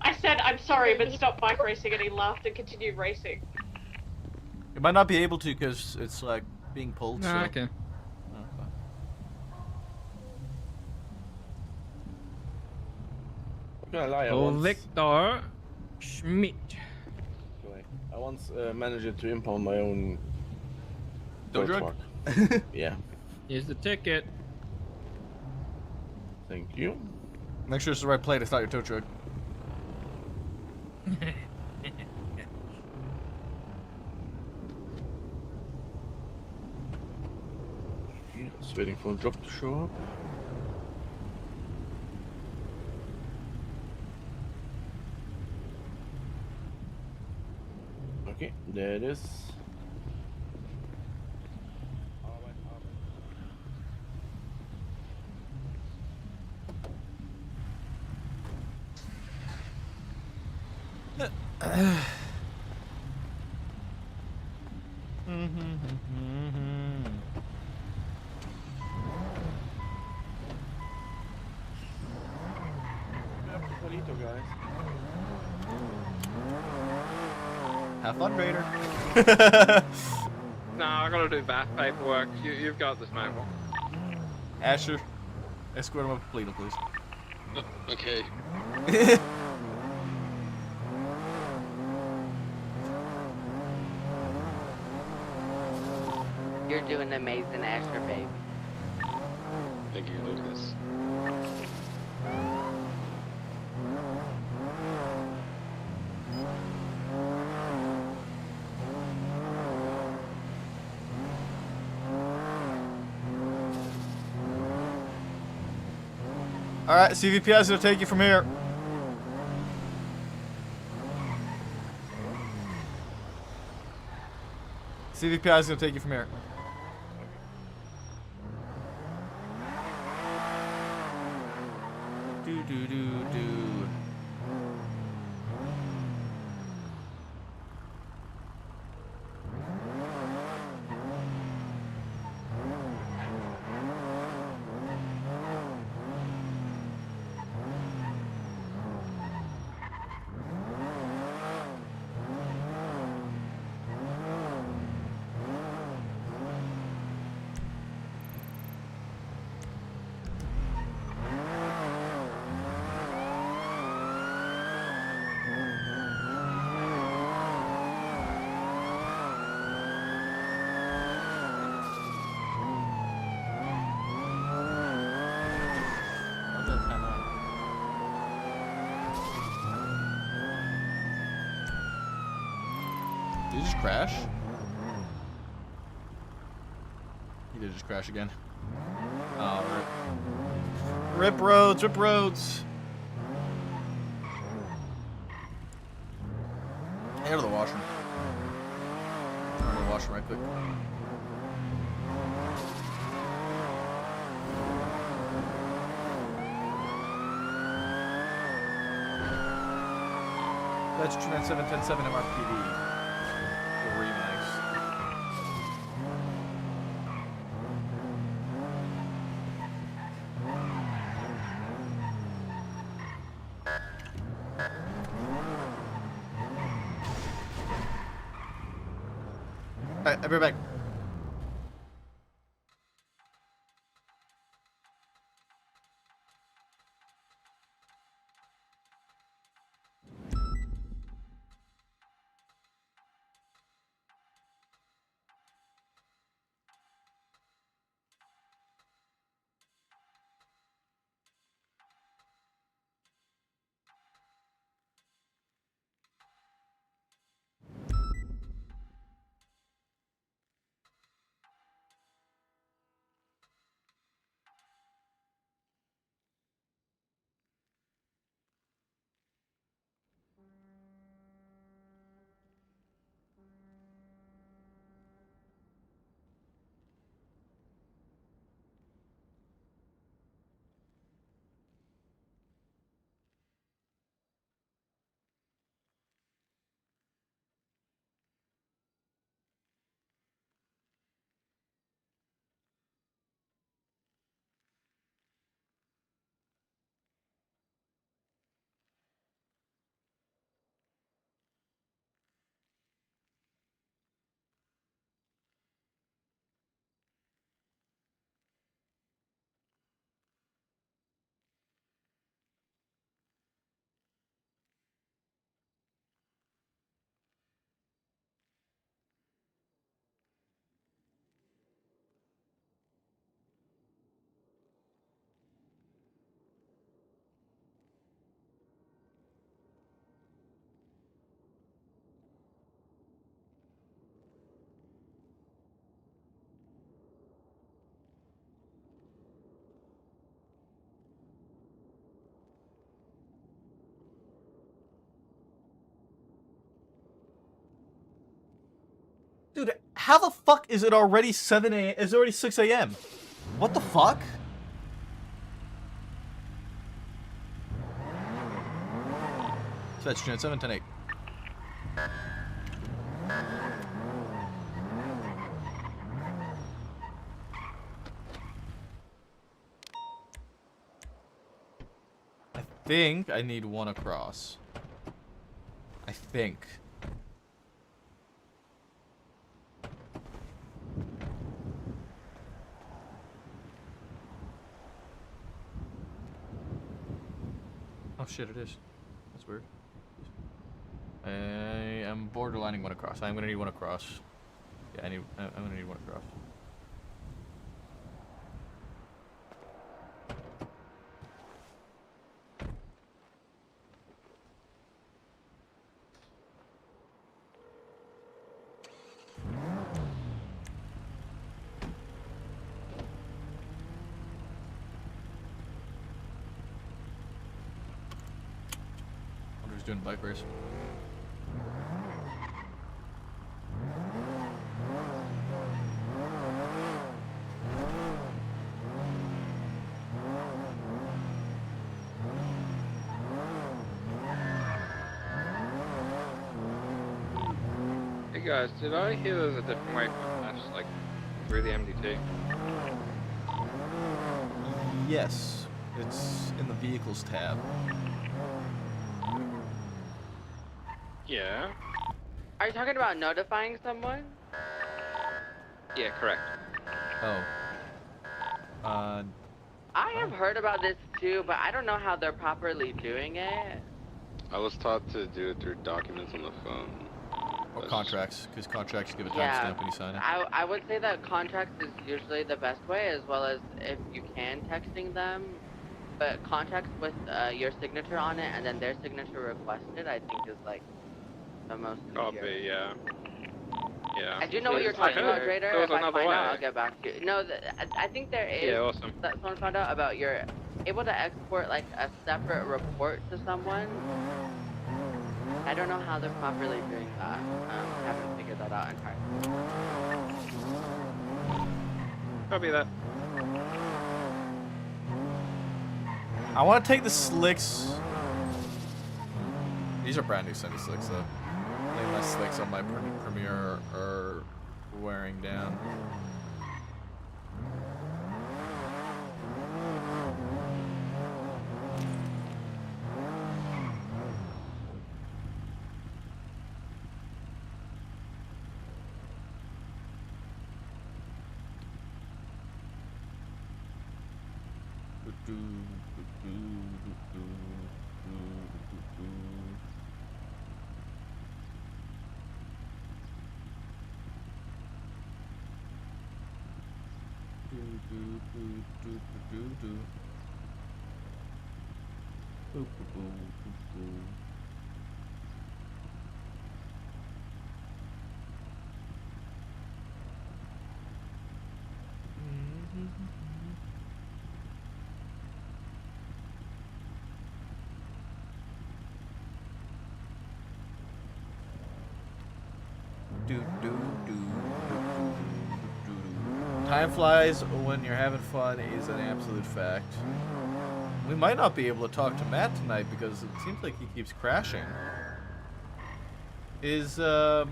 I said I'm sorry, but stop bike racing, and he laughed and continued racing. You might not be able to because it's like being pulled. No, so. I can. Oh, Victor Schmidt. I once managed to impound my own tow tow truck? Yeah. Here's the ticket. Thank you. Make sure it's the right plate. It's not your tow truck. Just waiting for a drop to show up. Okay, there it is. Have fun, Raider. No, I gotta do VAF paperwork. You've got this, mate. Asher, escort him up to Polito, please. Okay. You're doing amazing, Asher, baby. Thank you, Lucas. All right, CVPI is gonna take you from here. CVPI is gonna take you from here. Do do do do. Did you just crash? Did it just crash again? Oh, rip roads, rip roads. Hey, go to the washroom. Go to the washroom right quick. That's 297 MRPD. Very nice. Alright, I'll be right back. Dude, how the fuck is it already 7 a.m.? It's already 6 a.m. What the fuck? Fetch unit 710-8. I think I need one across. I think. Oh shit, it is. That's weird. I am borderlining one across. I'm gonna need one across. Yeah, I'm gonna need one across. Wonder who's doing bike race. Hey guys, did I hear there's a different way from Flash, like through the MDT? Yes, it's in the vehicles tab. Yeah. Are you talking about notifying someone? Yeah, correct. Oh. I have heard about this too, but I don't know how they're properly doing it. I was taught to do it through documents on the phone. Or contracts, because contracts give a timestamp Yeah, when you sign it. I would say that contracts is usually the best way, as well as if you can texting them. But contracts with your signature on it and then their signature requested, I think is like the most easier. Copy, yeah. Yeah. I do know what you're talking about, Drader. There was If I another find way. out, I'll get back to you. No, I think there is. Yeah, awesome. That someone found out about you're able to export like a separate report to someone. I don't know how they're properly doing that. I haven't figured that out entirely. Copy that. I want to take the slicks. These are brand new semi slicks though. I think my slicks on my Premiere are wearing down. Time flies when you're having fun is an absolute fact. We might not be able to talk to Matt tonight because it seems like he keeps crashing. Is Curvy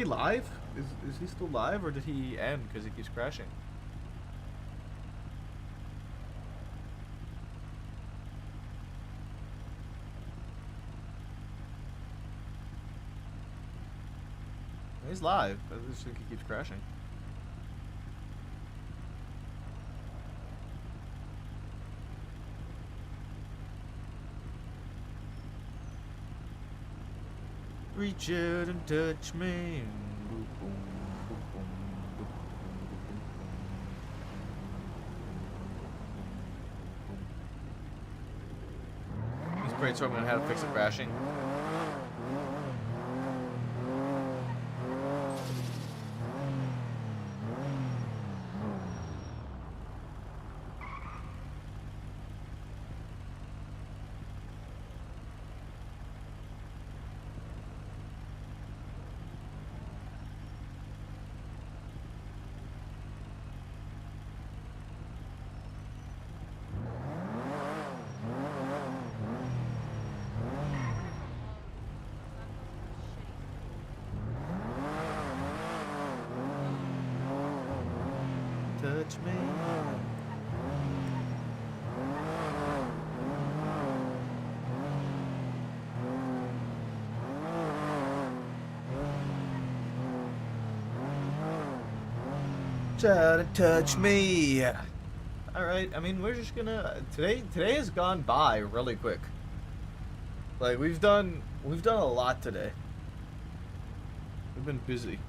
live? Is he still live or did he end because he keeps crashing? He's live. I just think he keeps crashing. Reach out and touch me. He's brainstorming on how to fix the crashing. Touch me. Try to touch me. All right. I mean, we're just gonna today has gone by really quick. Like we've done a lot today. We've been busy.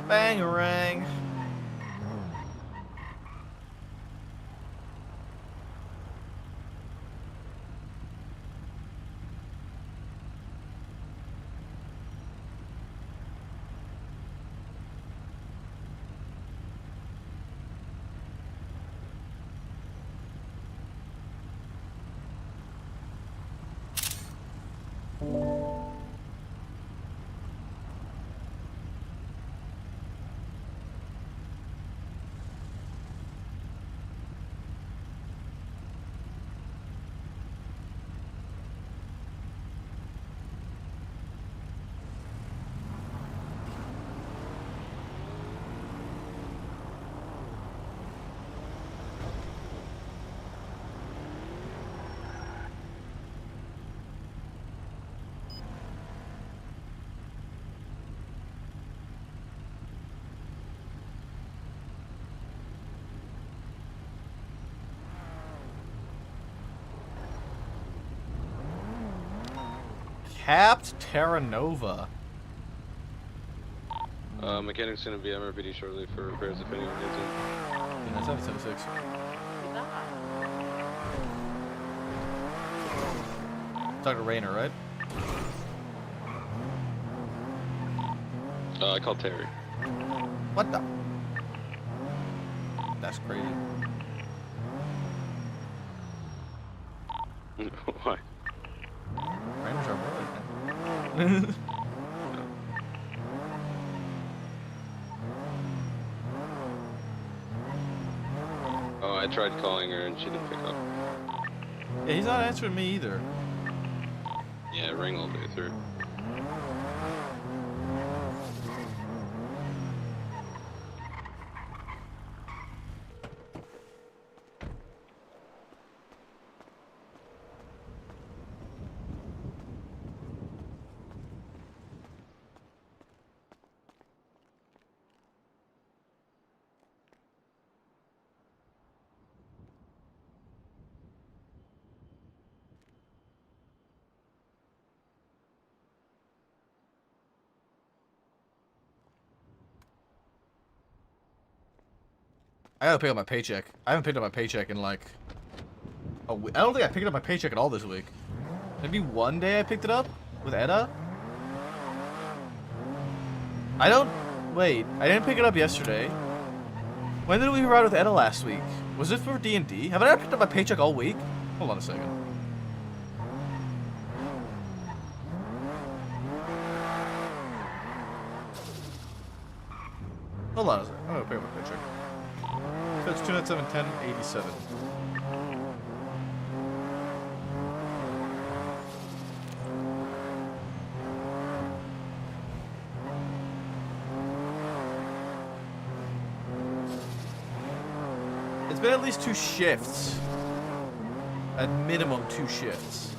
Bangarang. Capped Terra Nova. Mechanic's gonna be MRPD shortly for repairs if anyone needs it. Yeah, 776. Talking to Rainer, right? I called Terry. What the? That's crazy. Why? Rainer's our boy, man. Oh, I tried calling her and she didn't pick up. Yeah, he's not answering me either. Yeah, it rang all the way through. I gotta pick up my paycheck. I haven't picked up my paycheck in like a week. I don't think I picked up my paycheck at all this week. Maybe one day I picked it up with Edda. I don't. Wait, I didn't pick it up yesterday. When did we ride with Edda last week? Was it for D&D? Have I not picked up my paycheck all week? Hold on a second. Hold on a second. I'm gonna pick up my paycheck. It's 297.10.87. It's been at least 2 shifts. At minimum 2 shifts.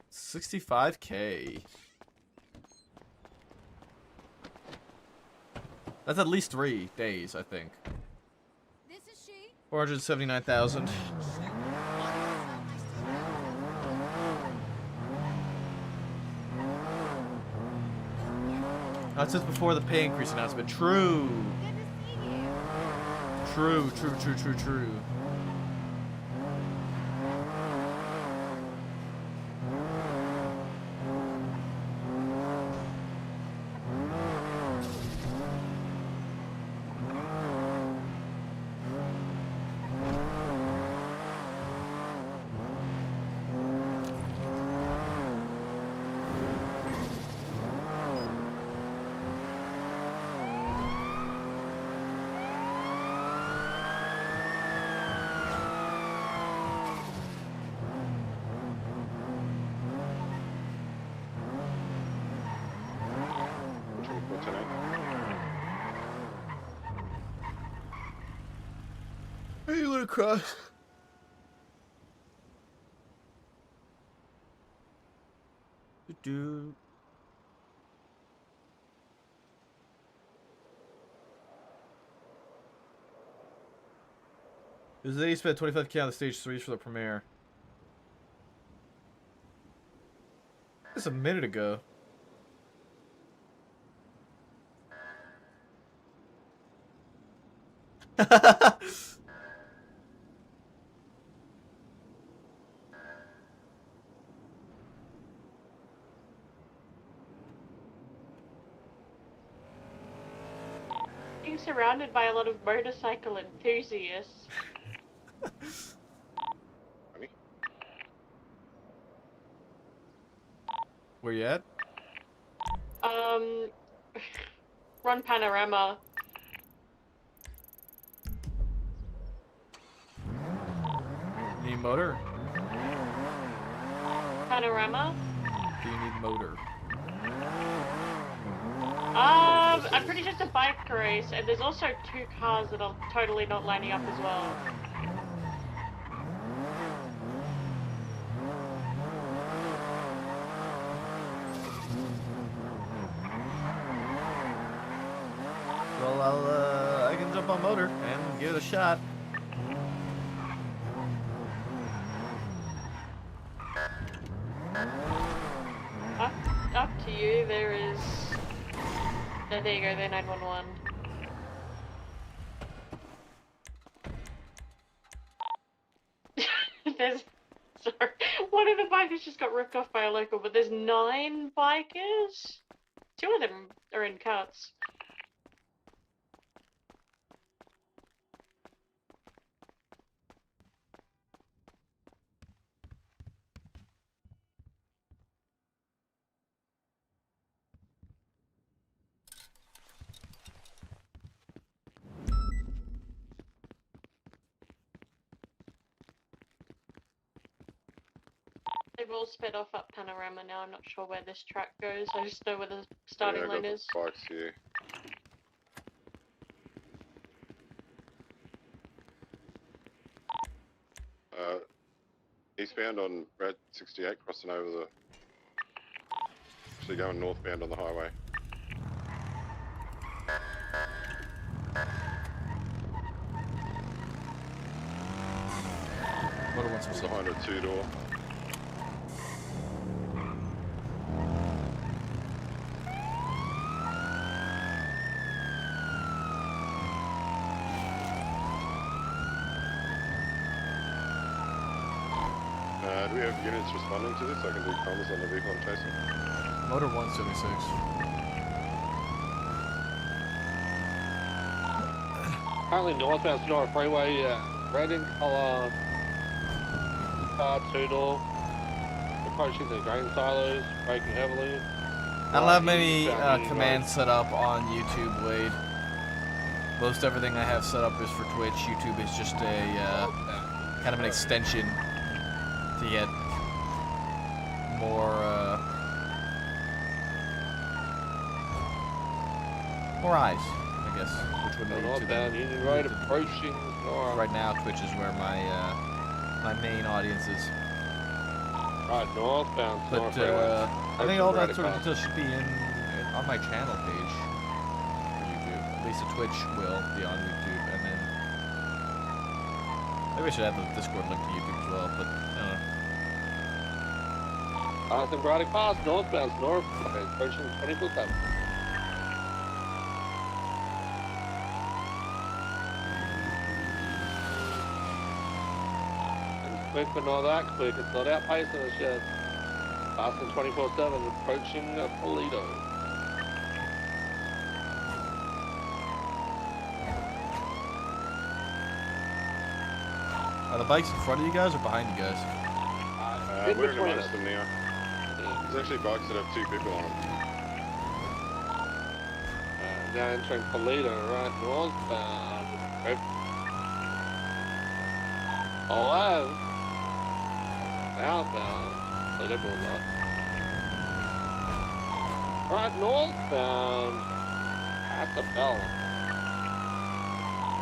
$65K. That's at least 3 days, I think. This is she. 479,000. That's just before the pay increase announcement. True. True. Are you gonna cross? Do. This is 80 spent 25K on the stage 3 for the premiere. Just a minute ago. Being surrounded by a lot of motorcycle enthusiasts. Where you at? Run Panorama. Need motor? Panorama? Do you need motor? I'm pretty sure it's a bike race, and there's also 2 cars that are totally not lining up as well. Well, I can jump on motor and give it a shot. Up to you. There is. Oh, there you go. There, 911. There's. Sorry, one of the bikers just got ripped off by a local, but there's 9 bikers. 2 of them are in cuts. They've all sped off up Panorama now. I'm not sure where this track goes. I just know where the starting line is. Bikes here. Eastbound on Brad 68, crossing over the. Actually going northbound on the highway. Motor wants some behind a 2-door. Do we have units responding to this? I can do comms on the vehicle I'm chasing. Motor 176. Currently northbound Sonora Freeway, red in colour, car 2-door, approaching the grain silos, braking heavily. I don't have many commands set up on YouTube, Wade. Most everything I have set up is for Twitch. YouTube is just a kind of an extension to get more eyes, I guess, which would lead to northbound Union Road approaching Sonora. Right now, Twitch is where my my main audience is. Right, northbound But Sonora I think all that sort of detail should be on my channel page for YouTube. At least the Twitch will be on YouTube, and then maybe I should add the Discord link to YouTube as well. But I don't know. Passing Braddock Pass, northbound Sonora, approaching 24/7. Quick but not that quick, it's not outpacing us yet. Passing 24/7, approaching Toledo. Are the bikes in front of you guys or behind you guys? We're in amongst them now. There's actually bikes that have 2 people on them. Now entering Toledo, right northbound. Alive. Southbound. Toledo Boulevard. Right northbound. Casabella.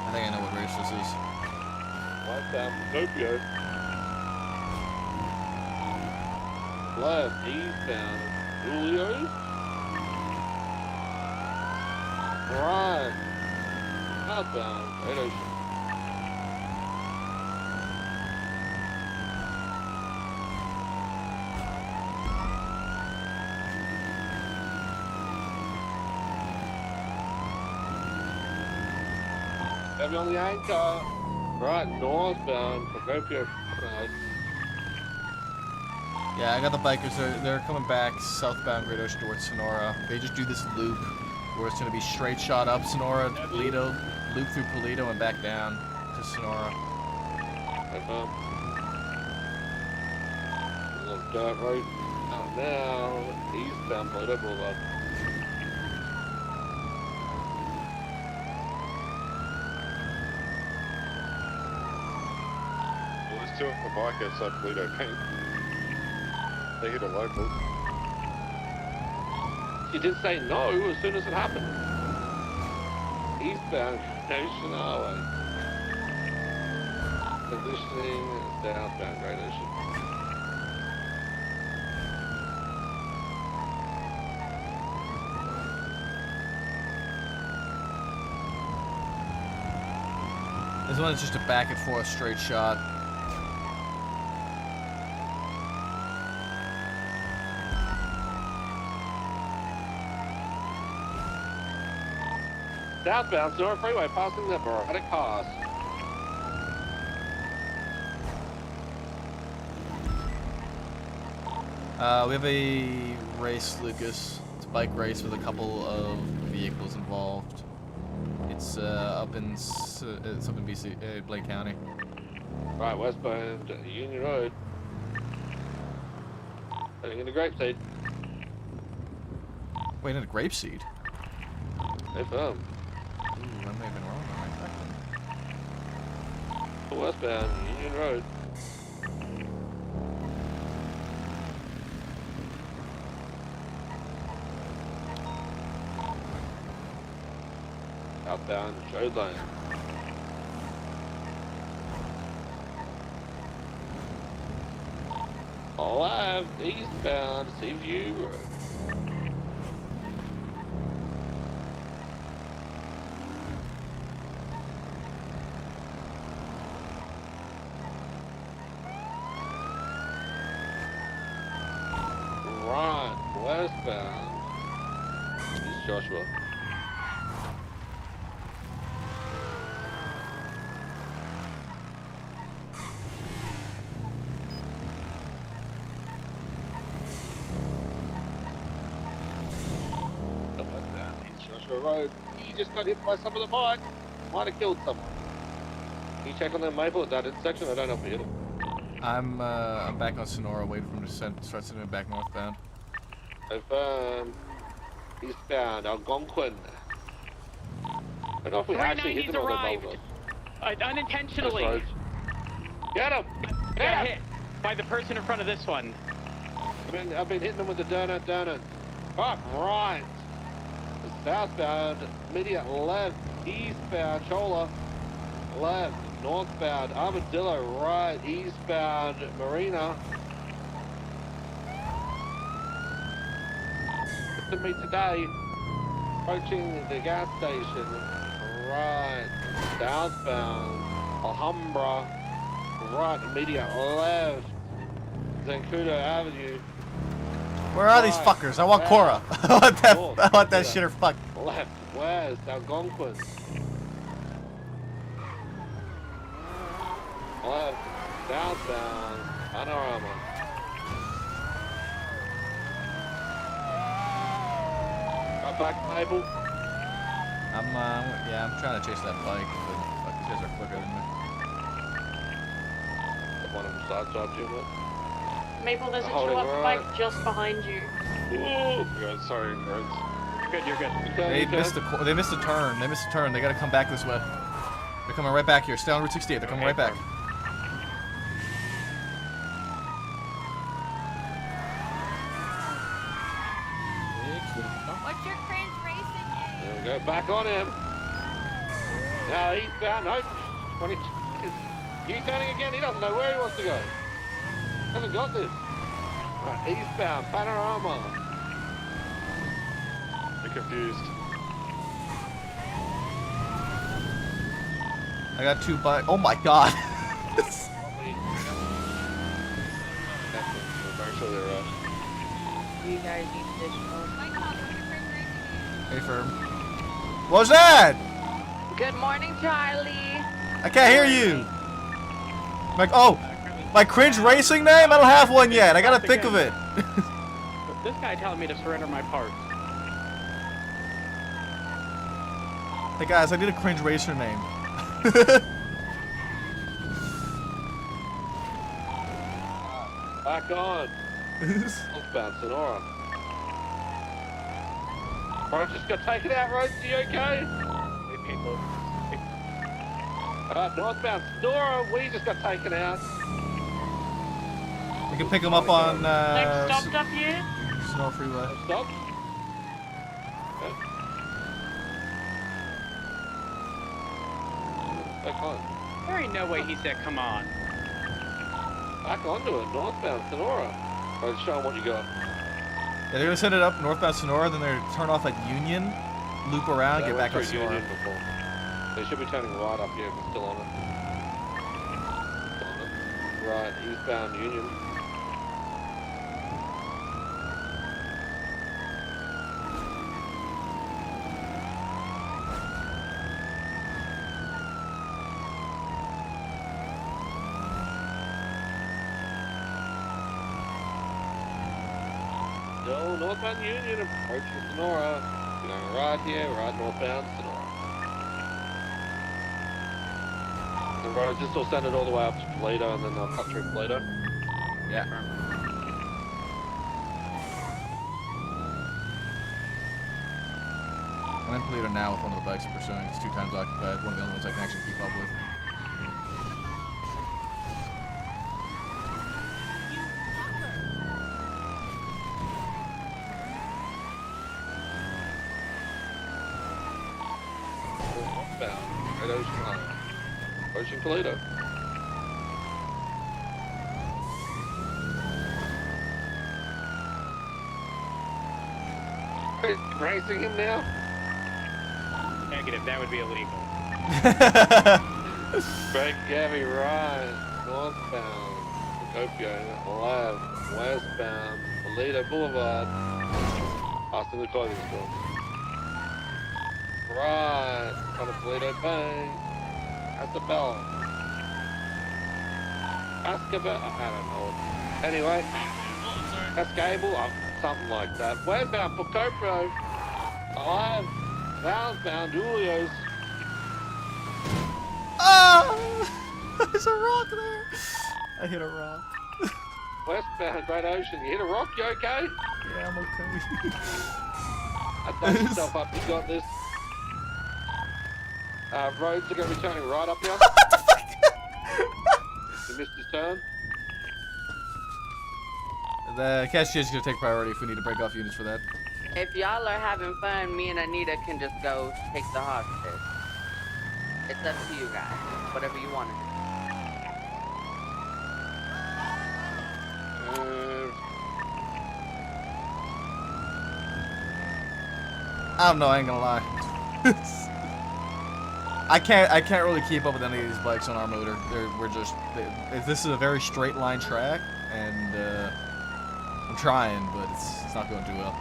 I think I know what race this is. Westbound Tokyo. Left eastbound Julio's. Right. Southbound Great Ocean. Heavy on the anchor. Right, northbound from Gopio. Yeah, I got the bikers. They're coming back southbound Great Ocean towards Sonora. They just do this loop where it's going to be straight shot up Sonora, Toledo, loop through Toledo, and back down to Sonora. Little dirt road out now. Eastbound Toledo Boulevard. There's 2 on the bike outside Toledo Paint. They hit a local. She did say no as soon as it happened. eastbound Nation Highway. Positioning southbound Great Ocean. This one is just a back and forth straight shot. Southbound Sonora Freeway passing the Barada cars. We have a race, Lucas. It's a bike race with a couple of vehicles involved. It's up in BC, Blake County. Right, westbound Union Road. Heading into Grapeseed. Wait, in a grapeseed? If Ooh, I may have been wrong on my westbound Union Road. Outbound Road Lane. Alive eastbound Seaview Road. Right, westbound East Joshua. Road. He just got hit by some of the bike. Might have killed someone. Can you check on the Maple at that intersection? I don't know if we hit him. I'm back on Sonora, waiting for him to start sending me back northbound. Confirmed. Eastbound Algonquin. I don't know if we actually hit them or they bowled us. Unintentionally. Get him! Got hit by the person in front of this one. I've been hitting them with the donut. Fuck right. Southbound, immediate left, eastbound, Chola, left, northbound, Armadillo, right, eastbound, Marina. To me today, approaching the gas station, right, southbound, Alhambra, right, immediate left, Zancudo Avenue. Where are these fuckers? I want Cora. I want that shitter fuck. Left, west, Algonquin. Left, southbound, Panorama. Got back, Maple. I'm trying to chase that bike, but fuck, these guys are quicker than me. One of them sideswiped you, but. Maple, there's a Holding two-up right. bike just behind you. Ooh, good. Sorry, Rose. You're good. They missed a turn. They missed a turn. They gotta come back this way. They're coming right back here. Stay on Route 68. They're coming right back. What's your cringe racing name? There we go. Back on him. Now eastbound. No. 20. You turning again. He doesn't know where he wants to go. Hasn't got this. Right, eastbound, Panorama. They're confused. I got two bikes. Oh my god. You guys need this one. Hey, firm. What's that? Good morning, Charlie. I can't hear you. Like, oh, my cringe racing name? I don't have one yet. I gotta think of it. This guy telling me to surrender my parts. Hey guys, I need a cringe racer name. Back on. Southbound Sonora. Bro, just got taken out, Rose. Are you okay? Northbound Sonora, we just got taken out. We can pick them up on Next stopped up here. Sonora Freeway. Stop. Back on. There ain't no way he said, come on. Back onto it, northbound Sonora. Alright, show 'em what you got. Yeah, they're gonna set it up northbound Sonora, then they're turn off at Union, loop around, They get went back on through Sonora. Union before. They should be turning right up here if it's still on it. Still on it. Right, eastbound Union. Still northbound Union, approaching Sonora. You're going right here, right northbound Sonora. The road just will send it all the way up to Toledo and then they'll cut through Toledo. Yeah. I'm in Toledo now with one of the bikes I'm pursuing. It's 2 times occupied. One of the only ones I can actually keep up with. Northbound, Red Ocean Highway. Approaching Toledo. Racing him now? Negative, that would be illegal. Greg Gabby right, northbound, Procopio, left, westbound, Toledo Boulevard, passing the clothing store. Right, front of Toledo Bank, Asabella. Ascabella, I don't know. Anyway, Cascable, something like that. Westbound, Procopio, alive, southbound, Julio's. Oh! There's a rock there. I hit a rock. Westbound, Great Ocean. You hit a rock, you okay? Yeah, I'm okay. Dust yourself up, you got this. Roads are going to be turning right up here. What the fuck? You missed his turn. The cashier's gonna take priority if we need to break off units for that. If y'all are having fun, me and Anita can just go take the hostage. It's up to you guys. Whatever you want to do. I don't know, I ain't gonna lie. I can't really keep up with any of these bikes on our motor. This is a very straight line track, and I'm trying, but it's not going too well.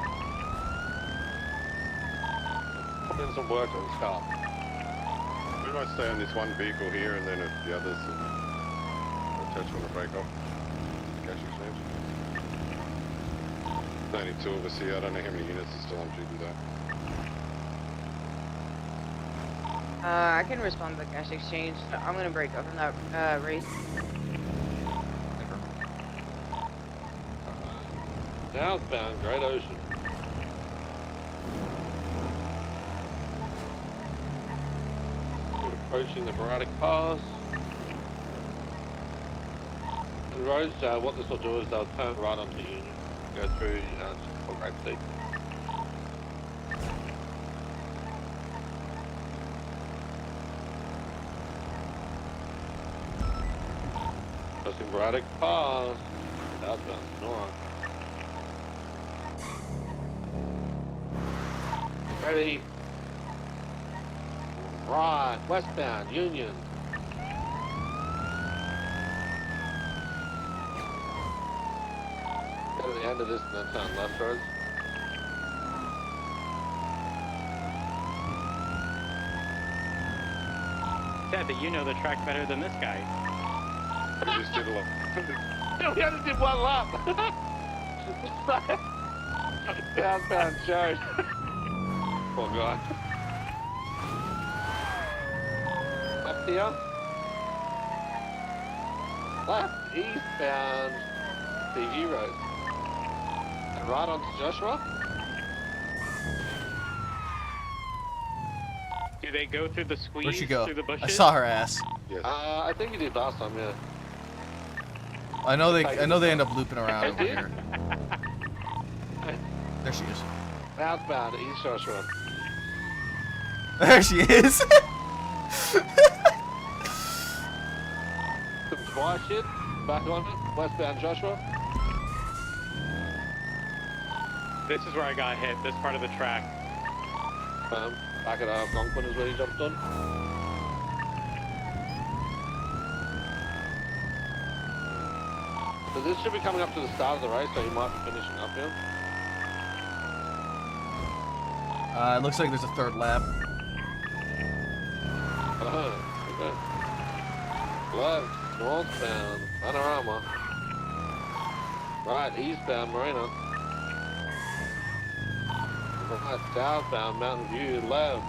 Put in some work on this car. We might stay on this one vehicle here, and then if the others attach want to break off, cash exchange. There's only 2 of us here. I don't know how many units are still on duty though. I can respond to the cash exchange. I'm gonna break up in that race. Southbound, Great Ocean. We're approaching the Baratic Pass. The roads, what this will do is they'll turn right onto Union, go through Great Sea. Crossing Baratic Pass, southbound, north. Ready. Right, westbound, Union. Go to the end of this and then turn left road. Sad that you know the track better than this guy. We just did a lot. We only did one lap. Southbound Joe. Poor guy. Left here. Left eastbound TV Road. And right onto Joshua. Do they go through the squeeze? Where'd she go? Through the bushes? I saw her ass. Yes. I think you did last time, yeah. I know they end up looping around over here. There she is. Southbound East Joshua. There she is. Fire shit. Back on it. Westbound Joshua. This is where I got hit, this part of the track. Back at Algonquin is where he jumped on. So this should be coming up to the start of the race, so he might be finishing up here. It looks like there's a third lap. Okay. Left, northbound, Panorama. Right, eastbound, Marina. Right, southbound, Mountain View, left,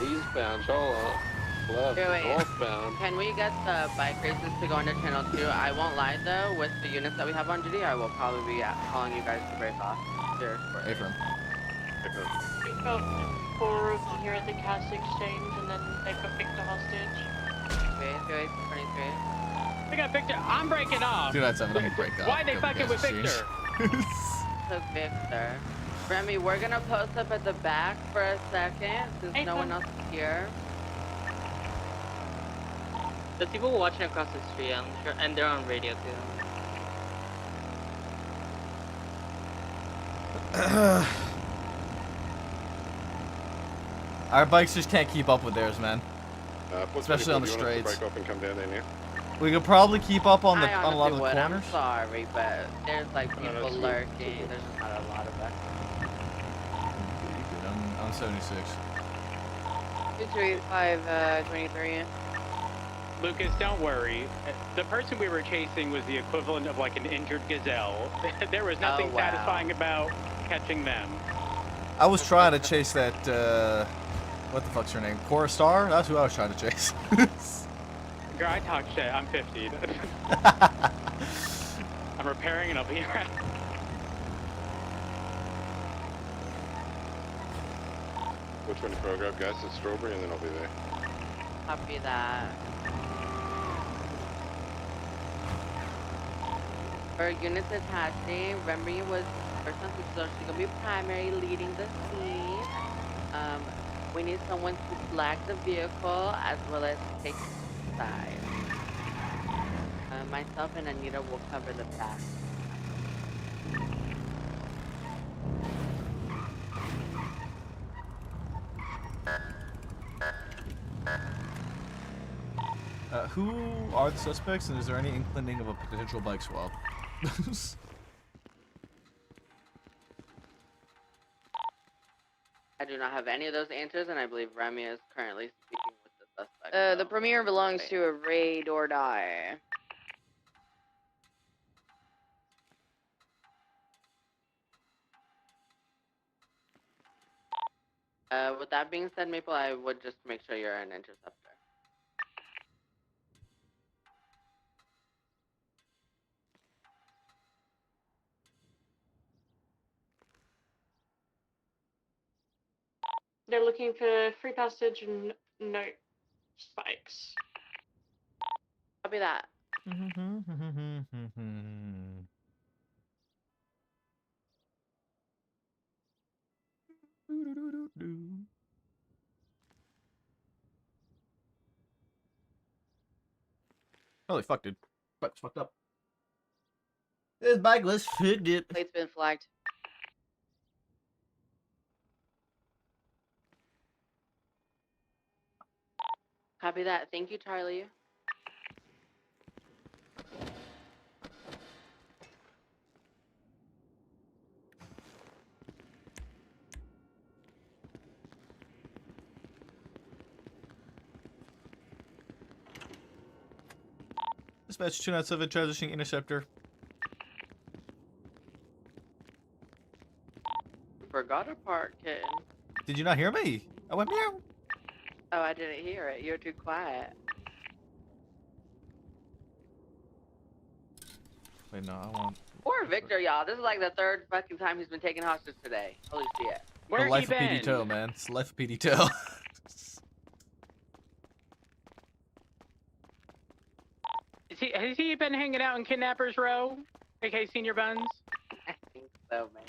eastbound, Chola, left, Wait. northbound. Can we get the bike races to go into channel 2? I won't lie though, with the units that we have on duty, I will probably be calling you guys to break off. Here. Affirm. We've got 4 of them here at the Cass Exchange, and then they've got Victor hostage. Wait, 23. They got Victor. I'm breaking off. 297, I'm gonna break off. Why they Go fucking with Gas Victor? Exchange. Took Victor. Remy, we're gonna post up at the back for a second, since no one else is here. There's people watching across the street, I'm sure, and they're on radio too. Our bikes just can't keep up with theirs, man. Especially on the Do you want us to straights. break off and come down there now? We could probably keep up on I a lot of the honestly would, corners. I'm sorry, but there's like No, people that's good. lurking. There's just not a lot of us. I'm 76. 23. Lucas, don't worry. The person we were chasing was the equivalent of like an injured gazelle. There was nothing wow. satisfying about catching them. I was trying to chase that, what the fuck's her name? Cora Star? That's who I was trying to chase. Girl, I talk shit. I'm 50. I'm repairing and I'll be around. Which one do you grab gas and strawberry and then I'll be there. Copy that. For units attaching, Remy was first one, so she's gonna be primary leading the scene. We need someone to flag the vehicle as well as take the side. Myself and Anita will cover the back. Who are the suspects, and is there any inkling of a potential bike swap? I do not have any of those answers, and I believe Remy is currently speaking with the suspect. The Premier belongs to a raid or die. With that being said, Maple, I would just make sure you're an interceptor. They're looking for free passage and no spikes. Copy that. Holy fuck, dude. Bike's fucked up. This bike was fucked up. Plate's been flagged. Copy that. Thank you, Charlie. Dispatch 297 transitioning interceptor. Forgot a part, kitten. Did you not hear me? I went meow. Oh, I didn't hear it. You're too quiet. Wait, no, I want. Poor Victor, y'all. This is like the third fucking time he's been taken hostage today. Holy shit. The life of PD Toe, man. It's the life of PD Toe. Has he been hanging out in Kidnappers Row? aka Senior Buns? I think so, man.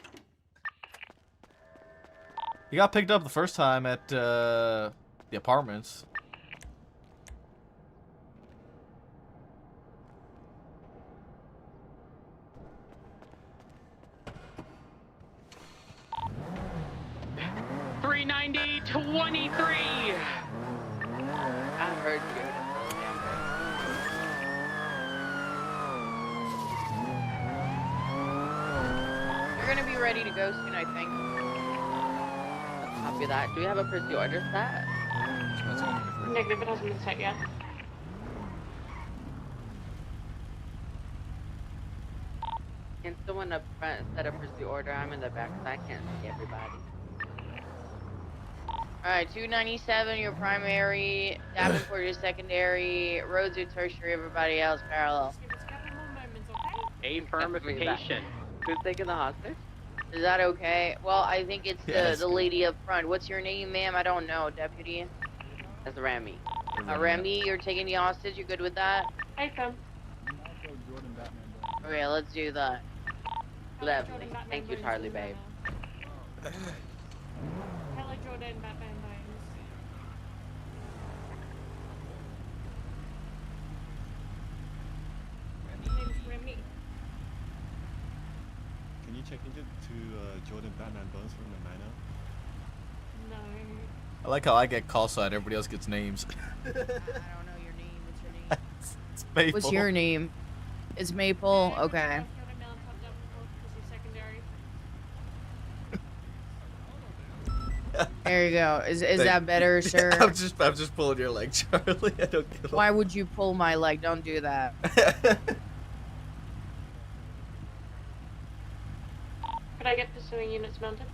He got picked up the first time at the apartments. 23! I heard you. You're gonna be ready to go soon, I think. Copy that. Do we have a pursuit order set? Negative, it hasn't been set yet. Can someone up front set a pursuit order? I'm in the back, so I can't see everybody. Alright, 297, your primary, Davenport, your secondary, roads, your tertiary, everybody else parallel. Just give us a couple more moments, okay? Affirmification. Who's taking the hostage? Is that okay? Well, I think it's Yes. the lady up front. What's your name, ma'am? I don't know, deputy. That's Rami. Remy, you're taking the hostage. You're good with that? Hey, Phil. Okay, let's do that. Lovely. Thank you, Charlie, babe. Hello, Jordan, Batman Bones. Name's Remy. Can you check into Jordan Batman Bones from the manor? No. I like how I get call sign, everybody else gets names. I don't know your name. What's your name? It's Maple. What's your name? It's Maple. Okay. There you go. Is that better, sir? I'm just pulling your leg, Charlie. I don't get Why would you pull my leg? Don't do that. Could I get pursuing units mounted?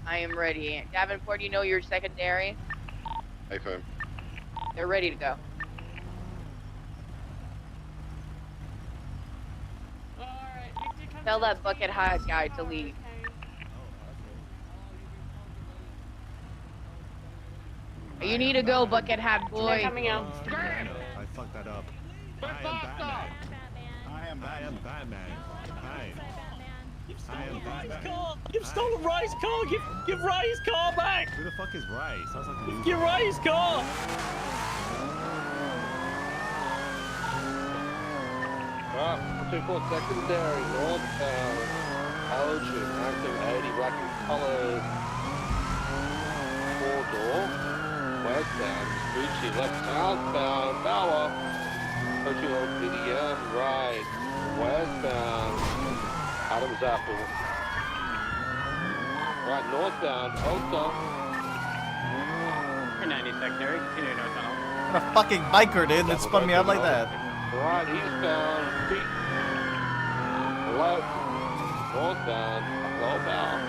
I am ready. Davenport, you know your secondary? Hey, fam. They're ready to go. Tell that bucket hat guy to leave. You need to go, bucket hat boy. They're coming out. I fucked that up. I am Batman. Hi. I am Batman. You've stolen Rye's car! Give Rye's car back! Who the fuck is Ray? Sounds like a loser. Give Rye's car! Alright, 24 secondary, northbound, Elgin, active 80, black and colored, 4-door, westbound, Gucci, left southbound, Bauer, approaching old BDM, right, westbound, Adam's Apple, right, northbound, Ulta, 90 secondary, continue northbound. What a fucking biker, dude, that spun me out like that. right, eastbound, feet, left, northbound, low bound,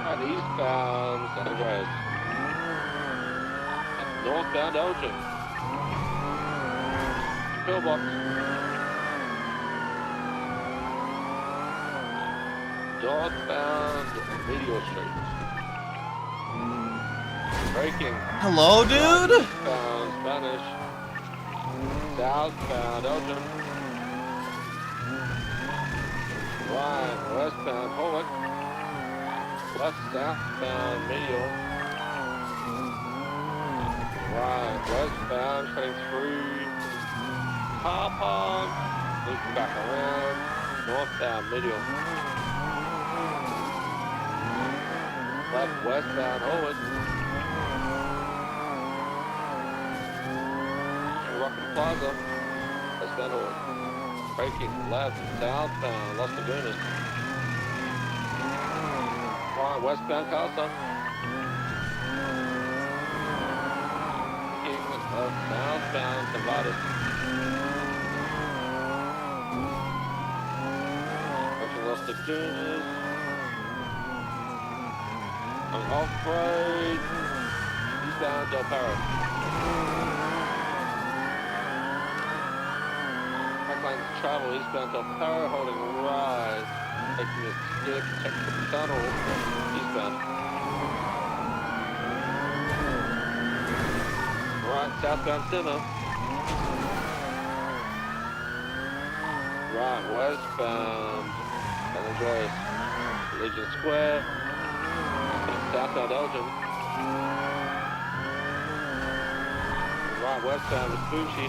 right, eastbound, San Andreas, northbound, Elgin, pillbox, northbound, Meteor Street, braking, Hello, dude? eastbound, Spanish, southbound, Elgin, right, westbound, Pollock, left, southbound, Meteor, right, westbound, cutting through, car park, looping back around, northbound, Meteor, left, westbound, Howard, Rocket Plaza, westbound Howard, braking left, southbound, Las Lagunas, right, westbound Casa, left, southbound Nevada, approaching Las Lagunas, on off-road, eastbound Del Perro. Lanes travel eastbound Del Perro, holding right, taking a skip, check the tunnel, eastbound. Right, southbound Center. Right, westbound San Andreas, Legion Square, southbound Elgin. Right, westbound Vespucci.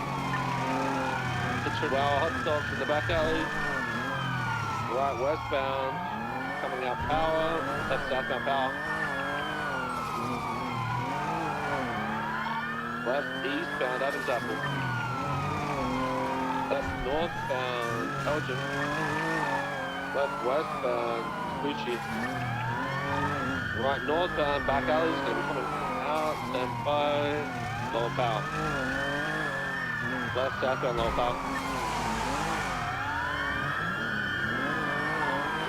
Wow, hot dogs in the back alley. Right, westbound, coming out Power, that's southbound Power. Left eastbound Adams Apple. Left northbound Elgin. Left westbound Gucci. Right northbound back alley is going to be coming out. Stand by. Lower power. Left southbound lower power.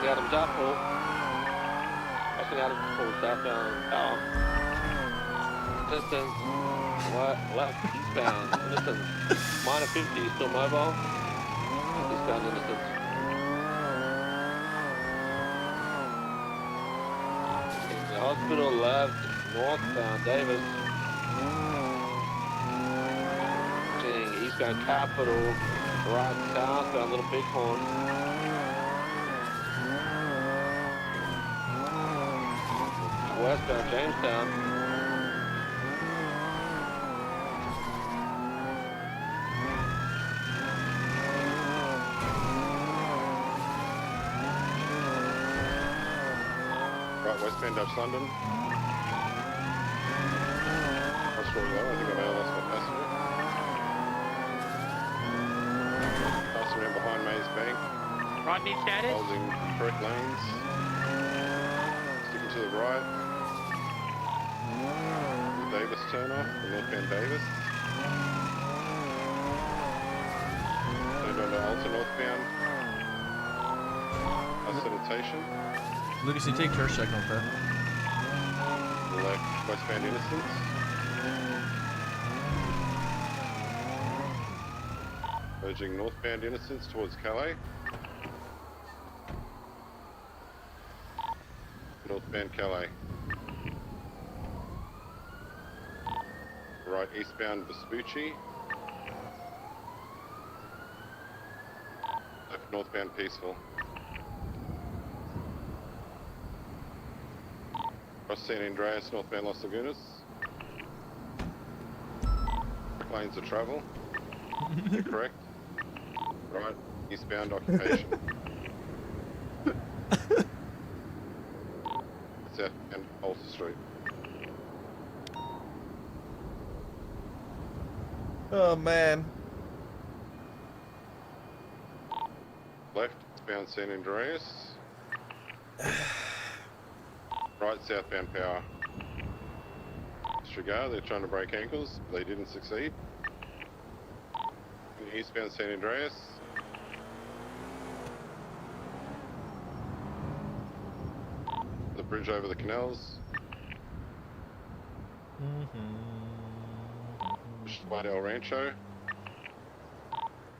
Adams Apple. Crossing Adams Apple southbound power. Distance. Left eastbound. Distance. Minor 50 still mobile. Eastbound distance. The hospital left northbound Davis. Eastbound Capital. Right southbound Little Bighorn. Westbound Jamestown. Right, westbound Dutch London. That's really low. I think I may have lost my passenger. Passing around behind Mays Bank. Rodney status? Holding correct lanes. Sticking to the right. The Davis turnoff, the northbound Davis. Turned on to Alta northbound. Sanitation. Lucas, you take church signal, fair. Left westbound Innocence. Urging northbound Innocence towards Calais. Northbound Calais. Right eastbound Vespucci. Left northbound Peaceful. Cross San Andreas, northbound Los Lagunas. Lanes of travel. You're correct. Right, eastbound occupation. Southbound Alta Street. Oh man. Left, eastbound San Andreas. Right, southbound Power. Disregard, they're trying to break ankles. They didn't succeed. Eastbound San Andreas. The bridge over the canals. White El Rancho.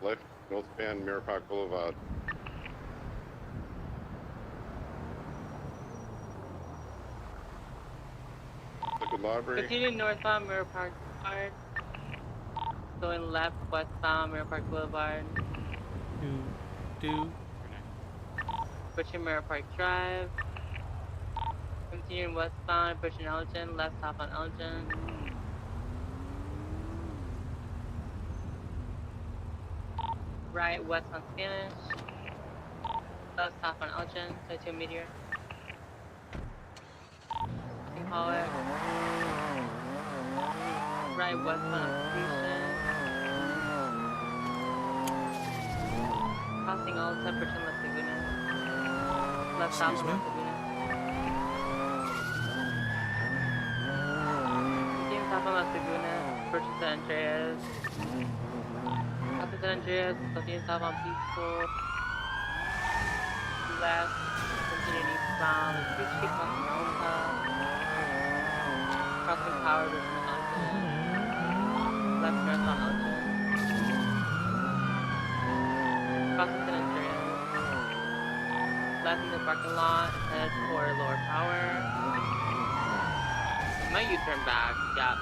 Left, northbound Mirror Park Boulevard. Liquid Library. Continue northbound Mirror Park Boulevard. Going left westbound Mirror Park Boulevard. Pushing Mirror Park Drive. Continuing westbound, pushing Elgin, left stop on Elgin. Right west on Spanish. Left stop on Elgin, 22 Meteor. Hallway. Right westbound on Station. Crossing Alta, pushing Las Lagunas. Left stop on Las Lagunas. Continuing stop on Las Lagunas, pushing San Andreas. After San Andreas, continuing stop on Peaceful. Left, continuing eastbound, Vespucci, crossing Alta. Crossing Power, pushing Elgin. Left north on Elgin. Crossing San Andreas. Left in the parking lot, head for lower power. Might U-turn back, yeah.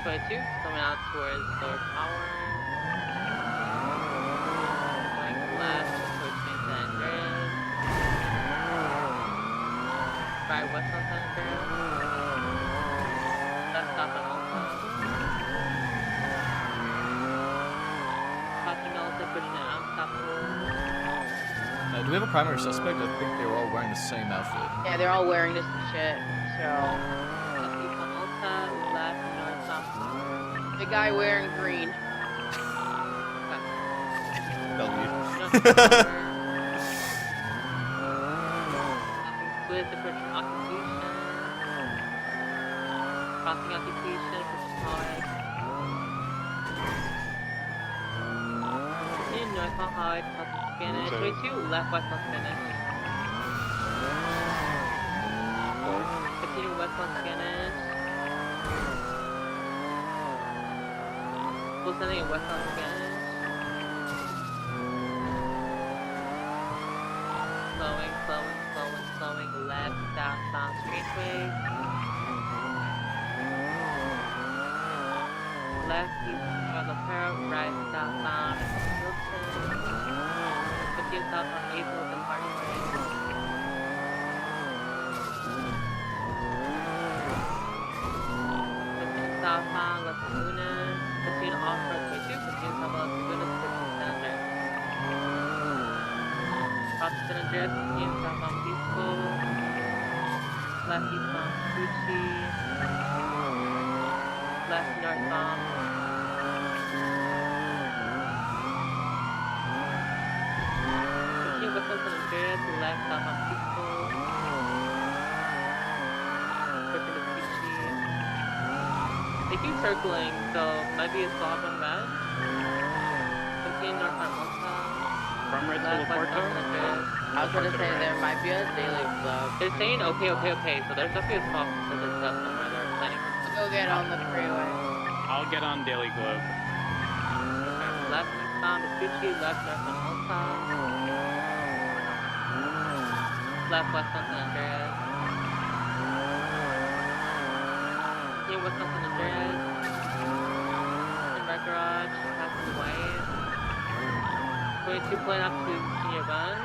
22, coming out towards lower power. Going left, approaching San Andreas. Right west on San Andreas. Left stop on Alta. Crossing Alta, pushing it unstoppable. Do we have a primary suspect? I think they were all wearing the same outfit. Yeah, they're all wearing this shit. So the guy wearing green. With the person occupation. Crossing occupation, person hard. In north on hard, crossing Spanish. 22, left west on Spanish. Continue west on Spanish. Full sending west on Spanish. Slowing, left, southbound straightway. Left, east, Charlotte, right, southbound, Milton. 15 southbound, April, and Parkway. Southbound, left Laguna. 15 off-road 22, 15 southbound, Laguna, 15 San Andreas. Cross San Andreas, 15 southbound, Peaceful. Left eastbound, Gucci. Left northbound. Continue west on San Andreas, left southbound, Peaceful. Pushing to Gucci. They keep circling, so might be a stop on red. Continue northbound, Malta. From red to Porto? I was gonna say there might be a daily club. They're saying okay, so there's definitely a stop to the stuff somewhere they're planning. Go get on the freeway. I'll get on Daily Globe. Left eastbound Vespucci, left northbound Malta. Left west on San Andreas. Continue west on San Andreas. In red garage, passing the white. 22 pulling up to senior bun,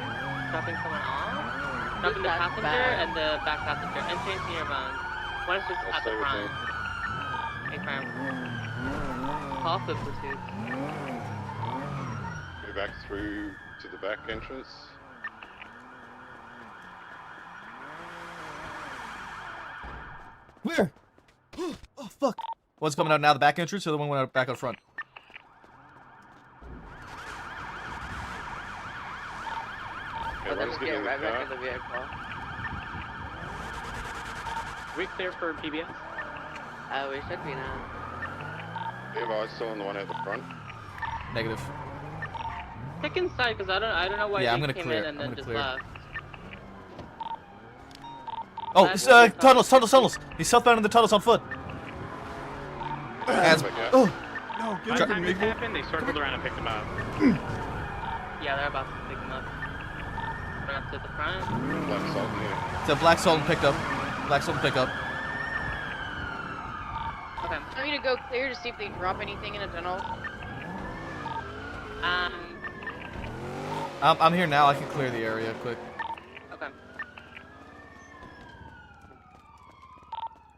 dropping someone off, dropping the passenger and the back passenger, entering senior bun. One is just at the front. A firm. Call for pursuit. Go back through to the back entrance. Where? Oh fuck! One's coming out now the back entrance, or the one went out back out front. Let them get right back in the vehicle. We clear for PBS? We should be now. Have I still on the one at the front? Negative. Check inside, because I don't know why Yeah, I'm they gonna came clear. in and then just left. Oh, it's, tunnels. He's southbound in the tunnels on foot. As, No, get him. This happened, they circled around and picked him up. Yeah, they're about to pick him up. Run up to the front. Black salt here. It's a black salt and pickup. Black salt and pickup. Okay. I'm gonna go clear to see if they drop anything in a tunnel. I'm here now. I can clear the area quick. Okay.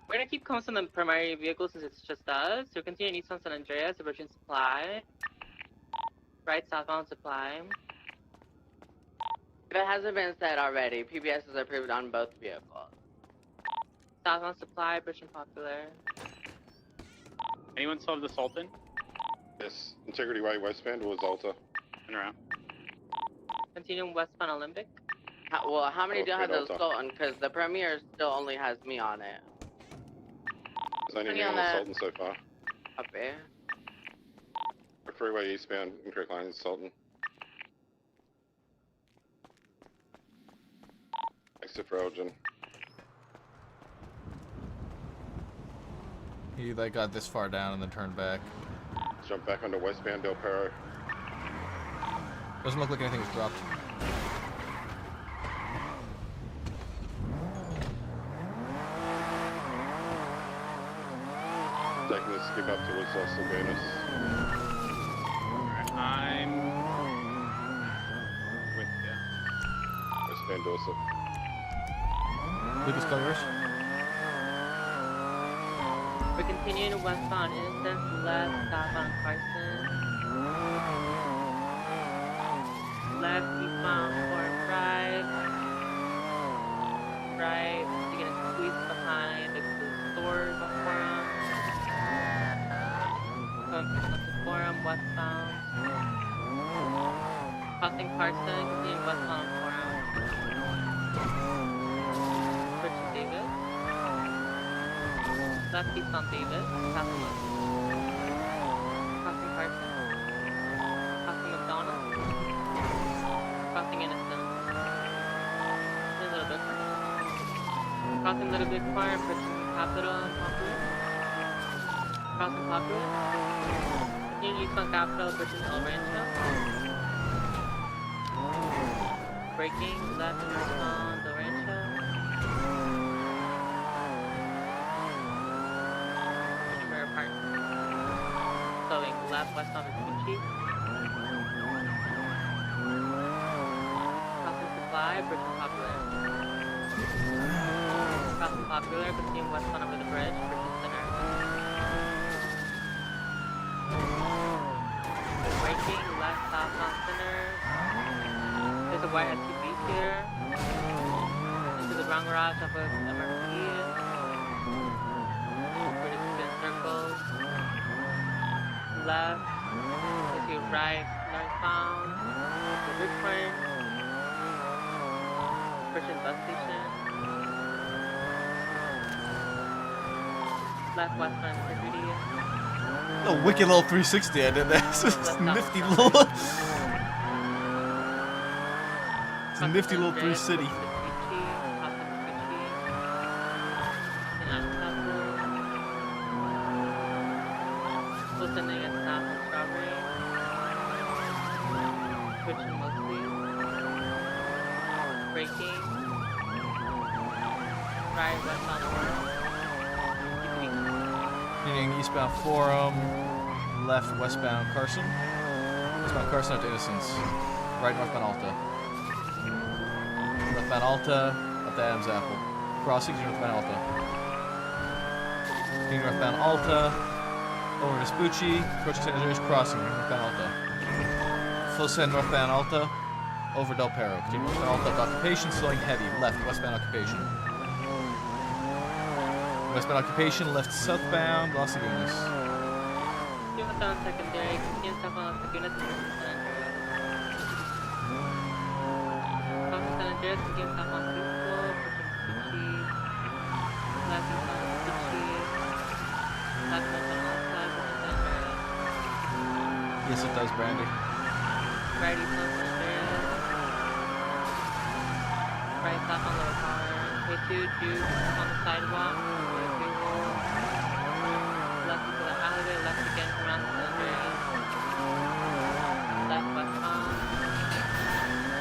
We're gonna keep coming on the primary vehicle since it's just us. So continue east on San Andreas, Virgin Supply. Right southbound Supply. If it hasn't been said already, PBS is approved on both vehicles. Southbound Supply, Virgin Popular. Anyone still have the Sultan? Yes, Integrity Way westbound was Alta. Turn around. Continuing westbound Olympic. How many do have those Sultan? Because the Premier still only has me on it. There's only me on the Sultan so far. Copy. Freeway eastbound, incorrect line is Sultan. Exit for Elgin. He like got this far down and then turned back. Jump back onto westbound Del Perro. Doesn't look like anything was dropped. Taking the skip up towards Silbullet. I'm with you. Westbound Dorset. Lucas Covers. We're continuing westbound Innocence, left, southbound Carson. Left, eastbound Fort Bragg. right to get squeezed behind the store forum. Pushing up the forum westbound. Crossing Carson, continuing westbound on forum. Pushing Davis. Left east on Davis, southwest. Crossing Carson. Crossing McDonald. Crossing Innocent. A little bit. Crossing Little Big Farm, pushing Capitol and Populous. Crossing Populous. Continuing east on Capitol, pushing El Rancho. Braking left on the Rancho. Mirror Park. Going left west on Vespucci. Crossing Supply, bridging Popular. Crossing Popular, continuing west on over the bridge, bridging Center. Braking left south on Center. There's a white SUV here. Into the ground garage off of MRP. Pretty spin circles. Left. To your right, northbound. The big frame. Christian bus station. Left westbound Integrity. A wicked little 360 I did there. It's a nifty little. It's a nifty little 360. Listening at South and Strawberry. Switching mostly. Braking. Right west on Forum. Meaning eastbound Forum, left westbound Carson. Westbound Carson up to Innocence. Right northbound Alta. Northbound Alta up to Adams Apple. Crossing to northbound Alta. Being northbound Alta. Over to Vespucci. Approaching San Andreas Crossing northbound Alta. Full send northbound Alta. Over Del Perro. Continue northbound Alta up to Occupation. Slowing heavy. Left westbound Occupation. Westbound Occupation, left southbound, Las Lagunas. Southbound Secondary, continue southbound Las Lagunas and San Andreas. Crossing San Andreas, continue southbound Peaceful, pushing Vespucci. Left eastbound Vespucci. Left northbound Alta, pushing San Andreas. Yes, it does, Brandy. Right eastbound San Andreas. Right south on Lower Power. K2, Juke on the sidewalk. Left into the alleyway, left again around San Andreas. Left westbound.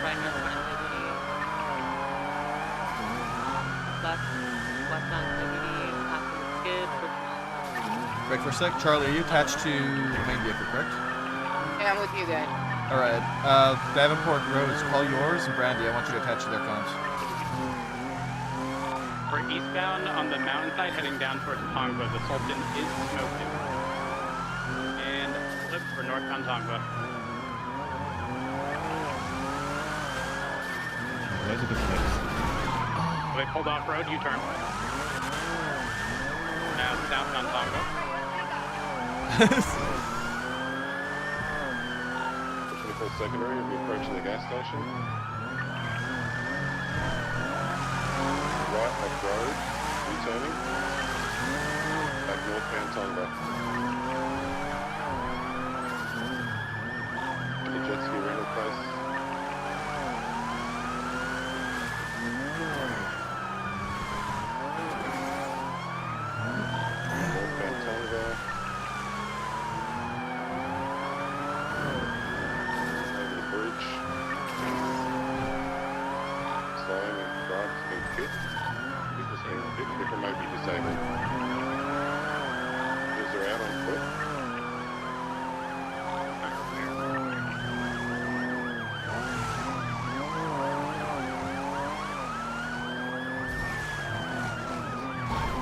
Right northbound Integrity. Left westbound Integrity, passing the skid, pushing Break for a sec. Charlie, are you attached to the main vehicle, correct? Yeah, I'm with you guys. Alright. Davenport Road is all yours, and Brandy, I want you to attach to their comms. For eastbound on the mountainside heading down towards Tongva, the Sultan is smoking. And look for northbound Tongva. Those are the flips. They pulled off road, U-turn. Now southbound Tongva. Pushing secondary, we approaching the gas station. Right off road, returning. Back northbound Tonga. The jet ski rental place. Northbound Tonga. Over the bridge. Slowing and drivers being fit. People may be disabled. Those are out on foot.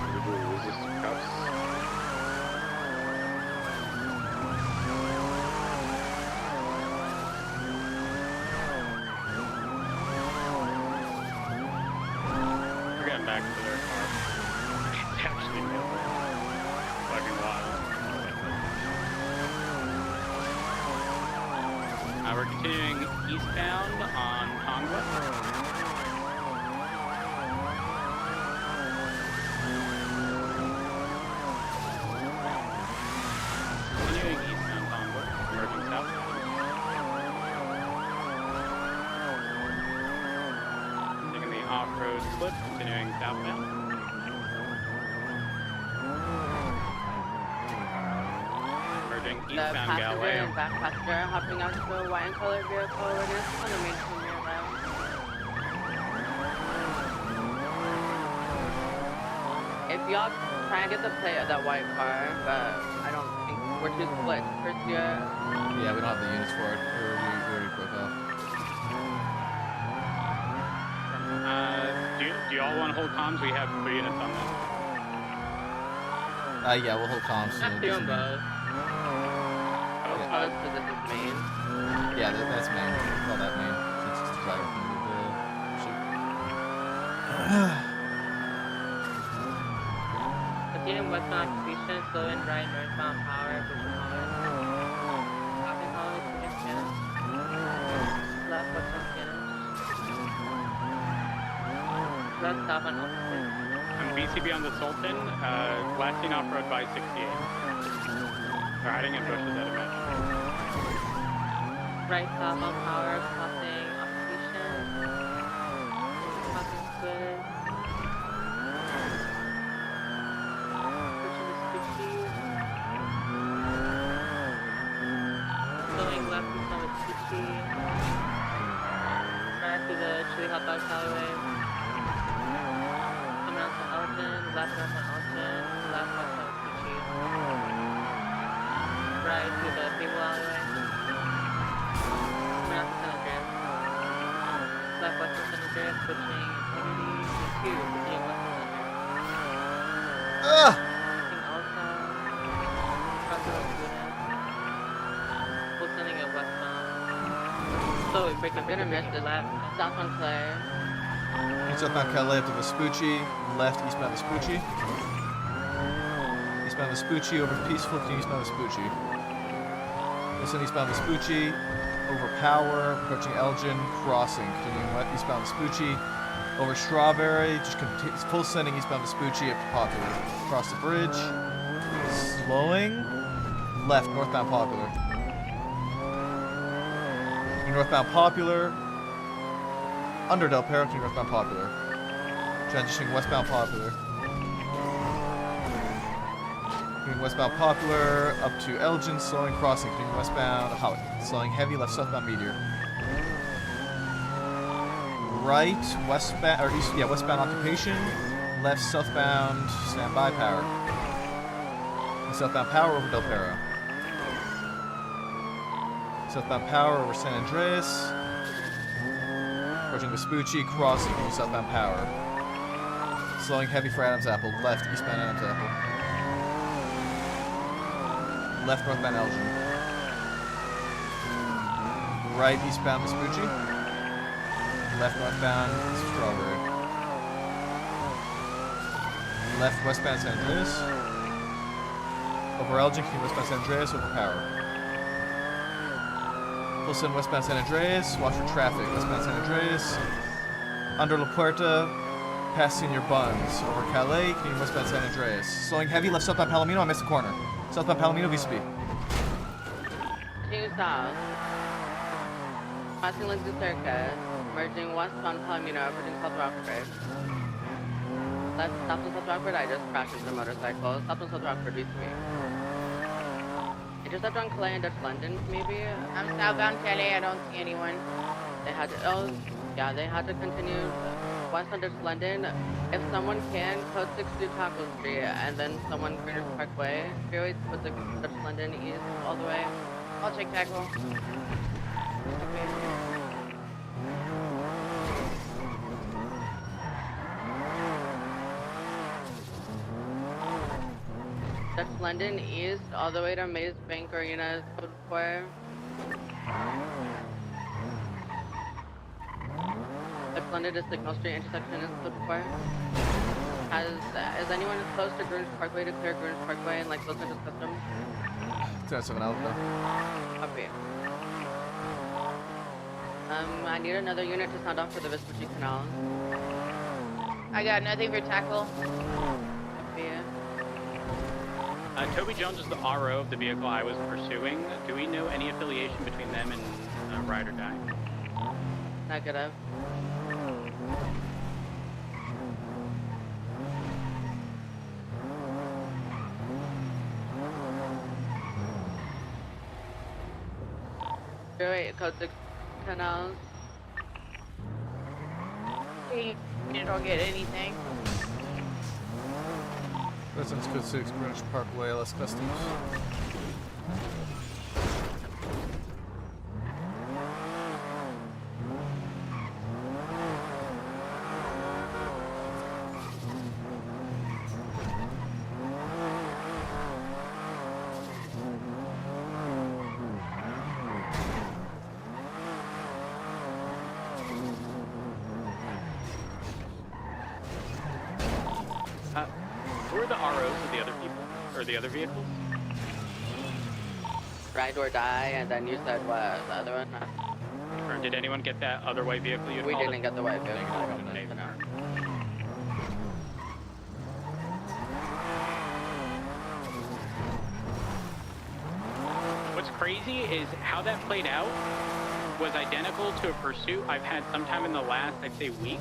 Individual resistant cuffs. ridiculous. Fucking wild. We're continuing eastbound on Tongva. Continuing eastbound Tongva, merging southbound. Taking the off-road slip, continuing southbound. Merging The eastbound passenger Galway. and back passenger hopping out to a white and colored vehicle. We're gonna sit on the main premiere route. If y'all try and get the plate of that white car, but I don't think we're too split to pursue it. Yeah, we don't have the units for it. We already broke off. Do y'all want to hold comms? We have 3 units on that. Yeah, we'll hold comms. Not doing both. Oh, so this is main. Yeah, that's main. We'll call that main. Since it's the driver from the ship. Continuing westbound completion, slow and right, northbound power, pushing hard. Stopping hard, pushing Spanish. Left, westbound Spanish. Left, stop on opposite. I'm BCB on the Sultan, last seen off-road by 68. They're hiding in bushes, I'd imagine. Right, stop on power, crossing occupation. Crossing squid. Pushing the species. Going left, we saw the species. Right to the chili hot dog alleyway. Coming out to Elgin, left north on Elgin, left west on Species. Right to the Fable alleyway. Coming out to San Andreas. Left west of San Andreas, switching Integrity to 2, continuing west of San Andreas. Switching Alta. Crossing Laguna. Full sending it westbound. So we're breaking I'm gonna miss this left. South on Clay. Southbound Calais up to Vespucci. Left eastbound Vespucci. Eastbound Vespucci over Peaceful to eastbound Vespucci. Listen eastbound Vespucci. Over Power. Approaching Elgin. Crossing. Continuing eastbound Vespucci. Over Strawberry. Just full sending eastbound Vespucci up to Popular. Across the bridge. Slowing. Left northbound Popular. Northbound Popular. Under Del Perro to northbound Popular. Transitioning westbound Popular. Continuing westbound Popular up to Elgin, slowing crossing. Continuing westbound Howick. Slowing heavy left southbound Meteor. Right westbound or east, westbound Occupation. Left southbound Standby Power. And southbound Power over Del Perro. Southbound Power over San Andreas. Approaching Vespucci, crossing to southbound Power. Slowing heavy for Adams Apple. Left eastbound Adams Apple. Left northbound Elgin. Right eastbound Vespucci. Left northbound Strawberry. Left westbound San Andreas. Over Elgin, westbound San Andreas, over Power. Wilson, westbound San Andreas. Watch for traffic. Westbound San Andreas. Under La Puerta. Past Senior Buns. Over Calais. Continuing westbound San Andreas. Slowing heavy left southbound Palomino. I missed the corner. Southbound Palomino, VCB. Continue south. Passing Lindsay Circus. Merging westbound Palomino. Approaching South Rockford. Left stop on South Rockford. I just crashed into a motorcycle. Stop on South Rockford, VCB. Intercept on Clay and Dutch London, maybe? I'm southbound Calais, I don't see anyone. They had to, they had to continue west on Dutch London. If someone can, code 6 to Taco Street, and then someone Greeners Parkway. Freeway to put the Dutch London east all the way. I'll check tackle. Dutch London east all the way to Maze Bank Arena, code 4. Dutch London to Signal Street intersection is code 4. Is anyone close to Greenwich Parkway to clear Greenwich Parkway and like Los Angeles Customs? That's an out though. Copy. I need another unit to sound off for the Vespucci Canal. I got nothing for tackle. Copy. Toby Jones is the RO of the vehicle I was pursuing. Do we know any affiliation between them and Ride or Die? Negative. Wait, code 6 canals. You don't get anything. Residence Code 6, Greenwich Parkway, LS Customs. Who are the ROs of the other people? Or the other vehicles? Ride or Die, and then you said what? The other one? Or did anyone get that other white vehicle you had We called didn't it? get the white vehicle. I don't know. What's crazy is how that played out was identical to a pursuit I've had sometime in the last, I'd say, week.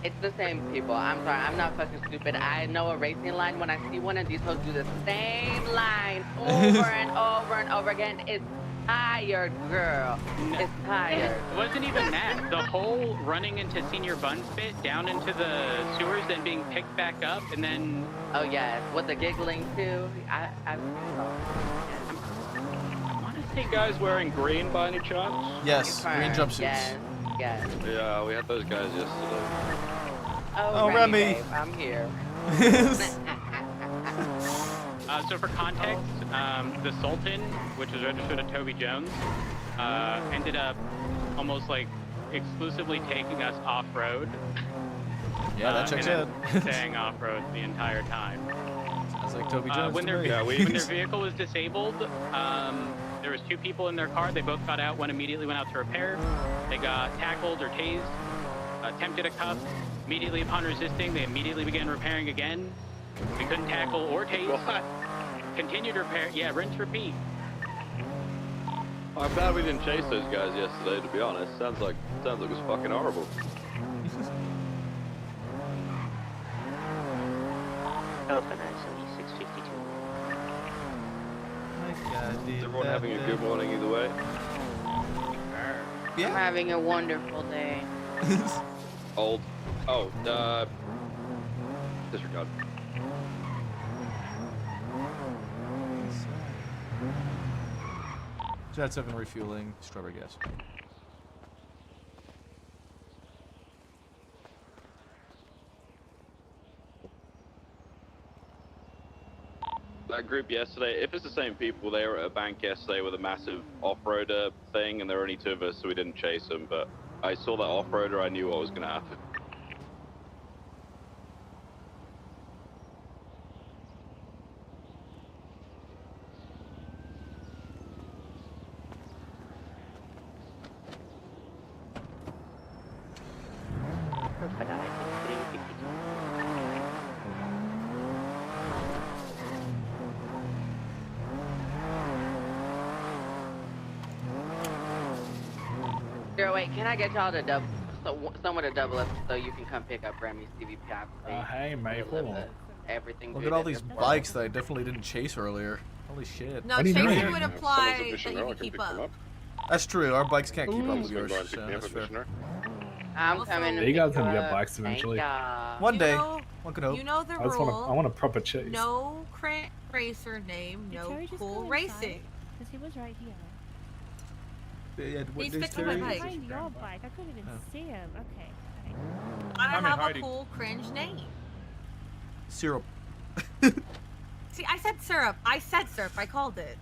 It's the same people. I'm sorry. I'm not fucking stupid. I know a racing line. When I see one of these hoes do the same line over and over and over again, it's tired, girl. It's tired. It wasn't even that. The whole running into Senior Buns bit, down into the sewers, then being picked back up, and then... Oh, yes. With the giggling, too. I want to see guys wearing green by any chance? Yes, green jumpsuits. Yes, yes. Yeah, we had those guys yesterday. Oh, Remy. Babe, I'm here. So for context, the Sultan, which is registered to Toby Jones, ended up almost like exclusively taking us off-road. Yeah, that checks and out. then staying off-road the entire time. Sounds like Toby Jones when to their me. when their vehicle was disabled, there was 2 people in their car. They both got out, one immediately went out to repair. They got tackled or tased, attempted a cuff. Immediately upon resisting, they immediately began repairing again. We couldn't tackle or tase. What? Continued repair. Yeah, rinse, repeat. I'm glad we didn't chase those guys yesterday, to be honest. Sounds like it was fucking horrible. Open at 7652. Is everyone having a good morning either way? I'm having a wonderful day. Old. Oh, disregard. Jet 7 refueling, strawberry gas. That group yesterday, if it's the same people, they were at a bank yesterday with a massive off-roader thing, and there were only 2 of us, so we didn't chase them, but I saw that off-roader, I knew what was going to happen. Wait, can I get y'all to double, someone to double up so you can come pick up Remy's CVP? Hey, Maple. Everything. Look at all these bikes that I definitely didn't chase earlier. Holy shit. No, chasing would imply that you can keep up. That's true. Our bikes can't keep up with yours. So that's fair. I'm coming. You guys can get bikes eventually. One day. One could hope. You know the I rule. want a proper chase. No racer name, no cool racing. Because he was right here. He's fixing my bike. Behind your bike. I couldn't even see him. Okay. I have a cool cringe name. Syrup. See, I said syrup. I said syrup. I called it.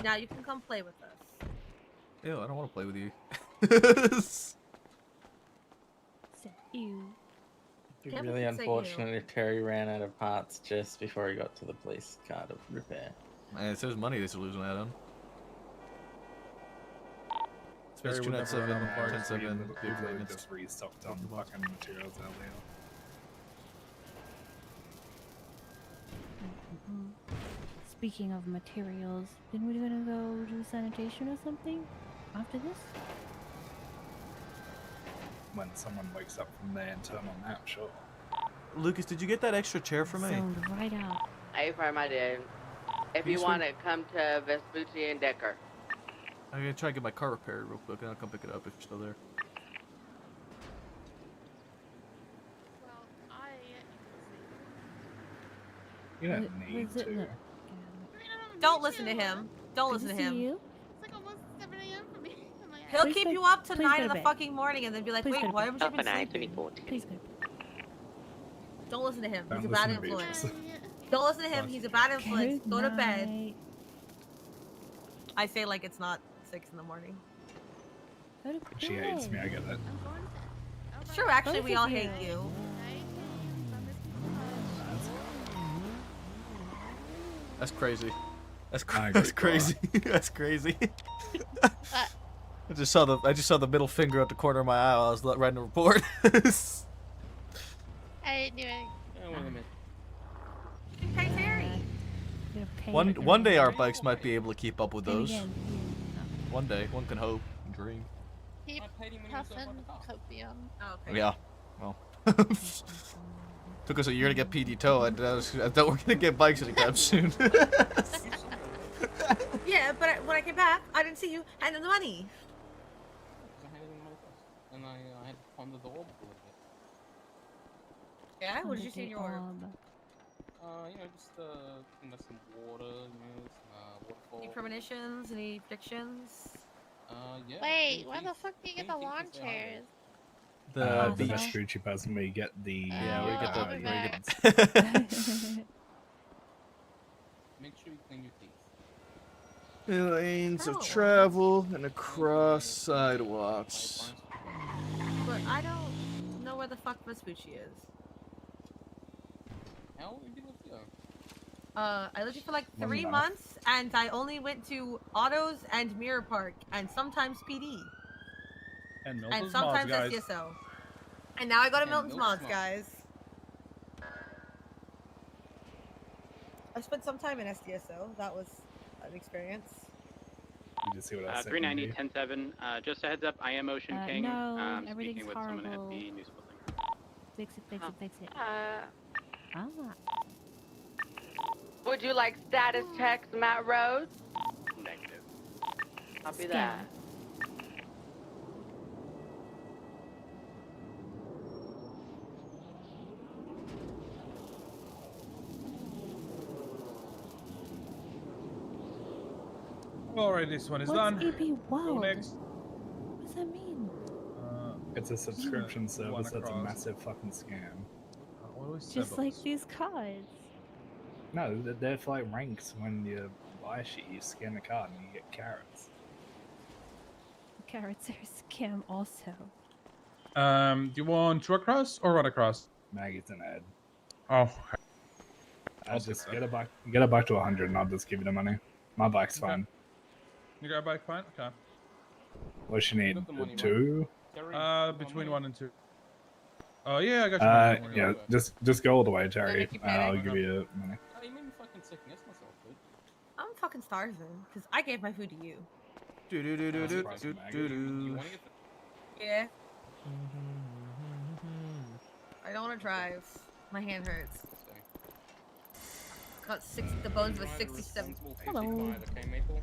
Now you can come play with us. Ew, I don't want to play with you. Ew. It'd be really unfortunate if Terry ran out of parts just before he got to the police car to repair. Man, it says money they're losing that on. Terry Space would Tunet never run 7, out of parts. 10-7, We big literally maintenance. just restocked on fucking materials earlier. Speaking of materials, then we're gonna go do sanitation or something after this? When someone wakes up from their internal nap, sure. Lucas, did you get that extra chair for me? Zoned right out. I did. If Can you you swing- want to come to Vespucci and Decker. I'm gonna try to get my car repaired real quick, and I'll come pick it up if you're still there. You don't need to. Don't listen to him. Don't Good listen to to see him. you. It's like almost 7 a.m. for me. He'll Please keep go- you up to please 9 go in to the bed. fucking morning and then be like, Please go wait, to why bed. haven't you been sleeping? Please go to bed. Don't listen to him. Don't He's a listen bad to influence. Beatrice. Don't listen to him. He's a bad influence. Good Go to bed. night. I say like it's not 6 in the morning. Go to She hates me, I get that. It's true, actually, Both we of all you. hate you. That's crazy. That's I agree, that's crazy. That's crazy. I just saw the middle finger at the corner of my eye while I was writing a report. I didn't do it. Oh, wait a minute. Hey, Terry. You're gonna pay One day our everyone. bikes might be able to keep up with And those. again, One day, one can hope and dream. Keep huffing copium. Oh, okay. Yeah. Well. Took us a year to get PD tow. I thought we're gonna get bikes anytime soon. Yeah, but when I came back, I didn't see you and the money. I handed him the money first, and I had to fund the door a little bit. Yeah, what did you see in your order? Just some water, some waterfall. Any premonitions? Any predictions? Yeah. Wait, where the fuck do you get the lawn chairs? The The beach. Vespucci person where you get the Yeah, we get the. Make sure you clean your teeth. Lanes Oh. of travel and across sidewalks. But I don't know where the fuck Vespucci is. How long have you lived here? I lived here for like Long 3 enough. months, and I only went to Autos and Mirror Park, and sometimes PD, And and Milton's sometimes Mods, guys. SDSO. And now I go to And Milton's Mods, Milton's guys. I spent some time in SDSO. That was an experience. You just see what I said. 390, 107. Just a heads up, I am Ocean King. no, Speaking everything's with someone at horrible. the news building. Fix it, fix it, fix it. Ah. Would you like status text, Matt Rhodes? Negative. Copy Scan. that. Alright, this one is What's done. EP Go World? next. What does that mean? It's a subscription One service that's a across. massive fucking scam. What was Just like Sebos? these cards. No, they're for like ranks. When you buy shit, you scan the card and you get carrots. Carrots are a scam also. Do you want to across or run across? Maggie's an ad. Oh. I'll just get it back to 100 and I'll just give you the money. My bike's Okay. fine. You got a bike fine? Okay. What you need? Got the money, Two? Between 1 and 2. Oh yeah, I got you. Don't worry Yeah, about it. just go all the way, Terry. make you pay I'll next. give you money. Oh, you made me fucking sick. Miss myself, dude. I'm fucking starving because I gave my food to you. Do do do do do do do You do. want to get Yeah. I don't want to drive. My hand hurts. Got the bones of a 67. Hello. Okay, Maple?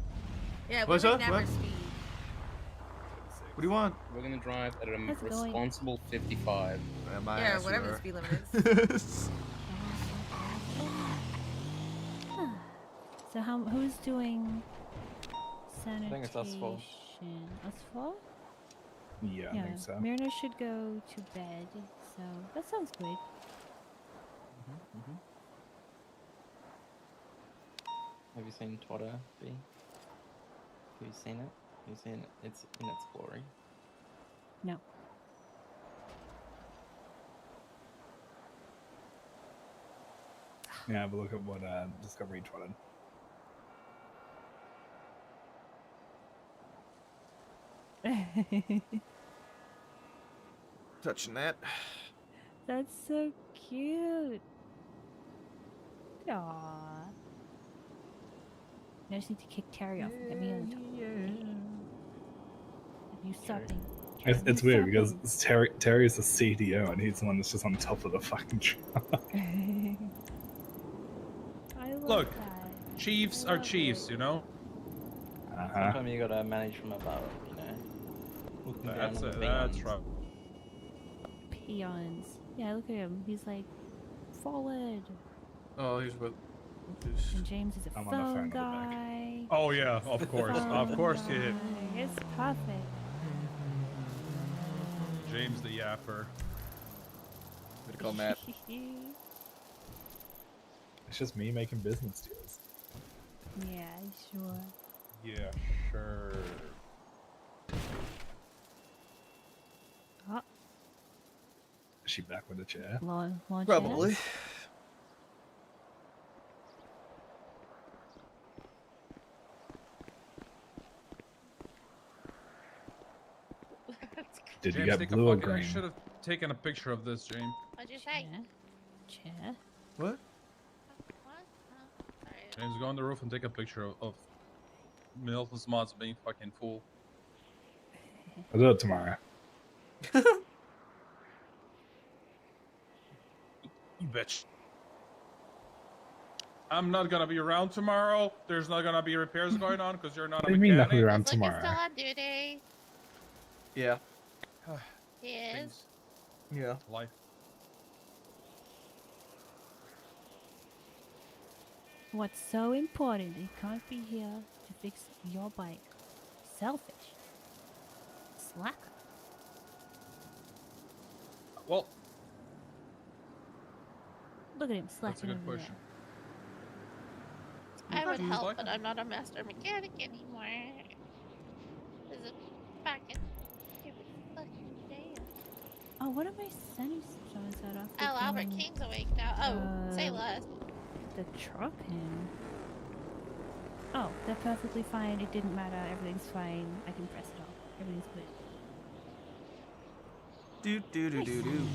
Yeah, What's we would up? never What? speed. What do you want? We're gonna drive at a How's it going? responsible 55. My Yeah, ass, whatever you the are. speed limit is. So who's doing sanitation? think it's us four. Us four? Yeah, I think so. Myrna should go to bed, so that sounds good. Have you seen Twitter, B? Have you seen it? It's in its glory. No. Yeah, have a look at what Discovery tweeted. Touching that. That's so cute. Aww. I just need to kick Terry off and get me on top. Have you stopping? It's weird because Terry's the CDO and he's the one that's just on top of the fucking truck. I love Look, that. chiefs are chiefs, you know. Sometimes you gotta manage from above, you know. Looking down That's on the that's peons. right. Peons. Yeah, look at him. He's like, forward. Oh, here's what. And James is a I'm on the phone phone, guy. Oh yeah, of course, of course he did. It's perfect. James the yapper. Gonna call Matt. It's just me making business deals. Yeah, sure. Yeah, sure. Oh, Is she back with the chair? launch Probably. it. Did you James, get take blue a or fucking. I green? should have taken a picture of this, James. What'd you say? Chair. What? What? Oh, sorry. James, go on the roof and take a picture of Milton's mods being fucking full. I'll do it tomorrow. You bitch. I'm not gonna be around tomorrow. There's not gonna be repairs going on because you're not What a do you mean not mechanic. around Looks like he's tomorrow? still on duty. Yeah. He is. Things, Yeah. life. What's so important? He can't be here to fix your bike. Selfish. Slacker. Well, Look at him slacking that's a good over question. I would Who's help, like but him? I'm not a master mechanic anymore. Is it back in? Give me fucking damn. Oh, what am I sending shots out of? Oh, Albert King's awake now. Oh, say less. The truck him. Oh, they're perfectly fine. It didn't matter. Everything's fine. I can press it off. Everything's good. Do do do do do.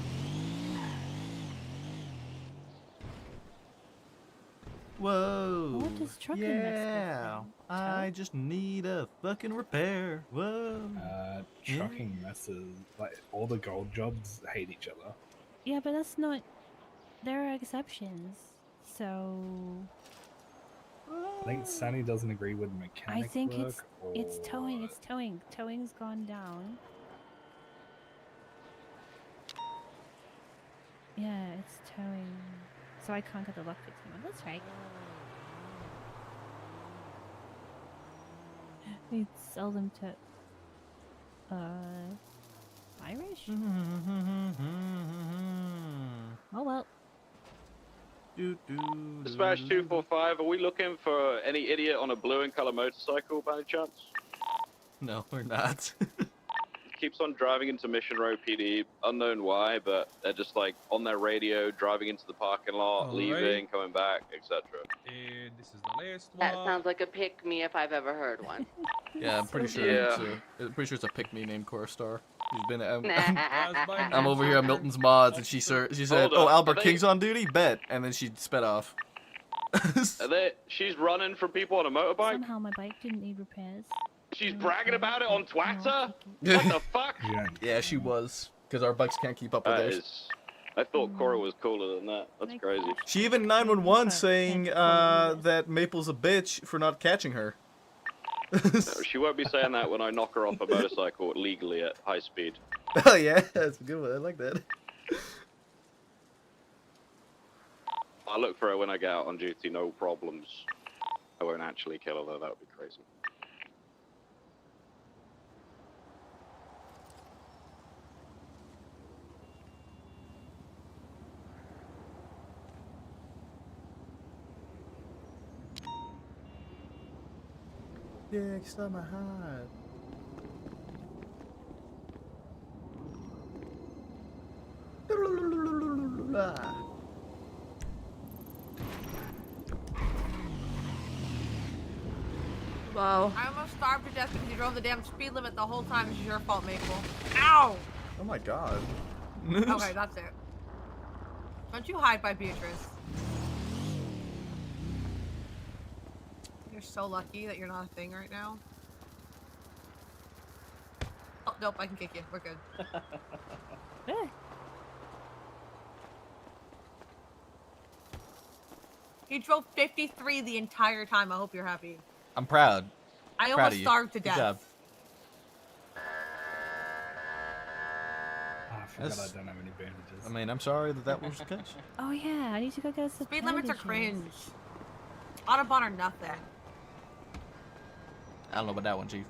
Whoa. What does trucking Yeah. I just need a fucking repair. Whoa. Trucking messes. Like all the gold jobs hate each other. Yeah, but that's not. There are exceptions. So. I think Sunny doesn't agree with mechanic I think work. it's towing. It's towing. Towing's gone down. Yeah, it's towing. So I can't get the lockpicks anymore. That's right. We sell them to Irish? Oh well. Dispatch 245, are we looking for any idiot on a blue and color motorcycle by any chance? No, we're not. Keeps on driving into Mission Row PD, unknown why, but they're just like on their radio, driving into the parking lot, Alright. leaving, coming back, etc. This is the last That one. sounds like a pick me if I've ever heard one. Yeah, I'm pretty sure. Yeah. I'm pretty sure it's a pick me named Core Star. He's been. I'm I'm over here at Milton's Mods, and she said, Hold "Oh, up, Albert are they- King's on duty. Bet." And then she sped off. She's running from people on a motorbike? Somehow my bike didn't need repairs. She's bragging about it on Twitter? What the fuck? Yeah, she was, because our bikes can't keep up with That theirs. is... I thought Cora was cooler than that. That's crazy. She even 911 saying that Maple's a bitch for not catching her. No, she won't be saying that when I knock her off a motorcycle legally at high speed. Oh yeah, that's a good one. I like that. I'll look for her when I get out on duty, no problems. I won't actually kill her though, that would be crazy. Yeah, stop my heart. Wow. I almost starved to death because you drove the damn speed limit the whole time. This is your fault, Maple. Ow! Oh my god. Okay, that's it. Don't you hide by Beatrice. You're so lucky that you're not a thing right now. Oh, nope, I can kick you. We're good. He drove 53 the entire time. I hope you're happy. I'm proud. I Proud almost of you. starved to Good death. job. I forgot I don't have any bandages. I mean, I'm sorry that was the case. Oh yeah, I need to go get some Speed limits are bandages. cringe. Autobahn are nothing. I don't know about that one, Chief.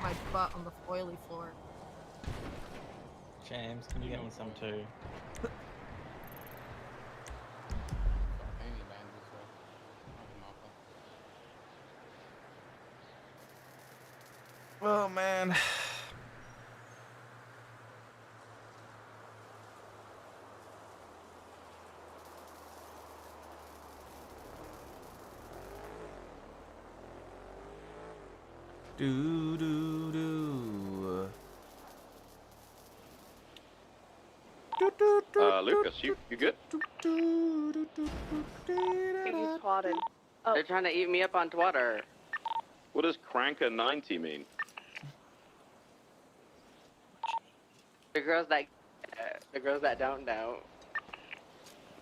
My butt on the oily floor. James, can you get me some too? Oh man. Do do do. Lucas, you good? You swatted. Oh. They're trying to eat me up on Twitter. What does Cranker 90 mean? The girls that don't know.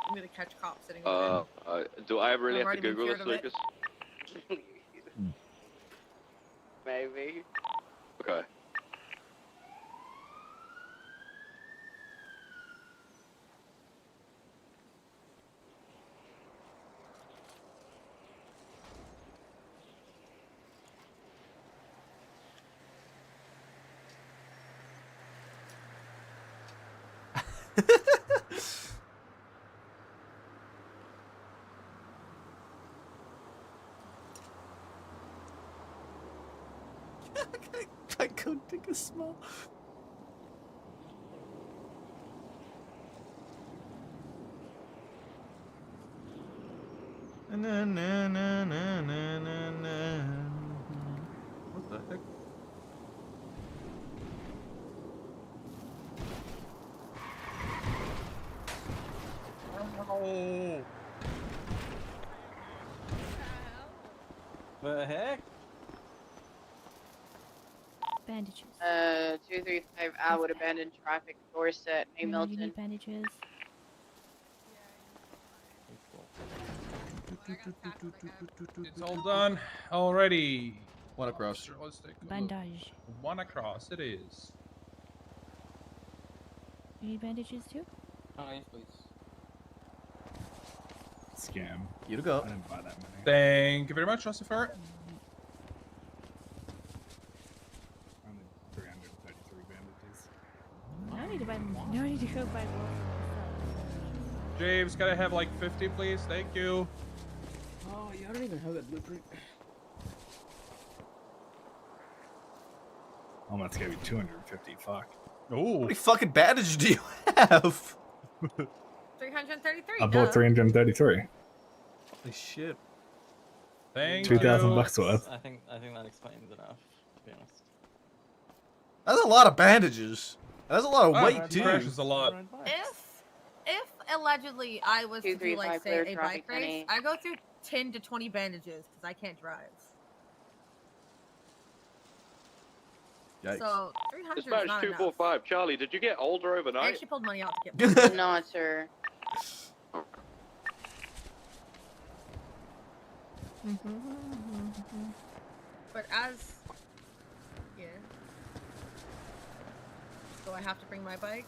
I'm gonna catch cops sitting over Do I really I've have to already been Google this, cured of it. Lucas? Maybe. Okay. I couldn't take a small. Na, na, na, na, na, na, na. What the heck? Oh. The heck? Bandages. 235 Atwood abandoned traffic, Dorset, May You Milton. need bandages. It's all done already. One across. Let's take a look. Bandage. One across, it is. You need bandages too? Oh, yes, please. Scam. You to go. I didn't buy that many. Thank you very much, Lucifer. Only 333 bandages. I need to buy. No, I need to go buy more. James, gotta have like 50, please. Thank you. Oh, yeah, I don't even have that blueprint. Oh, that's gonna be 250. Fuck. Oh. How many fucking bandages do you have? 333. I bought 333. Holy shit. Thank 2,000 you. bucks worth. I think that explains enough, to be honest. That's a lot of bandages. That's a lot of Wow, weight that too. crashes a lot. If allegedly I was to do like say 235 a clear bike traffic, race, Penny. I go through 10 to 20 bandages because I can't drive. Yikes. So 300 is Dispatch not enough. 245. Charlie, did you get older I overnight? actually pulled money out to get. Not, sir. But as yeah, so I have to bring my bike.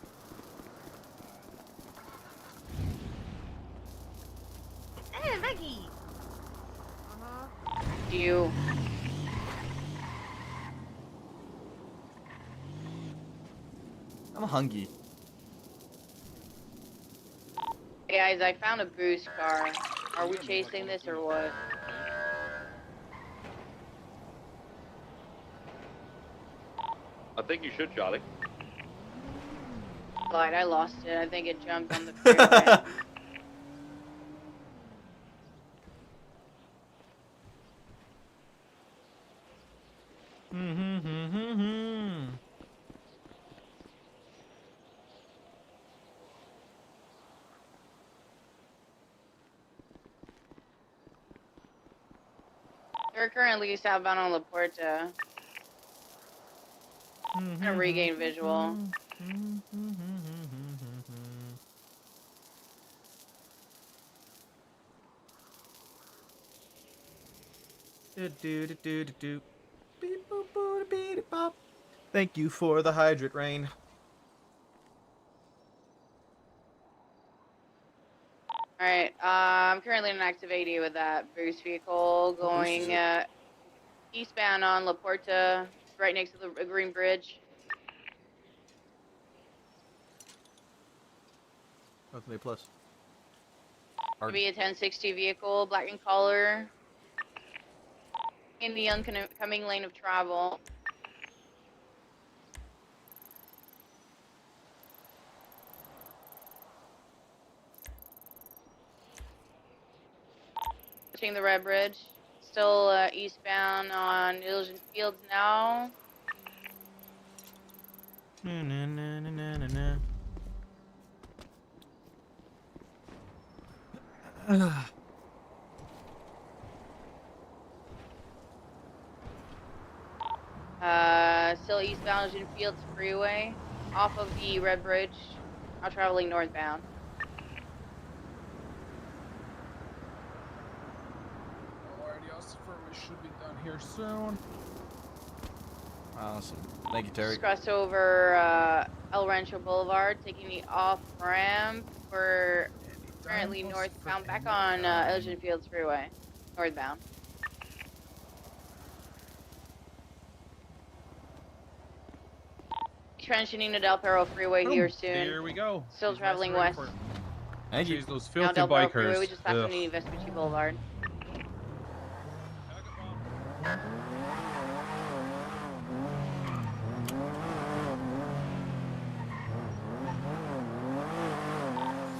Hey, Maggie. You. I'm hungry. Hey guys, I found a boost car. Are we chasing this or what? I think you should, Charlie. Glad I lost it. I think it jumped on the freeway. We're currently southbound on La Puerta. A regain visual. Thank you for the hydrate, Rain. Alright, I'm currently in an active 80 with that boost vehicle going eastbound on La Puerta, right next to the green bridge. That's an A+. Gonna be a 1060 vehicle, black in color, in the oncoming lane of travel. Touching the red bridge, still eastbound on Illusion Fields now. Still eastbound Illusion Fields Freeway, off of the red bridge, now traveling northbound. Alrighty, we should be done here soon. Awesome. Thank you, Terry. Just crossed over El Rancho Boulevard, taking the off ramp. We're currently northbound, back on Illusion Fields Freeway, northbound. Transitioning to Del Perro Freeway here soon. Here we go. Still traveling west. Thank you. Jeez, those Now filthy Del Perro Freeway, we bikers. just passed underneath Vespucci Boulevard.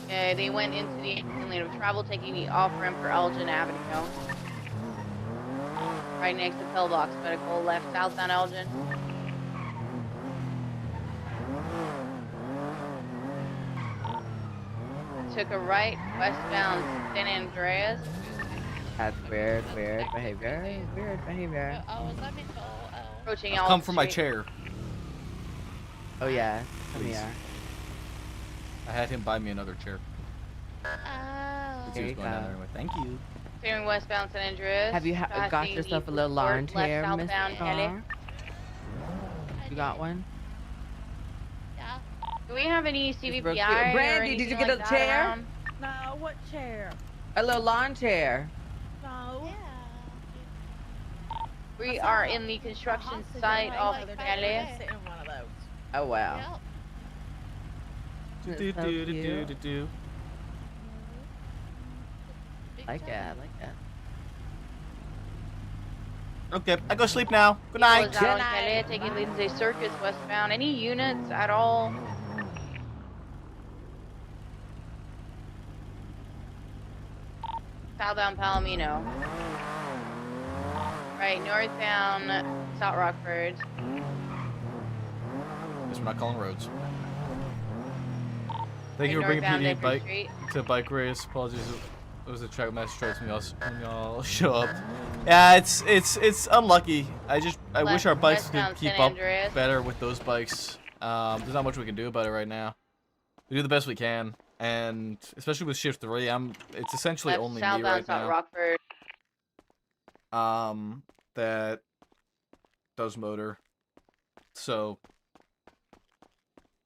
Okay, they went into the lane of travel, taking the off-ramp for Elgin Avenue. Right next to Pillbox Medical, left southbound Elgin. Took a right westbound San Andreas. That's weird behavior. Weird behavior. Approaching I've come from my chair. Oh yeah, come Please. here. I had him buy me another chair. Oh. He was going down there anyway. Thank you. Steering westbound San Andreas. Have you got passing yourself the a little lawn Fort, left chair, Miss southbound Kelly. You got one? Yeah. Do we have any real cute. CVPI or Brandy, did you get anything a like that chair? around? No, what chair? A little lawn chair. No. We are in the construction site off of Kelly. Sit in one of those. Oh wow. Do, That's do, so do, do, cute. do, do. Like that, like that. Okay, I go sleep now. Good night. Vehicles out on Kelly, taking Lindsay Circus westbound. Any units at all? Southbound Palomino. Right, northbound South Rockford. Guess we're not calling roads. Thank you for Right, bringing northbound PD Decker bike Street. to bike race. Apologies, it was a track message strikes when y'all show up. Yeah, it's unlucky. I wish our bikes could westbound keep San up Andreas. better with those bikes. There's not much we can do about it right now. We do the best we can, and especially with Shift 3, it's essentially Left only me southbound right South now. Rockford. That does motor. So,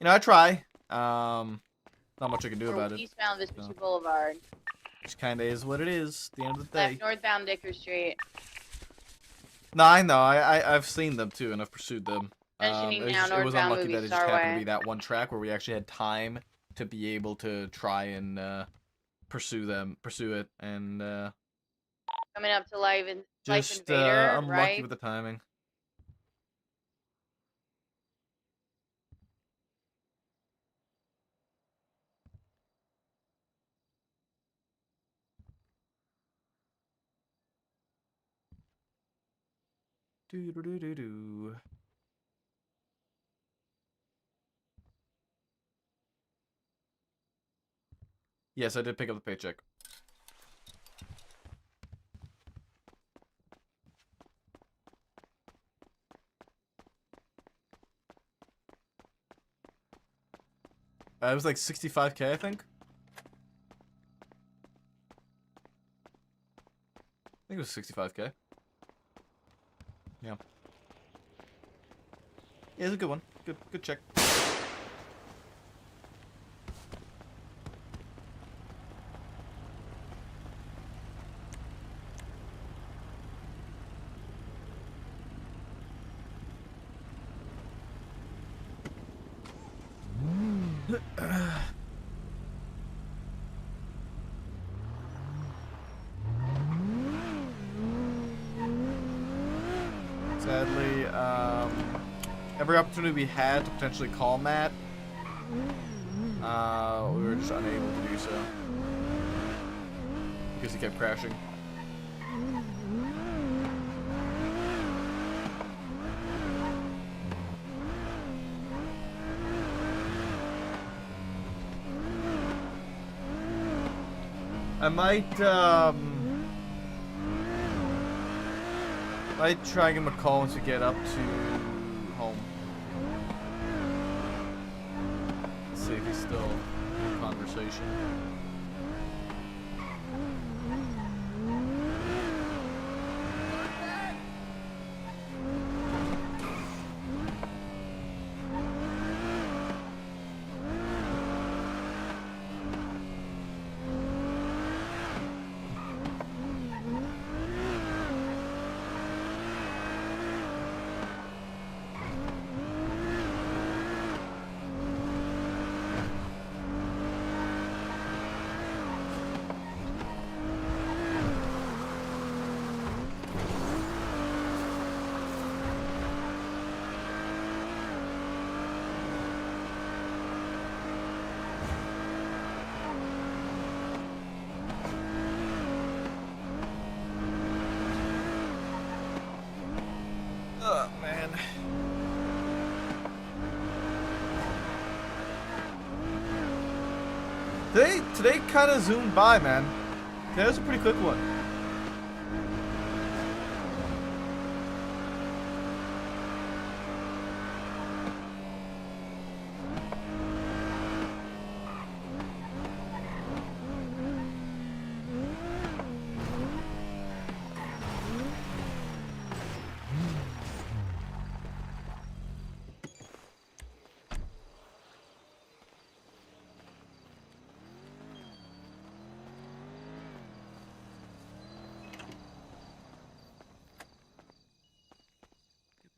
I try. Not much I can do about it. Eastbound Vespucci Boulevard. Which kind of is what it is at the end of the day. Left northbound Decker Street. No, I know. I've seen them too, and I've pursued them. Mentioning It now was northbound unlucky Movie that it just happened to Starway. be that one track where we actually had time to be able to try and pursue it, and Coming up to Life just Invader, unlucky right? with the timing. Do do do do do. Yes, I did pick up the paycheck. It was like 65K, I think. I think it was 65K. Yeah. Yeah, it's a good one. Good check. Sadly, every opportunity we had to potentially call Matt, we were just unable to do so because he kept crashing. I might try and give him a call once we get up to home. See if he's still in conversation. Oh, man. Today kind of zoomed by, man. That was a pretty quick one.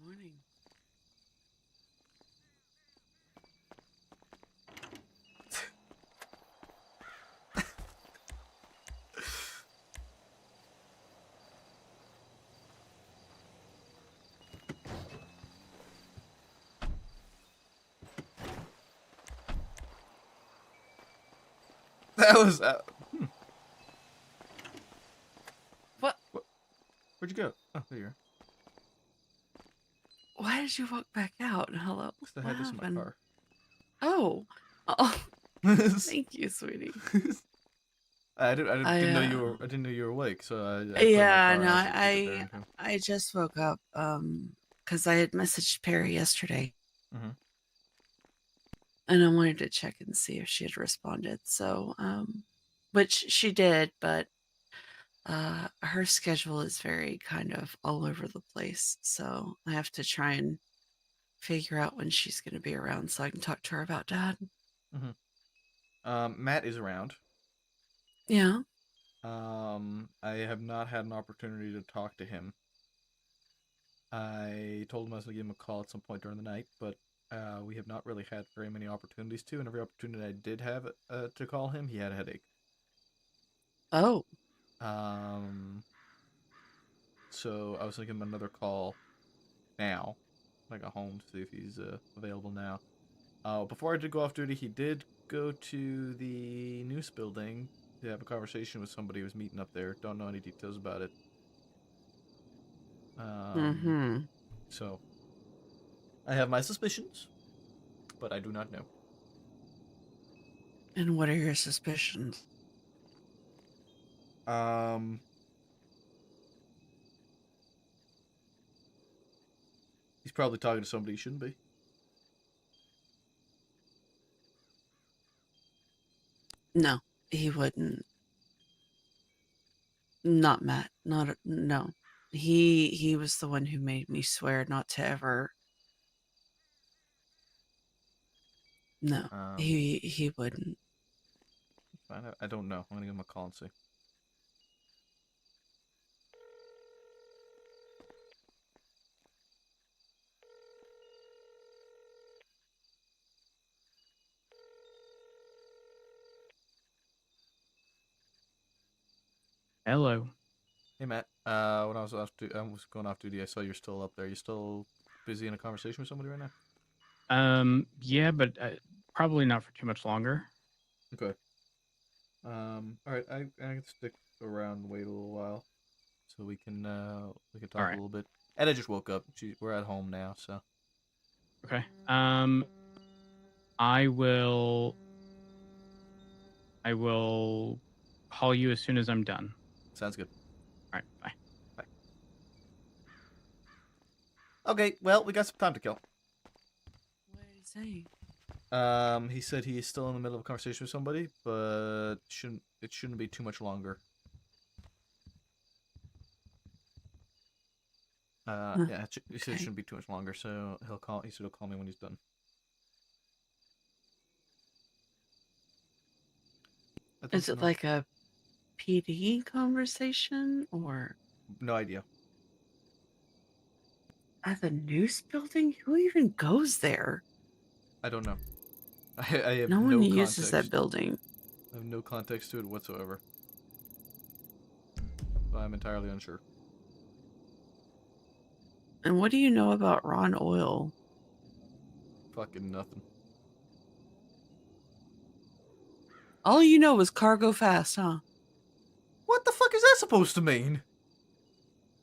Morning. That was. What? Where'd you go? Oh, there you are. Why did you walk back out? Hello. I had this in my car. Oh. Oh. Thank you, sweetie. I didn't know you were. I didn't know you were awake, so I put it in my Yeah, car no, and I said, "Keep it there." I just woke up because I had messaged Perry yesterday. Mhm. And I wanted to check and see if she had responded. So, which she did, but her schedule is very kind of all over the place. So I have to try and figure out when she's going to be around so I can talk to her about Dad. Matt is around. Yeah. I have not had an opportunity to talk to him. I told him I was going to give him a call at some point during the night, but we have not really had very many opportunities to, and every opportunity I did have to call him, he had a headache. Oh. So I was going to give him another call now when I got home to see if he's available now. Before I did go off duty, he did go to the news building to have a conversation with somebody who was meeting up there. Don't know any details about it. Mm-hmm. So, I have my suspicions, but I do not know. And what are your suspicions? He's probably talking to somebody he shouldn't be. No, he wouldn't. Not Matt. No. He was the one who made me swear not to ever. No, he wouldn't. Fine, I don't know. I'm gonna give him a call and see. Hello. Hey Matt. When I was going off duty, I saw you're still up there. You still busy in a conversation with somebody right now? Yeah, but probably not for too much longer. Okay. All right. I can stick around and wait a little while, so we can talk a little bit. Eda just woke up. We're at home now, so. Okay. I will call you as soon as I'm done. Sounds good. All right. Bye. Bye. Okay. Well, we got some time to kill. What did he say? He said he is still in the middle of a conversation with somebody, but it shouldn't be too much longer. Yeah, he said it shouldn't be too much longer, so he said he'll call me when he's done. Is it like a PD conversation or? No idea. At the news building? Who even goes there? I don't know. I have no no one context. uses that building. I have no context to it whatsoever. I'm entirely unsure. And what do you know about Ron Oil? Fucking nothing. All you know is cargo fast, huh? What the fuck is that supposed to mean?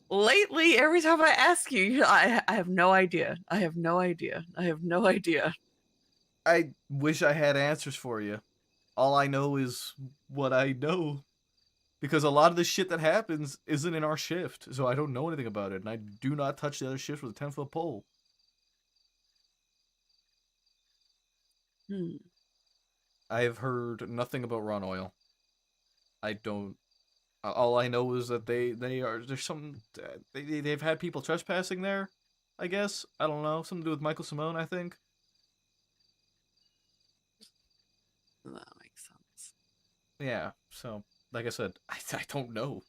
Lately, every time I ask you, I have no idea. I have no idea. I have no idea. I wish I had answers for you. All I know is what I know. Because a lot of the shit that happens isn't in our shift, so I don't know anything about it, and I do not touch the other shift with a 10-foot pole. I have heard nothing about Ron Oil. I don't. All I know is that they've had people trespassing there. I guess I don't know, something to do with Michael Simone. I think. That makes sense. Yeah. So, like I said, I don't know.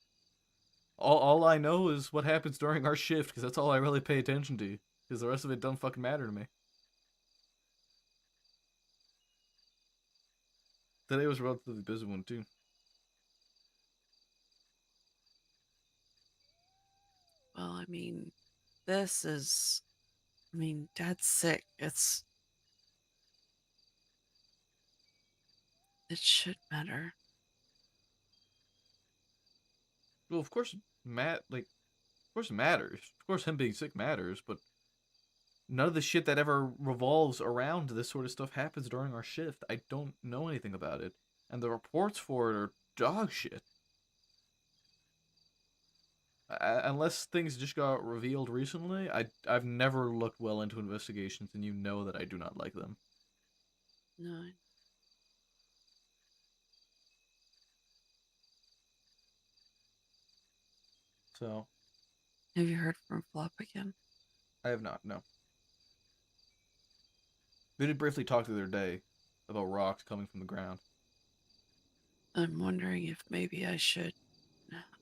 All I know is what happens during our shift, because that's all I really pay attention to. Because the rest of it doesn't fucking matter to me. Today was a relatively busy one too. Well, I mean, Dad's sick. It should matter. Well, of course, of course it matters. Of course, him being sick matters, but none of the shit that ever revolves around this sort of stuff happens during our shift. I don't know anything about it, and the reports for it are dog shit. Unless things just got revealed recently, I've never looked well into investigations, and you know that I do not like them. No. So. Have you heard from Flop again? I have not, no. We did briefly talk the other day about rocks coming from the ground. I'm wondering if maybe I should.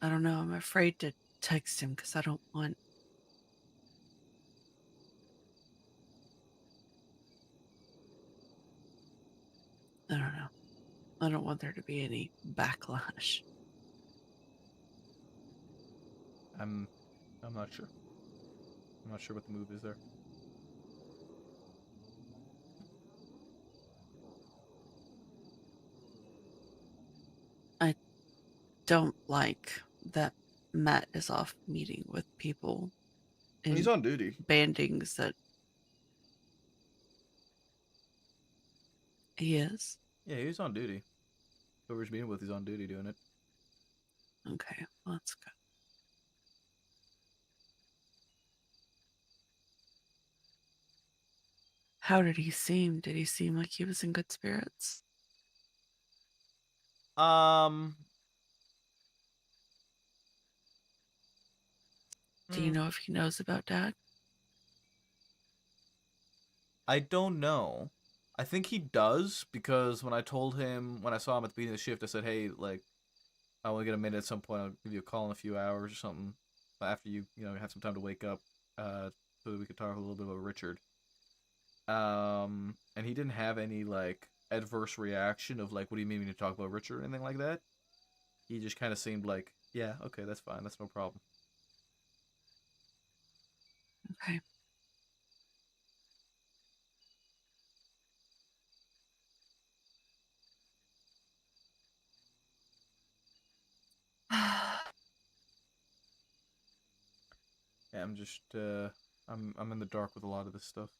I don't know. I'm afraid to text him because I don't want. I don't know. I don't want there to be any backlash. I'm not sure. I'm not sure what the move is there. I don't like that Matt is off meeting with people He's on duty. Bandings that he is. Yeah, he's on duty. Whoever's meeting with, he's on duty doing it. Okay, well, that's good. How did he seem? Did he seem like he was in good spirits? Do you know if he knows about Dad? I don't know. I think he does, because when I told him, when I saw him at the beginning of the shift, I said, hey, like, I want to get a minute at some point. I'll give you a call in a few hours or something. After you have some time to wake up, so that we could talk a little bit about Richard. And he didn't have any, like, adverse reaction of, like, what do you mean when you talk about Richard or anything like that. He just kind of seemed like, yeah, okay, that's fine. That's no problem. Okay. Yeah, I'm just, I'm in the dark with a lot of this stuff.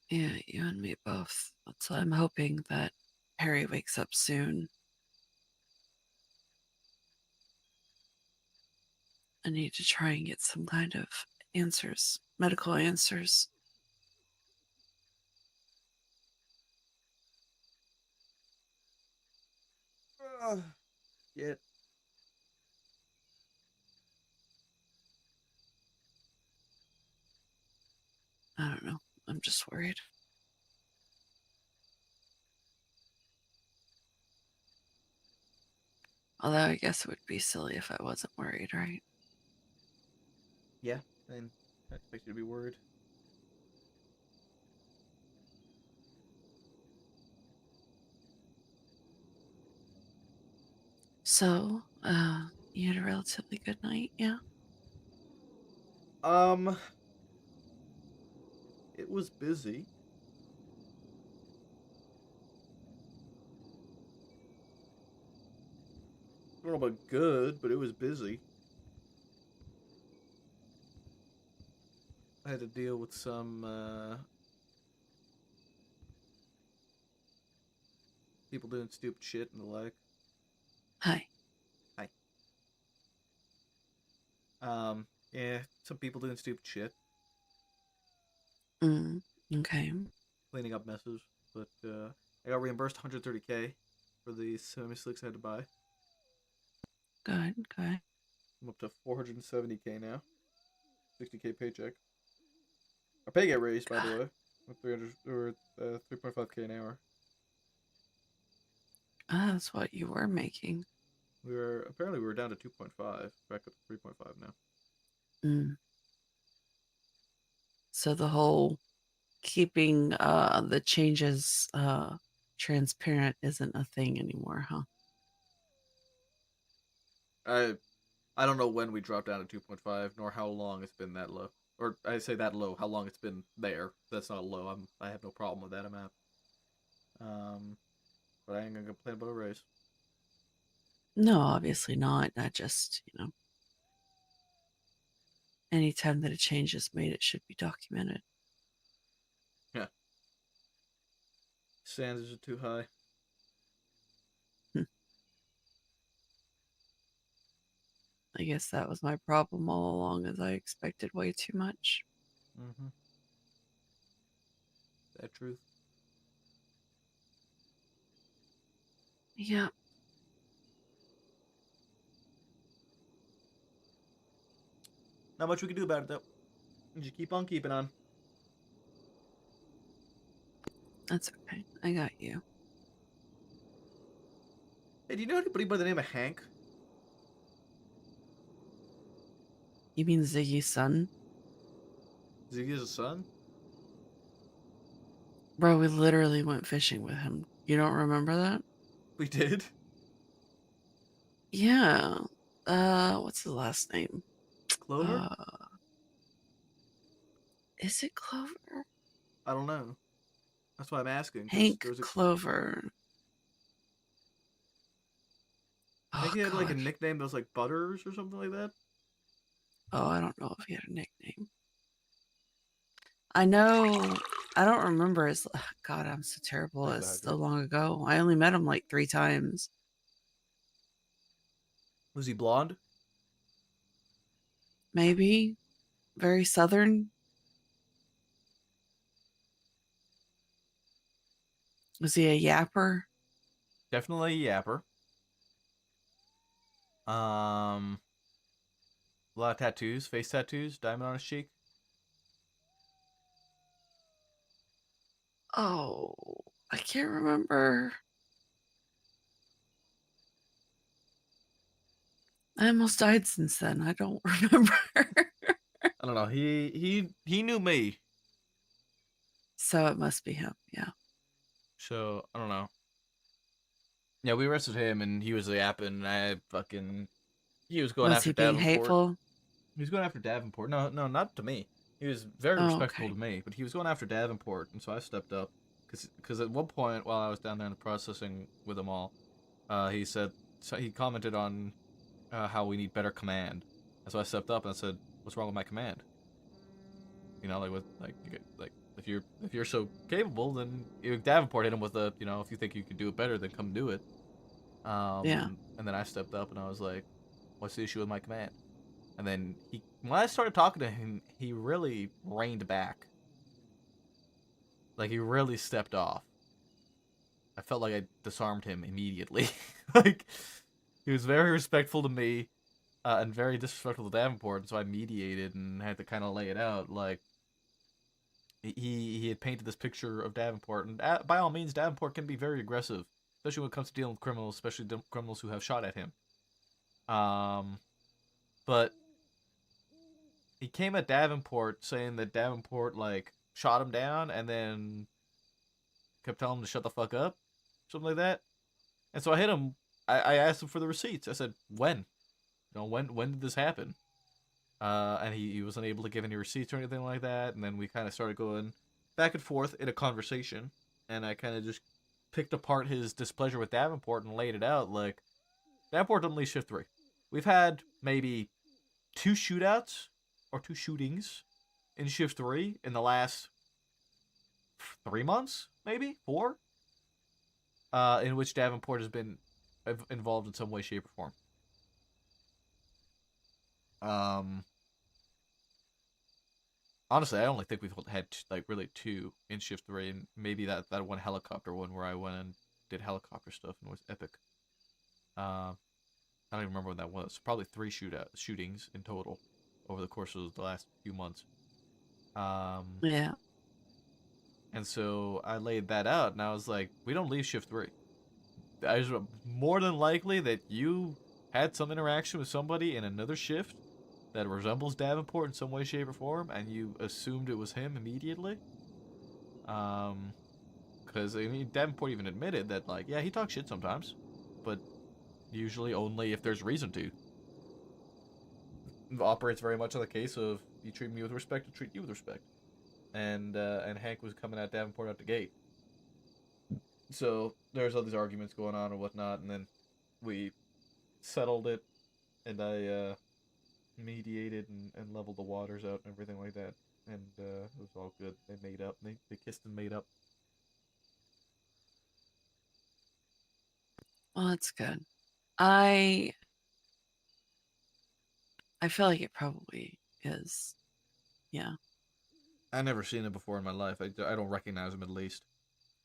Yeah, you and me both. So I'm hoping that Harry wakes up soon. I need to try and get some kind of answers, medical answers. Yeah. I don't know. I'm just worried. Although I guess it would be silly if I wasn't worried, right? Yeah, and I expect you to be worried. So, you had a relatively good night, yeah? It was busy. I don't know about good, but it was busy. I had to deal with some, people doing stupid shit and the like. Hi. Hi. Yeah, some people doing stupid shit. Okay. Cleaning up messes. But, I got reimbursed $130K for the semi-slicks I had to buy. Good, good. I'm up to $470K now. $60K paycheck. Our pay get raised, by the way. With 3.5K an hour. That's what you were making. Apparently we were down to 2.5. Back up to 3.5 now. So the whole keeping the changes transparent isn't a thing anymore, huh? I don't know when we dropped down to 2.5, nor how long it's been that low. Or I say that low, how long it's been there. That's not low. I have no problem with that amount. But I ain't gonna complain about a raise. No, obviously not. I just, anytime that a change is made, it should be documented. Yeah. Standards are too high. I guess that was my problem all along, as I expected way too much. Mm-hmm. That truth. Yeah. Not much we can do about it, though. You just keep on keeping on. That's okay. I got you. Hey, do you know anybody by the name of Hank? You mean Ziggy's son? Ziggy is a son? Bro, we literally went fishing with him. You don't remember that? We did? Yeah. What's his last name? Clover? Is it Clover? I don't know. That's why I'm asking. Hank Clover. I think Oh he had like a gosh. nickname that was like Butters or something like that. Oh, I don't know if he had a nickname. I know. I don't remember his. God, I'm so terrible. Thanks, It's Badger. so long ago. I only met him like 3 times. Was he blonde? Maybe. Very southern. Was he a yapper? Definitely a yapper. A lot of tattoos, face tattoos, diamond on his cheek. Oh, I can't remember. I almost died since then. I don't remember. I don't know. He knew me. So it must be him. Yeah. So I don't know. Yeah, we arrested him, and he was yapping. And he was going Was after he being Davenport. hateful? He was going after Davenport. No, not to me. He was very Oh, respectful okay. to me, but he was going after Davenport, and so I stepped up. Because at one point, while I was down there in the processing with them all, he said, so he commented on how we need better command. And so I stepped up and I said, "What's wrong with my command? You know, if you're so capable, then Davenport hit him with a, if you think you can do it better, then come do it." Yeah. And then I stepped up and I was like, "What's the issue with my command?" And then when I started talking to him, he really reined back. Like he really stepped off. I felt like I disarmed him immediately. Like he was very respectful to me, and very disrespectful to Davenport. And so I mediated and had to kind of lay it out. Like he had painted this picture of Davenport, and by all means, Davenport can be very aggressive, especially when it comes to dealing with criminals, especially criminals who have shot at him. But he came at Davenport saying that Davenport like shot him down and then kept telling him to shut the fuck up, something like that. And so I hit him. I asked him for the receipts. I said, when? When did this happen? And he wasn't able to give any receipts or anything like that. And then we kind of started going back and forth in a conversation. And I kind of just picked apart his displeasure with Davenport and laid it out. Like, Davenport doesn't leave shift 3. We've had maybe 2 shootouts or 2 shootings in shift 3 in the last 3 months, maybe 4, in which Davenport has been involved in some way, shape, or form. Honestly, I only think we've had really 2 in shift 3, and maybe that one helicopter one where I went and did helicopter stuff and was epic. I don't even remember when that was. Probably 3 shootings in total over the course of the last few months. Yeah. And so I laid that out, and I was like, we don't leave shift 3. I was more than likely that you had some interaction with somebody in another shift that resembles Davenport in some way, shape, or form, and you assumed it was him immediately. Because Davenport even admitted that, like, yeah, he talks shit sometimes, but usually only if there's reason to. It operates very much on the case of you treat me with respect, I treat you with respect. And Hank was coming at Davenport out the gate. So there's all these arguments going on and whatnot, and then we settled it, and I mediated and leveled the waters out and everything like that, and it was all good. They made up. They kissed and made up. Well, that's good. I feel like it probably is. Yeah. I never seen it before in my life. I don't recognize him at least.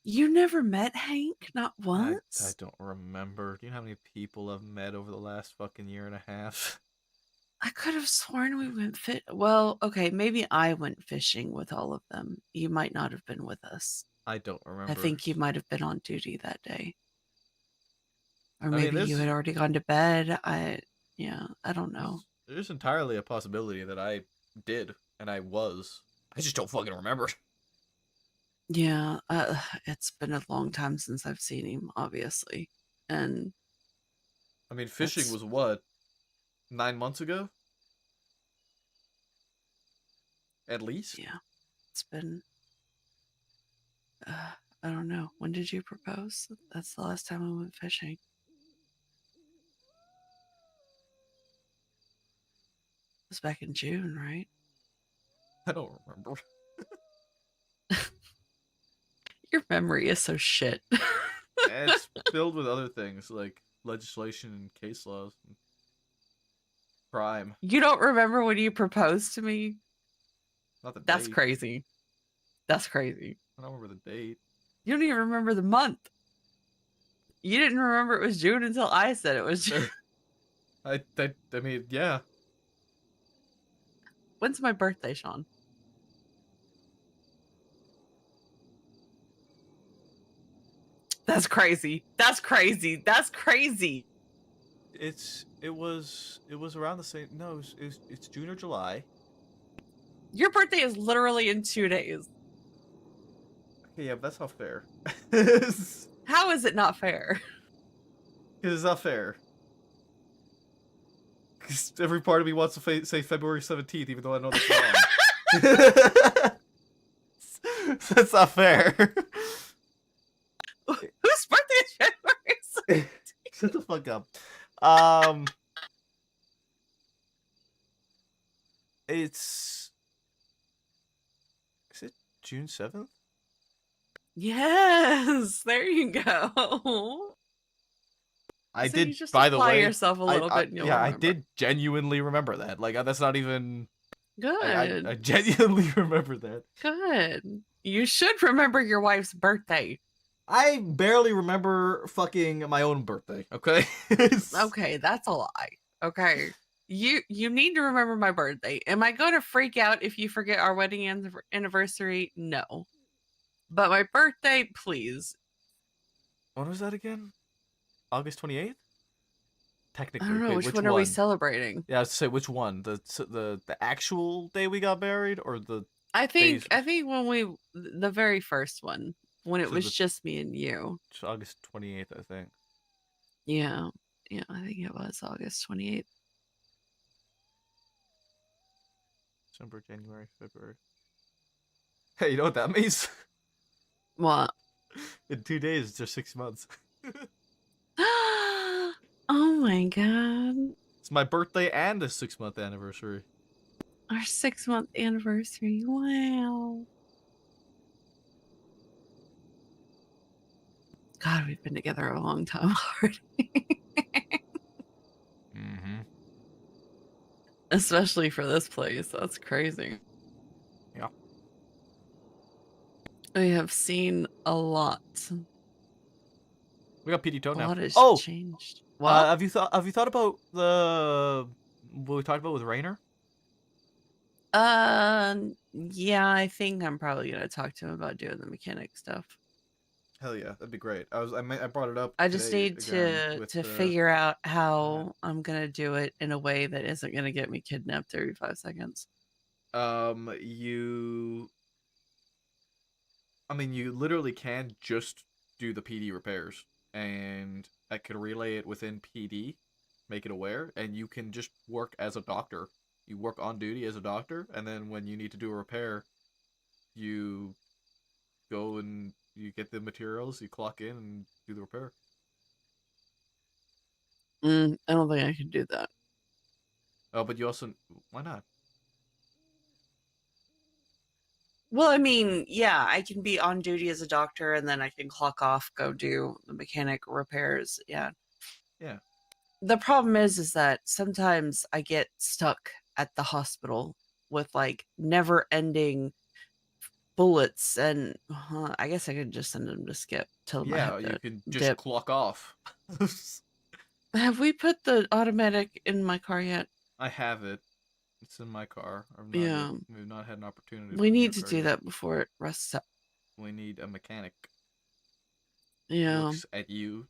You never met Hank? Not once? I don't remember. Do you know how many people I've met over the last fucking year and a half? I could have sworn we went well, okay, maybe I went fishing with all of them. You might not have been with us. I don't remember. I think you might have been on duty that day. Or I mean, maybe you had already gone to bed. I don't know. There's entirely a possibility that I did, and I was. I just don't fucking remember. Yeah, it's been a long time since I've seen him, obviously. And I mean, fishing was what? 9 months ago? At least? Yeah. It's been I don't know. When did you propose? That's the last time I went fishing. was back in June, right? I don't remember. Your memory is so shit. It's filled with other things like legislation and case laws and crime. You don't remember when you proposed to me? Not the That's date. crazy. That's crazy. I don't remember the date. You don't even remember the month. You didn't remember it was June until I said it was June. I mean, yeah. When's my birthday, Sean? That's crazy. That's crazy. That's crazy. It was around the same. No, it's June or July. Your birthday is literally in 2 days. Okay, yeah, but that's not fair. How is it not fair? It's not fair. Because every part of me wants to say February 17th, even though I know that's wrong. That's not fair. Whose birthday is February 17th? Shut the fuck up. Is it June 7th? Yes, there you go. I So did, you just by the apply way. yourself a little bit and you'll yeah, I remember. did genuinely remember that. Like, that's not even. Good. I genuinely remember that. Good. You should remember your wife's birthday. I barely remember fucking my own birthday, okay? Okay, that's a lie. Okay. You need to remember my birthday. Am I going to freak out if you forget our wedding anniversary? No. But my birthday, please. When was that again? August 28th? Technically. I don't know, Wait, which one are we celebrating? Yeah, I was to say, which one? The actual day we got married, or the I think days... when the very first one, when it So was just me and you. It's August 28th, I think. Yeah. Yeah, I think it was August 28th. December, January, February. Hey, you know what that means? What? In 2 days, it's just 6 months. Oh my god. It's my birthday and a 6-month anniversary. Our 6-month anniversary. Wow. God, we've been together a long time already. Mm-hmm. Especially for this place. That's crazy. Yeah. We have seen a lot. We got PD Toad now. A lot has Oh! changed. What? Have you thought about what we talked about with Rainer? Yeah, I think I'm probably gonna talk to him about doing the mechanic stuff. Hell yeah, that'd be great. I brought it up. I just today need again with to figure out how I'm gonna do it in a way that isn't gonna get me kidnapped every 5 seconds. You literally can just do the PD repairs, and I could relay it within PD, make it aware, and you can just work as a doctor. You work on duty as a doctor, and then when you need to do a repair, you go and you get the materials, you clock in and do the repair. I don't think I can do that. Oh, but you also... Why not? Well, I mean, yeah, I can be on duty as a doctor and then I can clock off, go do the mechanic repairs. Yeah. Yeah. The problem is that sometimes I get stuck at the hospital with like never ending bullets, and I guess I could just send them to skip till Yeah, you can just dip. clock off. Have we put the automatic in my car yet? I have it. It's in my car. Yeah. We've not had an opportunity. We need to do that before it rusts up. We need a mechanic. Yeah. Looks at you.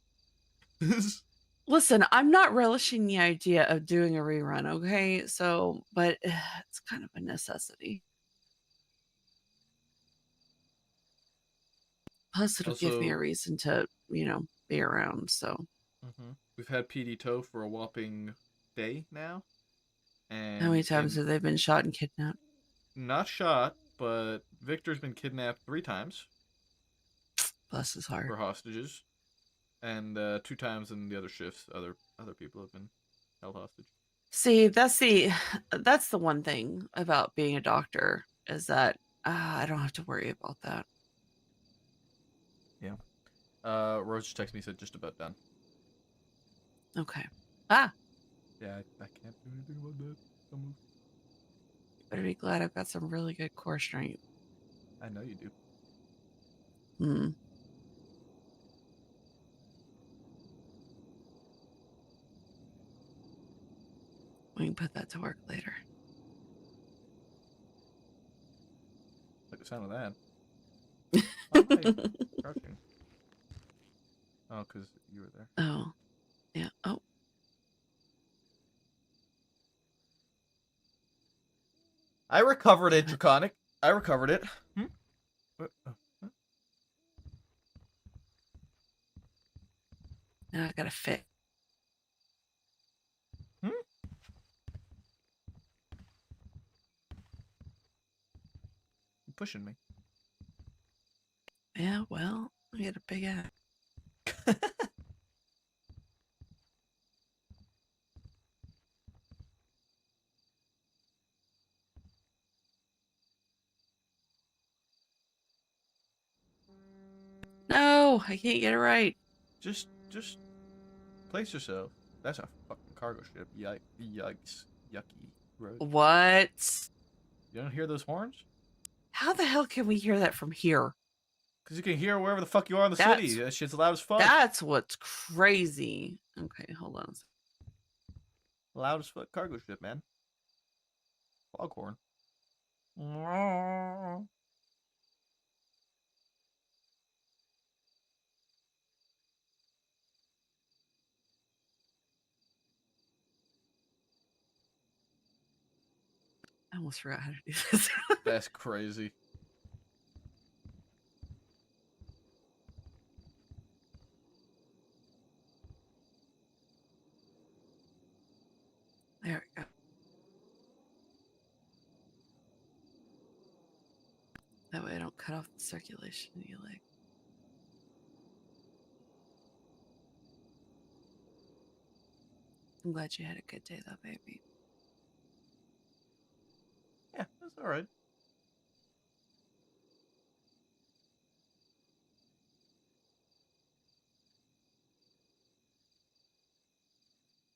Listen, I'm not relishing the idea of doing a rerun, okay? So, but it's kind of a necessity. Plus, it'll give me a reason to, be around, so. We've had PD Tow for a whopping day now. And how many times have they been shot and kidnapped? Not shot, but Victor's been kidnapped 3 times. Bless his heart. For hostages. And 2 times in the other shifts, other people have been held hostage. See, that's the one thing about being a doctor is that I don't have to worry about that. Yeah. Rose just texted me, said just about done. Okay. Ah, Yeah, I can't do anything about that. you better be glad I've got some really good core strength. I know you do. Hmm. We can put that to work later. Like the sound of that. Oh, hey, crouching. Oh, because you were there. Oh, yeah. Oh, I recovered it, Draconic. I recovered it. Hmm? now I gotta fit. Hmm? You're pushing me. Yeah, well, I get a big ass. No, I can't get it right. Just place yourself. That's a fucking cargo ship. Yikes. Yucky. Gross. What? You don't hear those horns? How the hell can we hear that from here? Because you can hear wherever the fuck you are in the city. That shit's loud as fuck. That's what's crazy. Okay, hold on. Loud as fuck cargo ship, man. Foghorn. I almost forgot how to do this. That's crazy. There we go. That way I don't cut off the circulation in your leg. I'm glad you had a good day though, baby. Yeah, that's alright.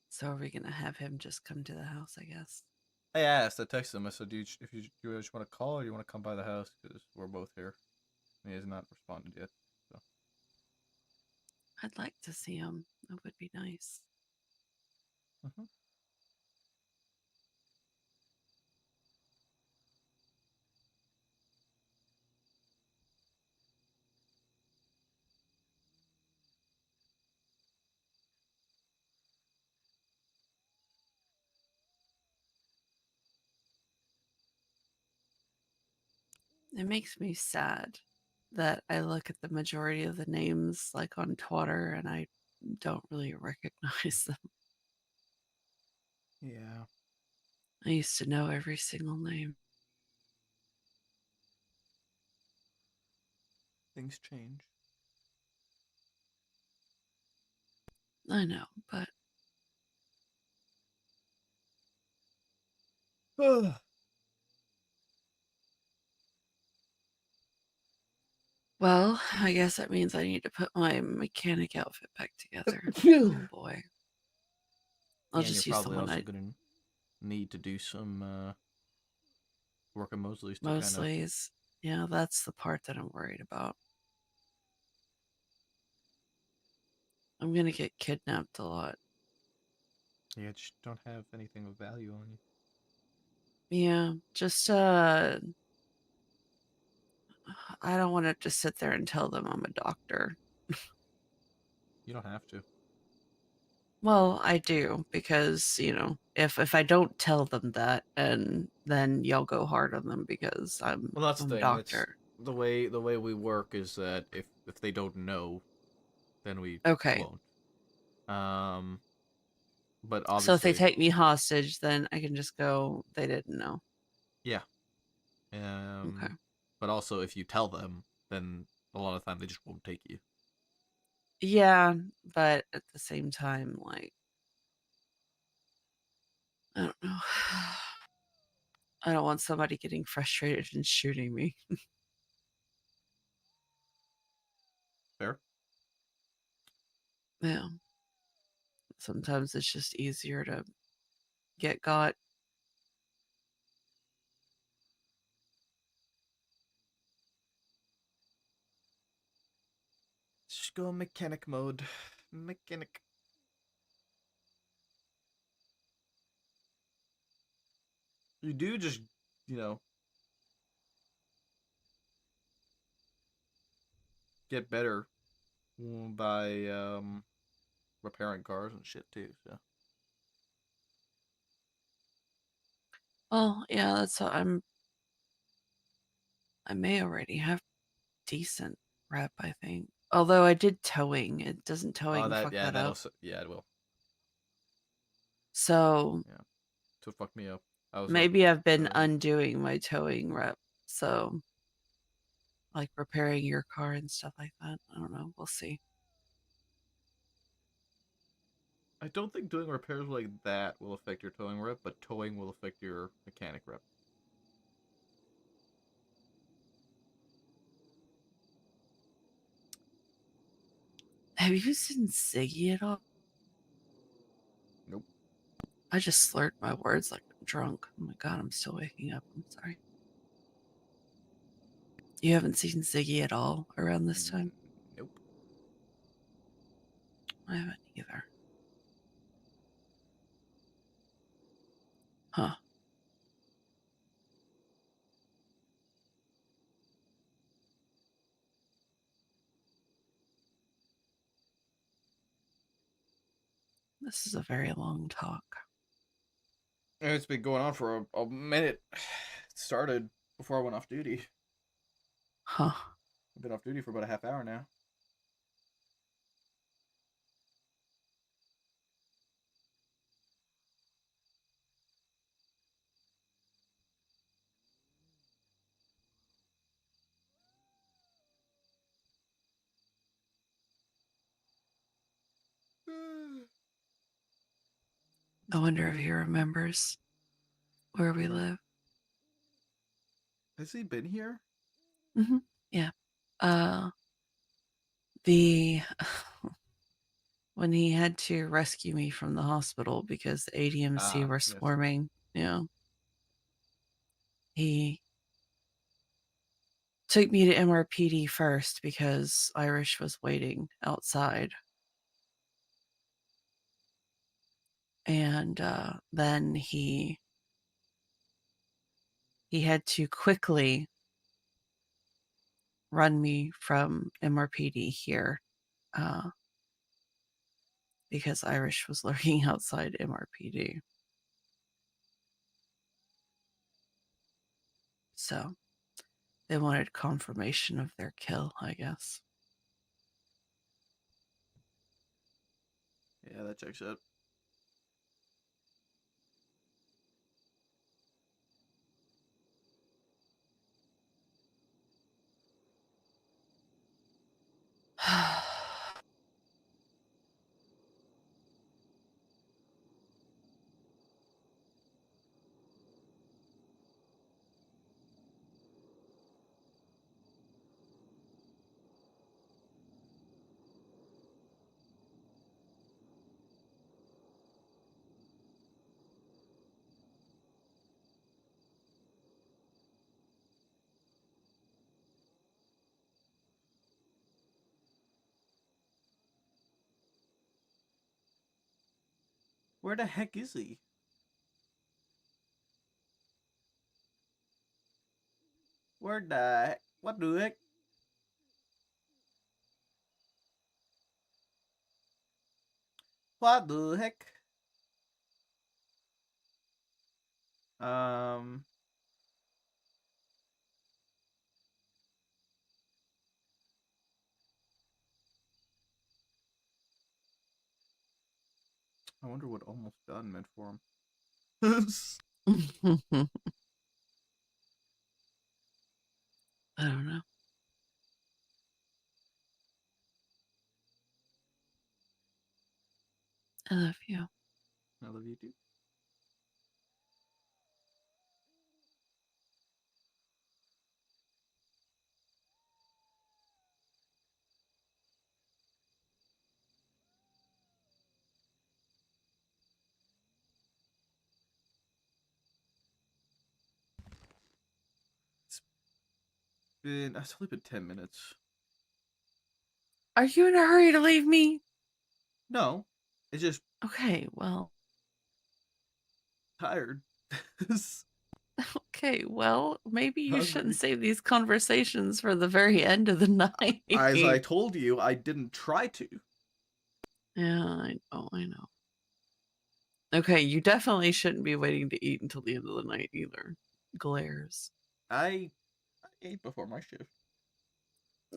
So are we gonna have him just come to the house, I guess? I asked, I texted him, I said, if you just want to call or you want to come by the house, because we're both here. And he has not responded yet, so. I'd like to see him. That would be nice. Mm-hmm. It makes me sad that I look at the majority of the names like on Twitter and I don't really recognize them. Yeah. I used to know every single name. Things change. I know, but well, I guess that means I need to put my mechanic outfit back together. Oh boy. I'll And just you're use the probably one also I going to need to do some work on Mosley's to mostly is. Yeah, that's the part that I'm worried about. I'm gonna get kidnapped a lot. Yeah, just don't have anything of value on you. Yeah, just I don't want to just sit there and tell them I'm a doctor. You don't have to. Well, I do because, you know, if I don't tell them that and then y'all go hard on them because I'm Well, that's I'm the a thing. It's doctor. the way we work is that if they don't know, then we Okay. won't. But So if they obviously, take me hostage, then I can just go, they didn't know. yeah. Okay. But also, if you tell them, then a lot of the time they just won't take you. Yeah, but at the same time, like I don't know. I don't want somebody getting frustrated and shooting me. Fair. Yeah. Sometimes it's just easier to get got. Just go mechanic mode. Mechanic. You do just, you know, get better by repairing cars and shit too. So Oh, yeah, that's what I may already have decent rep, I think. Although I did towing. It doesn't towing fuck that that'll up. yeah, it will. So Yeah, so fuck me up. I was maybe I've been undoing my towing rep. So like repairing your car and stuff like that. I don't know. We'll see. I don't think doing repairs like that will affect your towing rep, but towing will affect your mechanic rep. Have you seen Ziggy at all? Nope. I just slurred my words like I'm drunk. Oh my god, I'm still waking up. I'm sorry. You haven't seen Ziggy at all around this time? Nope. I haven't either. Huh. This is a very long talk. It's been going on for a minute. It started before I went off duty. Huh. I've been off duty for about a half hour now. I wonder if he remembers where we live. Has he been here? Mm-hmm. Yeah. The when he had to rescue me from the hospital because the ADMC were yes. swarming, he took me to MRPD first because Irish was waiting outside. And then he had to quickly run me from MRPD here because Irish was lurking outside MRPD. So they wanted confirmation of their kill, I guess. Yeah, that checks out. Where the heck is he? Where the heck? What the heck? What the heck? I wonder what almost done meant for him. I don't know. I love you. I love you too. It's only been 10 minutes. Are you in a hurry to leave me? No, it's just Okay, well. tired. Okay, well, maybe you Hungry. shouldn't save these conversations for the very end of the night. As I told you, I didn't try to. Yeah, I know. Okay, you definitely shouldn't be waiting to eat until the end of the night either. Glares. I ate before my shift.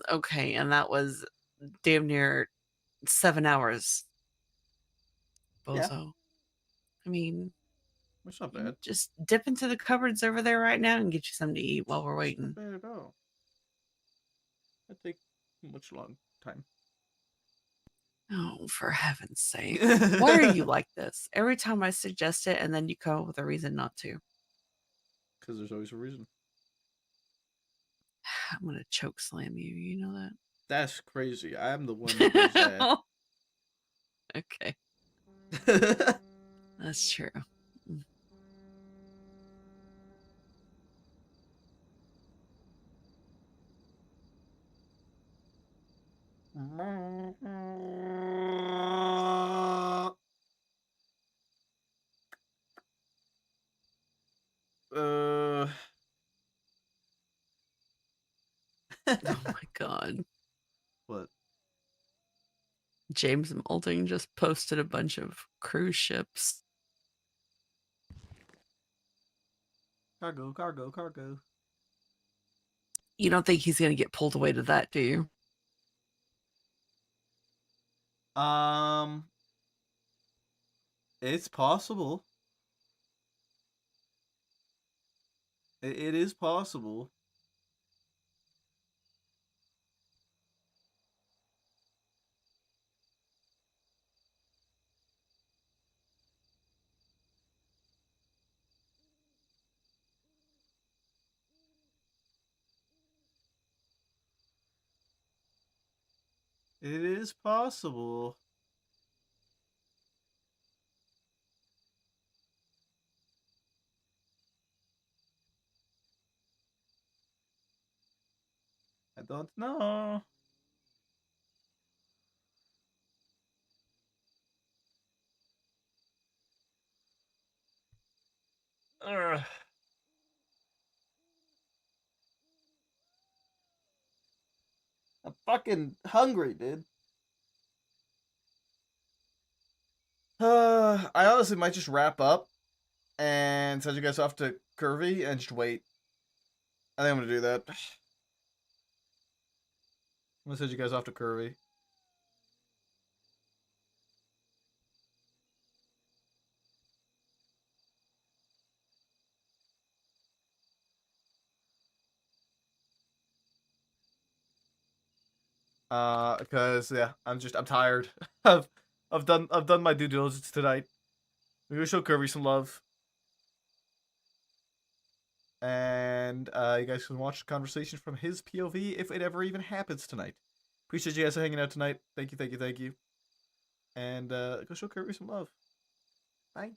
Okay, and that was damn near 7 hours. Yeah. Bozo. I mean, It's not bad. just dip into the cupboards over there right now and get you something to eat while we're waiting. It's not bad at all. That take much long time. Oh, for heaven's sake. Why are you like this? Every time I suggest it and then you come up with a reason not to. Because there's always a reason. I'm going to choke slam you. You know that? That's crazy. I'm the one that does that. Okay. That's true. Oh my god. What? James Molding just posted a bunch of cruise ships. Cargo, cargo, cargo. You don't think he's going to get pulled away to that, do you? It's possible. It is possible. It is possible. I don't know. Ugh. I'm fucking hungry, dude. I honestly might just wrap up and send you guys off to Curvy and just wait. I think I'm gonna do that. I'm gonna send you guys off to Curvy. Because yeah, I'm tired. I've done my due diligence tonight. We're gonna show Curvy some love. And you guys can watch the conversation from his POV if it ever even happens tonight. Appreciate you guys hanging out tonight. Thank you, thank you, thank you. And go show Curvy some love. Bye.